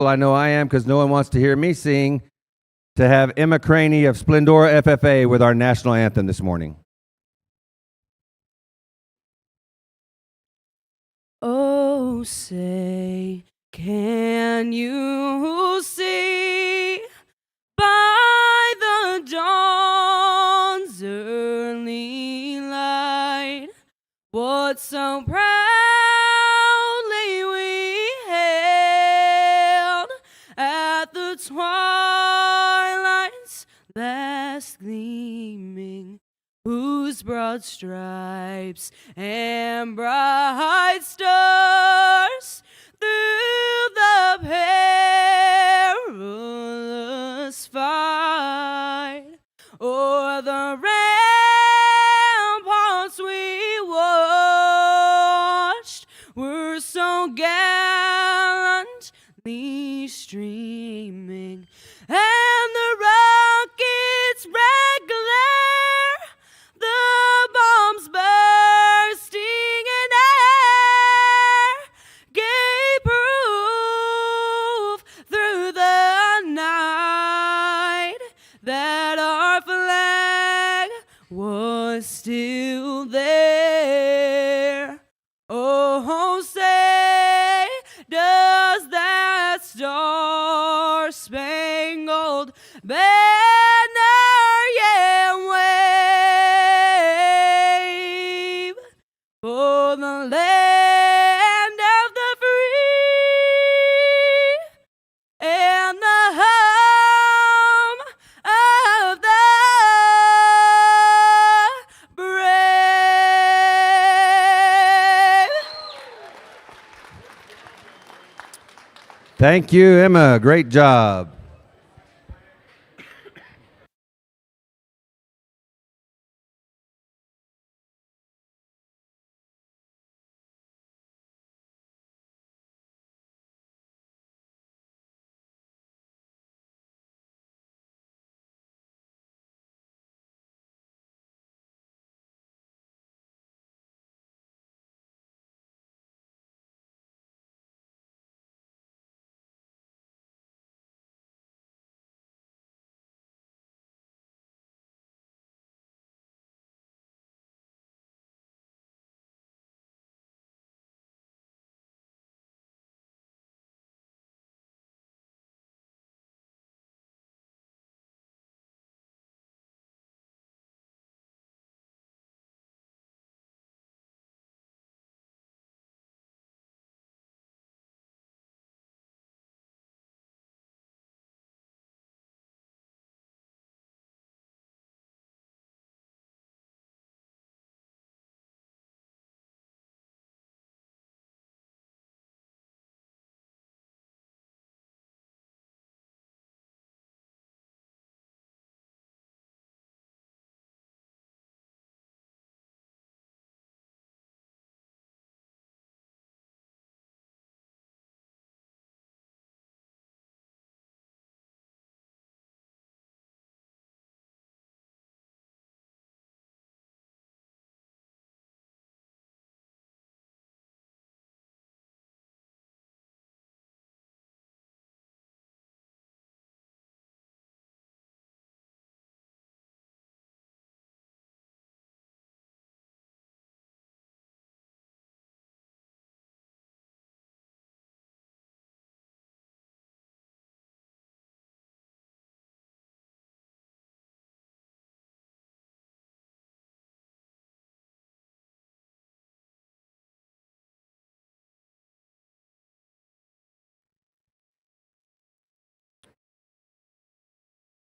Well, I know I am because no one wants to hear me sing, to have Emma Craney of Splendora FFA with our national anthem this morning. Oh, say, can you see by the dawn's early light what so proudly we hailed at the twilight's last gleaming, whose broad stripes and bright stars through the perilous fight o'er the ramparts we watched were so gallantly streaming, and the rockets' red glare, the bombs bursting in air, gave proof through the night that our flag was still there. Oh, say, does that star-spangled banner yet wave for the land of the free and the home of the brave? Thank you, Emma. Great job.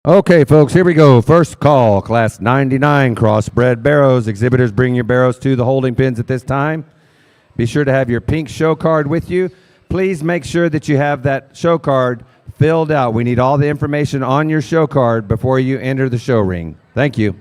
Okay, folks, here we go. First call, class 99, Crossbred Barrows. Exhibitors, bring your barrows to the holding pins at this time. Be sure to have your pink show card with you. Please make sure that you have that show card filled out. We need all the information on your show card before you enter the show ring. Thank you.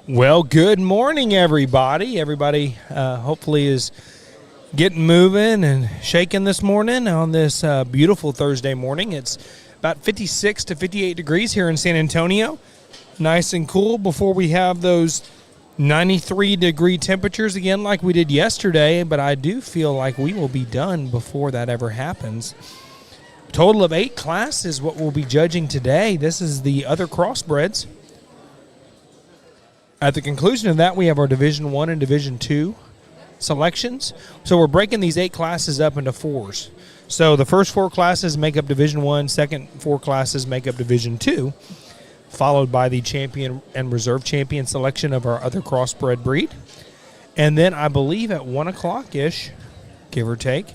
Well, good morning, everybody. Everybody hopefully is getting moving and shaking this morning on this beautiful Thursday morning. It's about 56 to 58 degrees here in San Antonio. Nice and cool before we have those 93-degree temperatures again like we did yesterday, but I do feel like we will be done before that ever happens. Total of 8 classes what we'll be judging today. This is the other Crossbreds. At the conclusion of that, we have our Division I and Division II selections. So we're breaking these 8 classes up into 4s. So the first 4 classes make up Division I, second 4 classes make up Division II, followed by the champion and reserve champion selection of our other crossbred breed. And then I believe at 1 o'clock-ish, give or take,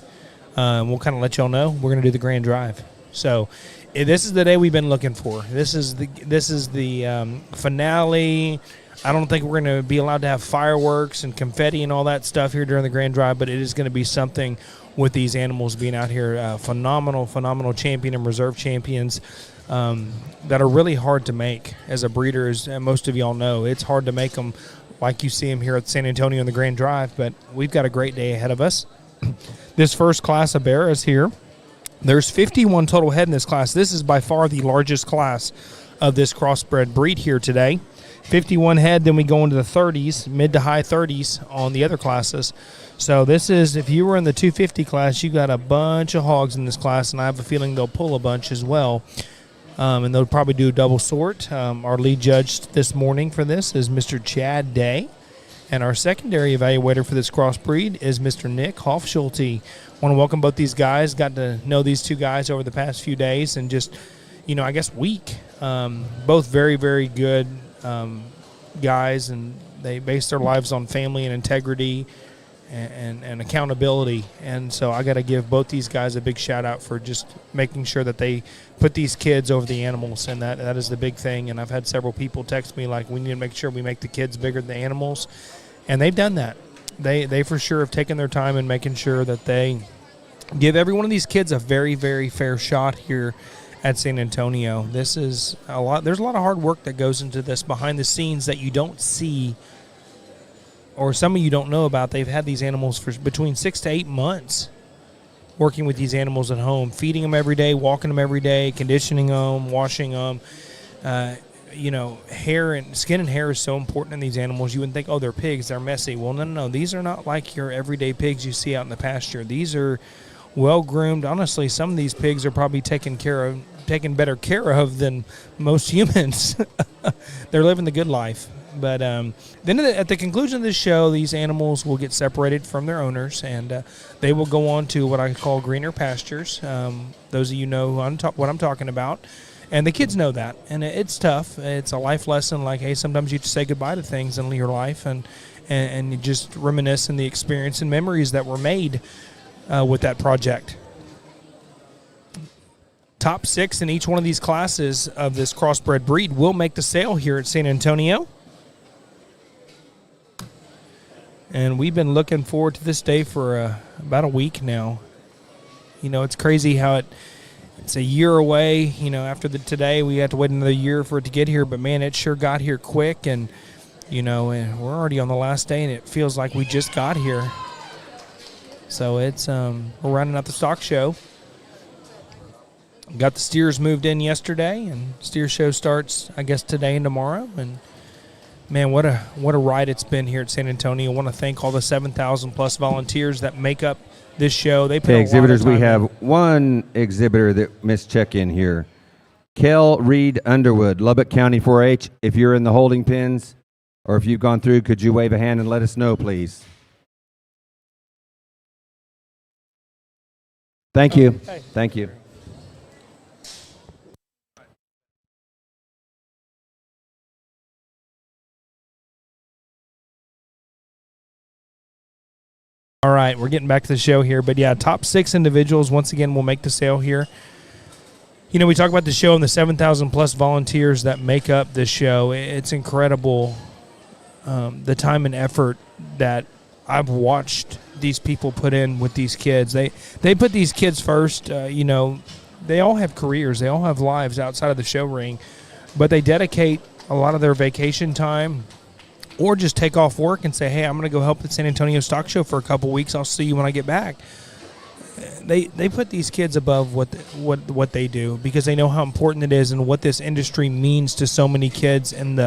we'll kind of let y'all know, we're going to do the grand drive. So this is the day we've been looking for. This is the finale. I don't think we're going to be allowed to have fireworks and confetti and all that stuff here during the grand drive, but it is going to be something with these animals being out here. Phenomenal champion and reserve champions that are really hard to make as a breeder, as most of y'all know. It's hard to make them like you see them here at San Antonio in the grand drive, but we've got a great day ahead of us. This first class of Barrows here, there's 51 total head in this class. This is by far the largest class of this crossbred breed here today. 51 head, then we go into the 30s, mid to high 30s on the other classes. So this is, if you were in the 250 class, you got a bunch of hogs in this class, and I have a feeling they'll pull a bunch as well. And they'll probably do a double sort. Our lead judge this morning for this is Mr. Chad Day. And our secondary evaluator for this crossbreed is Mr. Nick Hofschulte. I want to welcome both these guys. Got to know these two guys over the past few days and just, I guess week. Both very, very good guys, and they base their lives on family and integrity and accountability. And so I got to give both these guys a big shout out for just making sure that they put these kids over the animals, and that is the big thing. And I've had several people text me like, we need to make sure we make the kids bigger than the animals, and they've done that. They for sure have taken their time in making sure that they give every one of these kids a very, very fair shot here at San Antonio. This is a lot. There's a lot of hard work that goes into this behind the scenes that you don't see, or some of you don't know about. They've had these animals for between 6 to 8 months working with these animals at home, feeding them every day, walking them every day, conditioning them, washing them. Hair and skin and hair is so important in these animals. You wouldn't think, oh, they're pigs, they're messy. Well, no. These are not like your everyday pigs you see out in the pasture. These are well-groomed. Honestly, some of these pigs are probably taken better care of than most humans. They're living the good life. But then at the conclusion of this show, these animals will get separated from their owners, and they will go on to what I call greener pastures. Those of you know what I'm talking about. And the kids know that. And it's tough. It's a life lesson like, hey, sometimes you have to say goodbye to things in your life and you just reminisce in the experience and memories that were made with that project. Top 6 in each one of these classes of this crossbred breed will make the sale here at San Antonio. And we've been looking forward to this day for about a week now. It's crazy how it's a year away. After today, we have to wait another year for it to get here. But, man, it sure got here quick. And, and we're already on the last day, and it feels like we just got here. So it's we're rounding out the stock show. Got the steers moved in yesterday, and steer show starts, I guess, today and tomorrow. And man, what a ride it's been here at San Antonio. I want to thank all the 7,000 plus volunteers that make up this show. They put a exhibitors. lot of time We have one exhibitor that missed check-in here. Kel Reed Underwood, Lubbock County 4-H. If you're in the holding pens or if you've gone through, could you wave a hand and let us know, please? Thank you. Hey. Thank you. All right, we're getting back to the show here. But, yeah, top 6 individuals, once again, will make the sale here. We talk about the show and the 7,000-plus volunteers that make up this show. It's incredible, the time and effort that I've watched these people put in with these kids. They put these kids first. They all have careers. They all have lives outside of the show ring. But they dedicate a lot of their vacation time or just take off work and say, hey, I'm going to go help the San Antonio Stock Show for a couple weeks. I'll see you when I get back. They put these kids above what they do because they know how important it is and what this industry means to so many kids, and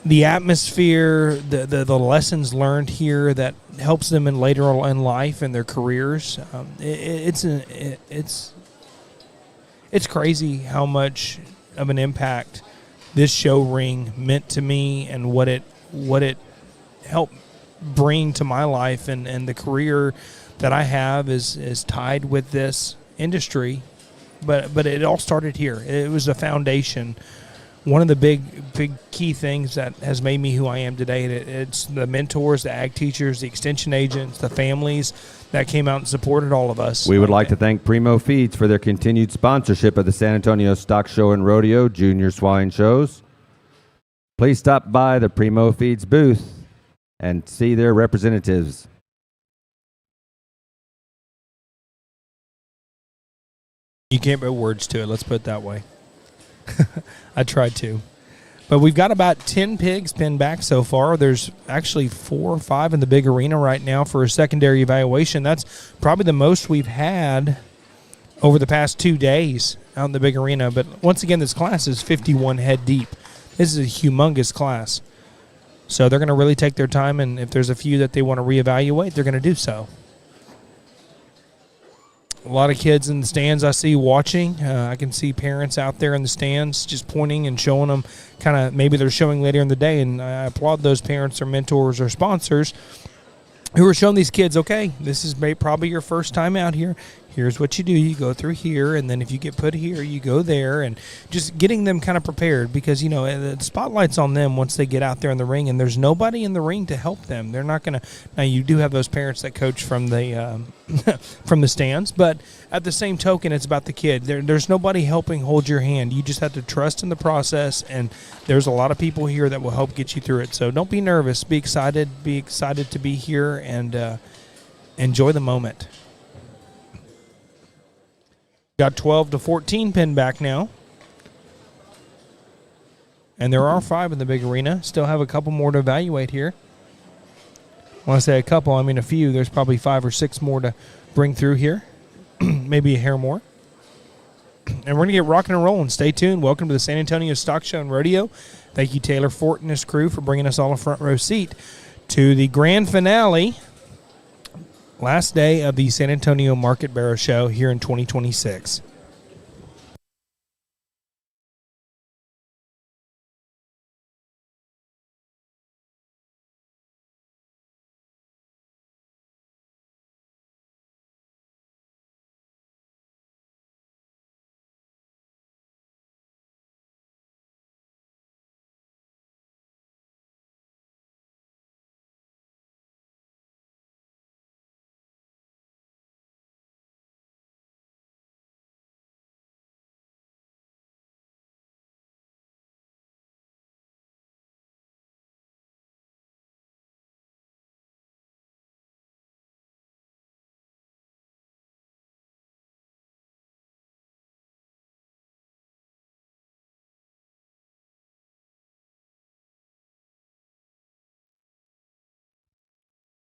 the atmosphere, the lessons learned here that helps them in later in life and their careers. It's crazy how much of an impact this show ring meant to me and what it helped bring to my life, and the career that I have is tied with this industry, but it all started here. It was a foundation. One of the big key things that has made me who I am today, it's the mentors, the ag teachers, the extension agents, the families that came out and supported all of us. We would like to thank Primo Feeds for their continued sponsorship of the San Antonio Stock Show and Rodeo Junior Swine Shows. Please stop by the Primo Feeds booth and see their representatives. You can't put words to it, let's put it that way. I tried to. But we've got about 10 pigs pinned back so far. There's actually 4 or 5 in the big arena right now for a secondary evaluation. That's probably the most we've had over the past 2 days out in the big arena. But once again, this class is 51 head deep. This is a humongous class. So they're going to really take their time, and if there's a few that they want to reevaluate, they're going to do so. A lot of kids in the stands I see watching. I can see parents out there in the stands just pointing and showing them kind of maybe they're showing later in the day, and I applaud those parents or mentors or sponsors who are showing these kids, okay, this is probably your first time out here. Here's what you do. You go through here, and then if you get put here, you go there, and just getting them kind of prepared because, you know, the spotlight's on them once they get out there in the ring, and there's nobody in the ring to help them. They're not going to – now, you do have those parents that coach from the from the stands, but at the same token, it's about the kid. There's nobody helping hold your hand. You just have to trust in the process, and there's a lot of people here that will help get you through it. So don't be nervous. Be excited. Be excited to be here and enjoy the moment. Got 12 to 14 pinned back now. And there are 5 in the big arena. Still have a couple more to evaluate here. When I say a couple, I mean a few. There's probably 5 or 6 more to bring through here. Maybe a hair more. And we're going to get rocking and rolling. Stay tuned. Welcome to the San Antonio Stock Show and Rodeo. Thank you, Taylor Fort and his crew, for bringing us all a front row seat to the grand finale. Last day of the San Antonio Market Barrow Show here in 2026.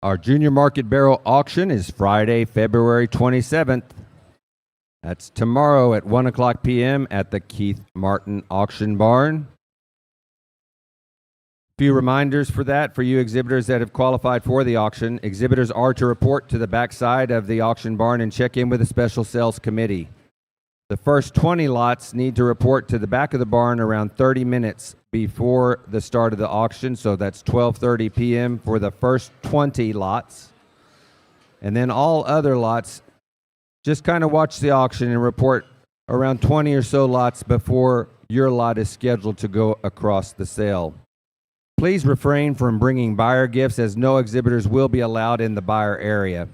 Our Junior Market Barrel auction is Friday, February 27th. That's tomorrow at 1 o'clock p.m. at the Keith Martin Auction Barn. Few reminders for that for you exhibitors that have qualified for the auction. Exhibitors are to report to the backside of the auction barn and check in with the special sales committee. The first 20 lots need to report to the back of the barn around 30 minutes before the start of the auction, so that's 12:30 p.m. for the first 20 lots. And then all other lots, just kind of watch the auction and report around 20 or so lots before your lot is scheduled to go across the sale. Please refrain from bringing buyer gifts, as no exhibitors will be allowed in the buyer area.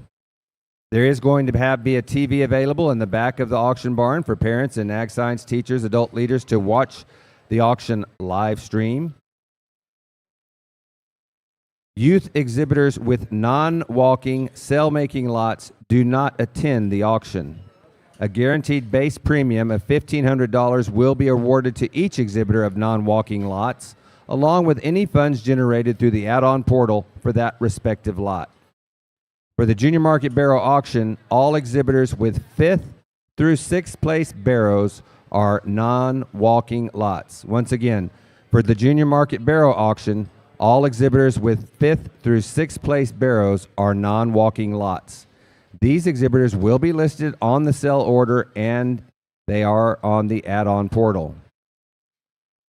There is going to be a TV available in the back of the auction barn for parents and ag science teachers, adult leaders to watch the auction live stream. Youth exhibitors with non-walking, sale-making lots do not attend the auction. A guaranteed base premium of $1,500 will be awarded to each exhibitor of non-walking lots. along with any funds generated through the add-on portal for that respective lot. For the Junior Market Barrow auction, all exhibitors with 5th through 6th place barrows are non-walking lots. Once again, for the Junior Market Barrow auction, all exhibitors with 5th through 6th place barrows are non-walking lots. These exhibitors will be listed on the sale order and they are on the add-on portal.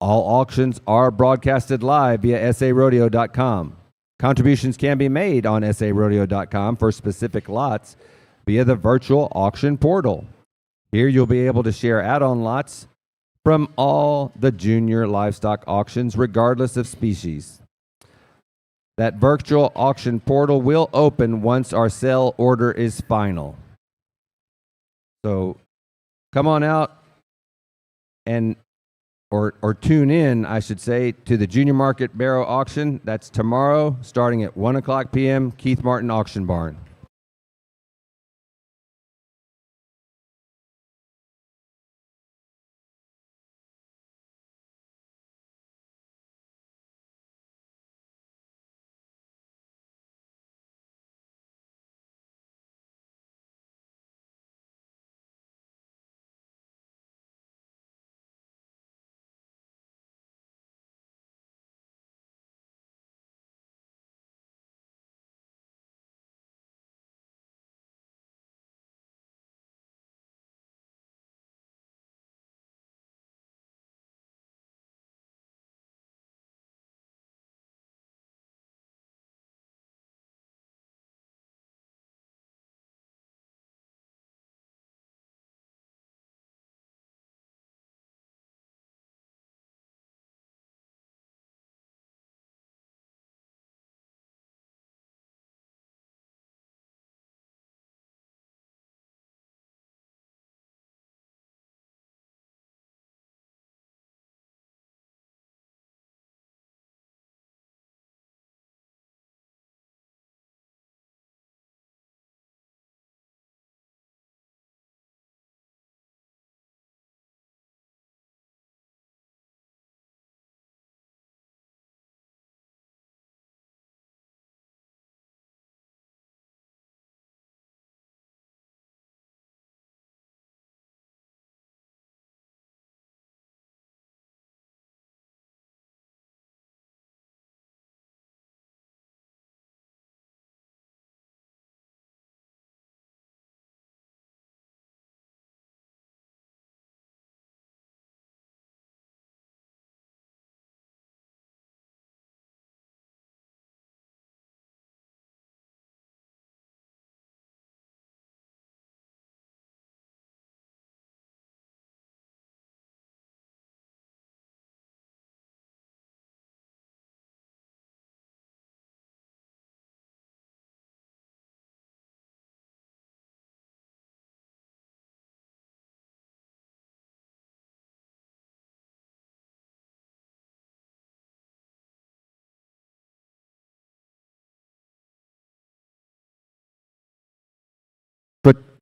All auctions are broadcasted live via sarodeo.com. Contributions can be made on sarodeo.com for specific lots via the virtual auction portal. Here you'll be able to share add-on lots from all the junior livestock auctions, regardless of species. That virtual auction portal will open once our sale order is final. So come on out and or tune in, I should say, to the Junior Market Barrow auction. That's tomorrow, starting at 1 o'clock p.m., Keith Martin Auction Barn.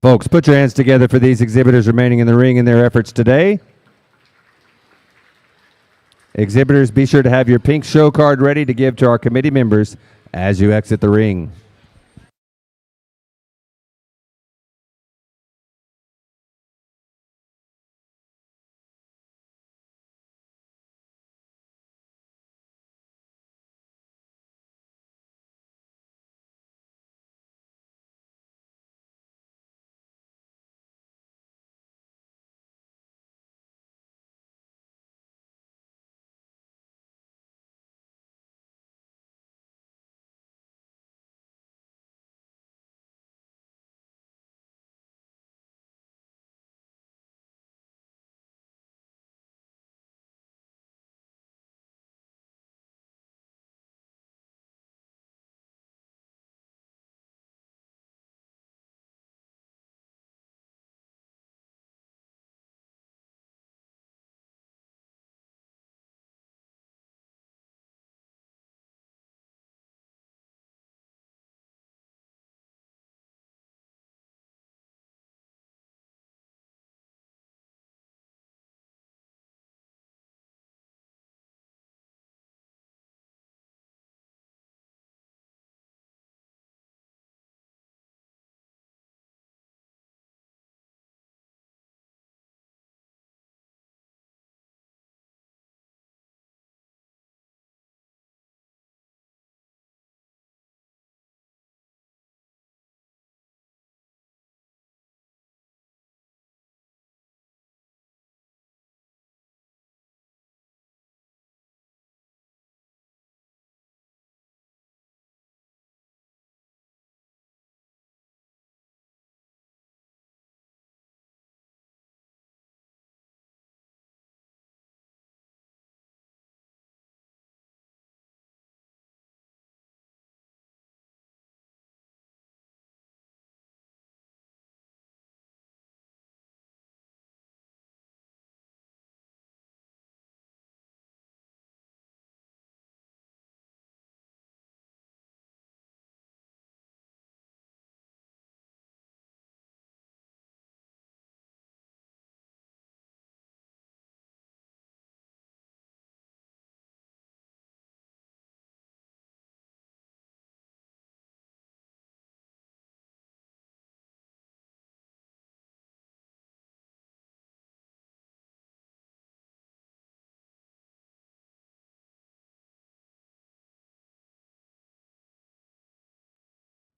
Folks, put your hands together for these exhibitors remaining in the ring in their efforts today. Exhibitors, be sure to have your pink show card ready to give to our committee members as you exit the ring.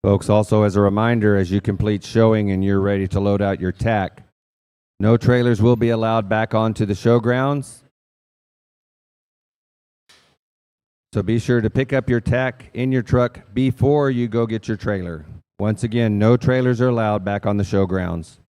Folks, also as a reminder, as you complete showing and you're ready to load out your tack, no trailers will be allowed back onto the showgrounds. So be sure to pick up your tack in your truck before you go get your trailer. Once again, no trailers are allowed back on the showgrounds.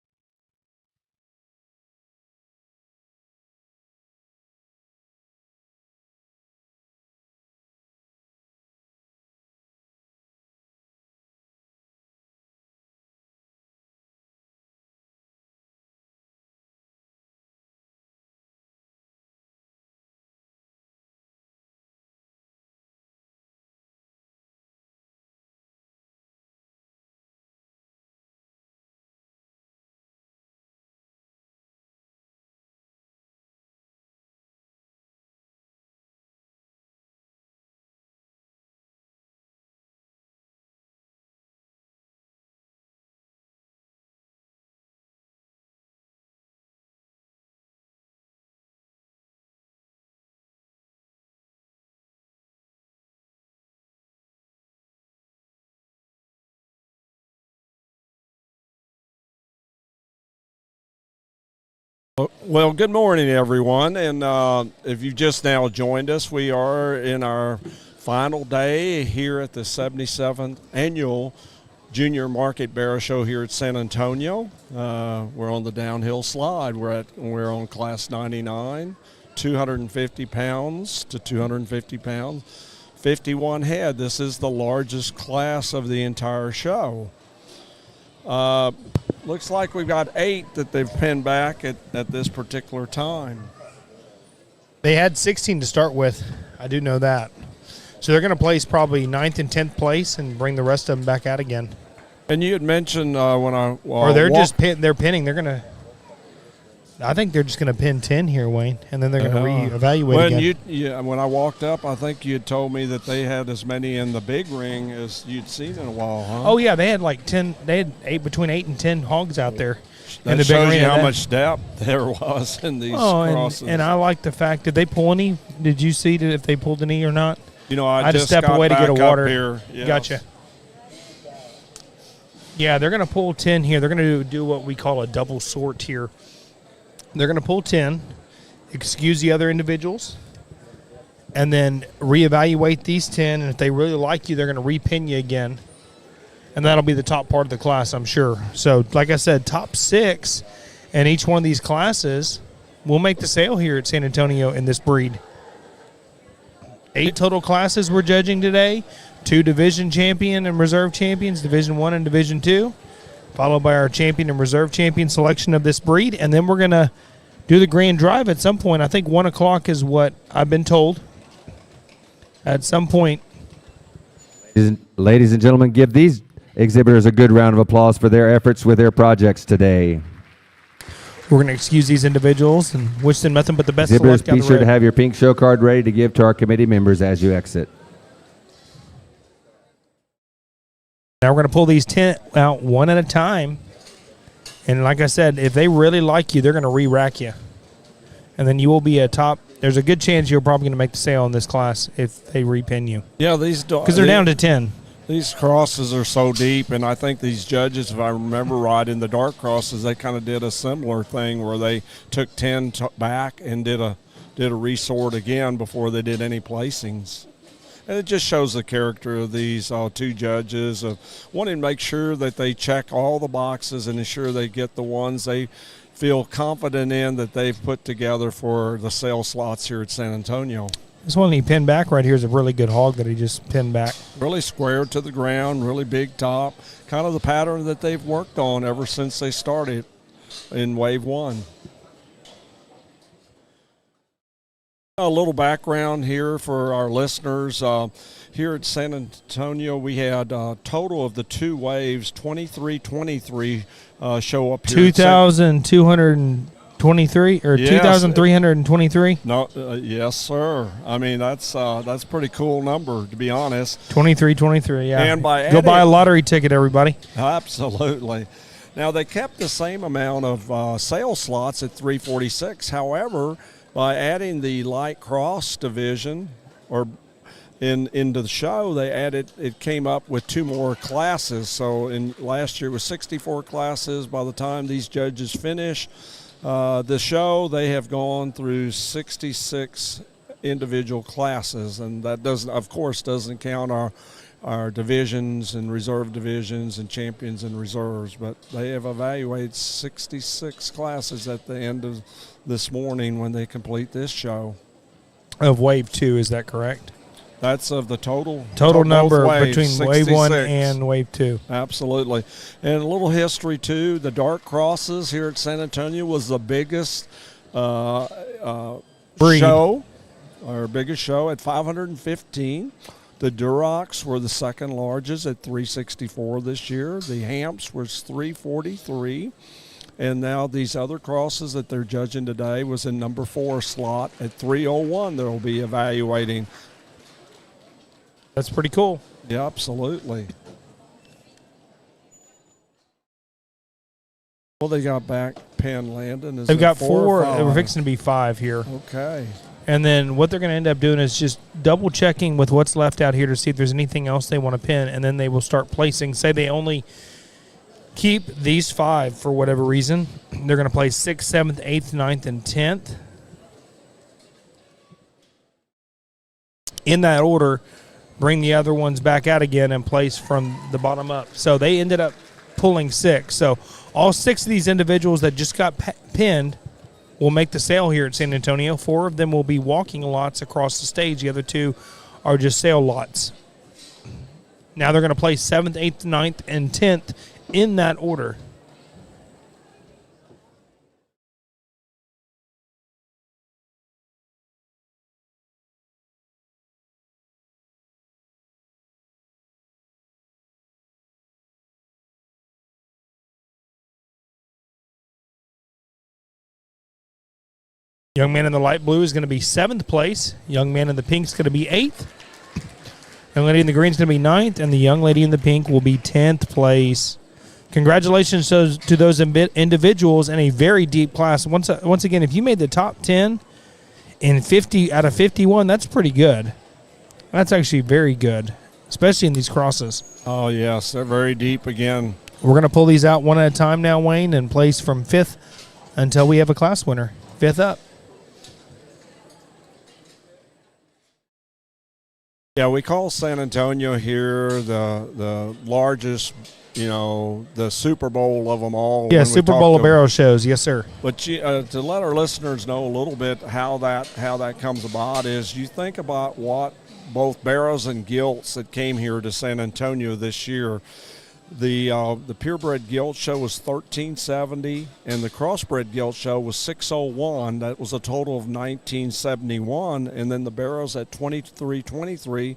Well, good morning, everyone. And if you just now joined us, we are in our final day here at the 77th Annual Junior Market Barrow Show here at San Antonio. We're on the downhill slide. We're on Class 99, 250 pounds to 250 pounds, 51 head. This is the largest class of the entire show. Looks like we've got 8 that they've pinned back at this particular time. They had 16 to start with. I do know that. So they're going to place probably 9th and 10th place and bring the rest of them back out again. And you had mentioned when I or they're just they're pinning. They're going to. I think they're just going to pin 10 here, Wayne, and then they're going to reevaluate again. When I walked up, I think you had told me that they had as many in the big ring as you'd seen in a while, huh? Oh yeah, they had like 10. They had between 8 and 10 hogs out there. That in the shows big you ring. how much depth there was in these crosses. And I like the fact. Did they pull any? Did you see if they pulled any or not? You know, I had to just step got away to back get a water. Up here. Yes. Gotcha. Yeah, they're going to pull 10 here. They're going to do what we call a double sort here. They're going to pull 10, excuse the other individuals, and then reevaluate these 10. And if they really like you, they're going to repin you again. And that'll be the top part of the class, I'm sure. So, like I said, top 6 in each one of these classes will make the sale here at San Antonio in this breed. 8 total classes we're judging today. 2 division champion and reserve champions, Division 1 and Division 2. Followed by our champion and reserve champion selection of this breed. And then we're going to do the grand drive at some point. I think 1 o'clock is what I've been told. At some point. Ladies and gentlemen, give these exhibitors a good round of applause for their efforts with their projects today. We're going to excuse these individuals and wish them nothing but the best of Exhibitors, luck down be the sure road. to have your pink show card ready to give to our committee members as you exit. Now we're going to pull these 10 out one at a time. And like I said, if they really like you, they're going to re-rack you. And then you will be a top. There's a good chance you're probably going to make the sale in this class if they repin you. Yeah, because they're down to 10. These crosses are so deep, and I think these judges, if I remember right, in the dark crosses, they kind of did a similar thing where they took 10 back and did a resort again before they did any placings. And it just shows the character of these 2 judges of wanting to make sure that they check all the boxes and ensure they get the ones they feel confident in that they've put together for the sale slots here at San Antonio. This one he pinned back right here is a really good hog that he just pinned back. Really square to the ground, really big top, kind of the pattern that they've worked on ever since they started in Wave 1. A little background here for our listeners. Here at San Antonio, we had a total of the 2 waves, 23-23 show up here. 2,223 or yes. 2,323? No, yes, sir. I mean, that's a pretty cool number, to be honest. 23-23, yeah. And go buy a lottery ticket, everybody. Absolutely. Now, they kept the same amount of sale slots at 346. However, by adding the light cross division, or into the show, they added, it came up with 2 more classes. So in last year it was 64 classes. By the time these judges finish the show, they have gone through 66 individual classes, and that doesn't count our divisions and reserve divisions and champions and reserves, but they have evaluated 66 classes at the end of this morning when they complete this show. Of Wave 2, is that correct? That's of the total number waves, between Wave 1 66. and Wave 2. Absolutely. And a little history, too. The Dark Crosses here at San Antonio was the biggest show, our biggest show at 515. The Durocs were the second largest at 364 this year. The Hamps was 343. And now these other crosses that they're judging today was in number 4 slot at 301 they'll be evaluating. That's pretty cool. Yeah, absolutely. Well, they got back Penn Landon. Is They've it got 4 4. or 5? We're fixing to be 5 here. Okay. And then what they're going to end up doing is just double checking with what's left out here to see if there's anything else they want to pin, and then they will start placing. Say they only keep these 5 for whatever reason. They're going to place 6th, 7th, 8th, 9th, and 10th. In that order, bring the other ones back out again and place from the bottom up. So they ended up pulling 6. So all 6 of these individuals that just got pinned will make the sale here at San Antonio. 4 of them will be walking lots across the stage. The other 2 are just sale lots. Now they're going to place 7th, 8th, 9th, and 10th in that order. Young man in the light blue is going to be 7th place. Young man in the pink is going to be 8th. Young lady in the green is going to be 9th. And the young lady in the pink will be 10th place. Congratulations to those individuals in a very deep class. Once again, if you made the top 10 in 50 out of 51, that's pretty good. That's actually very good, especially in these crosses. Oh, yes. They're very deep again. We're going to pull these out one at a time now, Wayne, and place from 5th until we have a class winner. 5th up. Yeah, we call San Antonio here the largest, the Super Bowl of them all. Yeah, Super Bowl of Barrows shows. Yes, sir. But to let our listeners know a little bit how that comes about is you think about what both Barrows and Gilts that came here to San Antonio this year. The purebred gilt show was $1,370, and the crossbred gilt show was $601. That was a total of $1,971, and then the Barrows at $2,323.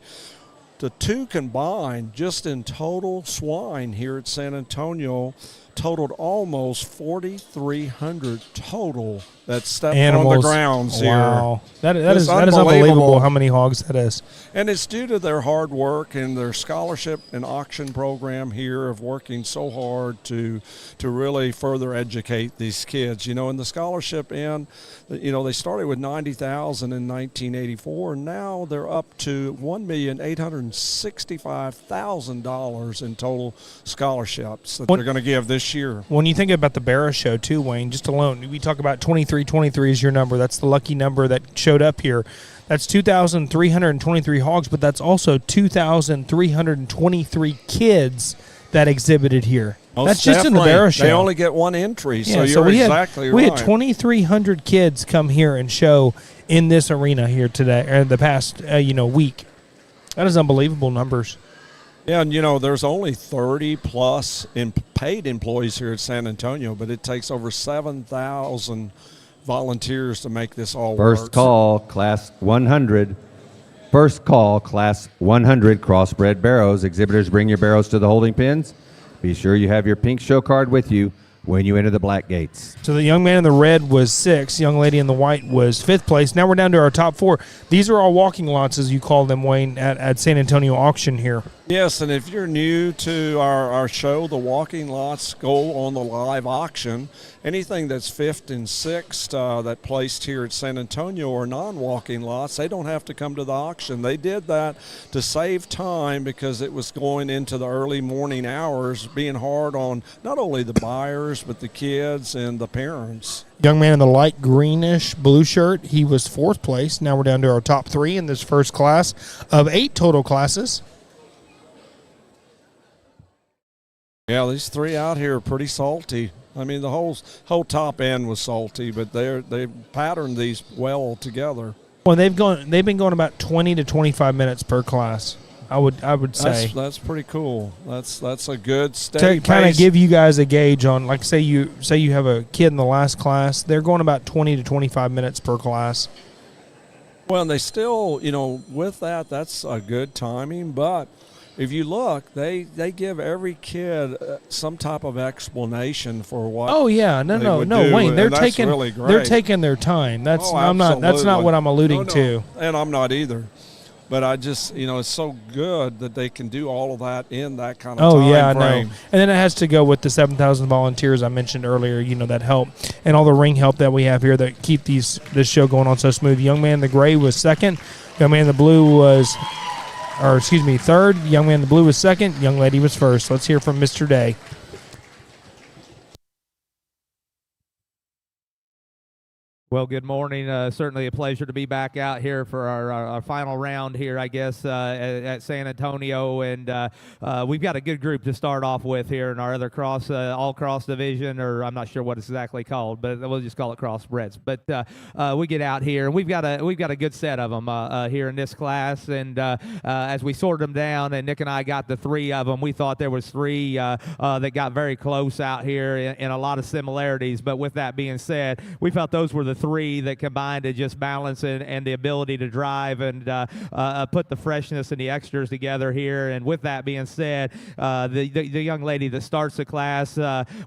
The 2 combined, just in total swine here at San Antonio, totaled almost 4,300 total that stepped on the grounds here. Wow. That is unbelievable how many hogs that is. And it's due to their hard work and their scholarship and auction program here of working so hard to really further educate these kids. In the scholarship end, they started with $90,000 in 1984, and now they're up to $1,865,000 in total scholarships that they're going to give this year. When you think about the Barrows show too, Wayne, just alone, we talk about 2323 is your number. That's the lucky number that showed up here. That's 2,323 hogs, but that's also 2,323 kids that exhibited here. That's just in the Barrows show. They only get 1 entry, yeah, so we exactly had, right. We had 2,300 kids come here and show in this arena here today, or the past week. That is unbelievable numbers. Yeah, and there's only 30-plus paid employees here at San Antonio, but it takes over 7,000 volunteers to make this all work. First call, Class 100. First call, Class 100 Crossbred Barrows. Exhibitors, bring your barrows to the holding pens. Be sure you have your pink show card with you when you enter the black gates. So the young man in the red was 6th. Young lady in the white was 5th place. Now we're down to our top 4. These are all walking lots, as you call them, Wayne, at San Antonio auction here. Yes, and if you're new to our show, the walking lots go on the live auction. Anything that's fifth and sixth that placed here at San Antonio are non-walking lots. They don't have to come to the auction. They did that to save time because it was going into the early morning hours, being hard on not only the buyers but the kids and the parents. Young man in the light greenish blue shirt, he was 4th place. Now we're down to our top 3 in this first class of 8 total classes. Yeah, these 3 out here are pretty salty. I mean, the whole top end was salty, but they patterned these well together. Well, they've been going about 20 to 25 minutes per class. I would say that's pretty cool. That's a good steady to kind of pace. give you guys a gauge on, like, say you have a kid in the last class, they're going about 20 to 25 minutes per class. Well, and they still, with that's a good timing, but if you look, they give every kid some type of explanation for what. Oh yeah, no, Wayne, they're taking really great. they're taking their time. That's that's not absolutely. what I'm alluding to. And I'm not either. But I just, it's so good that they can do all of that in that kind of time I know. frame. And then it has to go with the 7,000 volunteers I mentioned earlier, that help, and all the ring help that we have here that keep this show going on so smooth. Young man in the gray was second. Young man in the blue was, third. Young man in the blue was second. Young lady was first. Let's hear from Mr. Day. Well, good morning. Certainly a pleasure to be back out here for our final round here, I guess, at San Antonio. And we've got a good group to start off with here in our other all-cross division, or I'm not sure what it's exactly called, but we'll just call it Crossbreds. But we get out here, and we've got a good set of them here in this class. And as we sorted them down, and Nick and I got the 3 of them, we thought there was 3 that got very close out here in a lot of similarities. But with that being said, we felt those were the 3 that combined to just balance and the ability to drive and put the freshness and the extras together here. And with that being said, the young lady that starts the class,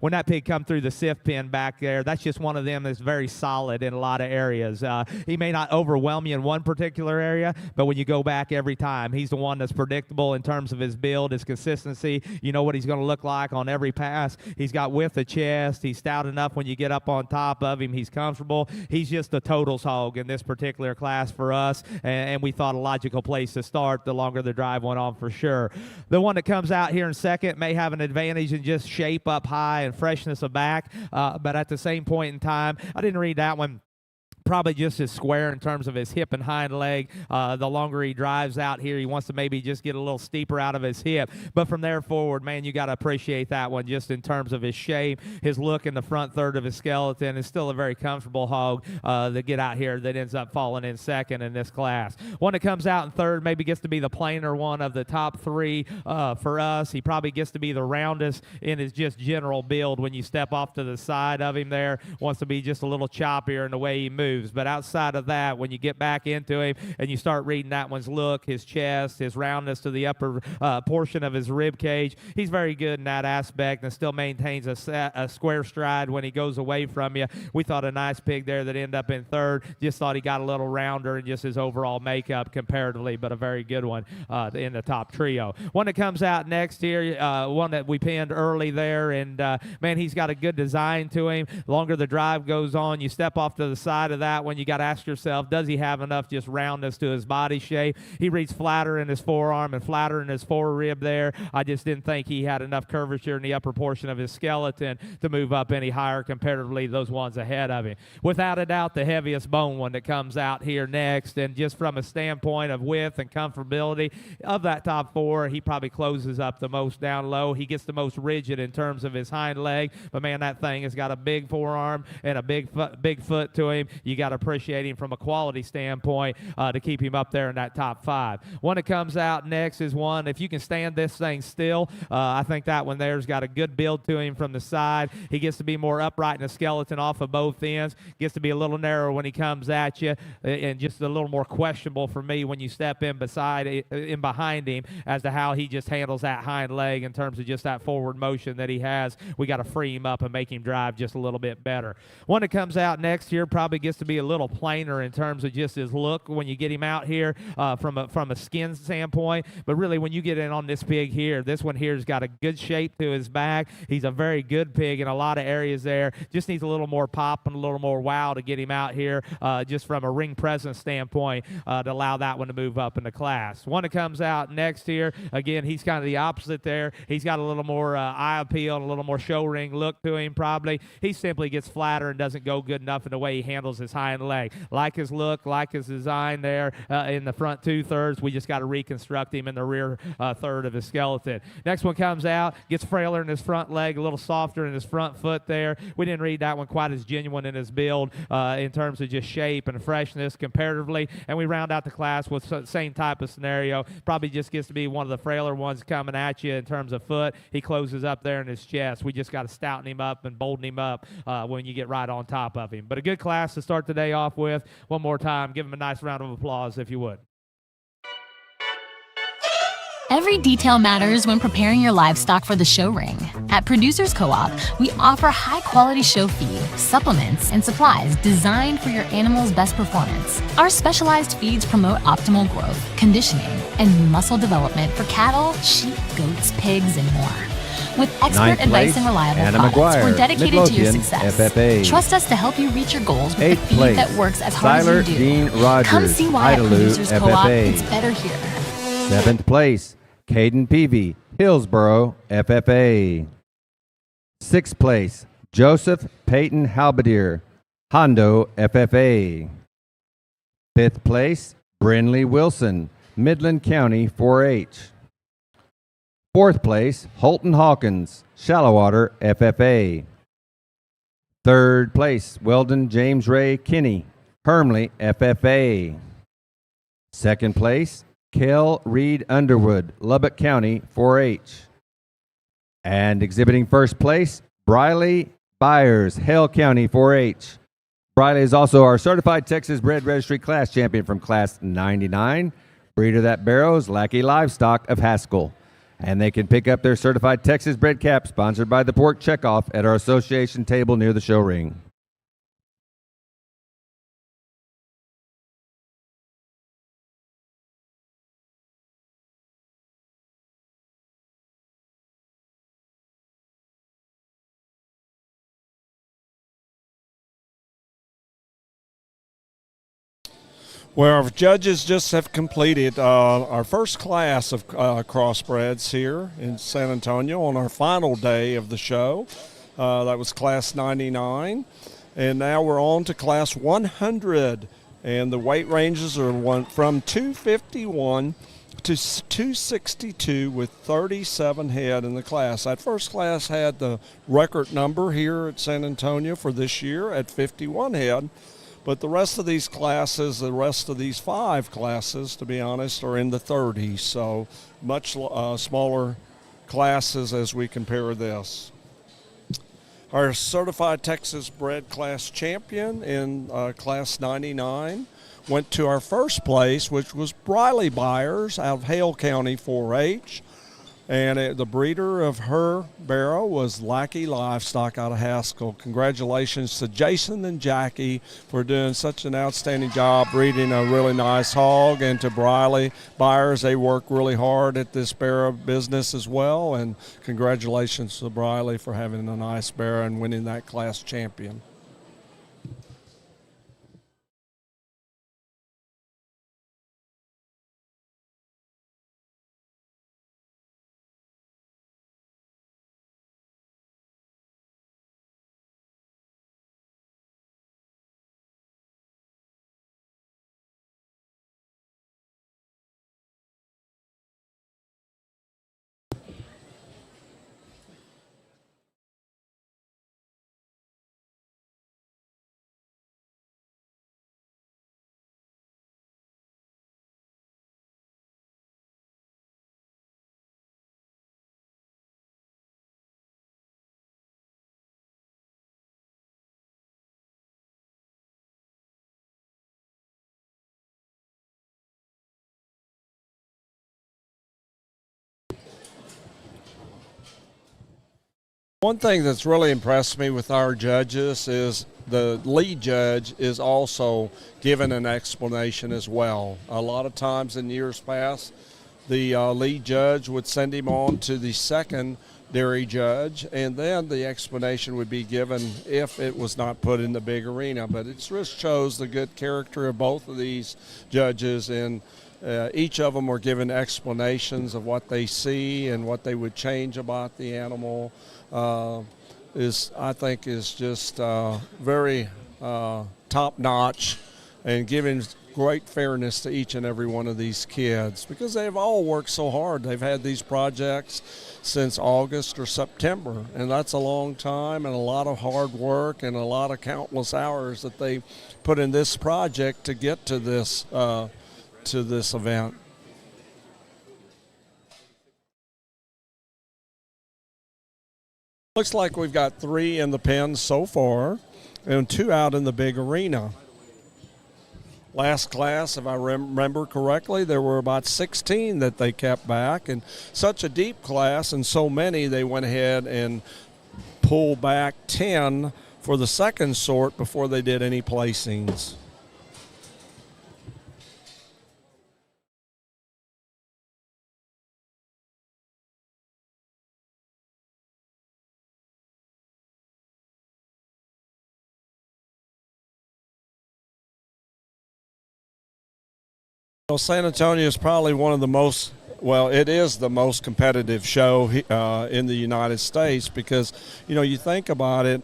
when that pig come through the sift pin back there, that's just one of them that's very solid in a lot of areas. He may not overwhelm you in one particular area, but when you go back every time, he's the one that's predictable in terms of his build, his consistency. You know what he's going to look like on every pass. He's got width of chest. He's stout enough when you get up on top of him. He's comfortable. He's just a totals hog in this particular class for us, and we thought a logical place to start the longer the drive went on for sure. The one that comes out here in second may have an advantage in just shape up high and freshness of back, but at the same point in time, I didn't read that one. Probably just as square in terms of his hip and hind leg. The longer he drives out here, he wants to maybe just get a little steeper out of his hip. But from there forward, man, you got to appreciate that one just in terms of his shape, his look in the front third of his skeleton. Is still a very comfortable hog that get out here that ends up falling in second in this class. One that comes out in third maybe gets to be the plainer one of the top 3 for us. He probably gets to be the roundest in his just general build when you step off to the side of him there. Wants to be just a little choppier in the way he moves. But outside of that, when you get back into him and you start reading that one's look, his chest, his roundness to the upper portion of his rib cage, he's very good in that aspect and still maintains a square stride when he goes away from you. We thought a nice pig there that ended up in third. Just thought he got a little rounder in just his overall makeup comparatively, but a very good one in the top trio. One that comes out next here, one that we pinned early there, and man, he's got a good design to him. The longer the drive goes on, you step off to the side of that one, you got to ask yourself, does he have enough just roundness to his body shape? He reads flatter in his forearm and flatter in his forerib there. I just didn't think he had enough curvature in the upper portion of his skeleton to move up any higher comparatively to those ones ahead of him. Without a doubt, the heaviest bone one that comes out here next, and just from a standpoint of width and comfortability of that top 4, he probably closes up the most down low. He gets the most rigid in terms of his hind leg, but man, that thing has got a big forearm and a big foot to him. You got to appreciate him from a quality standpoint to keep him up there in that top 5. One that comes out next is one, if you can stand this thing still, I think that one there's got a good build to him from the side. He gets to be more upright in the skeleton off of both ends, gets to be a little narrower when he comes at you, and just a little more questionable for me when you step in behind him as to how he just handles that hind leg in terms of just that forward motion that he has. We got to free him up and make him drive just a little bit better. One that comes out next here probably gets to be a little plainer in terms of just his look when you get him out here from a skin standpoint. But really, when you get in on this pig here, this one here's got a good shape to his back. He's a very good pig in a lot of areas there. Just needs a little more pop and a little more wow to get him out here just from a ring presence standpoint to allow that one to move up in the class. One that comes out next here, again, he's kind of the opposite there. He's got a little more eye appeal and a little more show ring look to him probably. He simply gets flatter and doesn't go good enough in the way he handles his hind leg. Like his look, like his design there in the front 2/3. We just got to reconstruct him in the rear third of his skeleton. Next one comes out, gets frailer in his front leg, a little softer in his front foot there. We didn't read that one quite as genuine in his build in terms of just shape and freshness comparatively. And we round out the class with the same type of scenario. Probably just gets to be one of the frailer ones coming at you in terms of foot. He closes up there in his chest. We just got to stouten him up and bolden him up when you get right on top of him. But a good class to start the day off with. One more time, give him a nice round of applause if you would. Every detail matters when preparing your livestock for the show ring. At Producers Co-op, we offer high-quality show feed, supplements, and supplies designed for your animal's best performance. Our specialized feeds promote optimal growth, conditioning, and muscle development for cattle, sheep, goats, pigs, and more. With expert advice and reliable Anna products, McGuire, we're dedicated to your Midlothian, success. FFA. Trust us to help you reach your goals with Eighth the feed place, that works as hard Tyler as you do. Dean Rogers, Come see why at Idalou, Producers Co-op, FFA. it's better here. 7th place, Caden Peavy, Hillsboro, FFA. 6th place, Joseph Peyton Halbadier, Hondo, FFA. 5th place, Brinley Wilson, Midland County, 4-H. 4th place, Holton Hawkins, Shallowater, FFA. 3rd place, Weldon James Ray Kinney, Hermley, FFA. 2nd place, Kel Reed Underwood, Lubbock County, 4-H. And exhibiting 1st place, Briley Byers, Hale County, 4-H. Briley is also our Certified Texas Bred Registry Class Champion from Class 99, breeder that Barrows, Lackey Livestock of Haskell. And they can pick up their Certified Texas Bred cap, sponsored by the Pork Checkoff, at our association table near the show ring. Well, our judges just have completed our first class of crossbreds here in San Antonio on our final day of the show. That was Class 99. And now we're on to Class 100. And the weight ranges are from 251 to 262 with 37 head in the class. That first class had the record number here at San Antonio for this year at 51 head. But the rest of these classes, the rest of these 5 classes, to be honest, are in the 30s. So much smaller classes as we compare this. Our Certified Texas Bred Class Champion in Class 99 went to our first place, which was Briley Byers out of Hale County, 4-H. And the breeder of her barrow was Lackey Livestock out of Haskell. Congratulations to Jason and Jackie for doing such an outstanding job breeding a really nice hog. And to Briley Byers, they work really hard at this barrow business as well. And congratulations to Briley for having a nice barrow and winning that class champion. One thing that's really impressed me with our judges is the lead judge is also given an explanation as well. A lot of times in years past, the lead judge would send him on to the secondary judge, and then the explanation would be given if it was not put in the big arena. But it just shows the good character of both of these judges, and each of them were given explanations of what they see and what they would change about the animal. I think is just very top-notch and giving great fairness to each and every one of these kids, because they've all worked so hard. They've had these projects since August or September, and that's a long time and a lot of hard work and a lot of countless hours that they put in this project to get to this event. Looks like we've got 3 in the pen so far and 2 out in the big arena. Last class, if I remember correctly, there were about 16 that they kept back, and such a deep class and so many, they went ahead and pulled back 10 for the second sort before they did any placings. Well, San Antonio is probably one of the most, well, it is the most competitive show in the United States, because, you know, you think about it,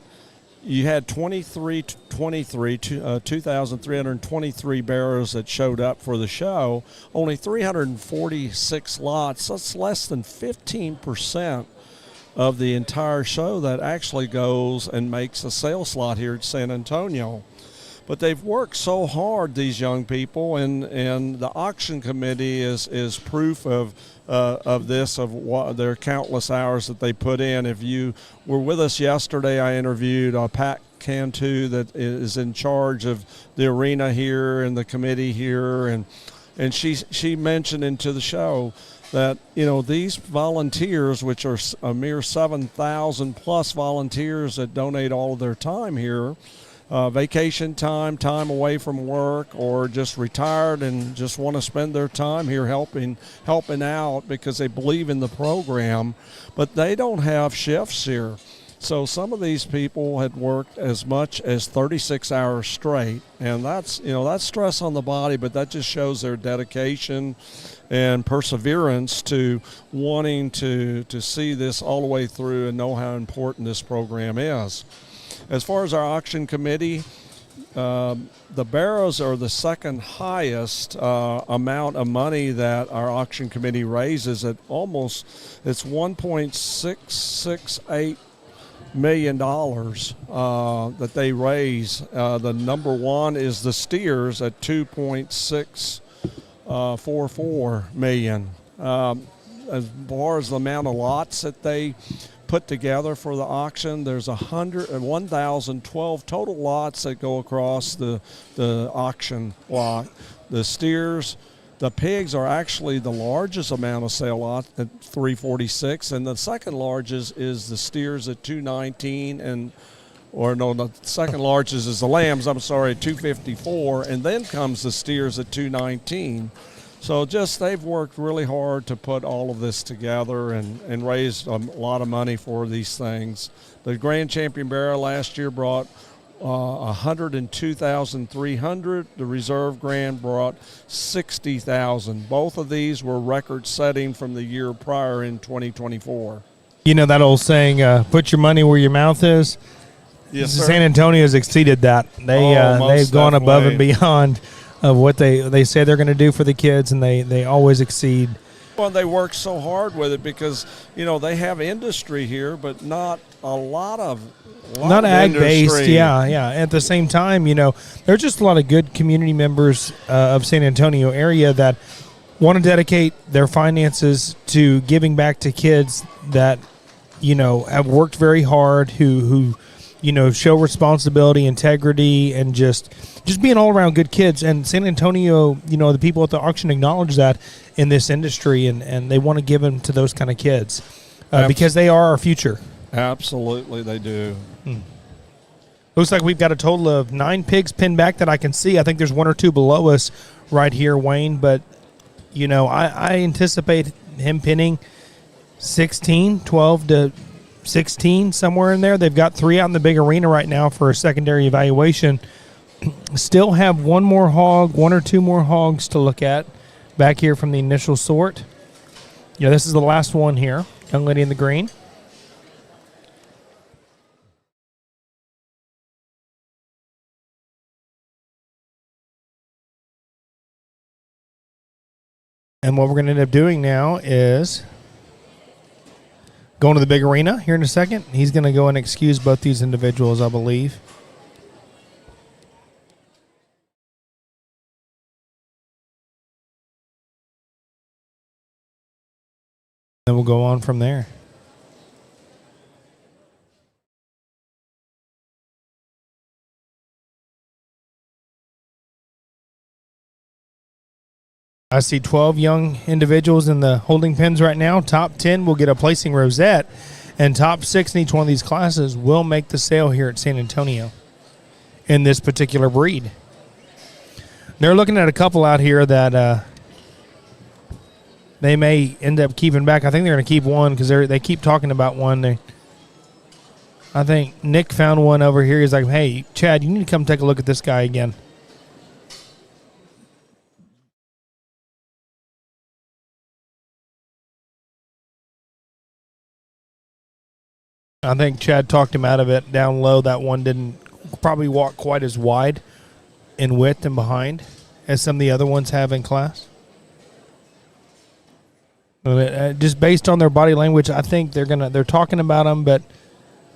you had 2,323 barrows that showed up for the show, only 346 lots. That's less than 15% of the entire show that actually goes and makes a sales slot here at San Antonio. But they've worked so hard, these young people, and the auction committee is proof of this, of what their countless hours that they put in. If you were with us yesterday, I interviewed Pat Cantu, that is in charge of the arena here and the committee here, and she mentioned into the show that, you know, these volunteers, which are a mere 7,000 plus volunteers that donate all of their time here, vacation time, time away from work, or just retired and just want to spend their time here helping out because they believe in the program, but they don't have shifts here. So some of these people had worked as much as 36 hours straight, and that's stress on the body, but that just shows their dedication and perseverance to wanting to see this all the way through and know how important this program is. As far as our auction committee, the Barrows are the second highest amount of money that our auction committee raises at it's $1.668 million that they raise. The number one is the steers at $2.644 million. As far as the amount of lots that they put together for the auction, there's 1,012 total lots that go across the auction lot. The steers, the pigs are actually the largest amount of sale lot at 346, and the second largest is the steers at 219, the second largest is the lambs, at 254, and then comes the steers at 219. So they've worked really hard to put all of this together and raised a lot of money for these things. The Grand Champion Barrow last year brought $102,300. The Reserve Grand brought $60,000. Both of these were record-setting from the year prior in 2024. You know that old saying, put your money where your mouth is? Yes, sir. San Antonio's exceeded that. They've gone above and beyond of what they say they're going to do for the kids, and they always exceed. Well, they work so hard with it because, you know, they have industry here, but not a lot of ag-based, yeah. At the same time, you know, there's just a lot of good community members of San Antonio area that want to dedicate their finances to giving back to kids that, you know, have worked very hard, who you know, show responsibility, integrity, and just being all around good kids. And San Antonio, you know, the people at the auction acknowledge that in this industry, and they want to give them to those kind of kids because they are our future. Absolutely, they do. Looks like we've got a total of 9 pigs pinned back that I can see. I think there's 1 or 2 below us right here, Wayne. But, you know, I anticipate him pinning 16, 12 to 16, somewhere in there. They've got 3 out in the big arena right now for a secondary evaluation. Still have 1 more hog, 1 or 2 more hogs to look at back here from the initial sort. Yeah, this is the last one here. Young lady in the green. And what we're going to end up doing now is going to the big arena here in a second. He's going to go and excuse both these individuals, I believe. Then we'll go on from there. I see 12 young individuals in the holding pens right now. Top 10 will get a placing rosette, and top 6 in each one of these classes will make the sale here at San Antonio in this particular breed. They're looking at a couple out here that they may end up keeping back. I think they're going to keep one because they keep talking about one. I think Nick found one over here. He's like, hey, Chad, you need to come take a look at this guy again. I think Chad talked him out of it down low. That one didn't probably walk quite as wide in width and behind as some of the other ones have in class. Just based on their body language, I think they're talking about them, but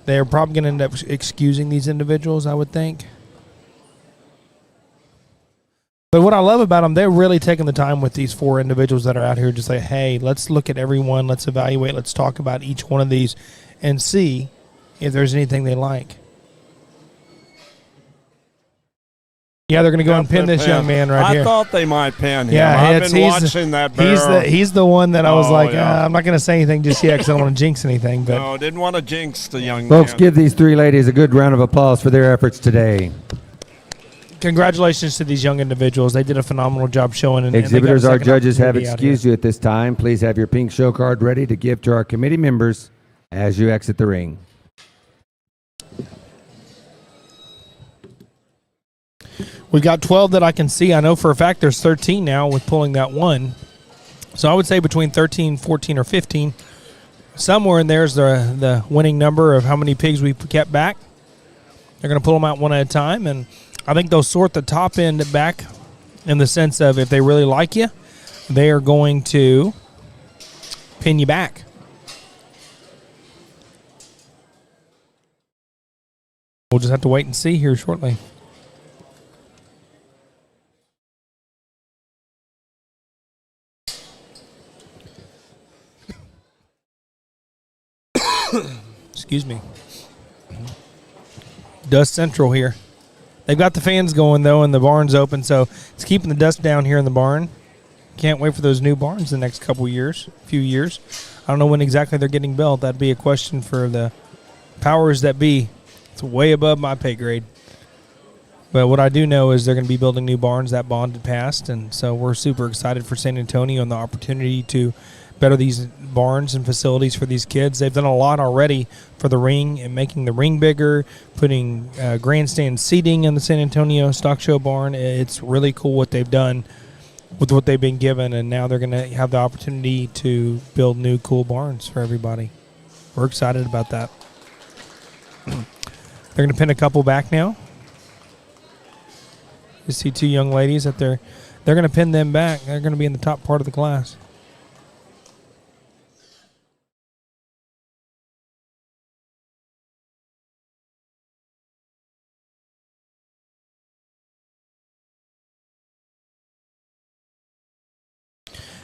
they're probably going to end up excusing these individuals, I would think. But what I love about them, they're really taking the time with these 4 individuals that are out here. Just like, hey, let's look at everyone. Let's evaluate. Let's talk about each one of these and see if there's anything they like. Yeah, they're going to go and pin this young man right here. I thought they might pin him. Yeah, I've been watching that barrel. He's the one that I was like, yeah. I'm not going to say anything just yet because I don't want to jinx anything. But No, didn't want to jinx the young Folks, man. give these 3 ladies a good round of applause for their efforts today. congratulations to these young individuals. They did a phenomenal job showing. And Exhibitors, our judges have opportunity out excused you at this time. Please have your pink show card ready to give to our committee members as you exit the ring. We've got 12 that I can see. I know for a fact there's 13 now with pulling that one. So I would say between 13, 14, or 15. Somewhere in there is the winning number of how many pigs we kept back. They're going to pull them out one at a time, and I think they'll sort the top end back in the sense of if they really like you, they are going to pin you back. We'll just have to wait and see here shortly. Excuse me. Dust Central here. They've got the fans going, though, and the barn's open, so it's keeping the dust down here in the barn. Can't wait for those new barns the next few years. I don't know when exactly they're getting built. That'd be a question for the powers that be. It's way above my pay grade. But what I do know is they're going to be building new barns. That bond had passed, and so we're super excited for San Antonio and the opportunity to better these barns and facilities for these kids. They've done a lot already for the ring and making the ring bigger, putting grandstand seating in the San Antonio Stock Show barn. It's really cool what they've done with what they've been given, and now they're going to have the opportunity to build new cool barns for everybody. We're excited about that. They're going to pin a couple back now. You see two young ladies that they're going to pin them back. They're going to be in the top part of the class.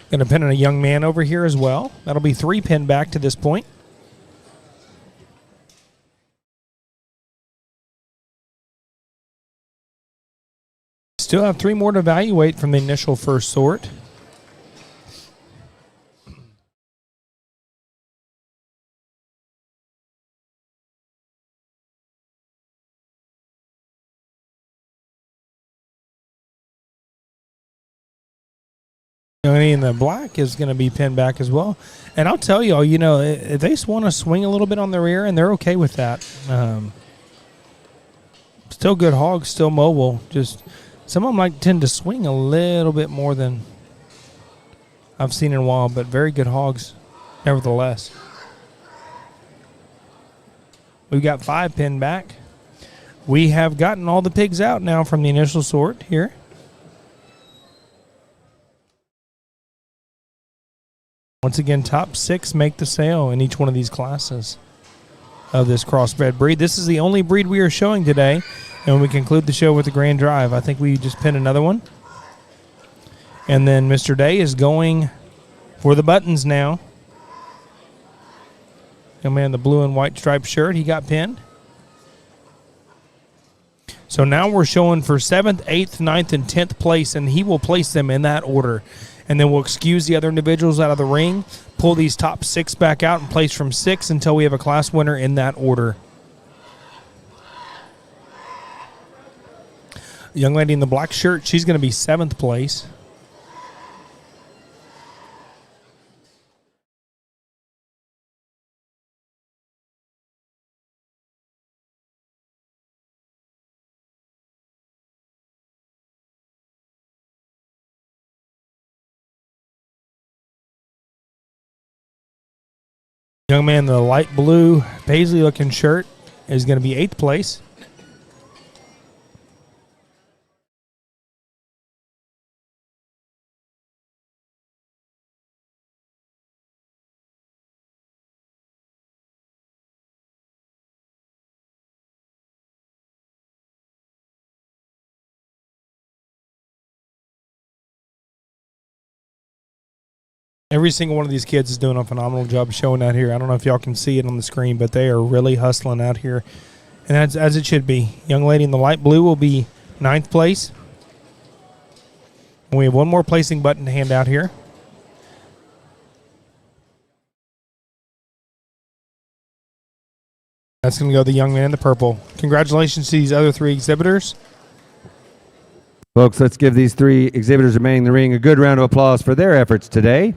Going to pin in a young man over here as well. That'll be 3 pinned back to this point. Still have 3 more to evaluate from the initial first sort. And the black is going to be pinned back as well. And I'll tell you, if they just want to swing a little bit on the rear, and they're okay with that. Still good hogs, still mobile. Just some of them tend to swing a little bit more than I've seen in a while, but very good hogs nevertheless. We've got 5 pinned back. We have gotten all the pigs out now from the initial sort here. Once again, top 6 make the sale in each one of these classes of this crossbred breed. This is the only breed we are showing today, and we conclude the show with the grand drive. I think we just pinned another one. And then Mr. Day is going for the buttons now. Young man in the blue and white striped shirt, he got pinned. So now we're showing for 7th, 8th, 9th, and 10th place, and he will place them in that order. And then we'll excuse the other individuals out of the ring, pull these top 6 back out, and place from 6 until we have a class winner in that order. The young lady in the black shirt, she's going to be 7th place. Young man in the light blue paisley looking shirt is going to be 8th place. Every single one of these kids is doing a phenomenal job showing out here. I don't know if y'all can see it on the screen, but they are really hustling out here. And that's as it should be. Young lady in the light blue will be 9th place. And we have one more placing button to hand out here. That's going to go to the young man in the purple. Congratulations to these other 3 exhibitors. Folks, let's give these 3 exhibitors remaining in the ring a good round of applause for their efforts today.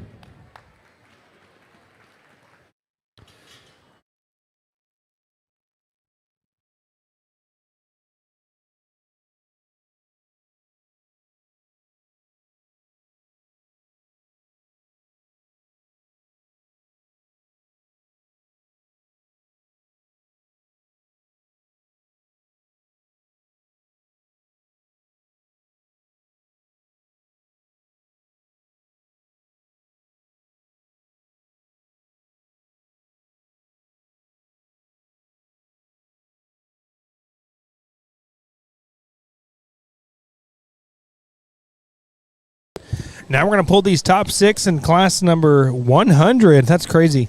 Now we're going to pull these top 6 in class number 100. That's crazy.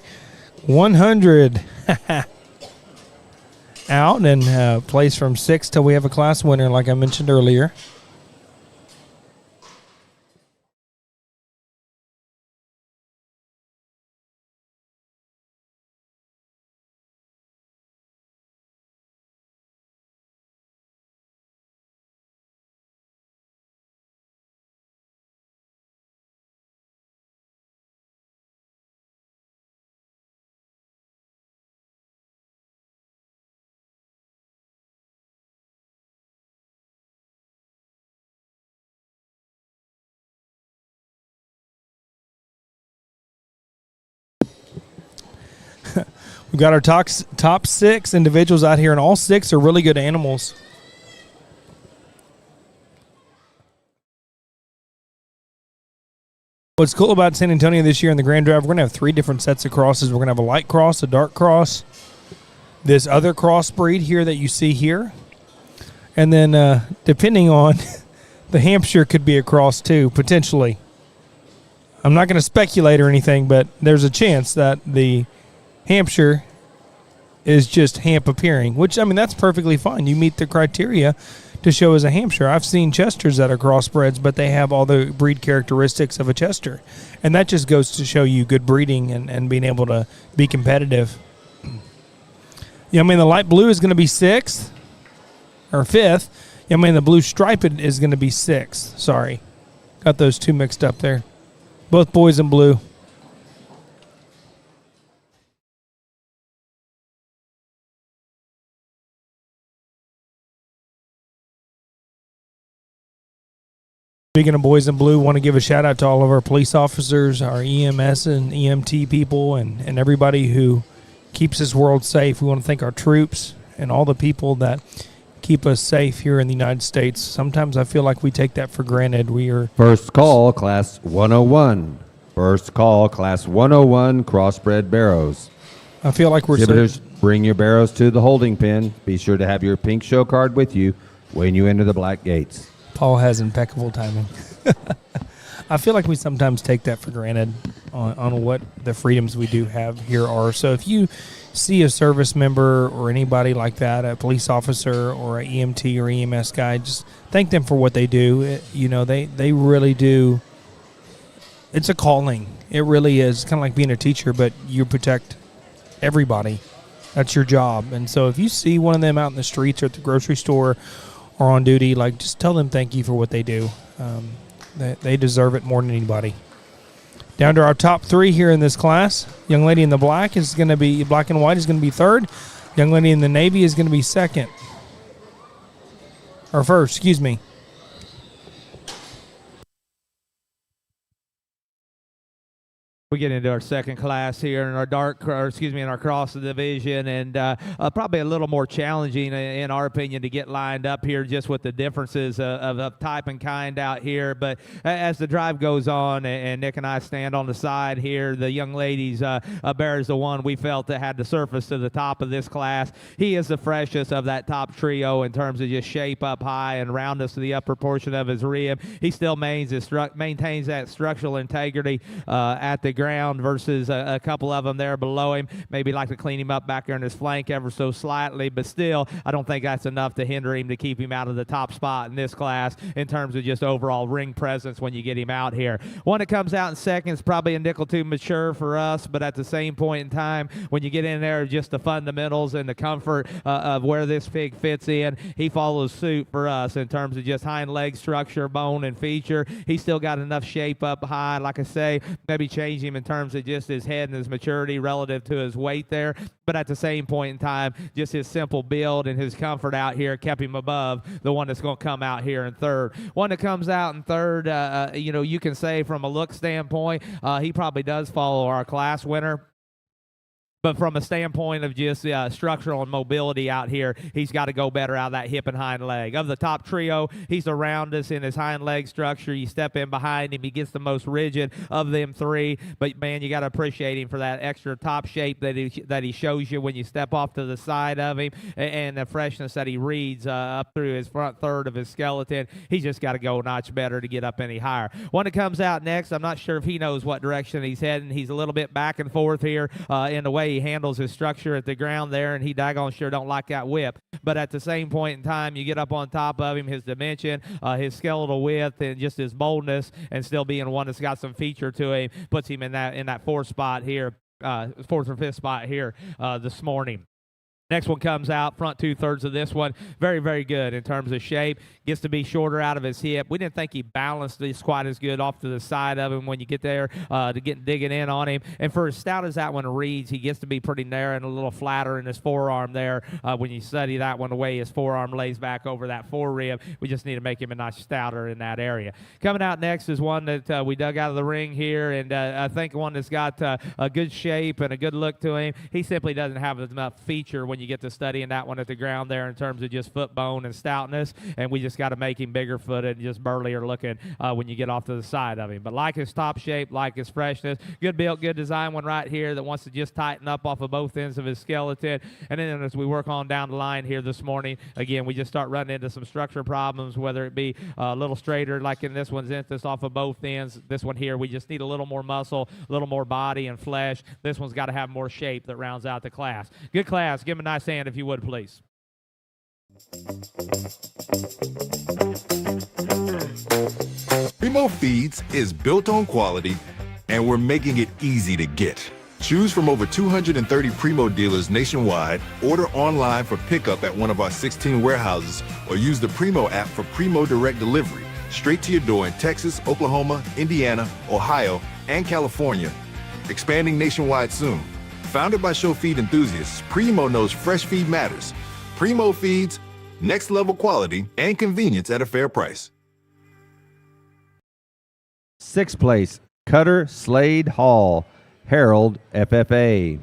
100 out and place from 6 till we have a class winner, like I mentioned earlier. We've got our top 6 individuals out here, and all 6 are really good animals. What's cool about San Antonio this year in the Grand Drive, we're going to have 3 different sets of crosses. We're going to have a light cross, a dark cross, this other crossbreed here that you see here, and then depending on the Hampshire could be a cross too, potentially. I'm not going to speculate or anything, but there's a chance that the Hampshire is just Hamp appearing, which, I mean, that's perfectly fine. You meet the criteria to show as a Hampshire. I've seen Chesters that are crossbreds, but they have all the breed characteristics of a Chester. And that just goes to show you good breeding and being able to be competitive. Yeah, I mean, the light blue is going to be 6th or 5th. Yeah, I mean, the blue striped is going to be 6th. Sorry. Got those 2 mixed up there. Both boys in blue. Speaking of boys in blue, want to give a shout out to all of our police officers, our EMS and EMT people, and everybody who keeps this world safe. We want to thank our troops and all the people that keep us safe here in the United States. Sometimes I feel like we take that for granted. We are First call, Class 101. First call, Class 101, Crossbred Barrows. I feel like we're Exhibitors, bring your barrows to the holding pen. Be sure to have your pink show card with you when you enter the black gates. Paul has impeccable timing. I feel like we sometimes take that for granted on what the freedoms we do have here are. So if you see a service member or anybody like that, a police officer or an EMT or EMS guy, just thank them for what they do. They really do. It's a calling. It really is. It's kind of like being a teacher, but you protect everybody. That's your job. And so if you see one of them out in the streets or at the grocery store or on duty, like, just tell them thank you for what they do. They deserve it more than anybody. Down to our top three here in this class. Young lady in the black is going to be, black and white is going to be third. Young lady in the navy is going to be second. Or first, excuse me. We get into our second class here in our in our cross division, and probably a little more challenging, in our opinion, to get lined up here just with the differences of type and kind out here. But as the drive goes on and Nick and I stand on the side here, the young ladies, Bear is the one we felt that had the surface to the top of this class. He is the freshest of that top trio in terms of just shape up high and roundness to the upper portion of his rib. He still maintains that structural integrity at the ground versus a couple of them there below him. Maybe like to clean him up back there in his flank ever so slightly, but still, I don't think that's enough to hinder him to keep him out of the top spot in this class in terms of just overall ring presence when you get him out here. One that comes out in second is probably a nickel too mature for us, but at the same point in time, when you get in there, just the fundamentals and the comfort of where this pig fits in, he follows suit for us in terms of just hind leg structure, bone, and feature. He's still got enough shape up high, like I say, maybe change him in terms of just his head and his maturity relative to his weight there, but at the same point in time, just his simple build and his comfort out here kept him above the one that's going to come out here in third. One that comes out in third, you can say from a look standpoint, he probably does follow our class winner. But from a standpoint of just structural and mobility out here, he's got to go better out of that hip and hind leg. Of the top trio, he's around us in his hind leg structure. You step in behind him, he gets the most rigid of them three. But, man, you got to appreciate him for that extra top shape that he shows you when you step off to the side of him, and the freshness that he reads up through his front third of his skeleton. He's just got to go a notch better to get up any higher. One that comes out next, I'm not sure if he knows what direction he's heading. He's a little bit back and forth here in the way he handles his structure at the ground there, and he daggone sure don't like that whip. But at the same point in time, you get up on top of him, his dimension, his skeletal width, and just his boldness, and still being one that's got some feature to him, puts him in that fourth spot here, fourth or fifth spot here this morning. Next one comes out, front two-thirds of this one. Very, very good in terms of shape. Gets to be shorter out of his hip. We didn't think he balanced this quite as good off to the side of him when you get there to get digging in on him. And for as stout as that one reads, he gets to be pretty narrow and a little flatter in his forearm there. When you study that one, the way his forearm lays back over that forerib, we just need to make him a notch stouter in that area. Coming out next is one that we dug out of the ring here, and I think one that's got a good shape and a good look to him. He simply doesn't have enough feature when you get to studying that one at the ground there in terms of just foot bone and stoutness, and we just got to make him bigger footed and just burlier looking when you get off to the side of him. But like his top shape, like his freshness, good build, good design one right here that wants to just tighten up off of both ends of his skeleton. And then as we work on down the line here this morning, again, we just start running into some structure problems, whether it be a little straighter like in this one's instance off of both ends. This one here, we just need a little more muscle, a little more body and flesh. This one's got to have more shape that rounds out the class. Good class. Give him a nice hand if you would, please. Primo Feeds is built on quality, and we're making it easy to get. Choose from over 230 Primo dealers nationwide, order online for pickup at one of our 16 warehouses, or use the Primo app for Primo Direct Delivery. straight to your door in Texas, Oklahoma, Indiana, Ohio, and California, expanding nationwide soon. Founded by show feed enthusiasts, Primo knows fresh feed matters. Primo Feeds, next level quality and convenience at a fair price. 6th place, Cutter Slade Hall, Harold, FFA.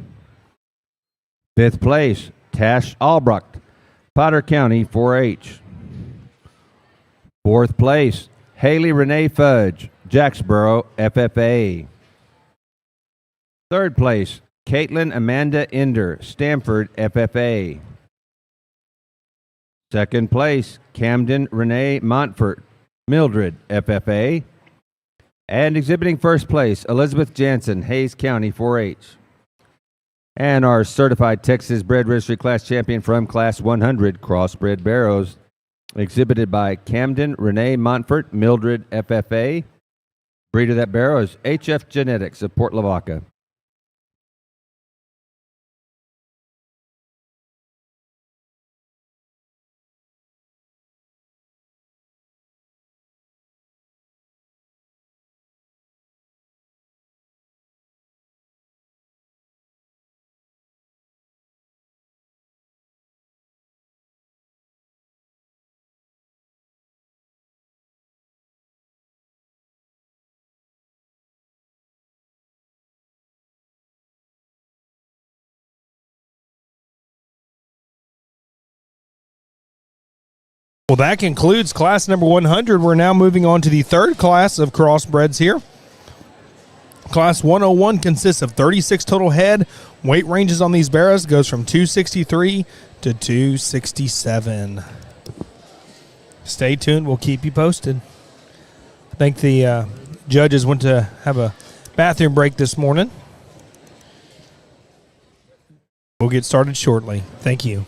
5th place, Tash Albrecht, Potter County, 4-H. 4th place, Haley Renee Fudge, Jacksboro, FFA. 3rd place, Caitlin Amanda Ender, Stanford, FFA. 2nd place, Camden Renee Montfort, Mildred, FFA. And exhibiting 1st place, Elizabeth Jansen, Hayes County, 4-H. And our certified Texas Bred Registry Class Champion from Class 100, Crossbred Barrows, exhibited by Camden Renee Montfort, Mildred, FFA. Breeder that barrow is HF Genetics of Port Lavaca. Well, that concludes class number 100. We're now moving on to the 3rd class of crossbreds here. Class 101 consists of 36 total head. Weight ranges on these barrows goes from 263 to 267. Stay tuned. We'll keep you posted. I think the judges went to have a bathroom break this morning. We'll get started shortly. Thank you.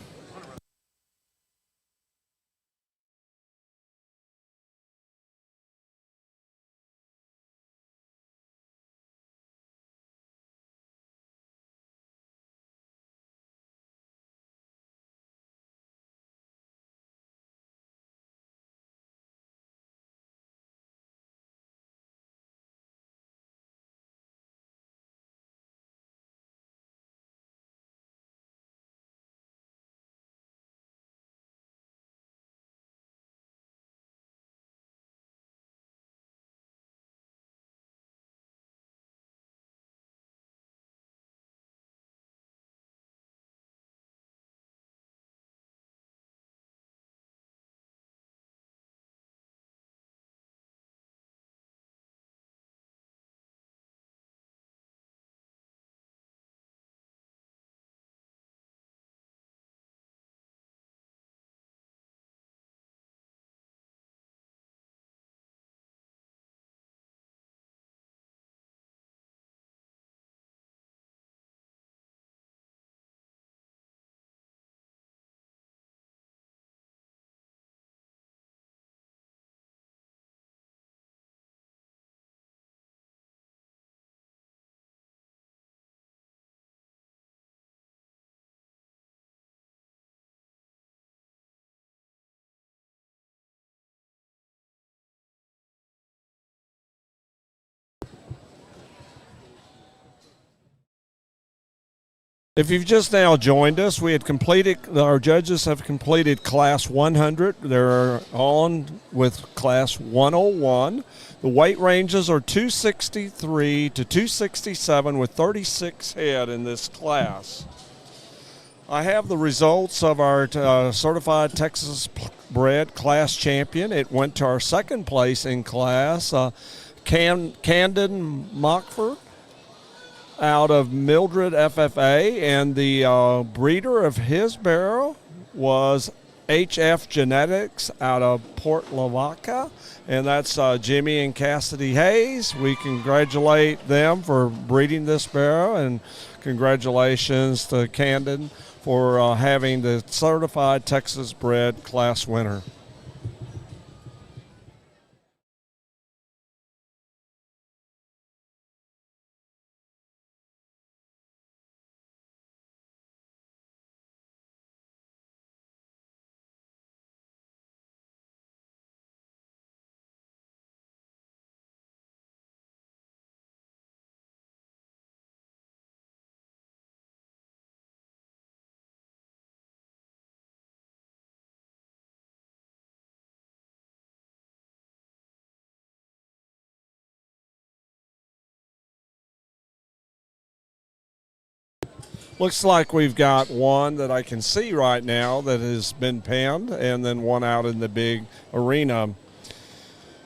If you've just now joined us, our judges have completed Class 100. They're on with Class 101. The weight ranges are 263 to 267 with 36 head in this class. I have the results of our certified Texas bred class champion. It went to our 2nd place in class, Camden Mockford out of Mildred FFA, and the breeder of his barrow was HF Genetics out of Port Lavaca, and that's Jimmy and Cassidy Hayes. We congratulate them for breeding this barrow, and congratulations to Camden for having the certified Texas bred class winner. Looks like we've got one that I can see right now that has been penned, and then one out in the big arena.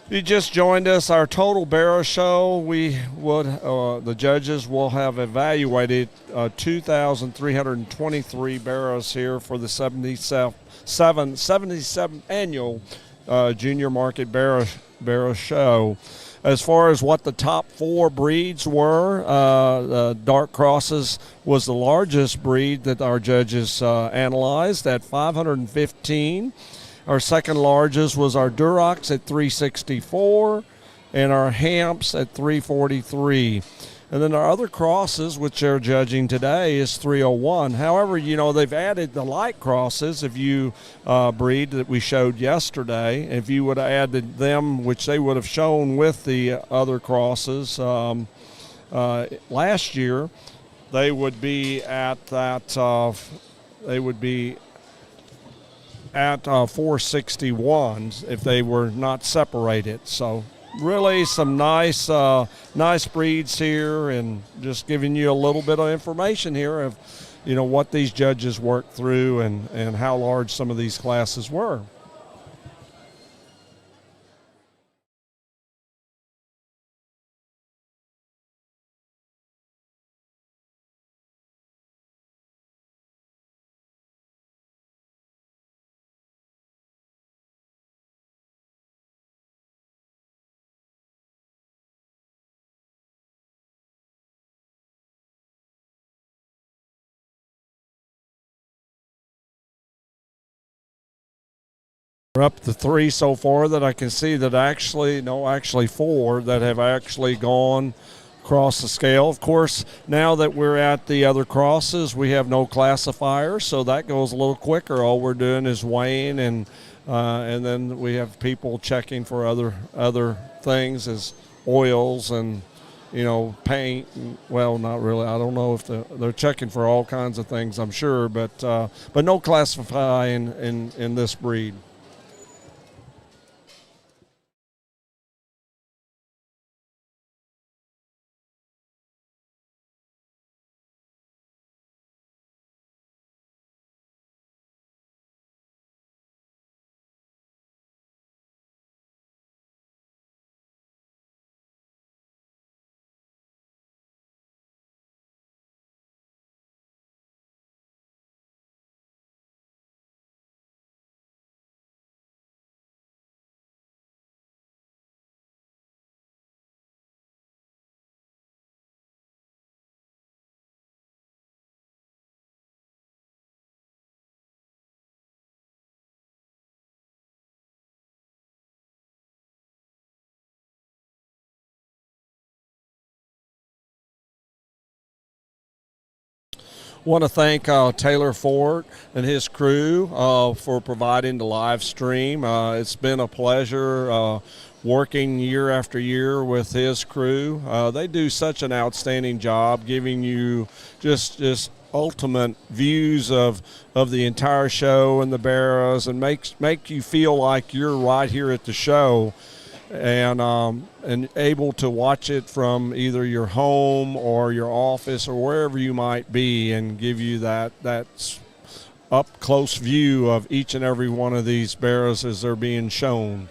If you just joined us, our total barrow show, the judges will have evaluated 2,323 barrows here for the 77th annual Junior Market Barrow Show. As far as what the top 4 breeds were, Dark Crosses was the largest breed that our judges analyzed at 515. Our second largest was our Durocs at 364, and our Hamps at 343. And then our other crosses, which they're judging today, is 301. However, they've added the light crosses, if you breed that we showed yesterday. If you would have added them, which they would have shown with the other crosses last year, they would be at that. They would be at 461 if they were not separated. So really some nice breeds here, and just giving you a little bit of information here of what these judges worked through and how large some of these classes were. We're up to 3 so far that I can see that actually 4 that have actually gone across the scale. Of course, now that we're at the other crosses, we have no classifier, so that goes a little quicker. All we're doing is weighing, and then we have people checking for other things as oils and paint. Well, not really. I don't know if they're checking for all kinds of things, I'm sure, but no classifying in this breed. Want to thank Taylor Ford and his crew for providing the live stream. It's been a pleasure working year after year with his crew. They do such an outstanding job giving you just ultimate views of the entire show and the barrows, and make you feel like you're right here at the show. And able to watch it from either your home or your office or wherever you might be, and give you that up close view of each and every one of these barrows as they're being shown.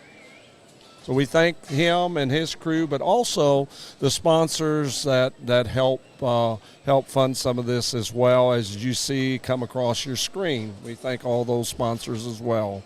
So we thank him and his crew, but also the sponsors that help fund some of this as well, as you see come across your screen. We thank all those sponsors as well.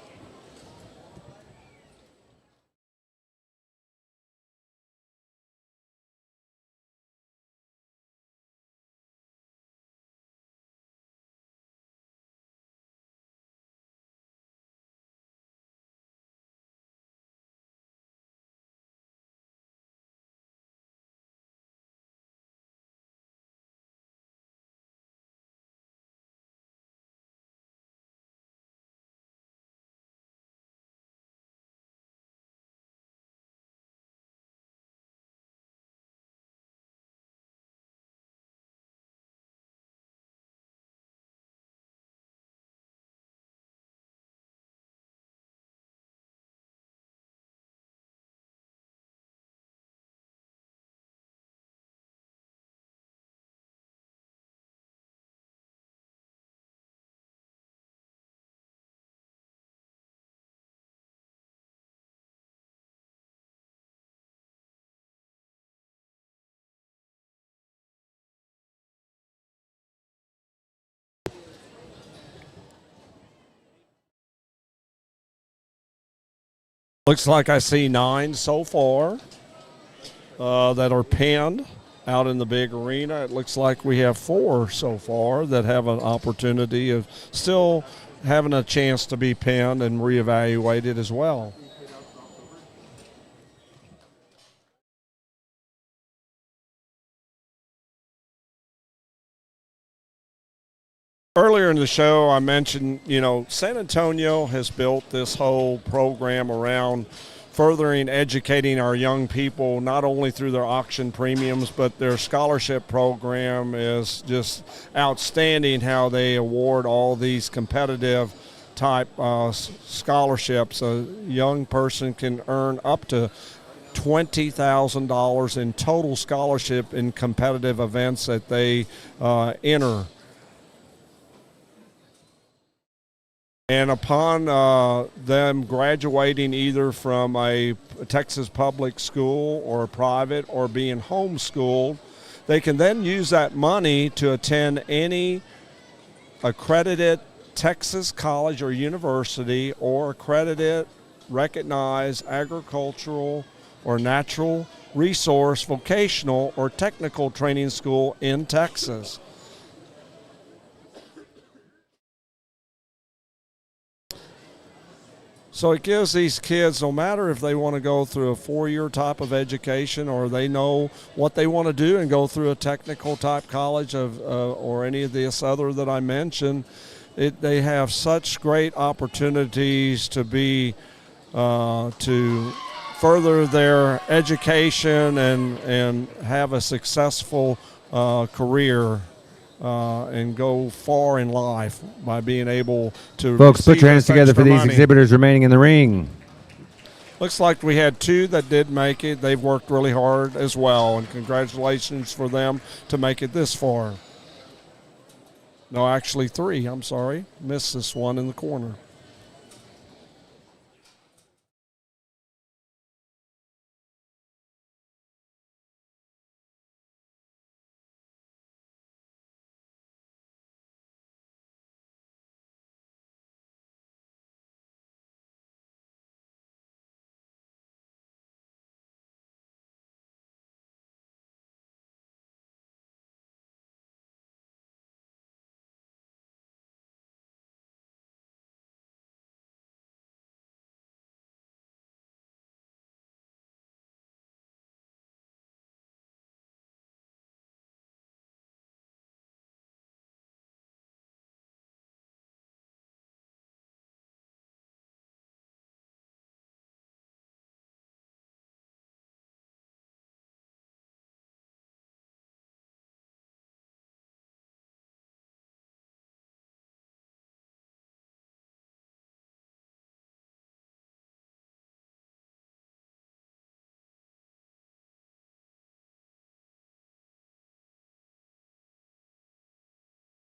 Looks like I see 9 so far that are pinned out in the big arena. It looks like we have 4 so far that have an opportunity of still having a chance to be pinned and reevaluated as well. Earlier in the show, I mentioned, San Antonio has built this whole program around furthering educating our young people, not only through their auction premiums, but their scholarship program is just outstanding how they award all these competitive type scholarships. A young person can earn up to $20,000 in total scholarship in competitive events that they enter. And upon them graduating either from a Texas public school or a private or being homeschooled, they can then use that money to attend any accredited Texas college or university or accredited, recognized agricultural or natural resource, vocational, or technical training school in Texas. So it gives these kids, no matter if they want to go through a 4-year type of education or they know what they want to do and go through a technical type college or any of this other that I mentioned, they have such great opportunities to be to further their education and have a successful career. And go far in life by being able to. Folks, put your hands this together for extra these money. exhibitors remaining in the ring. Looks like we had 2 that did make it. They've worked really hard as well, and congratulations for them to make it this far. No, actually 3. I'm sorry. Missed this one in the corner.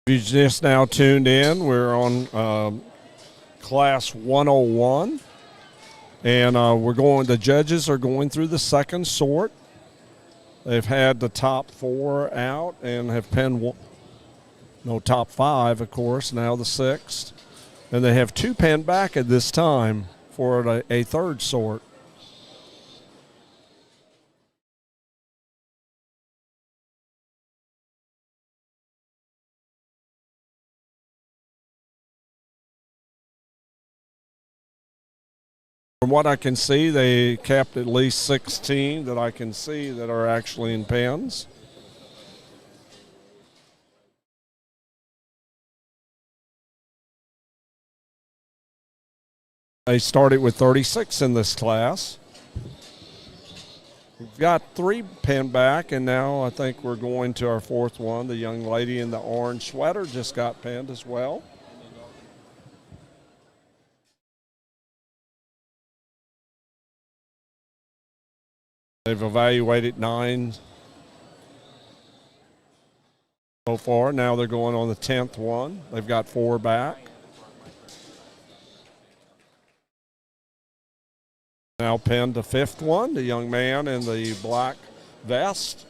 If you just now tuned in, we're on Class 101, and the judges are going through the second sort. They've had the top 4 out and have pinned top 5, of course, now the 6th. And they have 2 pinned back at this time for a third sort. From what I can see, they kept at least 16 that I can see that are actually in pens. They started with 36 in this class. We've got 3 pinned back, and now I think we're going to our 4th one. The young lady in the orange sweater just got pinned as well. They've evaluated 9 so far. Now they're going on the 10th one. They've got 4 back. Now pinned the 5th one, the young man in the black vest.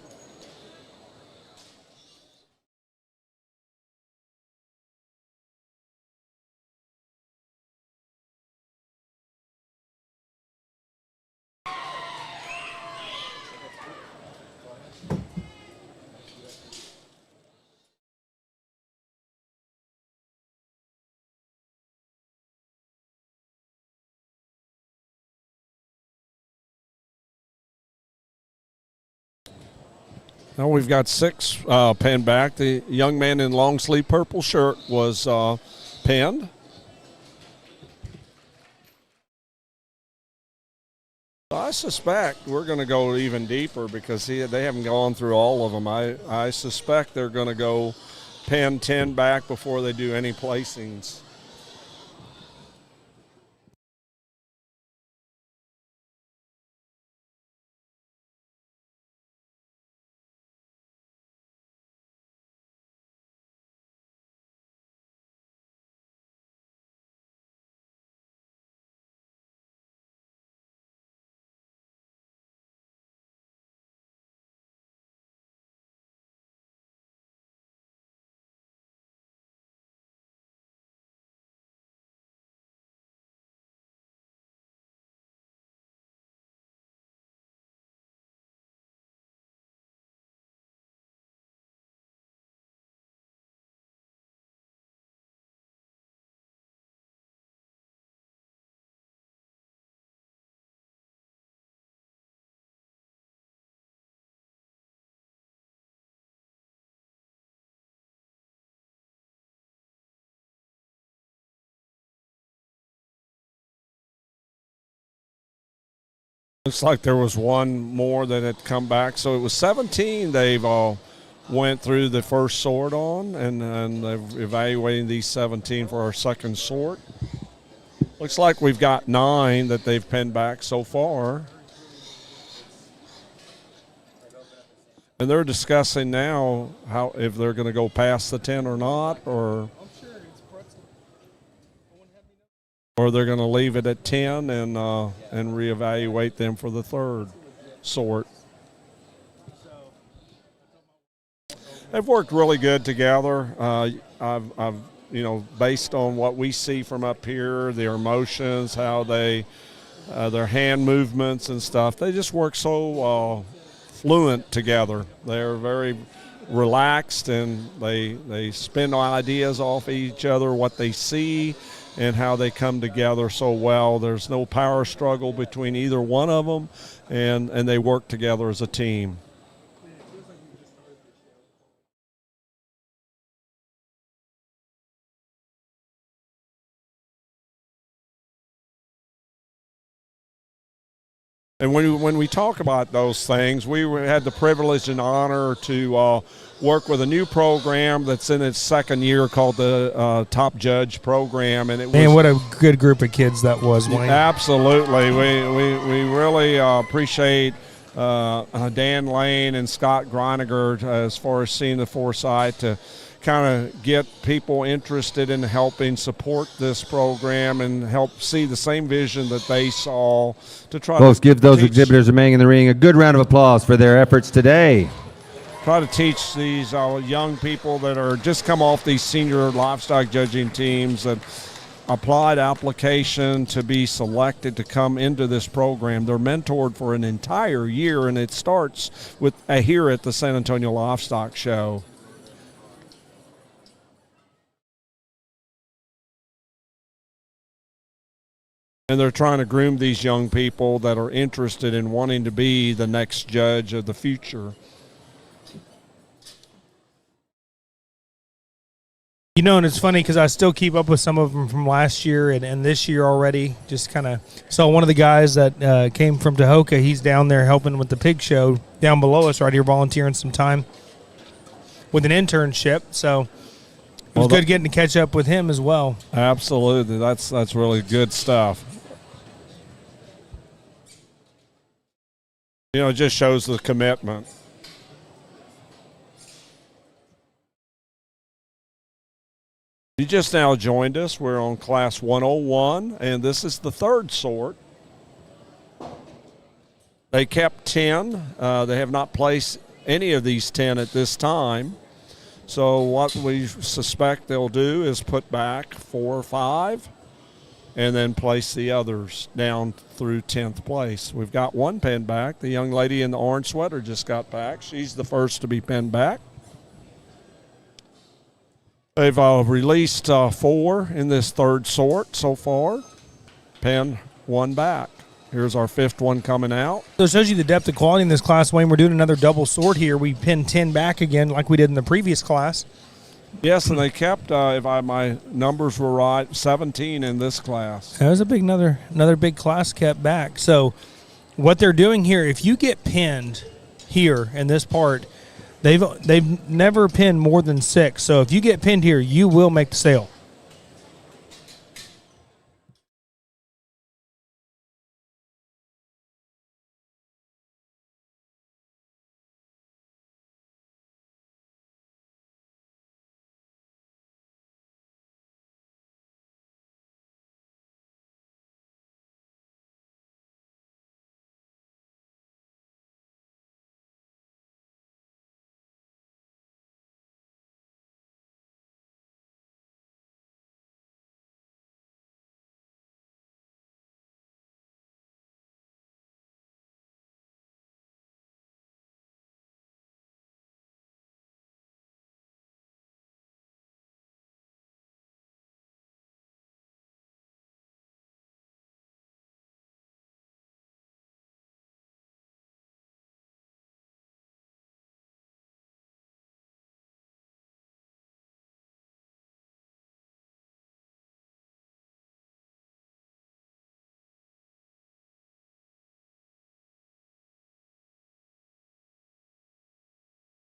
Now we've got 6 pinned back. The young man in long sleeve purple shirt was pinned. I suspect we're going to go even deeper because they haven't gone through all of them. I suspect they're going to go pin 10 back before they do any placings. Looks like there was one more that had come back. So it was 17 they've all went through the first sort on, and they're evaluating these 17 for our second sort. Looks like we've got 9 that they've pinned back so far. And they're discussing now how if they're going to go past the 10 or not, or they're going to leave it at 10 and reevaluate them for the third sort. They've worked really good together. I've based on what we see from up here, their emotions, how they, their hand movements and stuff, they just work so fluent together. They're very relaxed, and they spin ideas off each other, what they see, and how they come together so well. There's no power struggle between either one of them, and they work together as a team. And when we talk about those things, we had the privilege and honor to work with a new program that's in its second year called the Top Judge Program. And what a good group of kids that was, Wayne. Absolutely. We really appreciate Dan Lane and Scott Greiniger as far as seeing the foresight to kind of get people interested in helping support this program and help see the same vision that they saw to try Folks, to give those teach, exhibitors remaining in the ring a good round of applause for their efforts today. try to teach these young people that are just come off these senior livestock judging teams that applied application to be selected to come into this program. They're mentored for an entire year, and it starts with here at the San Antonio Livestock Show. And they're trying to groom these young people that are interested in wanting to be the next judge of the future. You know, and it's funny because I still keep up with some of them from last year and this year already. Just kind of saw one of the guys that came from Tahoka. He's down there helping with the pig show down below us right here, volunteering some time with an internship. So it was good getting to catch up with him as well. Absolutely. That's really good stuff. You know, it just shows the commitment. You just now joined us. We're on Class 101, and this is the third sort. They kept 10. They have not placed any of these 10 at this time. So what we suspect they'll do is put back 4 or 5 and then place the others down through 10th place. We've got one pinned back. The young lady in the orange sweater just got back. She's the first to be pinned back. They've released 4 in this third sort so far. Pinned 1 back. Here's our fifth one coming out. So it shows you the depth of quality in this class, Wayne. We're doing another double sort here. We pinned 10 back again like we did in the previous class. Yes, and they kept, my numbers were right, 17 in this class. That was a big another big class kept back. So what they're doing here, if you get pinned here in this part, they've never pinned more than 6. So if you get pinned here, you will make the sale.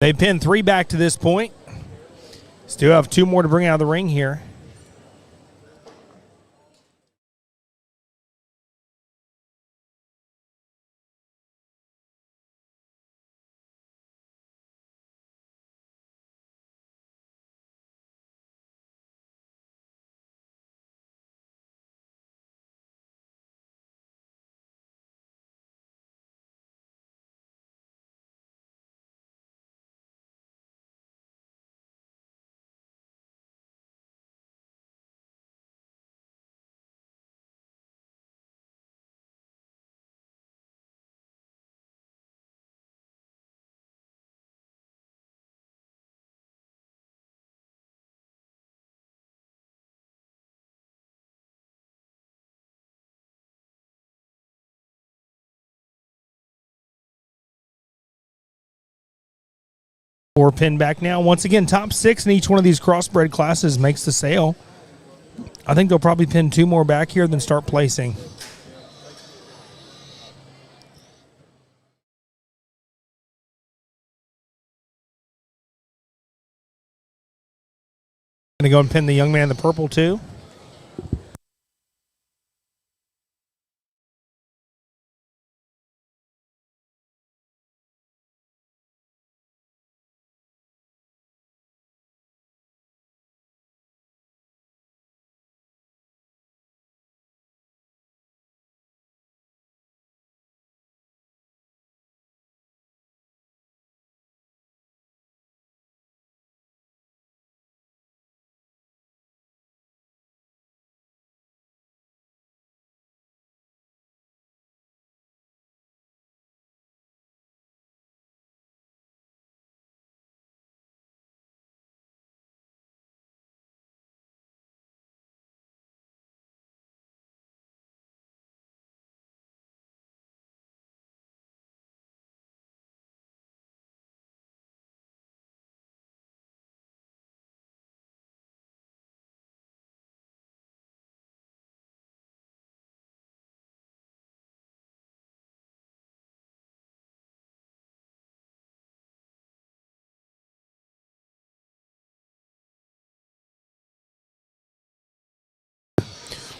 They pinned 3 back to this point. Still have 2 more to bring out of the ring here. Four pin back now. Once again, top 6 in each one of these crossbred classes makes the sale. I think they'll probably pin 2 more back here, then start placing. Going to go and pin the young man in the purple too.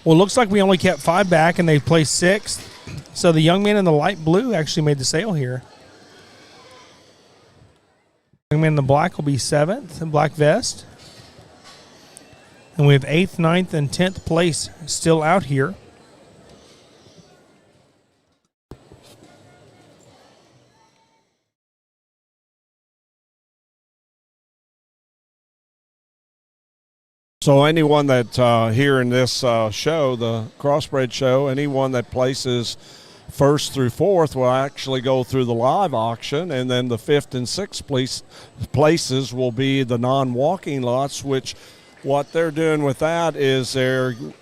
Well, it looks like we only kept 5 back, and they placed 6th. So the young man in the light blue actually made the sale here. Young man in the black will be 7th, in black vest. And we have 8th, 9th, and 10th place still out here. So anyone that here in this show, the Crossbred show, anyone that places 1st through 4th will actually go through the live auction, and then the 5th and 6th places will be the non-walking lots, which What they're doing with that is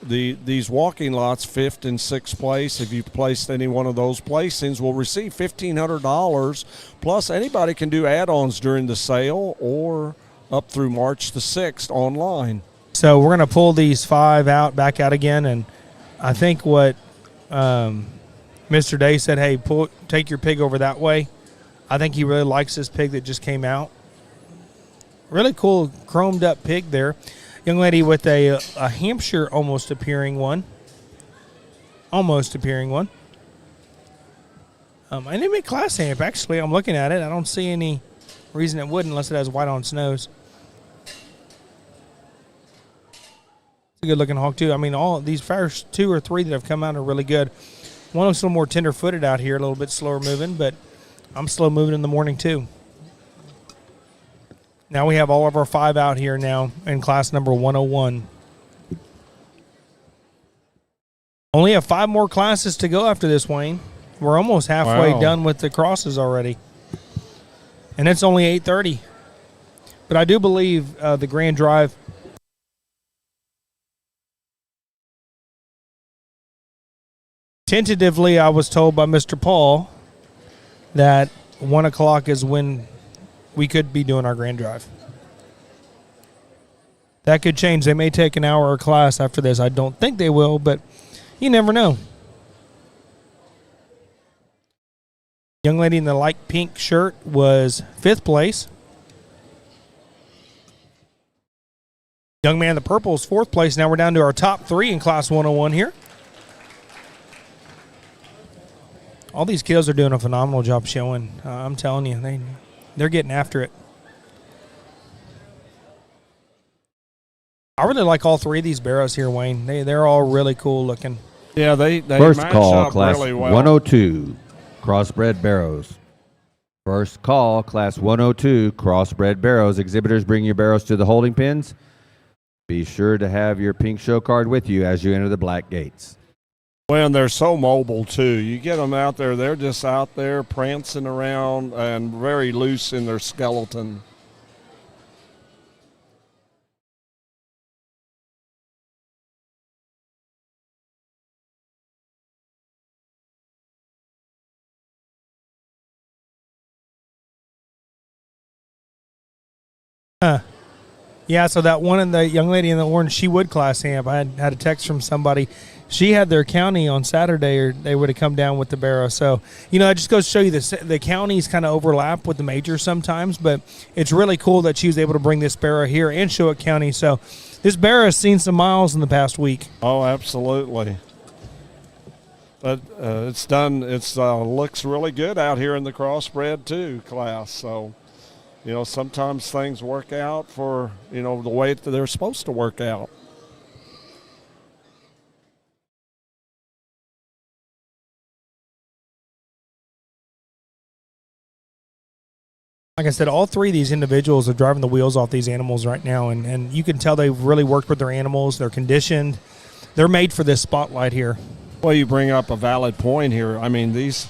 these walking lots, 5th and 6th place. If you placed any one of those placings, will receive $1,500. Plus, anybody can do add-ons during the sale or up through March the 6th online. So we're going to pull these 5 back out again, and I think what Mr. Day said, hey, take your pig over that way. I think he really likes this pig that just came out. Really cool chromed up pig there. Young lady with a Hampshire almost appearing one. And it may class amp, actually. I'm looking at it. I don't see any reason it wouldn't unless it has white on its nose. It's a good looking hog too. I mean, all these first 2 or 3 that have come out are really good. One looks a little more tender footed out here, a little bit slower moving, but I'm slow moving in the morning too. Now we have all of our 5 out here now in class number 101. Only have 5 more classes to go after this, Wayne. We're almost halfway done with the crosses already. And it's only 8:30. But I do believe the Grand Drive tentatively, I was told by Mr. Paul that 1 o'clock is when we could be doing our Grand Drive. That could change. They may take an hour of class after this. I don't think they will, but you never know. Young lady in the light pink shirt was 5th place. Young man in the purple is 4th place. Now we're down to our top 3 in class 101 here. All these kiddos are doing a phenomenal job showing. I'm telling you, they're getting after it. I really like all 3 of these barrows here, Wayne. They're all really cool looking. Yeah, they First match call, up class really well. 102, Crossbred Barrows. First call, class 102, Crossbred Barrows. Exhibitors, bring your barrows to the holding pens. Be sure to have your pink show card with you as you enter the black gates. Well, and they're so mobile, too. You get them out there, they're just out there prancing around and very loose in their skeleton. Yeah, so that one and the young lady in the orange, she would class amp. I had a text from somebody. She had their county on Saturday, or they would have come down with the barrow. So, it just goes to show you the counties kind of overlap with the majors sometimes, but it's really cool that she was able to bring this barrow here and show it county. So this barrow has seen some miles in the past week. Oh, absolutely. But it's done. It's looks really good out here in the Crossbred, too, class. So, sometimes things work out for, the way that they're supposed to work out. Like I said, all 3 of these individuals are driving the wheels off these animals right now, and you can tell they've really worked with their animals. They're conditioned. They're made for this spotlight here. Well, you bring up a valid point here. I mean, these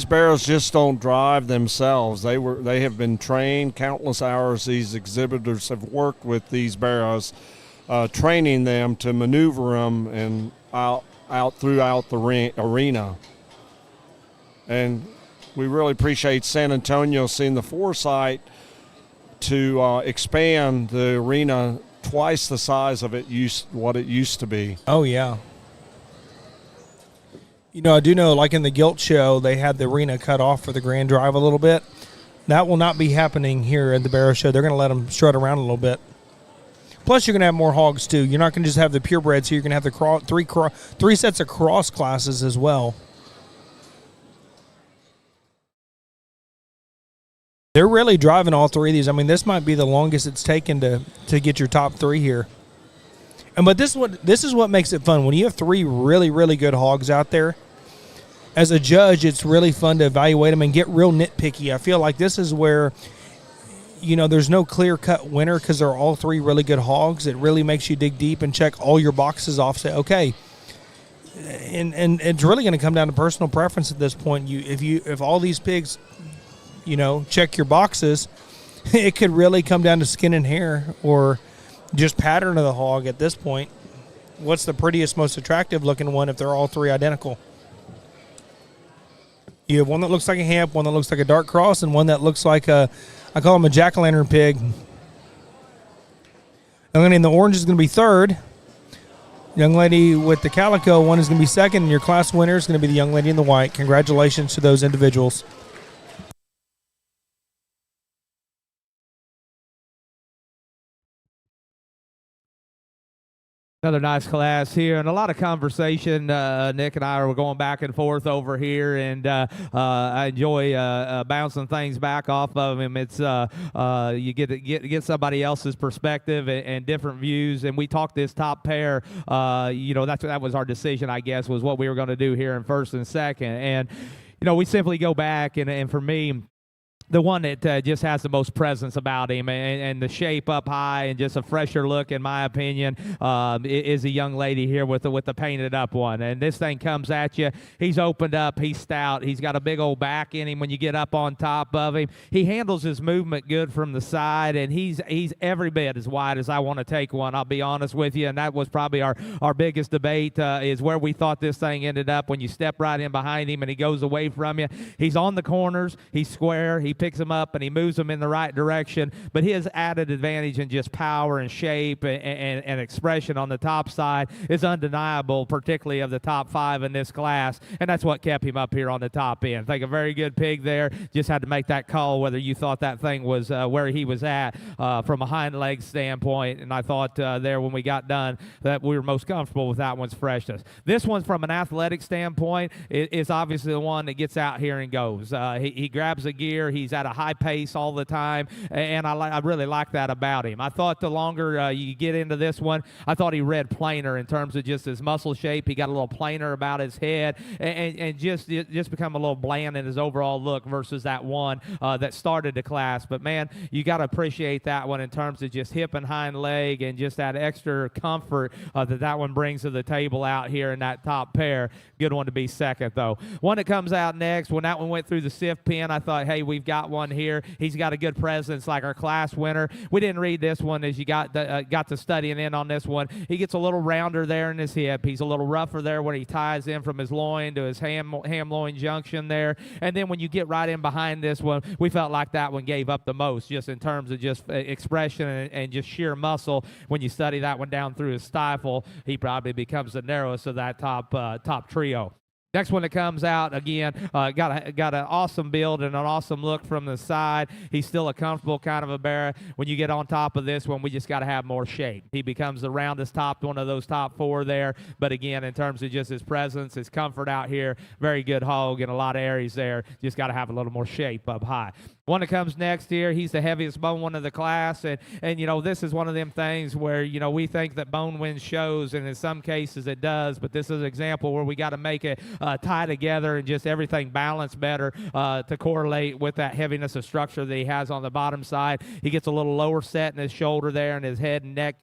barrows just don't drive themselves. They have been trained countless hours. These exhibitors have worked with these barrows, training them to maneuver them and out throughout the arena. And we really appreciate San Antonio seeing the foresight to expand the arena twice the size of what it used to be. Oh, yeah. I do know, like in the Gilt Show, they had the arena cut off for the Grand Drive a little bit. That will not be happening here at the Barrow Show. They're going to let them strut around a little bit. Plus, you're going to have more hogs, too. You're not going to just have the purebreds here. You're going to have the three sets of cross classes as well. They're really driving all 3 of these. I mean, this might be the longest it's taken to get your top 3 here. But this is what makes it fun. When you have 3 really, really good hogs out there, as a judge, it's really fun to evaluate them and get real nitpicky. I feel like this is where, there's no clear-cut winner because they're all 3 really good hogs. It really makes you dig deep and check all your boxes off. Say, okay. And it's really going to come down to personal preference at this point. If all these pigs, check your boxes, it could really come down to skin and hair or, just pattern of the hog at this point. What's the prettiest, most attractive looking one if they're all three identical? You have one that looks like a hamp, one that looks like a dark cross, and one that looks like I call him a jack-o'-lantern pig. Young lady in the orange is going to be third. Young lady with the calico one is going to be second, and your class winner is going to be the young lady in the white. Congratulations to those individuals. Another nice class here, and a lot of conversation. Nick and I were going back and forth over here, and I enjoy bouncing things back off of him. It's you get somebody else's perspective and different views. And we talked this top pair. That was our decision, I guess, was what we were going to do here in first and second. And we simply go back, and for me, the one that just has the most presence about him and the shape up high and just a fresher look, in my opinion, is a young lady here with the painted up one. And this thing comes at you. He's opened up. He's stout. He's got a big old back in him when you get up on top of him. He handles his movement good from the side, and he's every bit as wide as I want to take one. I'll be honest with you, and that was probably our biggest debate is where we thought this thing ended up when you step right in behind him and he goes away from you. He's on the corners. He's square. He picks them up and he moves them in the right direction, but his added advantage in just power and shape and expression on the top side is undeniable, particularly of the top five in this class, and that's what kept him up here on the top end. I think a very good pig there. Just had to make that call whether you thought that thing was where he was at from a hind leg standpoint, and I thought there when we got done that we were most comfortable with that one's freshness. This one's from an athletic standpoint is obviously the one that gets out here and goes. He grabs a gear. He's at a high pace all the time, and I really like that about him. I thought the longer you get into this one, I thought he read plainer in terms of just his muscle shape. He got a little plainer about his head, and just become a little bland in his overall look versus that one that started the class. But man, you got to appreciate that one in terms of just hip and hind leg and just that extra comfort that one brings to the table out here in that top pair. Good one to be second though. One that comes out next, when that one went through the sift pen, I thought, hey, we've got one here. He's got a good presence like our class winner. We didn't read this one as you got to studying in on this one. He gets a little rounder there in his hip. He's a little rougher there when he ties in from his loin to his ham loin junction there. And then when you get right in behind this one, we felt like that one gave up the most just in terms of just expression and just sheer muscle. When you study that one down through his stifle, he probably becomes the narrowest of that top trio. Next one that comes out, again, got an awesome build and an awesome look from the side. He's still a comfortable kind of a bearer. When you get on top of this one, we just got to have more shape. He becomes the roundest top, one of those top four there. But again, in terms of just his presence, his comfort out here, very good hog in a lot of areas there. Just got to have a little more shape up high. One that comes next here, he's the heaviest bone one of the class, and this is one of them things where we think that bone wins shows, and in some cases it does, but this is an example where we got to make it tie together and just everything balance better to correlate with that heaviness of structure that he has on the bottom side. He gets a little lower set in his shoulder there and his head and neck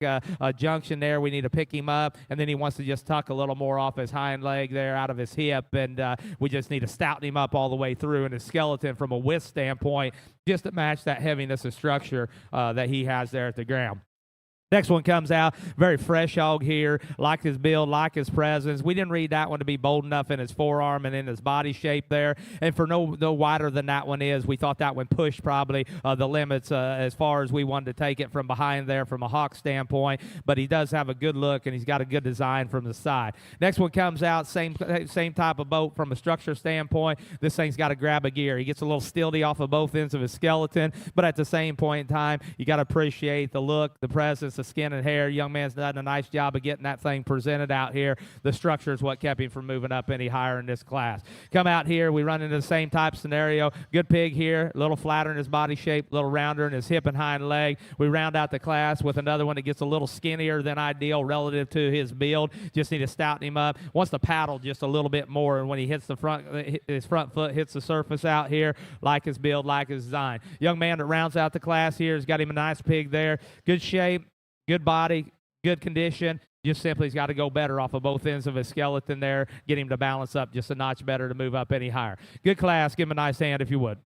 junction there. We need to pick him up, and then he wants to just tuck a little more off his hind leg there out of his hip, and we just need to stouten him up all the way through in his skeleton from a width standpoint, just to match that heaviness of structure that he has there at the ground. Next one comes out, very fresh hog here, like his build, like his presence. We didn't read that one to be bold enough in his forearm and in his body shape there. And for no wider than that one is, we thought that one pushed probably the limits as far as we wanted to take it from behind there from a hawk standpoint. But he does have a good look, and he's got a good design from the side. Next one comes out, same type of boat from a structure standpoint. This thing's got to grab a gear. He gets a little stilty off of both ends of his skeleton, but at the same point in time, you got to appreciate the look, the presence, the skin and hair. Young man's done a nice job of getting that thing presented out here. The structure is what kept him from moving up any higher in this class. Come out here, we run into the same type scenario. Good pig here, a little flatter in his body shape, a little rounder in his hip and hind leg. We round out the class with another one that gets a little skinnier than ideal relative to his build. Just need to stouten him up. Wants to paddle just a little bit more, and when he hits the front, his front foot hits the surface out here, like his build, like his design. Young man that rounds out the class here has got him a nice pig there. Good shape, good body, good condition. Just simply he's got to go better off of both ends of his skeleton there, get him to balance up just a notch better to move up any higher. Good class. Give him a nice hand if you would.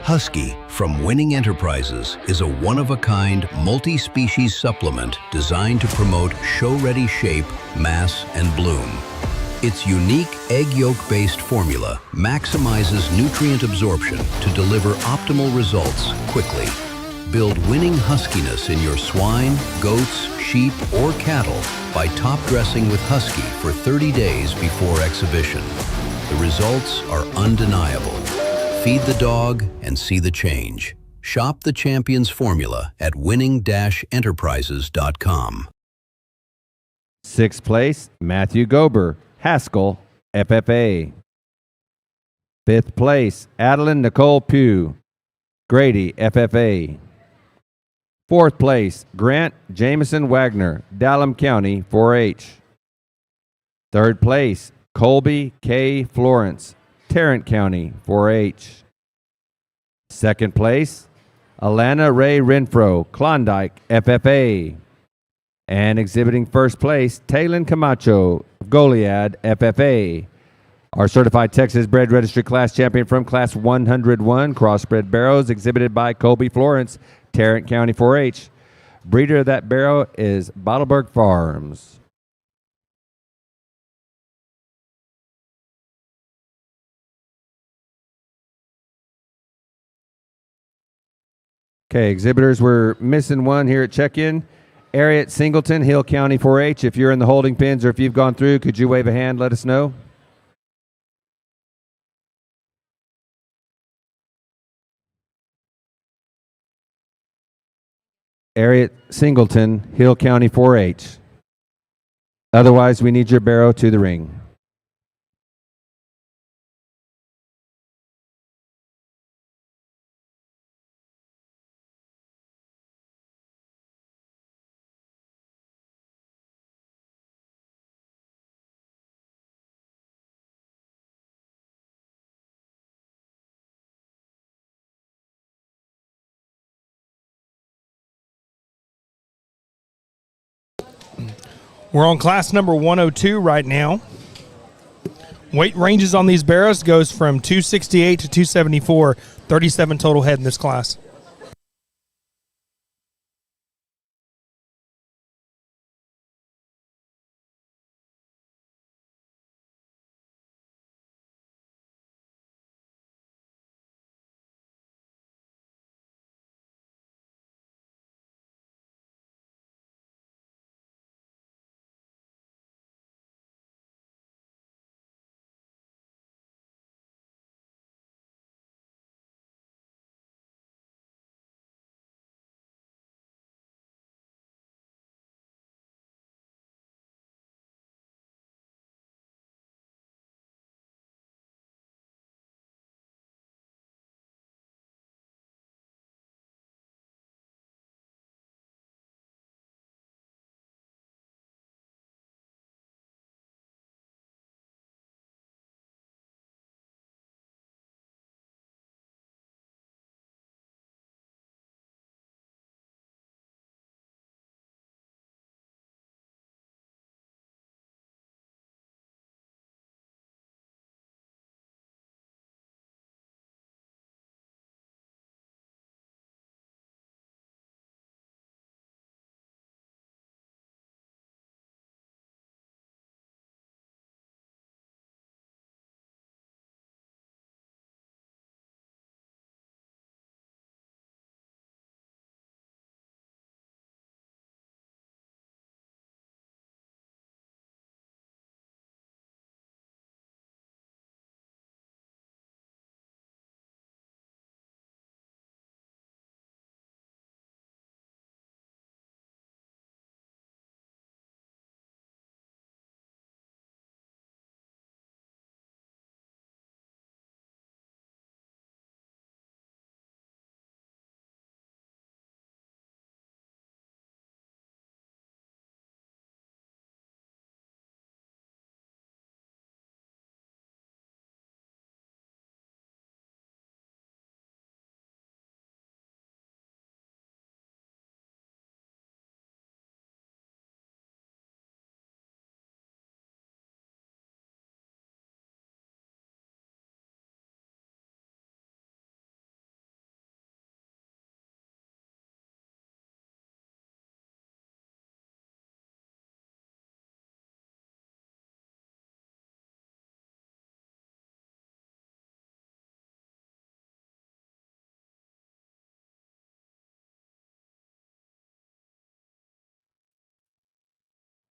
Husky from Winning Enterprises is a one-of-a-kind, multi-species supplement designed to promote show-ready shape, mass, and bloom. Its unique egg yolk-based formula maximizes nutrient absorption to deliver optimal results quickly. Build winning huskiness in your swine, goats, sheep, or cattle by top dressing with Husky for 30 days before exhibition. The results are undeniable. Feed the dog and see the change. Shop the Champions formula at winning-enterprises.com. 6th place, Matthew Gober, Haskell, FFA. 5th place, Adeline Nicole Pugh, Grady, FFA. 4th place, Grant Jameson Wagner, Dallam County, 4-H. 3rd place, Colby K. Florence, Tarrant County, 4-H. 2nd place, Alana Ray Renfro, Klondike, FFA. And exhibiting 1st place, Taylon Camacho, Goliad, FFA. Our certified Texas Bred Registry class champion from class 101, Crossbred Barrows, exhibited by Colby Florence, Tarrant County, 4-H. Breeder of that barrow is Bottleberg Farms. Okay, exhibitors, we're missing one here at check-in. Ariat Singleton, Hill County, 4-H. If you're in the holding pens or if you've gone through, could you wave a hand, let us know? Ariat Singleton, Hill County, 4-H. Otherwise, we need your barrow to the ring. We're on class number 102 right now. Weight ranges on these barrows goes from 268 to 274, 37 total head in this class.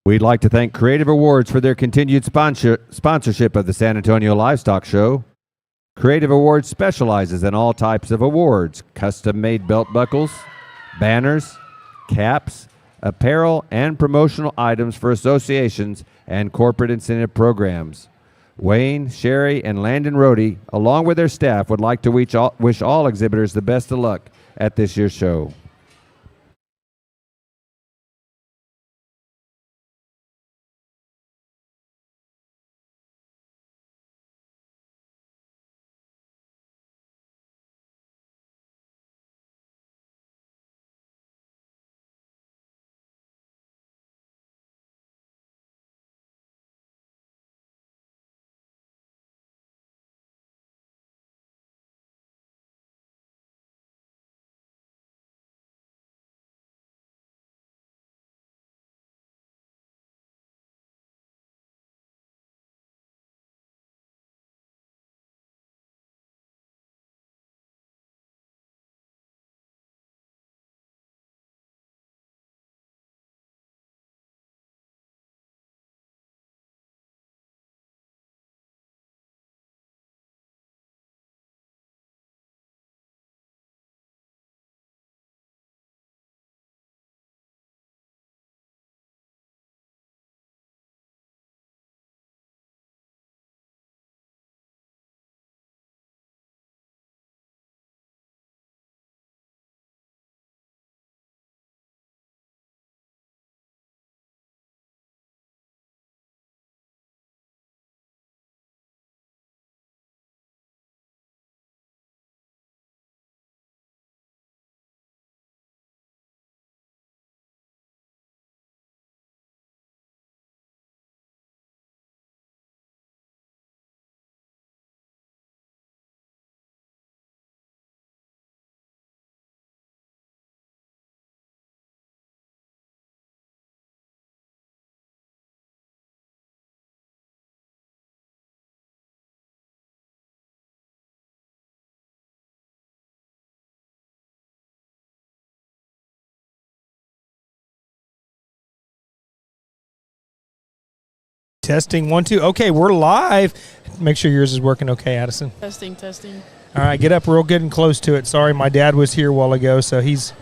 We'd like to thank Creative Awards for their continued sponsorship of the San Antonio Livestock Show. Creative Awards specializes in all types of awards, custom-made belt buckles, banners, caps, apparel, and promotional items for associations and corporate incentive programs. Wayne, Sherry, and Landon Rohde, along with their staff, would like to wish all exhibitors the best of luck at this year's show. Testing 1 2. Okay, we're live. Make sure yours is working okay, Addison. Testing. All right, get up real good and close to it. Sorry, my dad was here a while ago, so he's,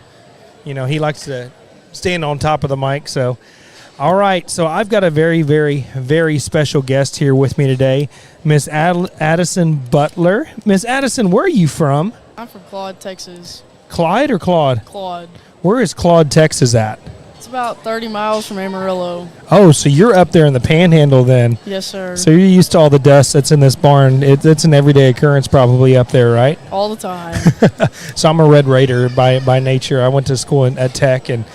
he likes to stand on top of the mic. So, all right, so I've got a very, very, very special guest here with me today, Miss Addison Butler. Miss Addison, where are you from? I'm from Claude, Texas. Clyde or Claude? Claude. Where is Claude, Texas at? It's about 30 miles from Amarillo. Oh, so you're up there in the Panhandle then. Yes, sir. So you're used to all the dust that's in this barn. It's an everyday occurrence probably up there, right? All the time. So I'm a Red Raider by nature. I went to school at Tech, and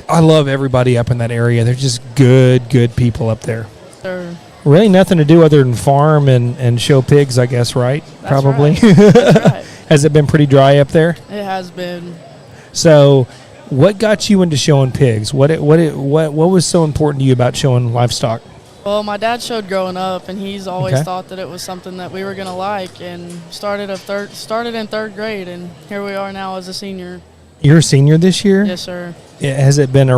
I love everybody up in that area. They're just good people up there. Sir. Really nothing to do other than farm and show pigs, I guess, right? That's Probably. Right. That's right. Has it been pretty dry up there? It has been. So what got you into showing pigs? What was so important to you about showing livestock? Well, my dad showed growing up, and he's always Okay. thought that it was something that we were going to like, and started in third grade, and here we are now as a senior. You're a senior this year? Yes, sir. Has it been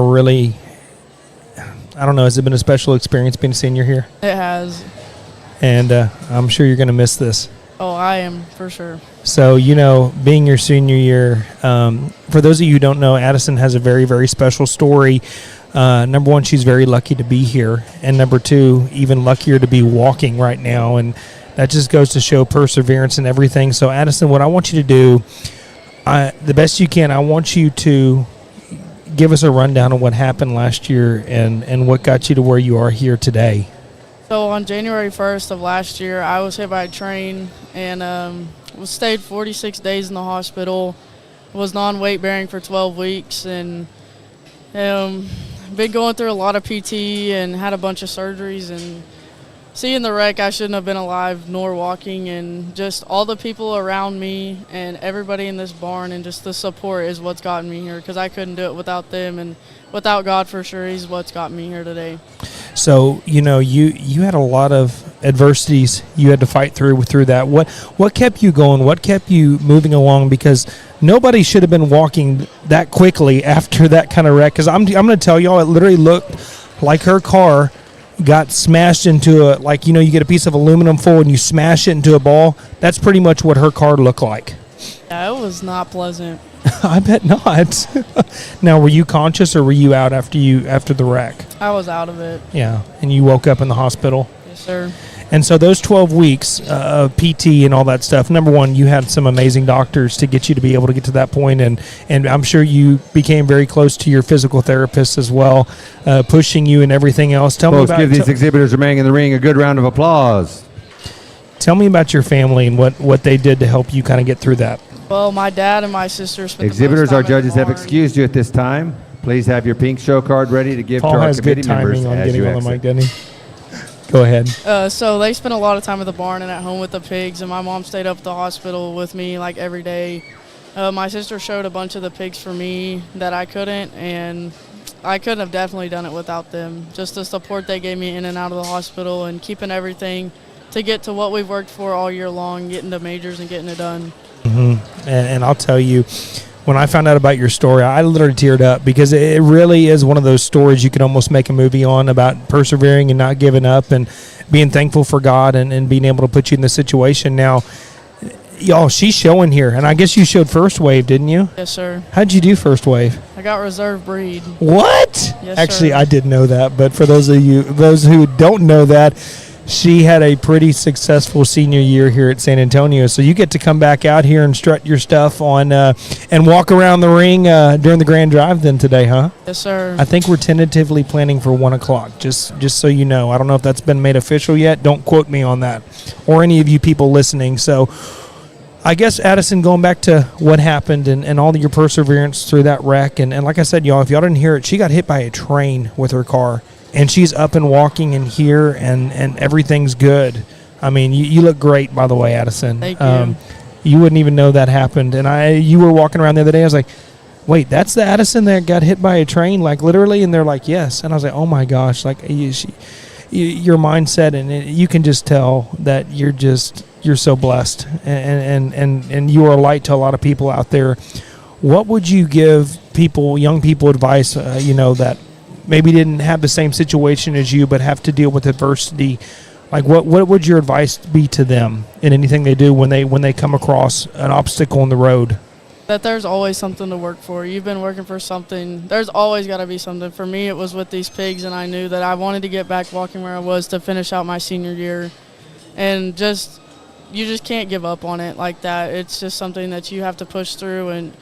has it been a special experience being a senior here? It has. And I'm sure you're going to miss this. Oh, I am, for sure. So, being your senior year, for those of you who don't know, Addison has a very, very special story. Number one, she's very lucky to be here. And number two, even luckier to be walking right now. And that just goes to show perseverance and everything. So, Addison, what I want you to do, the best you can, I want you to give us a rundown of what happened last year and what got you to where you are here today. So on January 1st of last year, I was hit by a train and stayed 46 days in the hospital, was non-weight bearing for 12 weeks, and been going through a lot of PT and had a bunch of surgeries. And seeing the wreck, I shouldn't have been alive nor walking, and just all the people around me and everybody in this barn and just the support is what's gotten me here, because I couldn't do it without them, and without God for sure. He's what's got me here today. So, you had a lot of adversities you had to fight through that. What kept you going? What kept you moving along? Because nobody should have been walking that quickly after that kind of wreck. Because I'm going to tell y'all, it literally looked like her car got smashed into a, like, you get a piece of aluminum foil and you smash it into a ball. That's pretty much what her car looked like. Yeah, it was not pleasant. I bet not. Now, were you conscious or were you out after the wreck? I was out of it. Yeah, and you woke up in the hospital. Yes, sir. And so those 12 weeks of PT and all that stuff, number one, you had some amazing doctors to get you to be able to get to that point, and I'm sure you became very close to your physical therapist as well, pushing you and everything else. Tell me Folks, about give these exhibitors remaining in the ring a good round of applause. Tell me about your family and what they did to help you kind of get through that. Well, my dad and my sister spent Exhibitors, the our most time at the judges have barn. excused you at this time. Please have your pink show card ready to give Paul to our has committee good members timing on as getting you on the exit. mic, doesn't he? Go ahead. So they spent a lot of time at the barn and at home with the pigs, and my mom stayed up at the hospital with me like every day. My sister showed a bunch of the pigs for me that I couldn't, and I couldn't have definitely done it without them. Just the support they gave me in and out of the hospital and keeping everything to get to what we've worked for all year long, getting to majors and getting it done. Mm-hmm. And I'll tell you, when I found out about your story, I literally teared up because it really is one of those stories you could almost make a movie on, about persevering and not giving up and being thankful for God and being able to put you in this situation. Now, y'all, she's showing here, and I guess you showed first wave, didn't you? Yes, sir. How'd you do first wave? I got reserve breed. What? Yes, Actually, sir. I did know that, but for those who don't know that, she had a pretty successful senior year here at San Antonio. So you get to come back out here and strut your stuff on and walk around the ring during the Grand Drive then today, huh? Yes, sir. I think we're tentatively planning for 1 o'clock, just so you know. I don't know if that's been made official yet. Don't quote me on that, or any of you people listening. So I guess, Addison, going back to what happened and all of your perseverance through that wreck, and like I said, y'all, if y'all didn't hear it, she got hit by a train with her car. And she's up and walking in here, and everything's good. I mean, you look great, by the way, Addison. Thank you. You wouldn't even know that happened. And you were walking around the other day. I was like, wait, that's the Addison that got hit by a train, like literally? And they're like, yes. And I was like, oh my gosh, like your mindset, and you can just tell that you're so blessed, and you are a light to a lot of people out there. What would you give young people advice, that maybe didn't have the same situation as you but have to deal with adversity? Like what would your advice be to them in anything they do when they come across an obstacle in the road? That there's always something to work for. You've been working for something. There's always got to be something. For me, it was with these pigs, and I knew that I wanted to get back walking where I was to finish out my senior year. And you just can't give up on it like that. It's just something that you have to push through, and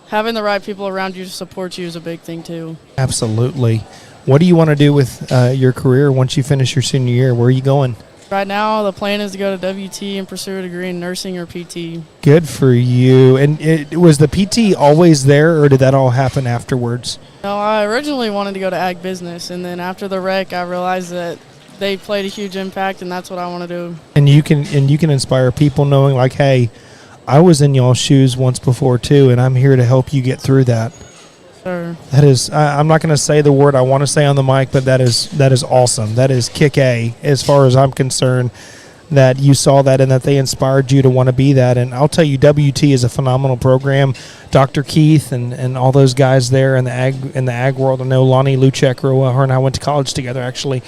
having the right people around you to support you is a big thing too. Absolutely. What do you want to do with your career once you finish your senior year? Where are you going? Right now, the plan is to go to WT and pursue a degree in nursing or PT. Good for you. And was the PT always there, or did that all happen afterwards? No, I originally wanted to go to ag business, and then after the wreck, I realized that they played a huge impact, and that's what I want to do. And you can inspire people knowing, like, hey, I was in y'all's shoes once before too, and I'm here to help you get through that. Sure. That is, I'm not going to say the word I want to say on the mic, but that is awesome. That is kick A as far as I'm concerned, that you saw that and that they inspired you to want to be that. And I'll tell you, WT is a phenomenal program. Dr. Keith and all those guys there in the ag world. I know Lonnie Luchek, her and I went to college together actually.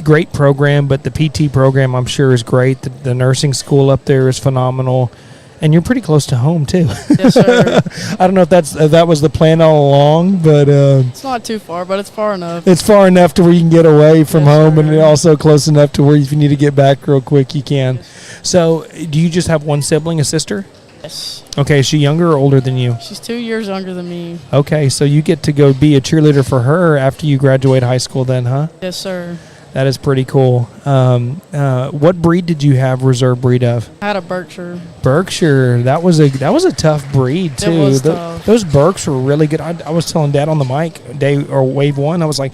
Great program, but the PT program I'm sure is great. The nursing school up there is phenomenal. And you're pretty close to home too. Yes, sir. I don't know if that was the plan all along, but It's not too far, but it's far enough. it's far enough to where you can get away from Yes, home, sir. and also close enough to where if you need to get back real quick, you can. So, do you just have one sibling, a sister? Yes. Okay, is she younger or older than you? She's 2 years younger than me. Okay, so you get to go be a cheerleader for her after you graduate high school then, huh? Yes, sir. That is pretty cool. What breed did you have reserve breed of? I had a Berkshire. Berkshire. That was a tough breed too. It was tough. Those Berks were really good. I was telling Dad on the mic, wave one. I was like,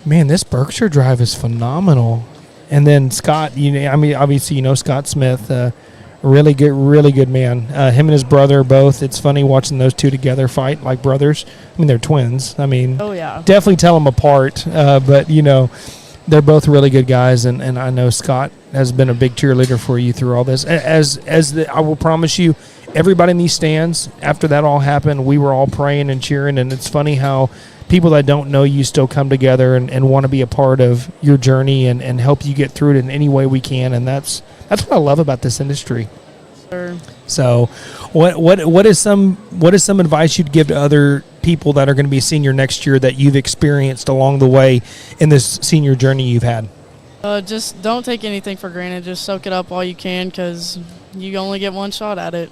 man, this Berkshire drive is phenomenal. And then Scott, obviously Scott Smith, really good man. Him and his brother both. It's funny watching those two together fight like brothers. I mean, they're twins. I mean, Oh, yeah. definitely tell them apart. But they're both really good guys, and I know Scott has been a big cheerleader for you through all this. I will promise you, everybody in these stands, after that all happened, we were all praying and cheering, and it's funny how people that don't know you still come together and want to be a part of your journey and help you get through it in any way we can, and that's what I love about this industry. Sure. So, what is some advice you'd give to other people that are going to be a senior next year that you've experienced along the way in this senior journey you've had? Just don't take anything for granted. Just soak it up all you can, because you only get one shot at it.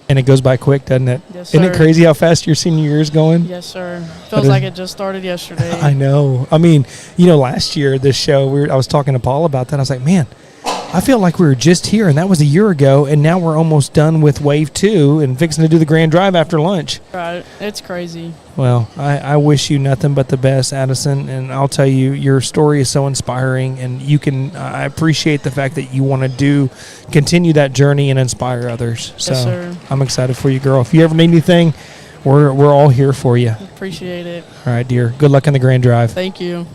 And it goes by quick, doesn't it? Yes, Isn't sir. it crazy how fast your senior year is going? Yes, sir. Feels like it just started yesterday. I know. I mean, last year, this show, I was talking to Paul about that. I was like, man, I feel like we were just here, and that was a year ago, and now we're almost done with Wave 2 and fixing to do the Grand Drive after lunch. Right. It's crazy. Well, I wish you nothing but the best, Addison, and I'll tell you, your story is so inspiring, and I appreciate the fact that you want to continue that journey and inspire others. So Yes, sir. I'm excited for you, girl. If you ever need anything, we're all here for you. Appreciate it. All right, dear. Good luck in the Grand Drive. Thank you.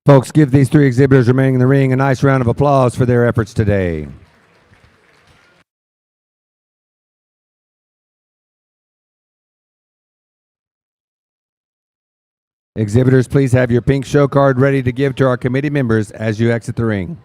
Folks, give these three exhibitors remaining in the ring a nice round of applause for their efforts today. Exhibitors, please have your pink show card ready to give to our committee members as you exit the ring.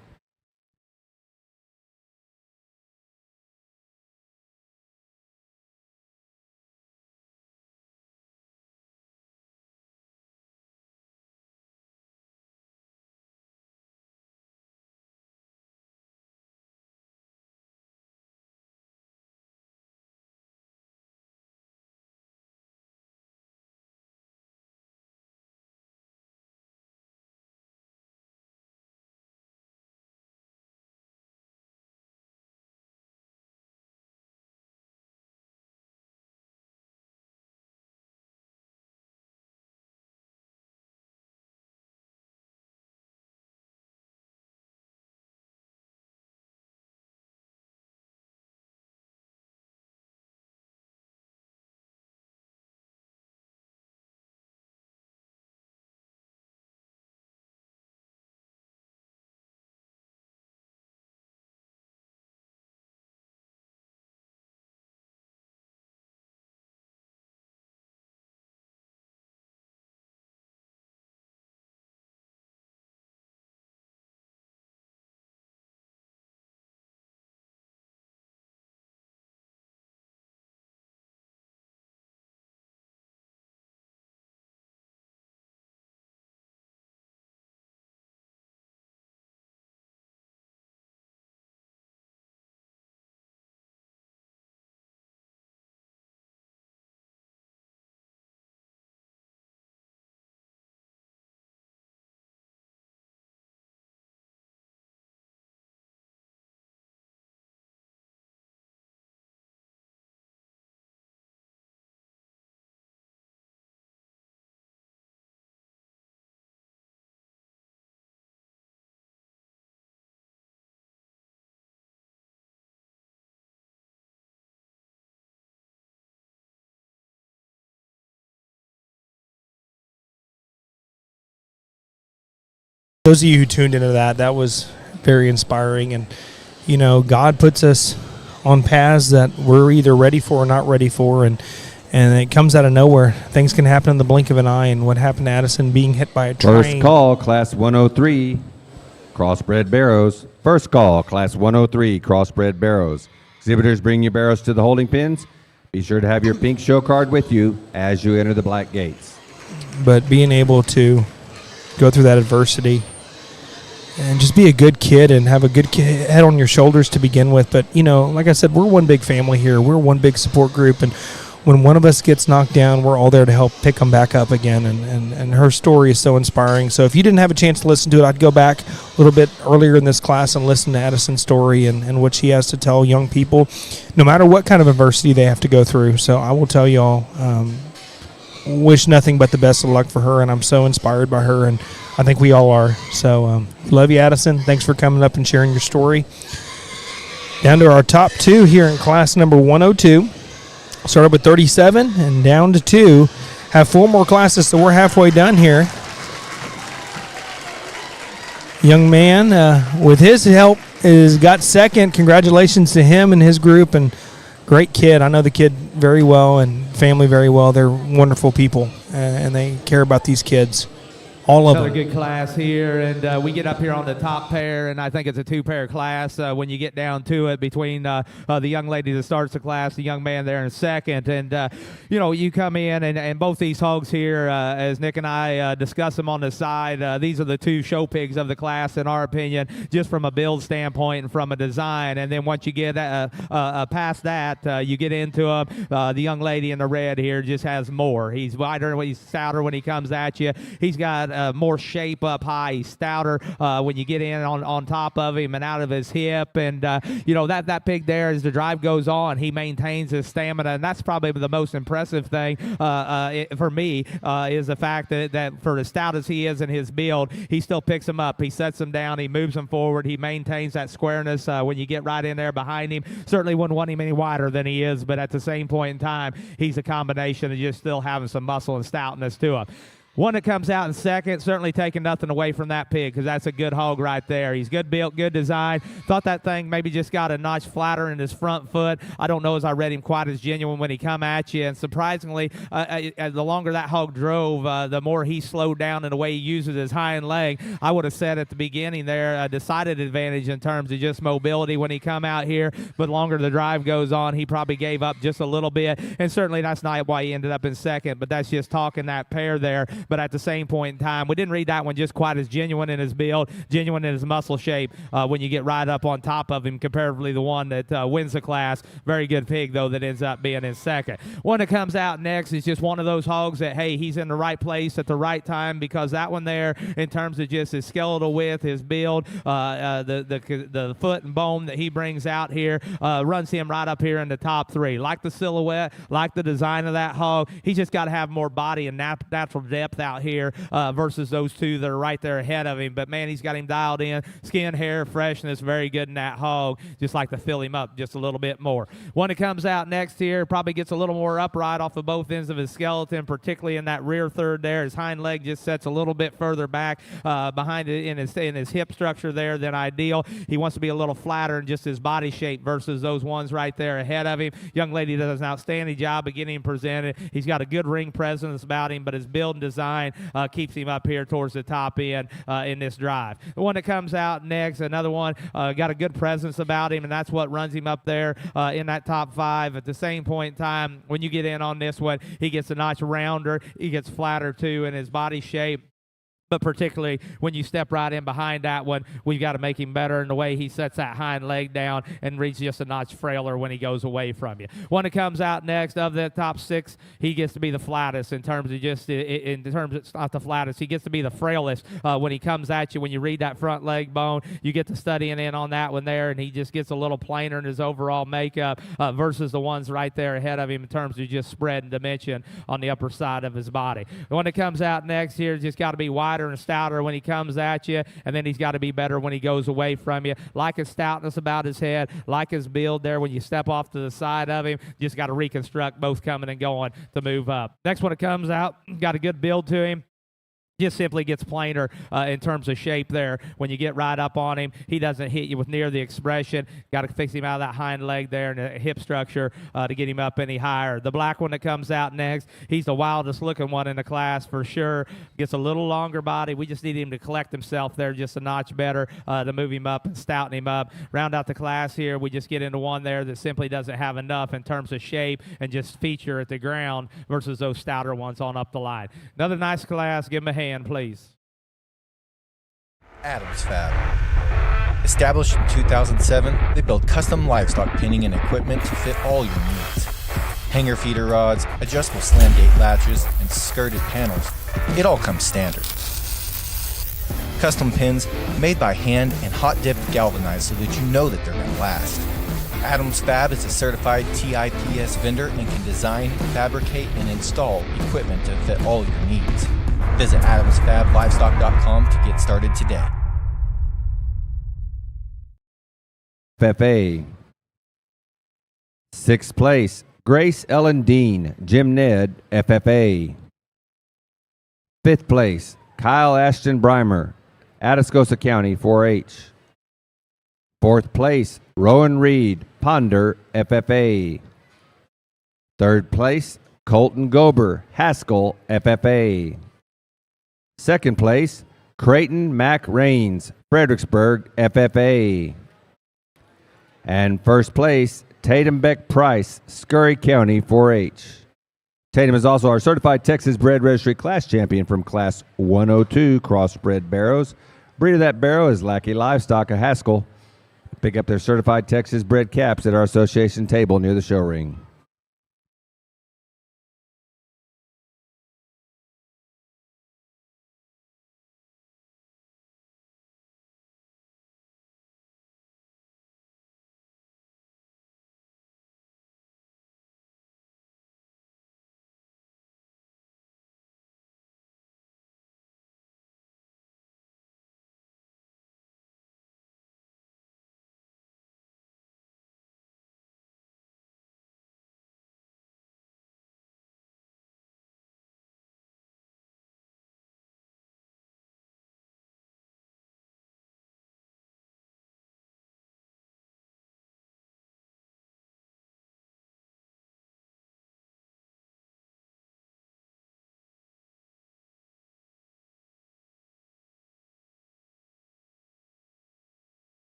Those of you who tuned into that was very inspiring. And, God puts us on paths that we're either ready for or not ready for. And it comes out of nowhere. Things can happen in the blink of an eye. And what happened to Addison being hit by a train. First call, Class 103, Crossbred Barrows. First call, Class 103, Crossbred Barrows. Exhibitors, bring your barrows to the holding pins. Be sure to have your pink show card with you as you enter the black gates. But being able to go through that adversity just be a good kid and have a good head on your shoulders to begin with. But, like I said, we're one big family here. We're one big support group. And when one of us gets knocked down, we're all there to help pick them back up again. And her story is so inspiring. So if you didn't have a chance to listen to it, I'd go back a little bit earlier in this class and listen to Addison's story and what she has to tell young people, no matter what kind of adversity they have to go through. So I will tell y'all, wish nothing but the best of luck for her. And I'm so inspired by her, and I think we all are. So love you, Addison. Thanks for coming up and sharing your story. Down to our top 2 here in class number 102. Started with 37 and down to 2. Have 4 more classes, so we're halfway done here. Young man, with his help, got second. Congratulations to him and his group, and great kid. I know the kid very well and family very well. They're wonderful people, and they care about these kids. All of Another them. good class here, and we get up here on the top pair, and I think it's a 2-pair class when you get down to it between the young lady that starts the class, the young man there in second. And, you come in, and both these hogs here, as Nick and I discuss them on the side, these are the 2 show pigs of the class, in our opinion, just from a build standpoint and from a design. And then once you get past that, you get into the young lady in the red here just has more. He's wider, he's stouter when he comes at you. He's got more shape up high. He's stouter when you get in on top of him and out of his hip. And, that pig there, as the drive goes on, he maintains his stamina. And that's probably the most impressive thing for me is the fact that for as stout as he is in his build, he still picks him up. He sets him down. He moves him forward. He maintains that squareness when you get right in there behind him. Certainly wouldn't want him any wider than he is, but at the same point in time, he's a combination of just still having some muscle and stoutness to him. One that comes out in second, certainly taking nothing away from that pig, because that's a good hog right there. He's good built, good design. Thought that thing maybe just got a notch flatter in his front foot. I don't know as I read him quite as genuine when he come at you. And surprisingly, the longer that hog drove, the more he slowed down in the way he uses his hind leg. I would have said at the beginning there a decided advantage in terms of just mobility when he come out here. But longer the drive goes on, he probably gave up just a little bit. And certainly that's not why he ended up in second, but that's just talking that pair there. But at the same point in time, we didn't read that one just quite as genuine in his build, genuine in his muscle shape when you get right up on top of him, comparatively the one that wins the class. Very good pig, though, that ends up being in second. One that comes out next is just one of those hogs that, hey, he's in the right place at the right time, because that one there, in terms of just his skeletal width, his build, the foot and bone that he brings out here, runs him right up here in the top 3. Like the silhouette, like the design of that hog, he's just got to have more body and natural depth out here versus those 2 that are right there ahead of him. But, man, he's got him dialed in. Skin, hair, freshness, very good in that hog. Just like to fill him up just a little bit more. One that comes out next here probably gets a little more upright off of both ends of his skeleton, particularly in that rear third there. His hind leg just sets a little bit further back behind it in his hip structure there than ideal. He wants to be a little flatter in just his body shape versus those ones right there ahead of him. Young lady does an outstanding job of getting him presented. He's got a good ring presence about him, but his build and design keeps him up here towards the top end in this drive. The one that comes out next, another one, got a good presence about him, and that's what runs him up there in that top 5. At the same point in time, when you get in on this one, he gets a notch rounder. He gets flatter, too, in his body shape. But particularly when you step right in behind that one, we've got to make him better in the way he sets that hind leg down and reads just a notch frailer when he goes away from you. One that comes out next of the top 6, he gets to be the flattest in terms of just, in terms of, it's not the flattest, he gets to be the frailest when he comes at you. When you read that front leg bone, you get to studying in on that one there, and he just gets a little plainer in his overall makeup versus the ones right there ahead of him in terms of just spread and dimension on the upper side of his body. The one that comes out next here just got to be wider and stouter when he comes at you, and then he's got to be better when he goes away from you. Like his stoutness about his head, like his build there when you step off to the side of him, just got to reconstruct both coming and going to move up. Next one that comes out, got a good build to him. Just simply gets plainer in terms of shape there. When you get right up on him, he doesn't hit you with near the expression. Got to fix him out of that hind leg there and the hip structure to get him up any higher. The black one that comes out next, he's the wildest looking one in the class for sure. Gets a little longer body. We just need him to collect himself there just a notch better to move him up and stouten him up. Round out the class here, we just get into one there that simply doesn't have enough in terms of shape and just feature at the ground versus those stouter ones on up the line. Another nice class. Give him a hand, please. Adams Fab. Established in 2007, they build custom livestock pinning and equipment to fit all your needs. Hanger feeder rods, adjustable slam gate latches, and skirted panels. It all comes standard. Custom pins made by hand and hot dipped galvanized so that you know that they're going to last. Adams Fab is a certified TIPS vendor and can design, fabricate, and install equipment to fit all your needs. Visit adamsfablivestock.com to get started today. FFA. Sixth place, Grace Ellen Dean, Jim Ned, FFA. Fifth place, Kyle Ashton Breimer, Atascosa County, 4-H. Fourth place, Rowan Reed, Ponder, FFA. Third place, Colton Gober, Haskell, FFA. Second place, Creighton Mac Rains, Fredericksburg, FFA. And first place, Tatum Beck Price, Scurry County, 4-H. Tatum is also our certified Texas Bred Registry class champion from Class 102 Crossbred Barrows. Breed of that barrow is Lackey Livestock of Haskell. Pick up their certified Texas bred caps at our association table near the show ring.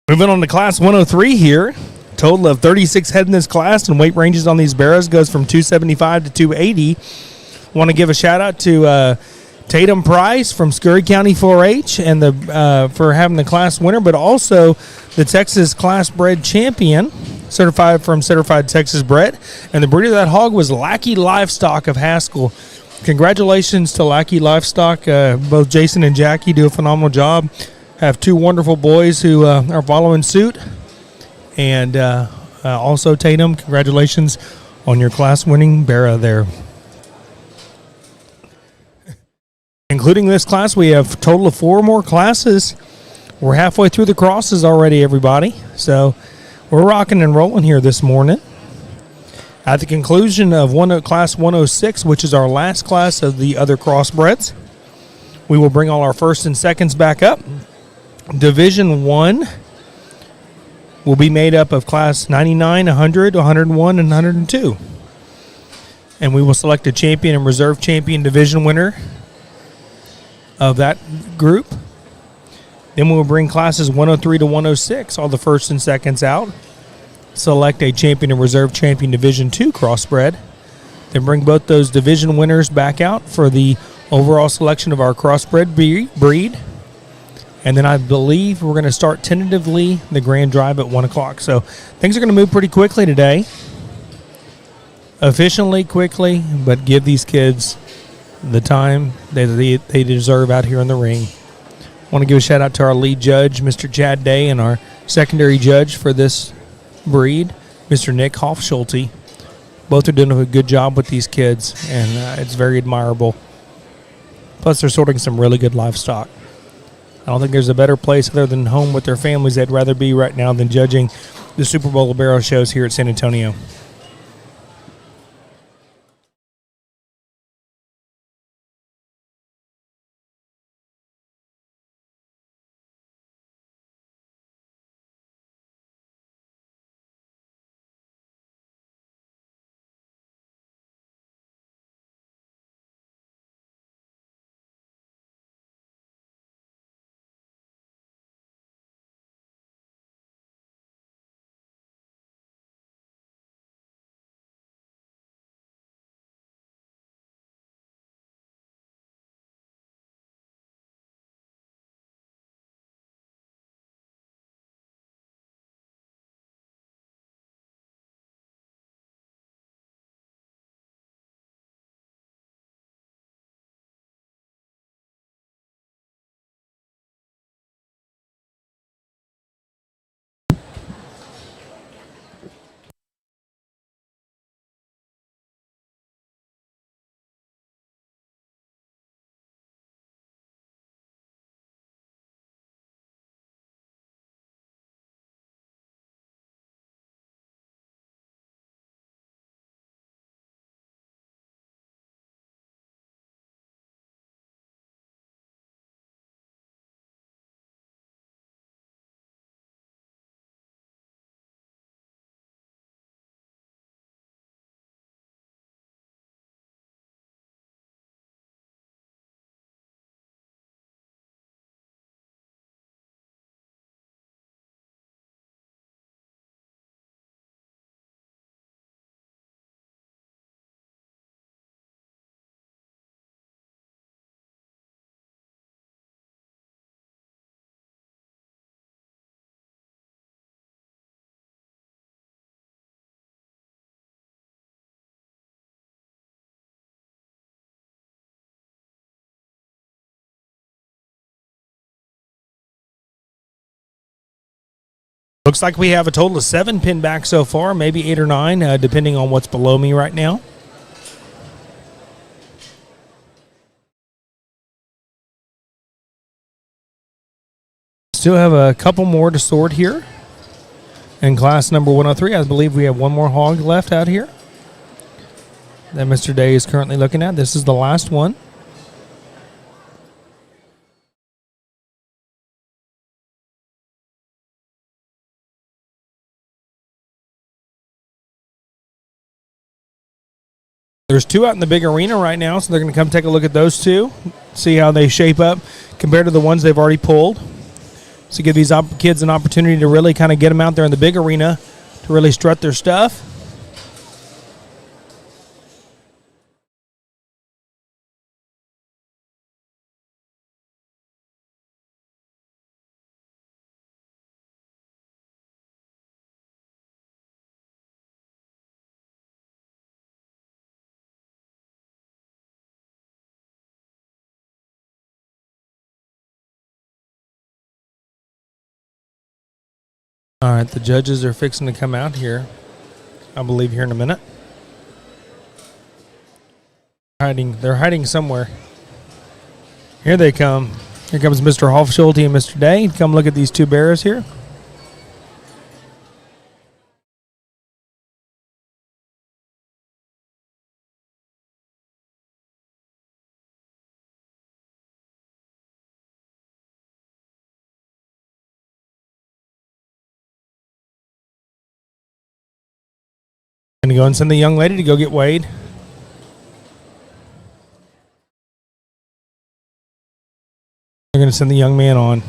Moving on to Class 103 here. Total of 36 head in this class, and weight ranges on these barrows goes from 275 to 280. Want to give a shout out to Tatum Price from Scurry County 4-H and for having the class winner, but also the Texas Class Bred champion, certified Texas Bred. And the breeder of that hog was Lackey Livestock of Haskell. Congratulations to Lackey Livestock. Both Jason and Jackie do a phenomenal job. Have two wonderful boys who are following suit. And also, Tatum, congratulations on your class-winning barrow there. Including this class, we have a total of 4 more classes. We're halfway through the crosses already, everybody. So we're rocking and rolling here this morning. At the conclusion of Class 106, which is our last class of the other crossbreds, we will bring all our first and seconds back up. Division 1 will be made up of Class 99, 100, 101, and 102. And we will select a champion and reserve champion division winner of that group. Then we will bring classes 103 to 106, all the first and seconds out. Select a champion and reserve champion division 2 crossbred. Then bring both those division winners back out for the overall selection of our crossbred breed. And then I believe we're going to start tentatively the grand drive at 1 o'clock. So things are going to move pretty quickly today. Efficiently, quickly, but give these kids the time that they deserve out here in the ring. I want to give a shout out to our lead judge, Mr. Chad Day, and our secondary judge for this breed, Mr. Nick Hofschulte. Both are doing a good job with these kids, and it's very admirable. Plus, they're sorting some really good livestock. I don't think there's a better place other than home with their families they'd rather be right now than judging the Super Bowl of Barrow shows here at San Antonio. Looks like we have a total of 7 pinned back so far, maybe 8 or 9, depending on what's below me right now. Still have a couple more to sort here. In class number 103, I believe we have one more hog left out here that Mr. Day is currently looking at. This is the last one. There's 2 out in the big arena right now, so they're going to come take a look at those 2, see how they shape up compared to the ones they've already pulled. So give these kids an opportunity to really kind of get them out there in the big arena to really strut their stuff. All right, the judges are fixing to come out here, I believe, here in a minute. They're hiding somewhere. Here they come. Here comes Mr. Hofschulte and Mr. Day. Come look at these 2 bears here. Going to go and send the young lady to go get weighed. They're going to send the young man on.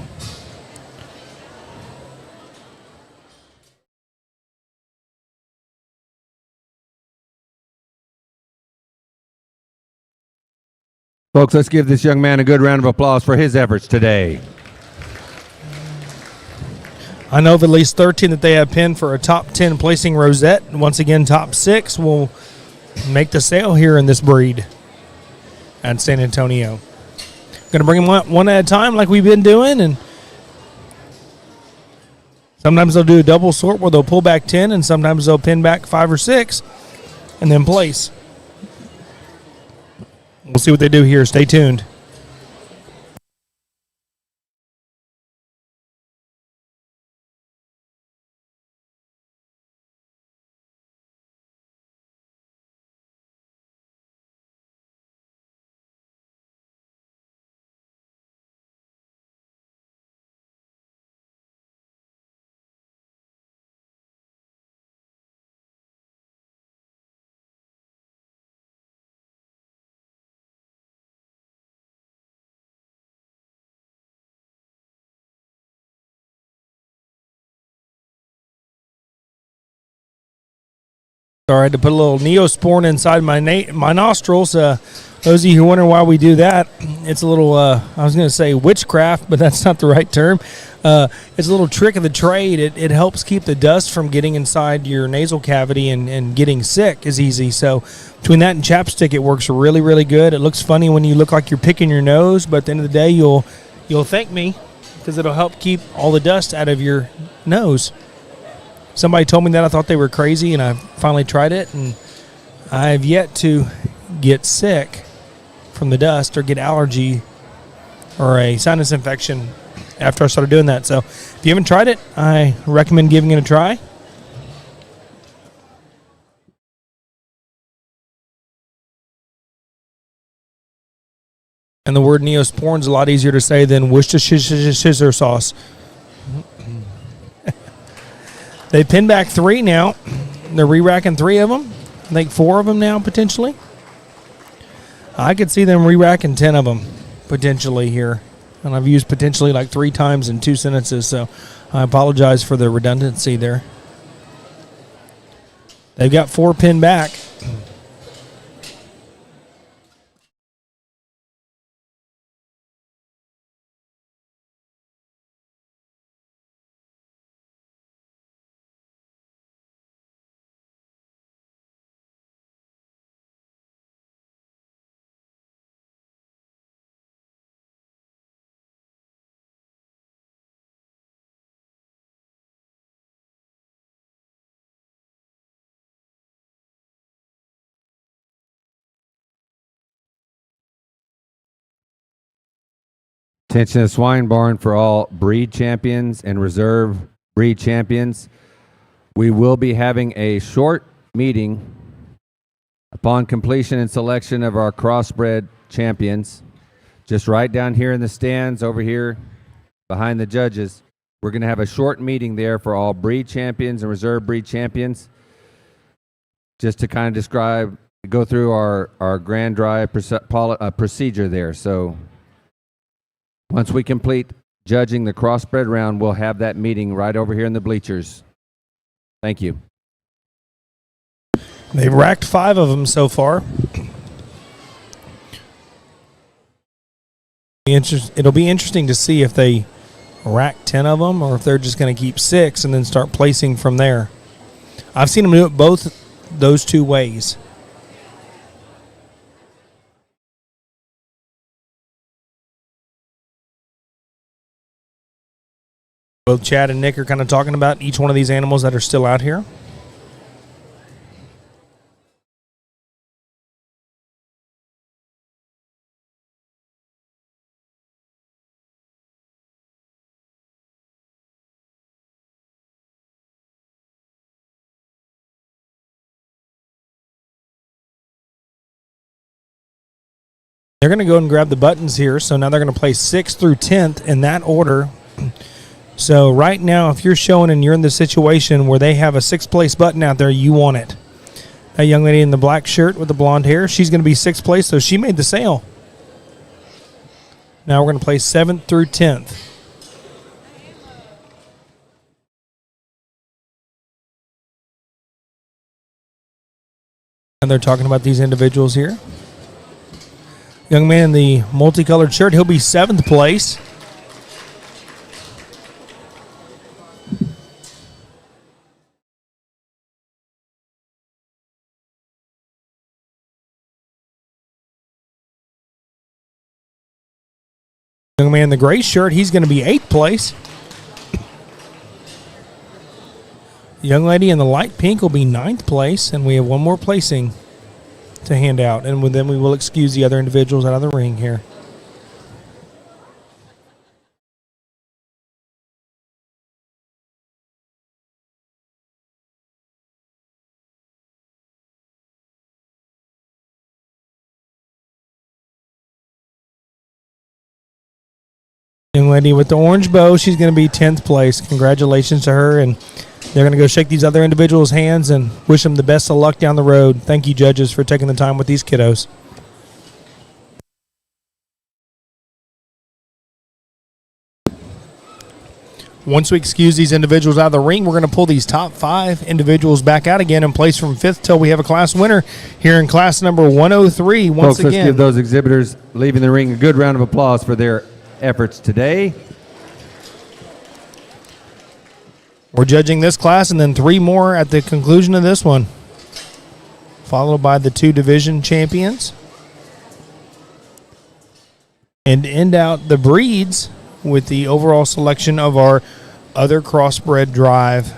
Folks, let's give this young man a good round of applause for his efforts today. I know of at least 13 that they have pinned for a top 10 placing rosette. Once again, top 6 will make the sale here in this breed at San Antonio. Going to bring them one at a time like we've been doing and Sometimes they'll do a double sort where they'll pull back 10, and sometimes they'll pin back 5 or 6 and then place. We'll see what they do here. Stay tuned. Sorry, I had to put a little Neosporin inside my nostrils. Those of you who wonder why we do that, it's a little, I was going to say witchcraft, but that's not the right term. It's a little trick of the trade. It helps keep the dust from getting inside your nasal cavity and getting sick is easy. So between that and chapstick, it works really, really good. It looks funny when you look like you're picking your nose, but at the end of the day, you'll thank me because it'll help keep all the dust out of your nose. Somebody told me that. I thought they were crazy, and I finally tried it, and I've yet to get sick from the dust or get allergy or a sinus infection after I started doing that. So if you haven't tried it, I recommend giving it a try. And the word Neosporin is a lot easier to say than Worcestershire sauce. They pinned back 3 now. They're re-racking 3 of them. I think 4 of them now, potentially. I could see them re-racking 10 of them, potentially, here. And I've used potentially like 3 times in 2 sentences, so I apologize for the redundancy there. They've got 4 pinned back. Attention to Swine Barn for all breed champions and reserve breed champions. We will be having a short meeting upon completion and selection of our Crossbred champions. Just right down here in the stands over here behind the judges. We're going to have a short meeting there for all breed champions and reserve breed champions. Just to kind of go through our grand drive procedure there. So once we complete judging the Crossbred round, we'll have that meeting right over here in the bleachers. Thank you. They've racked 5 of them so far. It'll be interesting to see if they rack 10 of them or if they're just going to keep 6 and then start placing from there. I've seen them do it both those 2 ways. Both Chad and Nick are kind of talking about each one of these animals that are still out here. They're going to go and grab the buttons here, so now they're going to play 6th through 10th in that order. So right now, if you're showing and you're in the situation where they have a 6th place button out there, you want it. That young lady in the black shirt with the blonde hair, she's going to be 6th place, so she made the sale. Now we're going to play 7th through 10th. And they're talking about these individuals here. Young man in the multicolored shirt, he'll be 7th place. Young man in the gray shirt, he's going to be 8th place. The young lady in the light pink will be 9th place, and we have one more placing to hand out, and then we will excuse the other individuals out of the ring here. Young lady with the orange bow, she's going to be 10th place. Congratulations to her, and they're going to go shake these other individuals' hands and wish them the best of luck down the road. Thank you, judges, for taking the time with these kiddos. Once we excuse these individuals out of the ring, we're going to pull these top 5 individuals back out again and place from 5th till we have a class winner here in class number 103. Once Folks, again, let's give those exhibitors leaving the ring a good round of applause for their efforts today. we're judging this class and then 3 more at the conclusion of this one, followed by the 2 division champions. And end out the breeds with the overall selection of our other crossbred drive.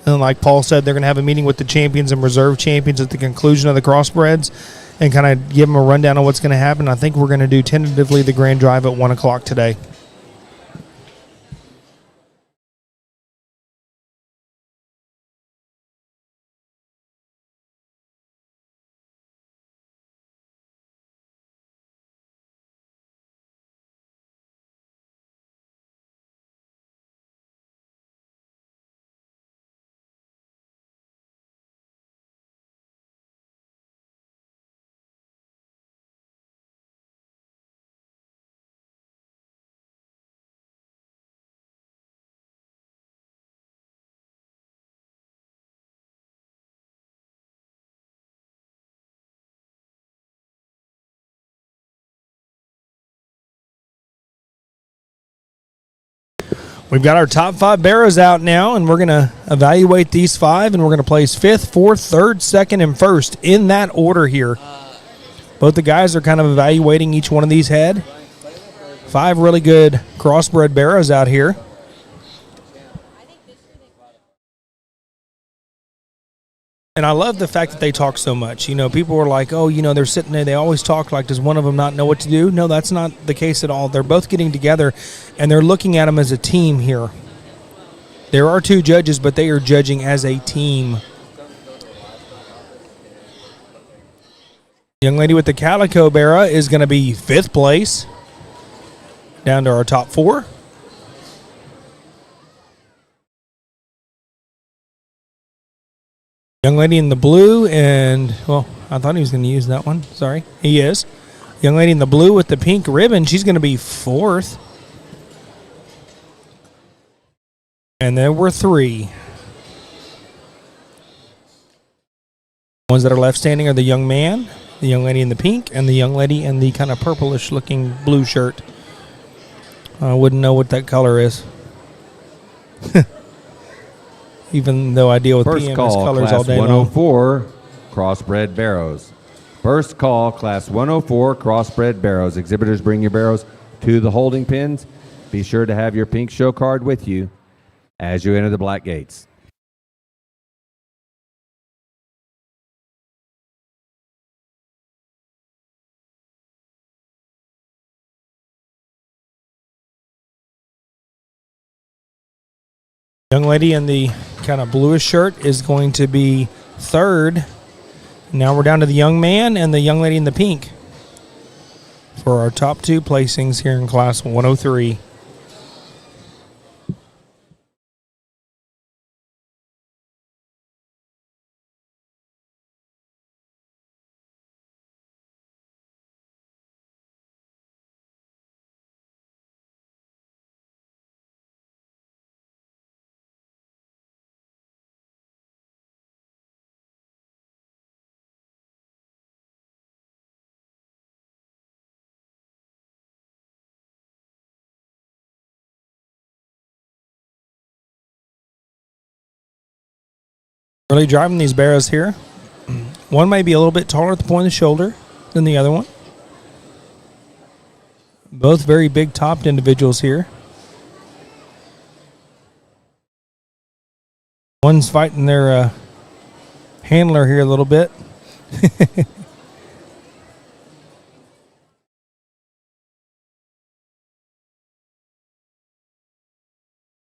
And like Paul said, they're going to have a meeting with the champions and reserve champions at the conclusion of the crossbreds and kind of give them a rundown on what's going to happen. I think we're going to do tentatively the grand drive at 1 o'clock today. We've got our top 5 Barrows out now, and we're going to evaluate these 5, and we're going to place 5th, 4th, 3rd, 2nd, and 1st in that order here. Both the guys are kind of evaluating each one of these head. 5 really good crossbred Barrows out here. And I love the fact that they talk so much. You know, people are like, oh, you know, they're sitting there. They always talk like, does one of them not know what to do? No, that's not the case at all. They're both getting together, and they're looking at them as a team here. There are 2 judges, but they are judging as a team. Young lady with the calico barra is going to be 5th place. Down to our top 4. Young lady in the blue and, well, I thought he was going to use that one. Sorry. He is. Young lady in the blue with the pink ribbon, she's going to be 4th. And there were 3. Ones that are left standing are the young man, the young lady in the pink, and the young lady in the kind of purplish looking blue shirt. I wouldn't know what that color is. Even though I deal with First PMS call, colors class all day long. 104, crossbred Barrows. First call, class 104, crossbred Barrows. Exhibitors, bring your barrows to the holding pins. Be sure to have your pink show card with you as you enter the black gates. Young lady in the kind of bluish shirt is going to be 3rd. Now we're down to the young man and the young lady in the pink for our top 2 placings here in class 103. Really driving these barrows here. One may be a little bit taller at the point of the shoulder than the other one. Both very big topped individuals here. One's fighting their handler here a little bit.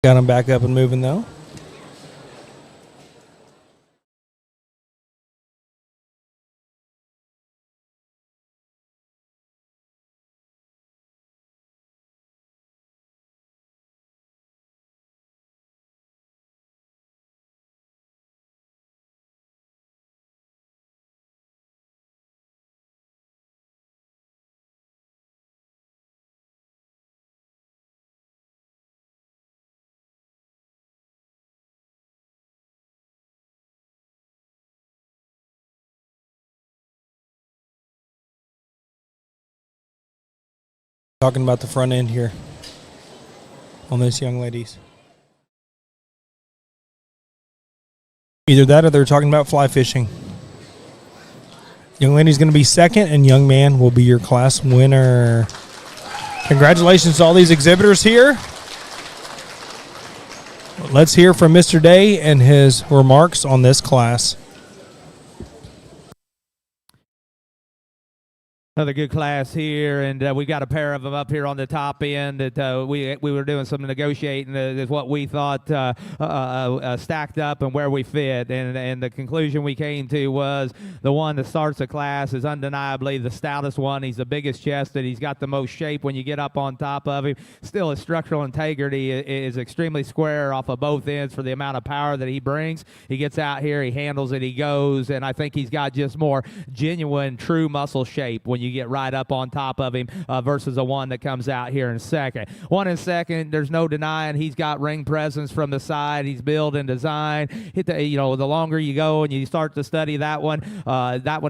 Got him back up and moving though. Talking about the front end here on this young ladies. Either that or they're talking about fly fishing. Young lady's going to be second, and young man will be your class winner. Congratulations to all these exhibitors here. Let's hear from Mr. Day and his remarks on this class. Another good class here, and we got a pair of them up here on the top end that we were doing some negotiating is what we thought stacked up and where we fit, and the conclusion we came to was the one that starts the class is undeniably the stoutest one. He's the biggest chested. He's got the most shape when you get up on top of him. Still, his structural integrity is extremely square off of both ends for the amount of power that he brings. He gets out here, he handles it, he goes, and I think he's got just more genuine, true muscle shape when you get right up on top of him versus the one that comes out here in second. One in second, there's no denying he's got ring presence from the side. He's built and designed. The longer you go and you start to study that one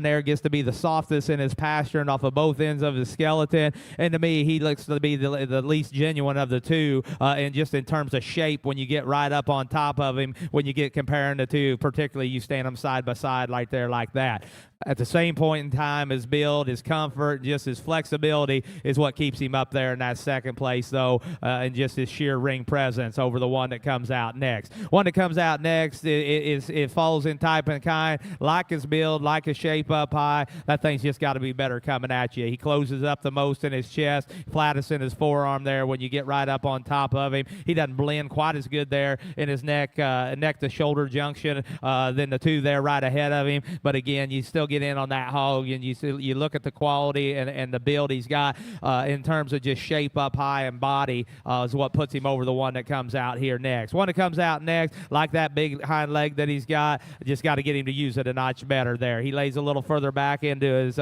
there gets to be the softest in his posture and off of both ends of his skeleton. And to me, he looks to be the least genuine of the two, and just in terms of shape when you get right up on top of him, when you get comparing the two, particularly you stand them side by side right there like that. At the same point in time, his build, his comfort, just his flexibility is what keeps him up there in that second place, though, and just his sheer ring presence over the one that comes out next. One that comes out next, it falls in type and kind, like his build, like his shape up high. That thing's just got to be better coming at you. He closes up the most in his chest, flattest in his forearm there when you get right up on top of him. He doesn't blend quite as good there in his neck to shoulder junction than the two there right ahead of him. But again, you still get in on that hog, and you look at the quality and the build he's got in terms of just shape up high and body is what puts him over the one that comes out here next. One that comes out next, like that big hind leg that he's got, just got to get him to use it a notch better there. He lays a little further back into his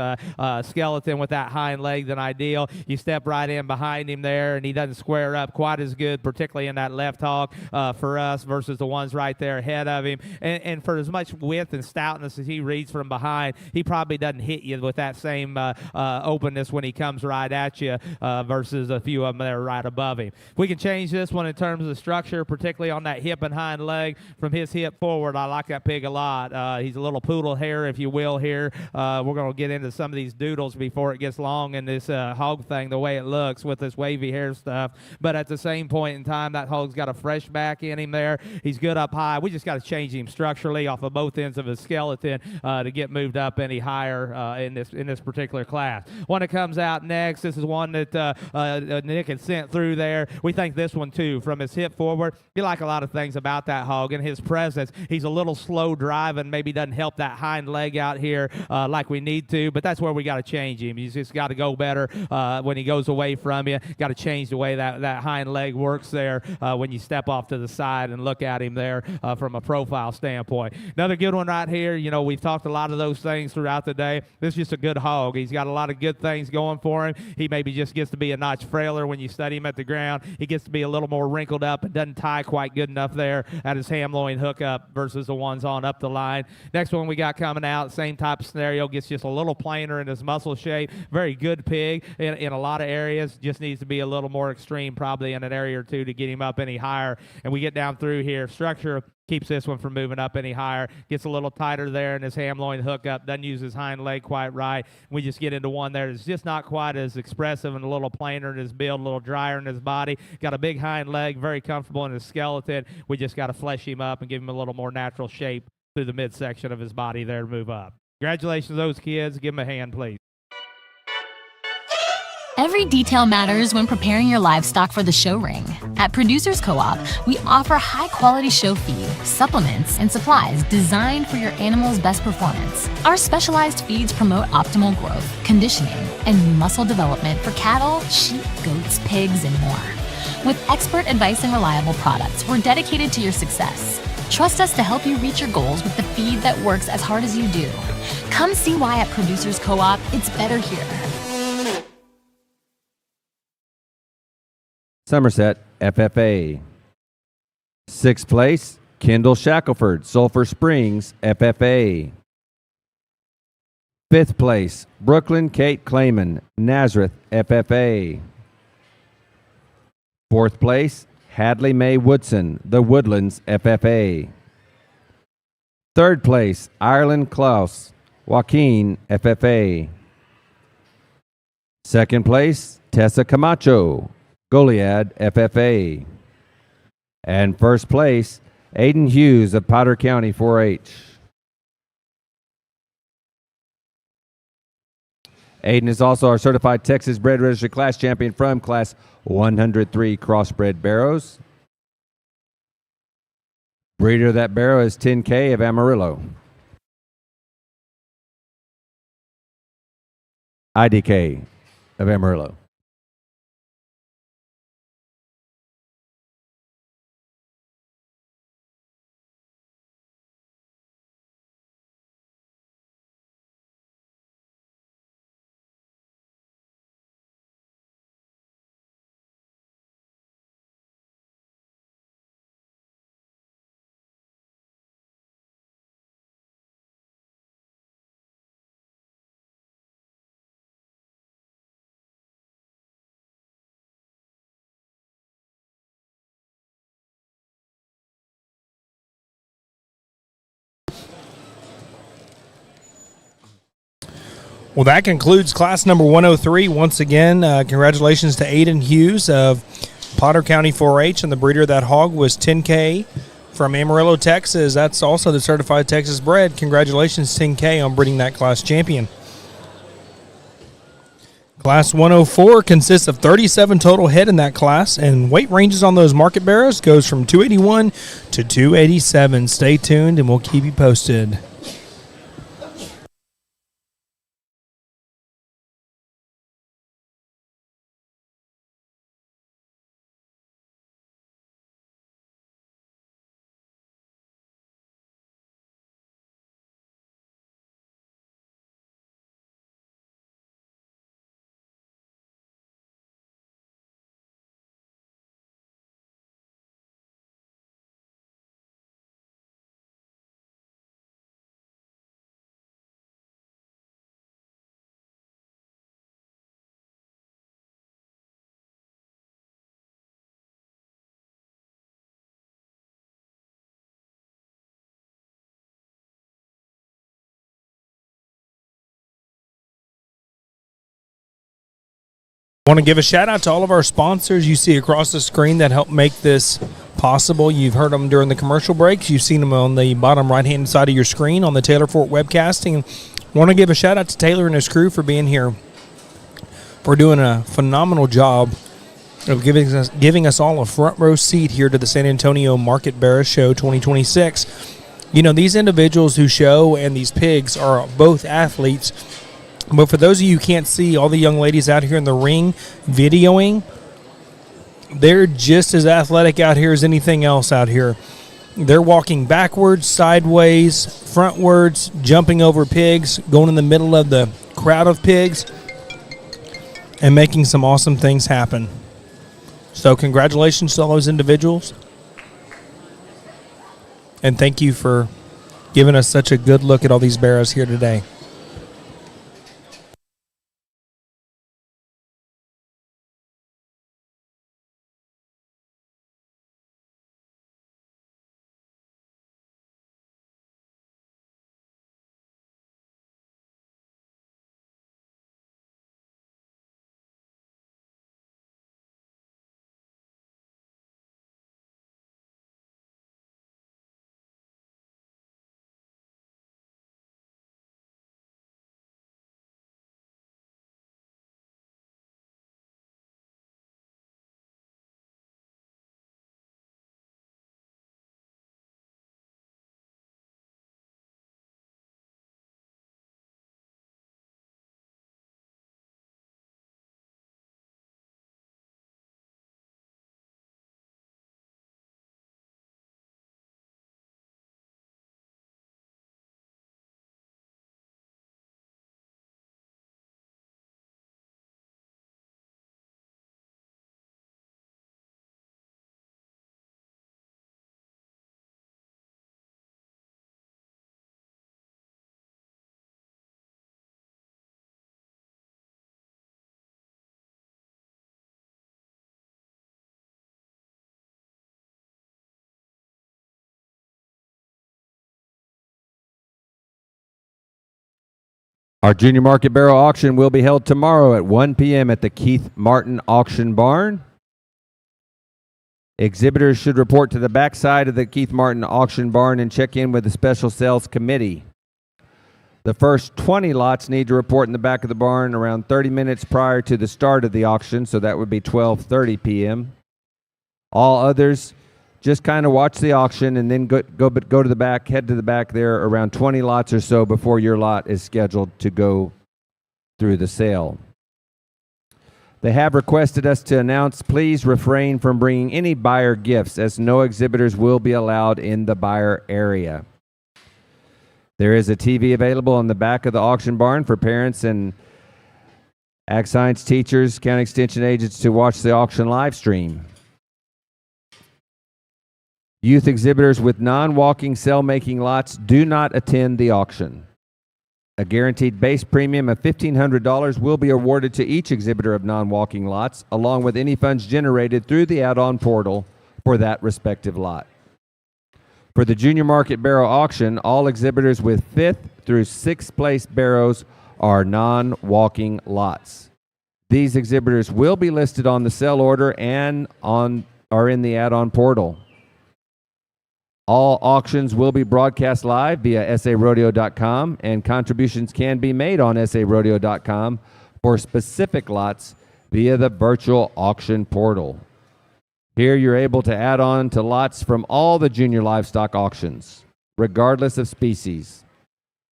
skeleton with that hind leg than ideal. You step right in behind him there, and he doesn't square up quite as good, particularly in that left hog for us versus the ones right there ahead of him. And for as much width and stoutness as he reads from behind, he probably doesn't hit you with that same openness when he comes right at you versus a few of them that are right above him. We can change this one in terms of the structure, particularly on that hip and hind leg. From his hip forward, I like that pig a lot. He's a little poodle hair, if you will, here. We're going to get into some of these doodles before it gets long in this hog thing, the way it looks with this wavy hair stuff. But at the same point in time, that hog's got a fresh back in him there. He's good up high. We just got to change him structurally off of both ends of his skeleton to get moved up any higher in this particular class. One that comes out next, this is one that Nick had sent through there. We think this one too, from his hip forward. You like a lot of things about that hog and his presence. He's a little slow driving, maybe doesn't help that hind leg out here like we need to, but that's where we got to change him. He's just got to go better when he goes away from you. Got to change the way that hind leg works there when you step off to the side and look at him there from a profile standpoint. Another good one right here. You know, we've talked a lot of those things throughout the day. This is just a good hog. He's got a lot of good things going for him. He maybe just gets to be a notch frailer when you study him at the ground. He gets to be a little more wrinkled up and doesn't tie quite good enough there at his ham loin hookup versus the ones on up the line. Next one we got coming out, same type of scenario, gets just a little plainer in his muscle shape. Very good pig in a lot of areas. Just needs to be a little more extreme probably in an area or two to get him up any higher. And we get down through here. Structure keeps this one from moving up any higher. Gets a little tighter there in his ham loin hook up. Doesn't use his hind leg quite right. We just get into one there that's just not quite as expressive and a little plainer in his build, a little drier in his body. Got a big hind leg, very comfortable in his skeleton. We just got to flesh him up and give him a little more natural shape through the midsection of his body there to move up. Congratulations to those kids. Give them a hand, please. Every detail matters when preparing your livestock for the show ring. At Producers Co-op, we offer high-quality show feed, supplements, and supplies designed for your animal's best performance. Our specialized feeds promote optimal growth, conditioning, and muscle development for cattle, sheep, goats, pigs, and more. With expert advice and reliable products, we're dedicated to your success. Trust us to help you reach your goals with the feed that works as hard as you do. Come see why at Producers Co-op, it's better here. Somerset FFA. 6th place, Kendall Shackelford, Sulphur Springs FFA. 5th place, Brooklyn Kate Clayman, Nazareth FFA. 4th place, Hadley Mae Woodson, The Woodlands FFA. 3rd place, Ireland Klaus, Joaquin FFA. 2nd place, Tessa Camacho, Goliad FFA. And 1st place, Aiden Hughes of Potter County 4-H. Aiden is also our certified Texas Bred Registry class champion from class 103 Crossbred Barrows. Breeder of that barrow is 10K of Amarillo. IDK of Amarillo. Well, that concludes class number 103. Once again, congratulations to Aiden Hughes of Potter County 4-H, and the breeder of that hog was 10K from Amarillo, Texas. That's also the certified Texas bred. Congratulations, 10K, on breeding that class champion. Class 104 consists of 37 total head in that class, and weight ranges on those market barrows goes from 281 to 287. Stay tuned, and we'll keep you posted. I want to give a shout out to all of our sponsors you see across the screen that help make this possible. You've heard them during the commercial breaks. You've seen them on the bottom right-hand side of your screen on the Taylor Fort webcasting. I want to give a shout out to Taylor and his crew for being here, for doing a phenomenal job of giving us all a front row seat here to the San Antonio Market Barrow Show 2026. You know, these individuals who show and these pigs are both athletes. But for those of you who can't see, all the young ladies out here in the ring videoing, they're just as athletic out here as anything else out here. They're walking backwards, sideways, frontwards, jumping over pigs, going in the middle of the crowd of pigs, and making some awesome things happen. So congratulations to all those individuals. And thank you for giving us such a good look at all these barrows here today. Our Junior Market Barrow auction will be held tomorrow at 1 p.m. at the Keith Martin Auction Barn. Exhibitors should report to the back side of the Keith Martin Auction Barn and check in with the Special Sales Committee. The first 20 lots need to report in the back of the barn around 30 minutes prior to the start of the auction, so that would be 12:30 p.m. All others just kind of watch the auction and then go to the back, head to the back there around 20 lots or so before your lot is scheduled to go through the sale. They have requested us to announce, please refrain from bringing any buyer gifts, as no exhibitors will be allowed in the buyer area. There is a TV available on the back of the auction barn for parents and ag science teachers, county extension agents to watch the auction live stream. Youth exhibitors with non-walking sale-making lots do not attend the auction. A guaranteed base premium of $1,500 will be awarded to each exhibitor of non-walking lots, along with any funds generated through the add-on portal for that respective lot. For the Junior Market Barrow auction, all exhibitors with 5th through 6th place barrows are non-walking lots. These exhibitors will be listed on the sale order and are in the add-on portal. All auctions will be broadcast live via sarodeo.com, and contributions can be made on sarodeo.com for specific lots via the virtual auction portal. Here you're able to add on to lots from all the junior livestock auctions, regardless of species.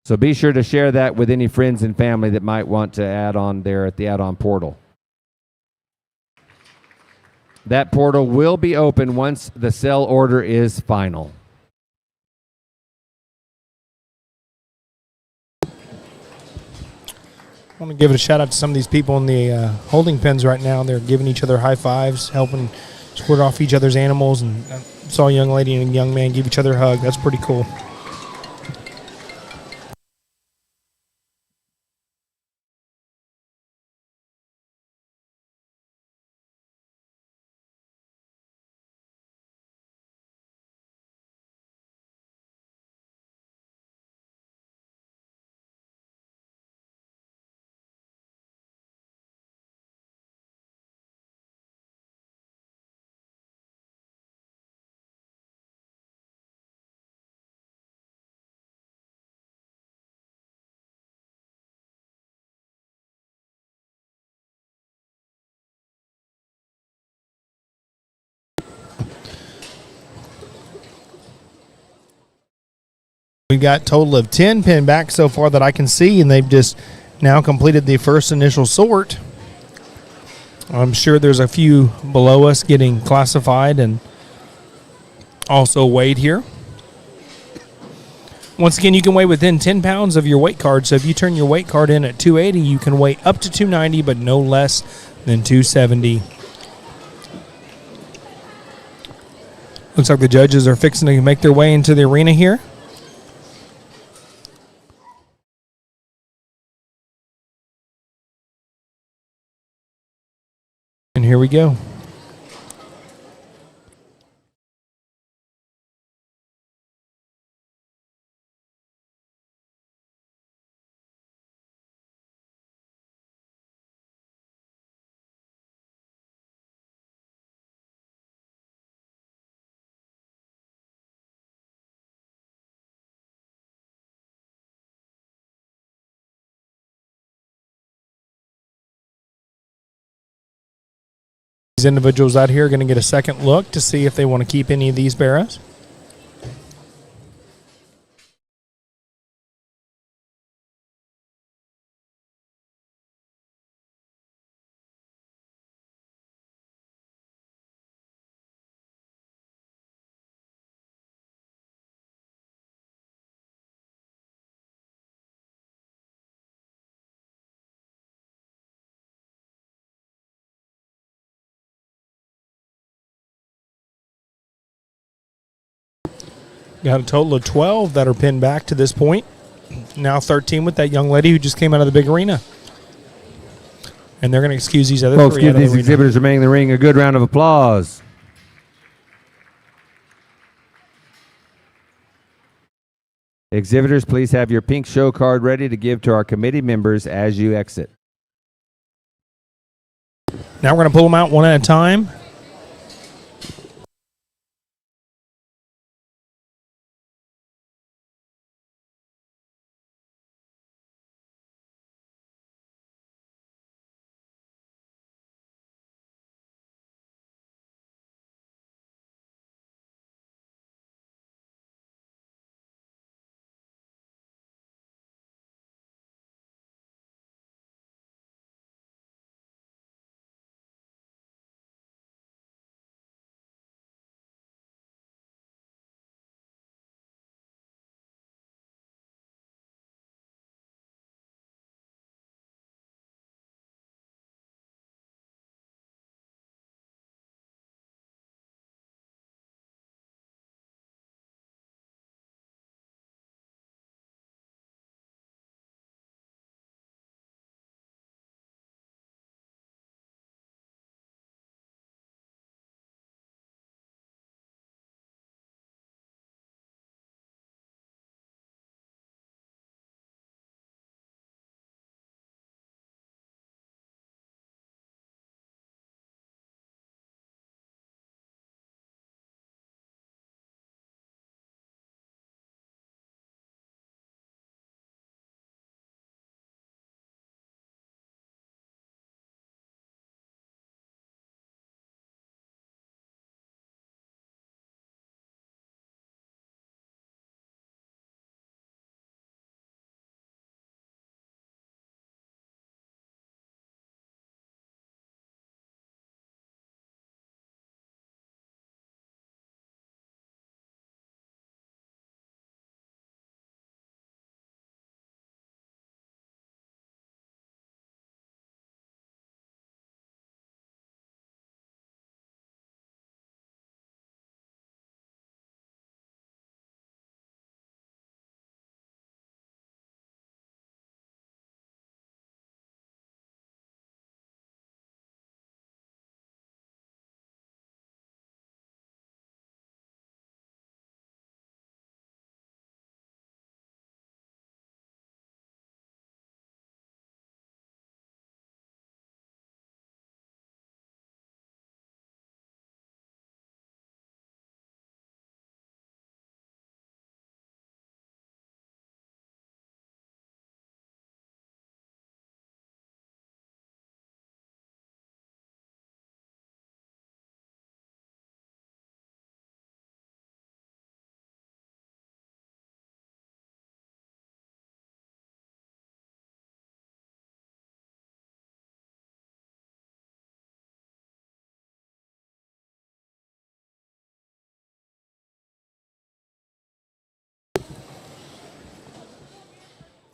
So be sure to share that with any friends and family that might want to add on there at the add-on portal. That portal will be open once the sale order is final. I want to give a shout out to some of these people in the holding pens right now. They're giving each other high fives, helping squirt off each other's animals, and I saw a young lady and a young man give each other a hug. That's pretty cool. We've got a total of 10 pin backs so far that I can see, and they've just now completed the first initial sort. I'm sure there's a few below us getting classified and also weighed here. Once again, you can weigh within 10 pounds of your weight card, so if you turn your weight card in at 280, you can weigh up to 290, but no less than 270. Looks like the judges are fixing to make their way into the arena here. And here we go. These individuals out here are going to get a second look to see if they want to keep any of these barrows. Got a total of 12 that are pinned back to this point. Now 13 with that young lady who just came out of the big arena. And they're going to excuse these other folks, three. give these exhibitors remaining in the ring a good round of applause. Exhibitors, please have your pink show card ready to give to our committee members as you exit. Now we're going to pull them out one at a time.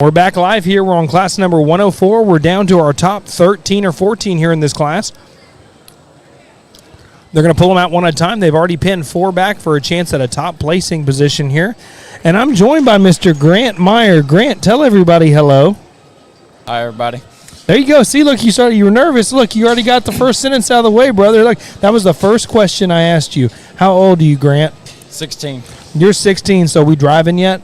We're back live here. We're on class number 104. We're down to our top 13 or 14 here in this class. They're going to pull them out one at a time. They've already pinned 4 back for a chance at a top placing position here. And I'm joined by Mr. Grant Meyer. Grant, tell everybody hello. Hi, everybody. There you go. See, look, you were nervous. Look, you already got the first sentence out of the way, brother. Look, that was the first question I asked you. How old are you, Grant? 16. You're 16, so we driving yet?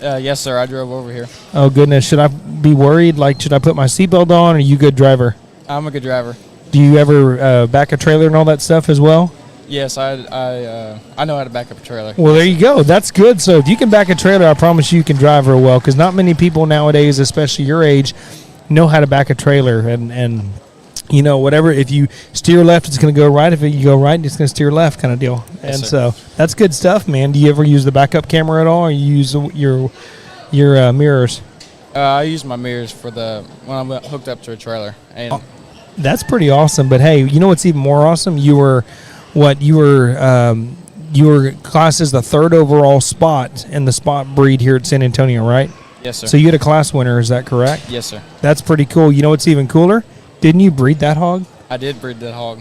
Yes, sir. I drove over here. Oh, goodness. Should I be worried? Like, should I put my seatbelt on? Or are you a good driver? I'm a good driver. Do you ever back a trailer and all that stuff as well? Yes, I know how to back up a trailer. Well, there you go. That's good. So if you can back a trailer, I promise you can drive real well, because not many people nowadays, especially your age, know how to back a trailer. And you know, whatever, if you steer left, it's going to go right. If you go right, it's going to steer left kind of deal. Yes, and sir. so that's good stuff, man. Do you ever use the backup camera at all, or you use your mirrors? I use my mirrors for when I'm hooked up to a trailer. And That's pretty awesome. But hey, you know what's even more awesome? You were classed as the 3rd overall spot in the spot breed here at San Antonio, right? yes, sir. So you had a class winner, is that correct? Yes, sir. That's pretty cool. You know what's even cooler? Didn't you breed that hog? I did breed that hog.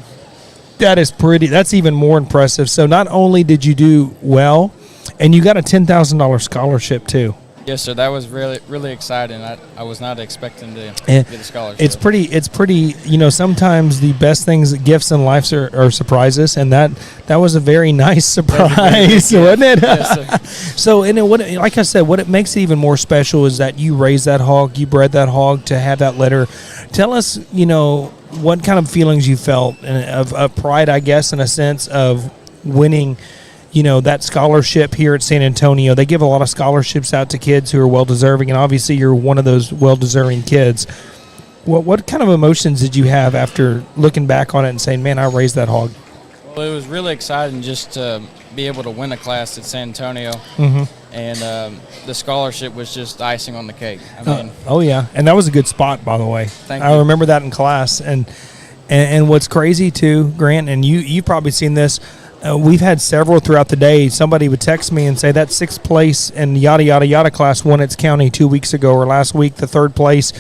That's even more impressive. So not only did you do well, and you got a $10,000 scholarship too. Yes, sir. That was really exciting. I was not expecting to And get a scholarship. It's pretty. Sometimes the best things, gifts in life are surprises, and that was a very nice surprise, wasn't it? Yes, sir. So, and like I said, what it makes it even more special is that you raised that hog, you bred that hog to have that litter. Tell us, what kind of feelings you felt, and of pride, I guess, in a sense of winning. That scholarship here at San Antonio. They give a lot of scholarships out to kids who are well-deserving, and obviously you're one of those well-deserving kids. What kind of emotions did you have after looking back on it and saying, man, I raised that hog? Well, it was really exciting just to be able to win a class at San Antonio, and the scholarship was just icing on the cake. I mean, oh, yeah, and that was a good spot, by the way. Thank I you. remember that in class, and what's crazy, too, Grant, and you've probably seen this, we've had several throughout the day. Somebody would text me and say that 6th place in yada, yada, yada class won its county 2 weeks ago, or last week the 3rd place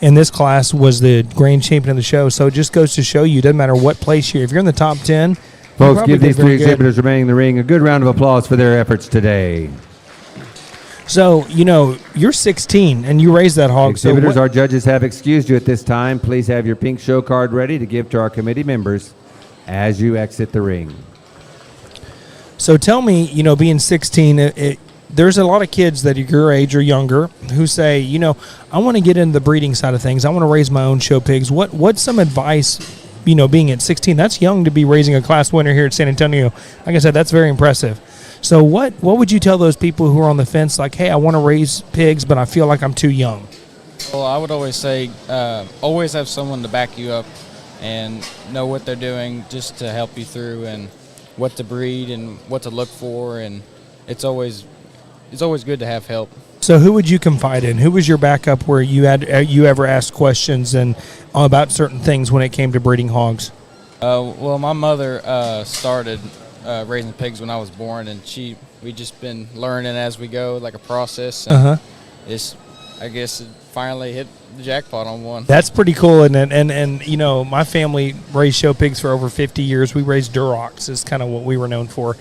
in this class was the grand champion of the show. So it just goes to show you, it doesn't matter what place if you're in the top 10. Folks, give these 3 exhibitors remaining in the ring a good round of applause for their efforts today. So, you're 16 and you raised that hog. Exhibitors, our judges have excused you at this time. Please have your pink show card ready to give to our committee members as you exit the ring. So tell me, being 16, there's a lot of kids that are your age or younger who say, I want to get into the breeding side of things. I want to raise my own show pigs. What's some advice, being at 16? That's young to be raising a class winner here at San Antonio. Like I said, that's very impressive. So what would you tell those people who are on the fence, like, hey, I want to raise pigs, but I feel like I'm too young? Well, I would always say always have someone to back you up and know what they're doing just to help you through and what to breed and what to look for, and it's always good to have help. So who would you confide in? Who was your backup where you ever asked questions and about certain things when it came to breeding hogs? Well, my mother started raising pigs when I was born, and we just been learning as we go, like a process. And I guess it finally hit the jackpot on one. That's pretty cool, and my family raised show pigs for over 50 years. We raised Durocs is kind of what we were known for,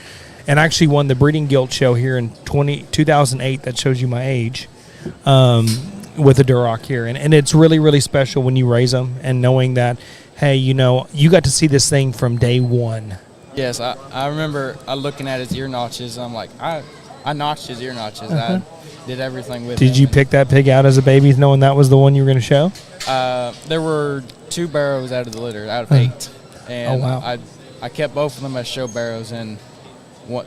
and actually won the Breeding Guild show here in 2008. That shows you my age, with a Duroc here, and it's really, really special when you raise them and knowing that, hey, you got to see this thing from day one. Yes, I remember looking at his ear notches. I'm like, I notched his ear notches. I did everything with him. Did you pick that pig out as a baby knowing that was the one you were going to show? There were 2 Barrows out of the litter, out of 8. And wow. I kept both of them as show Barrows, and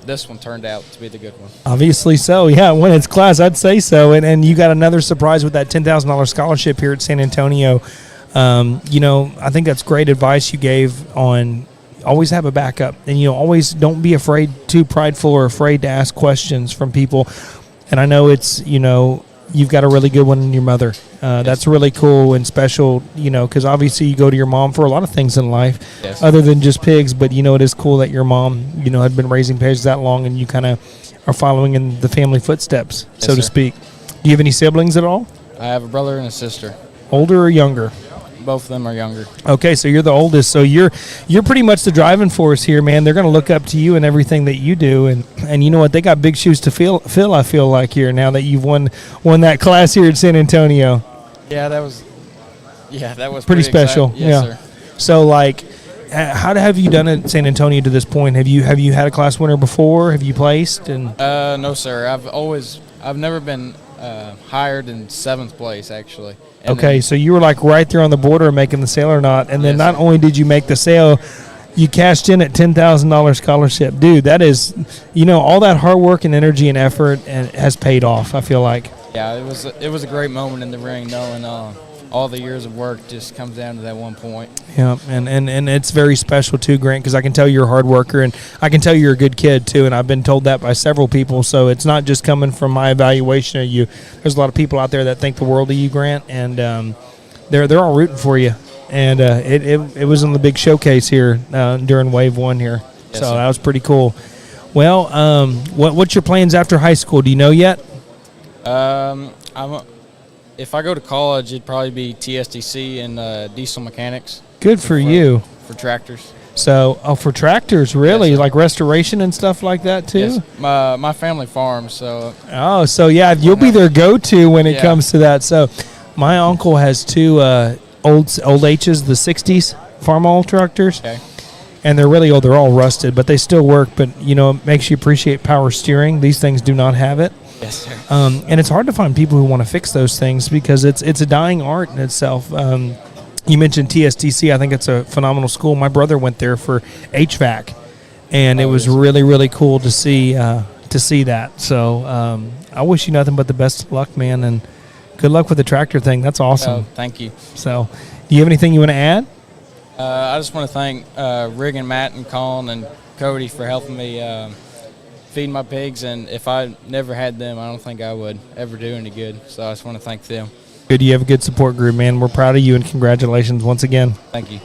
this one turned out to be the good one. Obviously so, yeah. When it's class, I'd say so. And you got another surprise with that $10,000 scholarship here at San Antonio. I think that's great advice you gave on always have a backup. And, always don't be too prideful or afraid to ask questions from people. And I know it's, you've got a really good one in your mother. That's really cool and special, because obviously you go to your mom for a lot of things in life other than just pigs. But, it is cool that your mom, had been raising pigs that long and you kind of are following in the family footsteps, so to speak. Do you have any siblings at all? I have a brother and a sister. Older or younger? Both of them are younger. Okay, so you're the oldest. So you're pretty much the driving force here, man. They're going to look up to you and everything that you do, and you know what? They got big shoes to fill. I feel like here now that you've won that class here at San Antonio. Yeah, that was pretty special. Yes, yeah. Sir. So how have you done at San Antonio to this point? Have you had a class winner before? Have you placed? And no, sir. I've never been higher than 7th place actually. And okay, so you were right there on the border of making the sale or not, and then not only did you make the sale, you cashed in at $10,000 scholarship. Dude, that is, all that hard work and energy and effort has paid off, I feel like. Yeah, it was a great moment in the ring knowing all the years of work just comes down to that one point. Yeah, and it's very special too, Grant, because I can tell you're a hard worker, and I can tell you're a good kid too, and I've been told that by several people, so it's not just coming from my evaluation of you. There's a lot of people out there that think the world of you, Grant, and they're all rooting for you, and it was in the big showcase here during Wave 1 here, yes, so sir. that was pretty cool. Well, what's your plans after high school? Do you know yet? If I go to college, it'd probably be TSDC and diesel mechanics. Good for you. For tractors. So, for tractors, really, Yes, sir. like restoration and stuff like that too. Yes, my family farms, so Oh, so yeah, you'll be their go-to when it Yeah. comes to that. So, my uncle has two old H's, the '60s Farmall tractors, okay. and they're really old. They're all rusted, but they still work. But it makes you appreciate power steering. These things do not have it. Yes, sir. And it's hard to find people who want to fix those things because it's a dying art in itself. You mentioned TSTC. I think it's a phenomenal school. My brother went there for HVAC, and it was really, really cool to see that. So I wish you nothing but the best of luck, man, and good luck with the tractor thing. That's awesome. Thank you. So, do you have anything you want to add? I just want to thank Rig and Matt and Colin and Cody for helping me feed my pigs, and if I never had them, I don't think I would ever do any good. So I just want to thank them. Good. You have a good support group, man. We're proud of you, and congratulations once again. Thank you.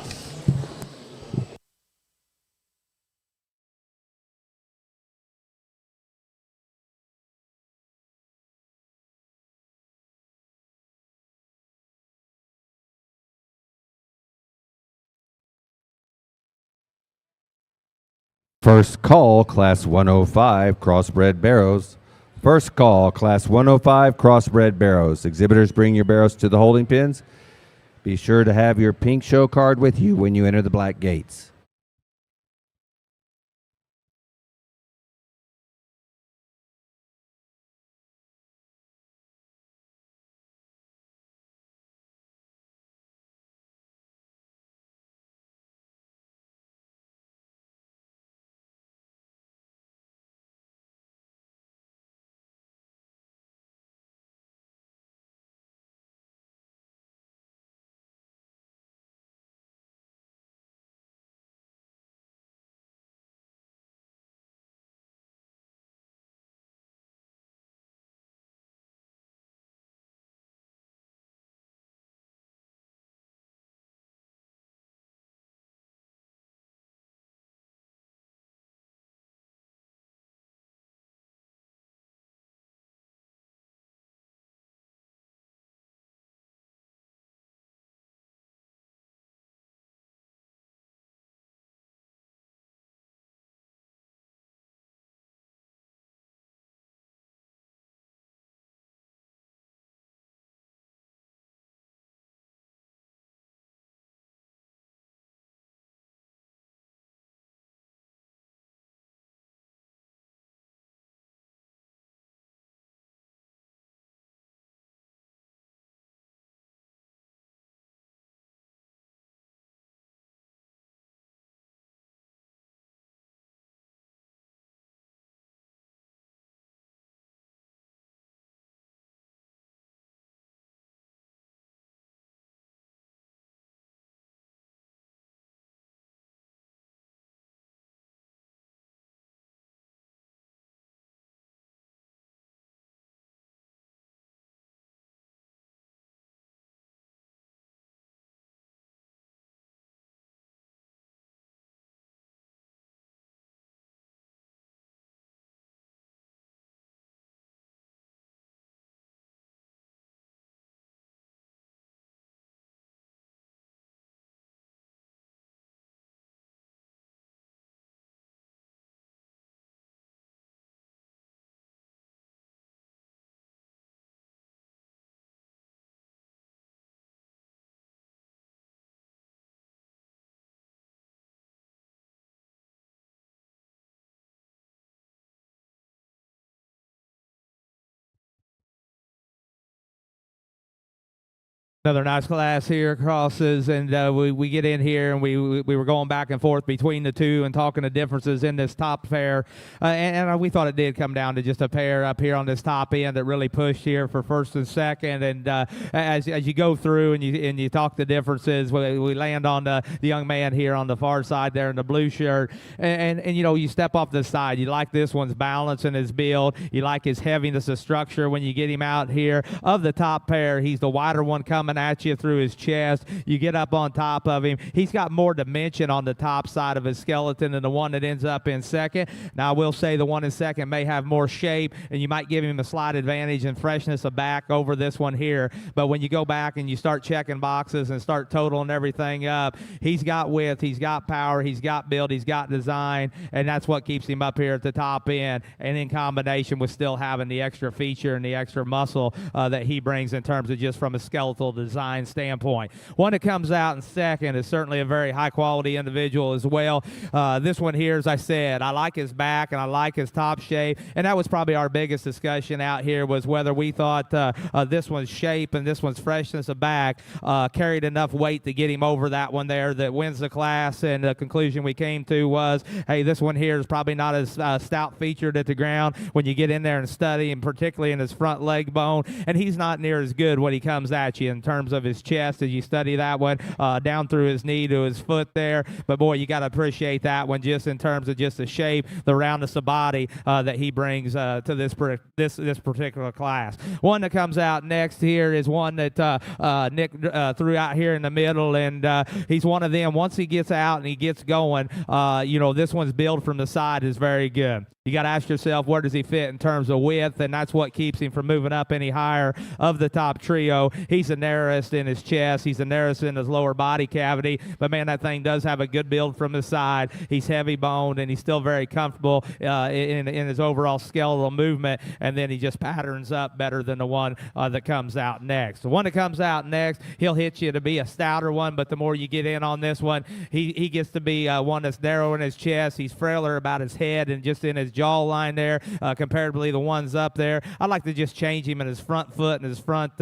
First call, Class 105, Crossbred Barrows. First call, Class 105, Crossbred Barrows. Exhibitors, bring your barrows to the holding pens. Be sure to have your pink show card with you when you enter the black gates. Another nice class here, crosses, and we get in here, and we were going back and forth between the two and talking the differences in this top pair, and we thought it did come down to just a pair up here on this top end that really pushed here for first and second, and as you go through and you talk the differences, we land on the young man here on the far side there in the blue shirt, and you step off the side, you like this one's balance and his build, you like his heaviness of structure when you get him out here. Of the top pair, he's the wider one coming coming at you through his chest. You get up on top of him. He's got more dimension on the top side of his skeleton than the one that ends up in second. Now, I will say the one in second may have more shape, and you might give him a slight advantage in freshness of back over this one here. But when you go back and you start checking boxes and start totaling everything up, he's got width, he's got power, he's got build, he's got design, and that's what keeps him up here at the top end. And in combination with still having the extra feature and the extra muscle that he brings in terms of just from a skeletal design standpoint. One that comes out in second is certainly a very high-quality individual as well. This one here, as I said, I like his back and I like his top shape, and that was probably our biggest discussion out here was whether we thought this one's shape and this one's freshness of back carried enough weight to get him over that one there that wins the class. And the conclusion we came to was, hey, this one here is probably not as stout featured at the ground when you get in there and study, and particularly in his front leg bone. And he's not near as good when he comes at you in terms of his chest as you study that one down through his knee to his foot there. But boy, you got to appreciate that one just in terms of just the shape, the roundness of body that he brings to this particular class. One that comes out next here is one that Nick threw out here in the middle, and he's one of them. Once he gets out and he gets going, this one's build from the side is very good. You got to ask yourself, where does he fit in terms of width, and that's what keeps him from moving up any higher of the top trio. He's the narrowest in his chest. He's the narrowest in his lower body cavity, but, man, that thing does have a good build from the side. He's heavy-boned, and he's still very comfortable in his overall skeletal movement, and then he just patterns up better than the one that comes out next. The one that comes out next, he'll hit you to be a stouter one, but the more you get in on this one, he gets to be one that's narrow in his chest. He's frailer about his head and just in his jawline there, comparatively the ones up there. I'd like to just change him in his front foot and his front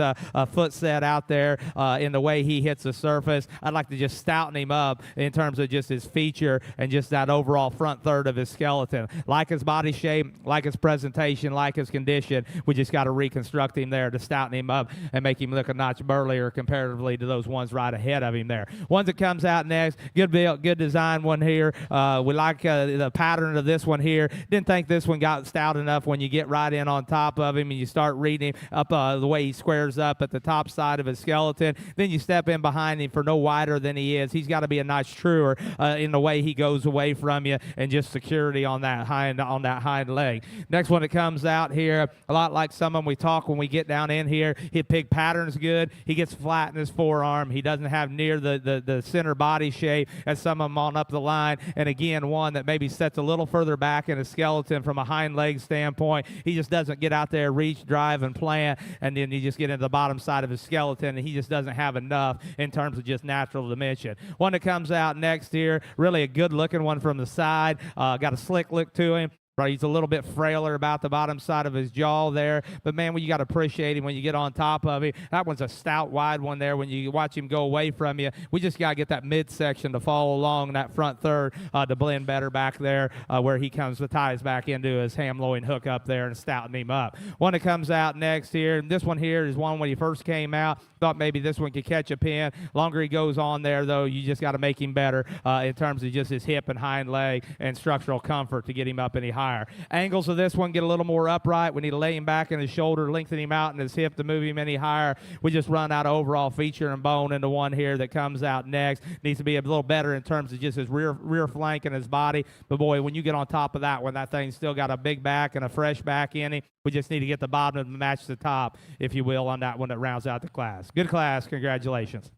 foot set out there in the way he hits the surface. I'd like to just stouten him up in terms of just his feature and just that overall front third of his skeleton. Like his body shape, like his presentation, like his condition, we just got to reconstruct him there to stouten him up and make him look a notch burlier comparatively to those ones right ahead of him there. One that comes out next, good build, good design one here. We like the pattern of this one here. Didn't think this one got stout enough when you get right in on top of him and you start reading him up the way he squares up at the top side of his skeleton. Then you step in behind him for no wider than he is. He's got to be a notch truer in the way he goes away from you and just security on that hind leg. Next one that comes out here, a lot like some of them we talk when we get down in here. His pig pattern's good. He gets flat in his forearm. He doesn't have near the center body shape as some of them on up the line. And again, one that maybe sets a little further back in his skeleton from a hind leg standpoint. He just doesn't get out there, reach, drive, and plant, and then you just get into the bottom side of his skeleton, and he just doesn't have enough in terms of just natural dimension. One that comes out next here, really a good-looking one from the side. Got a slick look to him. Right, he's a little bit frailer about the bottom side of his jaw there. But, man, you got to appreciate him when you get on top of him. That one's a stout, wide one there when you watch him go away from you. We just got to get that midsection to follow along that front third to blend better back there where he comes to ties back into his ham loin hook up there and stouting him up. One that comes out next here, and this one here is one when he first came out. Thought maybe this one could catch a pin. Longer he goes on there, though, you just got to make him better in terms of just his hip and hind leg and structural comfort to get him up any higher. Angles of this one get a little more upright. We need to lay him back in his shoulder, lengthen him out in his hip to move him any higher. We just run out of overall feature and bone into one here that comes out next. Needs to be a little better in terms of just his rear flank and his body. But, boy, when you get on top of that one, that thing's still got a big back and a fresh back in him. We just need to get the bottom to match the top, if you will, on that one that rounds out the class. Good class. Congratulations.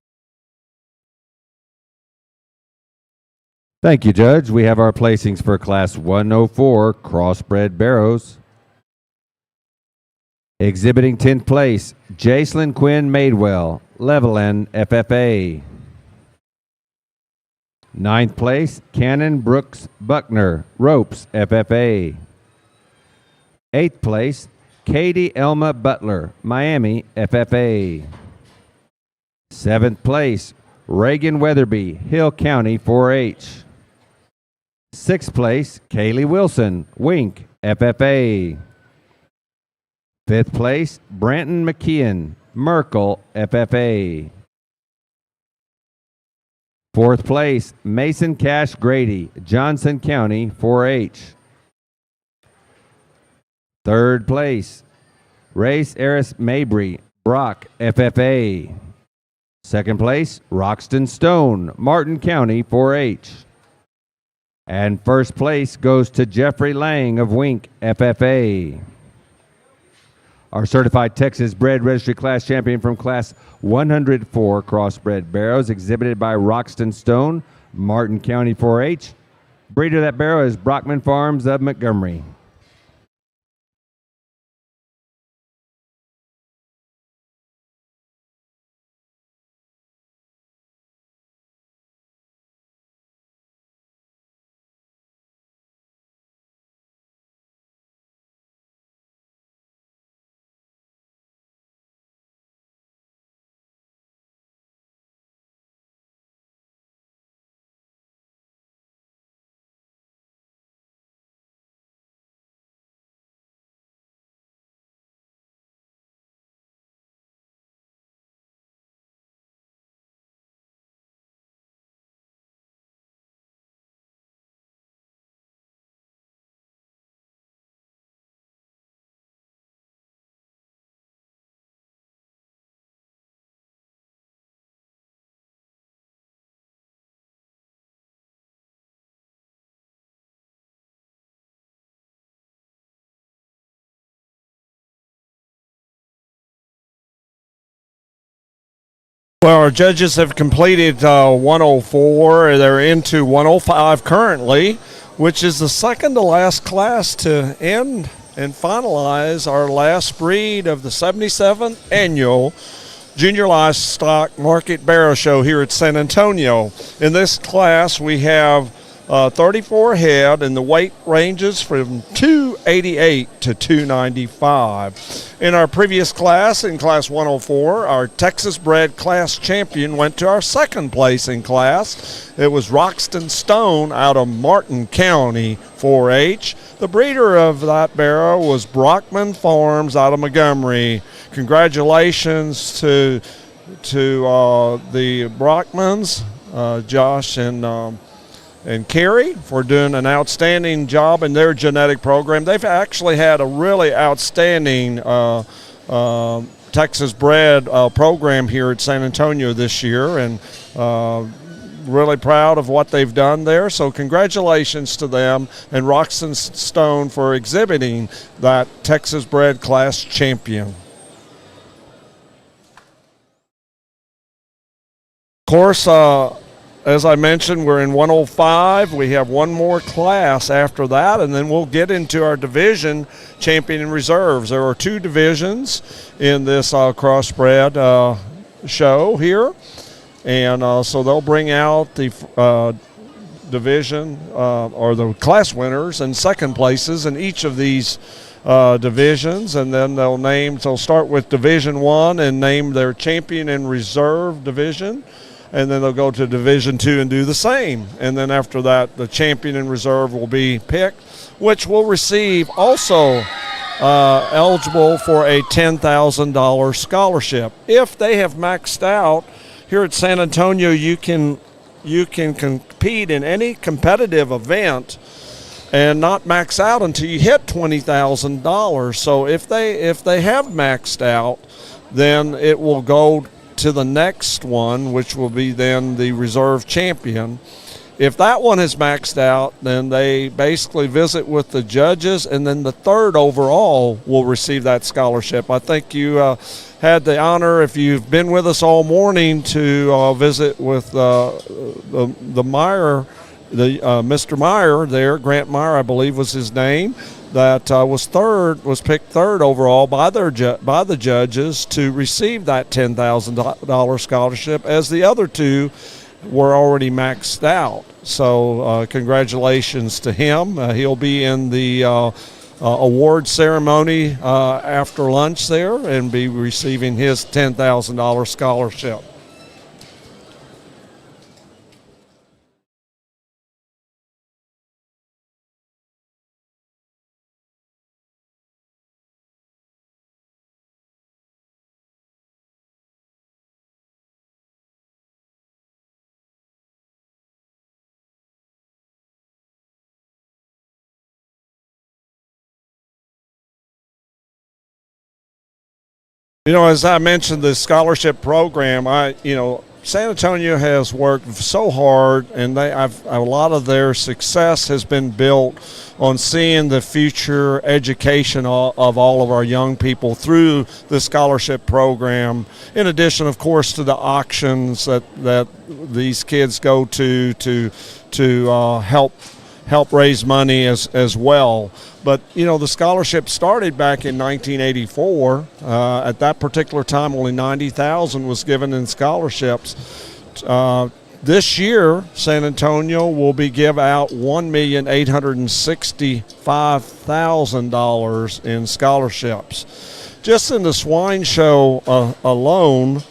Thank you, Judge. We have our placings for Class 104, Crossbred Barrows. Exhibiting 10th place, Jacelyn Quinn Madewell, Levelland FFA. 9th place, Cannon Brooks Buckner, Ropes FFA. 8th place, Katie Elma Butler, Miami FFA. 7th place, Reagan Weatherby, Hill County 4-H. 6th place, Kaylee Wilson, Wink, FFA. 5th place, Branton McKeon, Merkel, FFA. 4th place, Mason Cash Grady, Johnson County 4-H. 3rd place, Race Eris Mabry, Brock, FFA. Second place, Roxton Stone, Martin County 4-H. And first place goes to Jeffrey Lang of Wink FFA. Our certified Texas bred registry class champion from class 104 Crossbred Barrows, exhibited by Roxton Stone, Martin County 4-H. Breeder of that barrow is Brockman Farms of Montgomery. Well, our judges have completed 104. They're into 105 currently, which is the second to last class to end and finalize our last breed of the 77th annual Junior Livestock Market Barrow Show here at San Antonio. In this class, we have 34 head, and the weight ranges from 288 to 295. In our previous class, in class 104, our Texas bred class champion went to our second place in class. It was Roxton Stone out of Martin County 4-H. The breeder of that barrow was Brockman Farms out of Montgomery. Congratulations to the Brockmans, Josh and Carrie, for doing an outstanding job in their genetic program. They've actually had a really outstanding Texas bred program here at San Antonio this year, and really proud of what they've done there. So congratulations to them and Roxton Stone for exhibiting that Texas bred class champion. Of course, as I mentioned, we're in 105. We have one more class after that, and then we'll get into our division champion and reserves. There are two divisions in this crossbred show here, and so they'll bring out the division or the class winners and second places in each of these divisions, and then they'll start with Division 1 and name their champion and reserve division. And then they'll go to Division 2 and do the same. And then after that, the champion and reserve will be picked, which will receive also eligible for a $10,000 scholarship. If they have maxed out, here at San Antonio, you can compete in any competitive event and not max out until you hit $20,000. So if they have maxed out, then it will go to the next one, which will be then the reserve champion. If that one is maxed out, then they basically visit with the judges, and then the third overall will receive that scholarship. I think you had the honor, if you've been with us all morning, to visit with the Meyer, Mr. Meyer there, Grant Meyer, I believe was his name, that was picked third overall by the judges to receive that $10,000 scholarship, as the other two were already maxed out. So congratulations to him. He'll be in the award ceremony after lunch there and be receiving his $10,000 scholarship. You know, as I mentioned, the scholarship program, San Antonio has worked so hard, and a lot of their success has been built on seeing the future education of all of our young people through the scholarship program. In addition, of course, to the auctions that these kids go to help raise money as well. But, the scholarship started back in 1984. At that particular time, only $90,000 was given in scholarships. This year, San Antonio will be give out $1,865,000 in scholarships. Just in the swine show alone,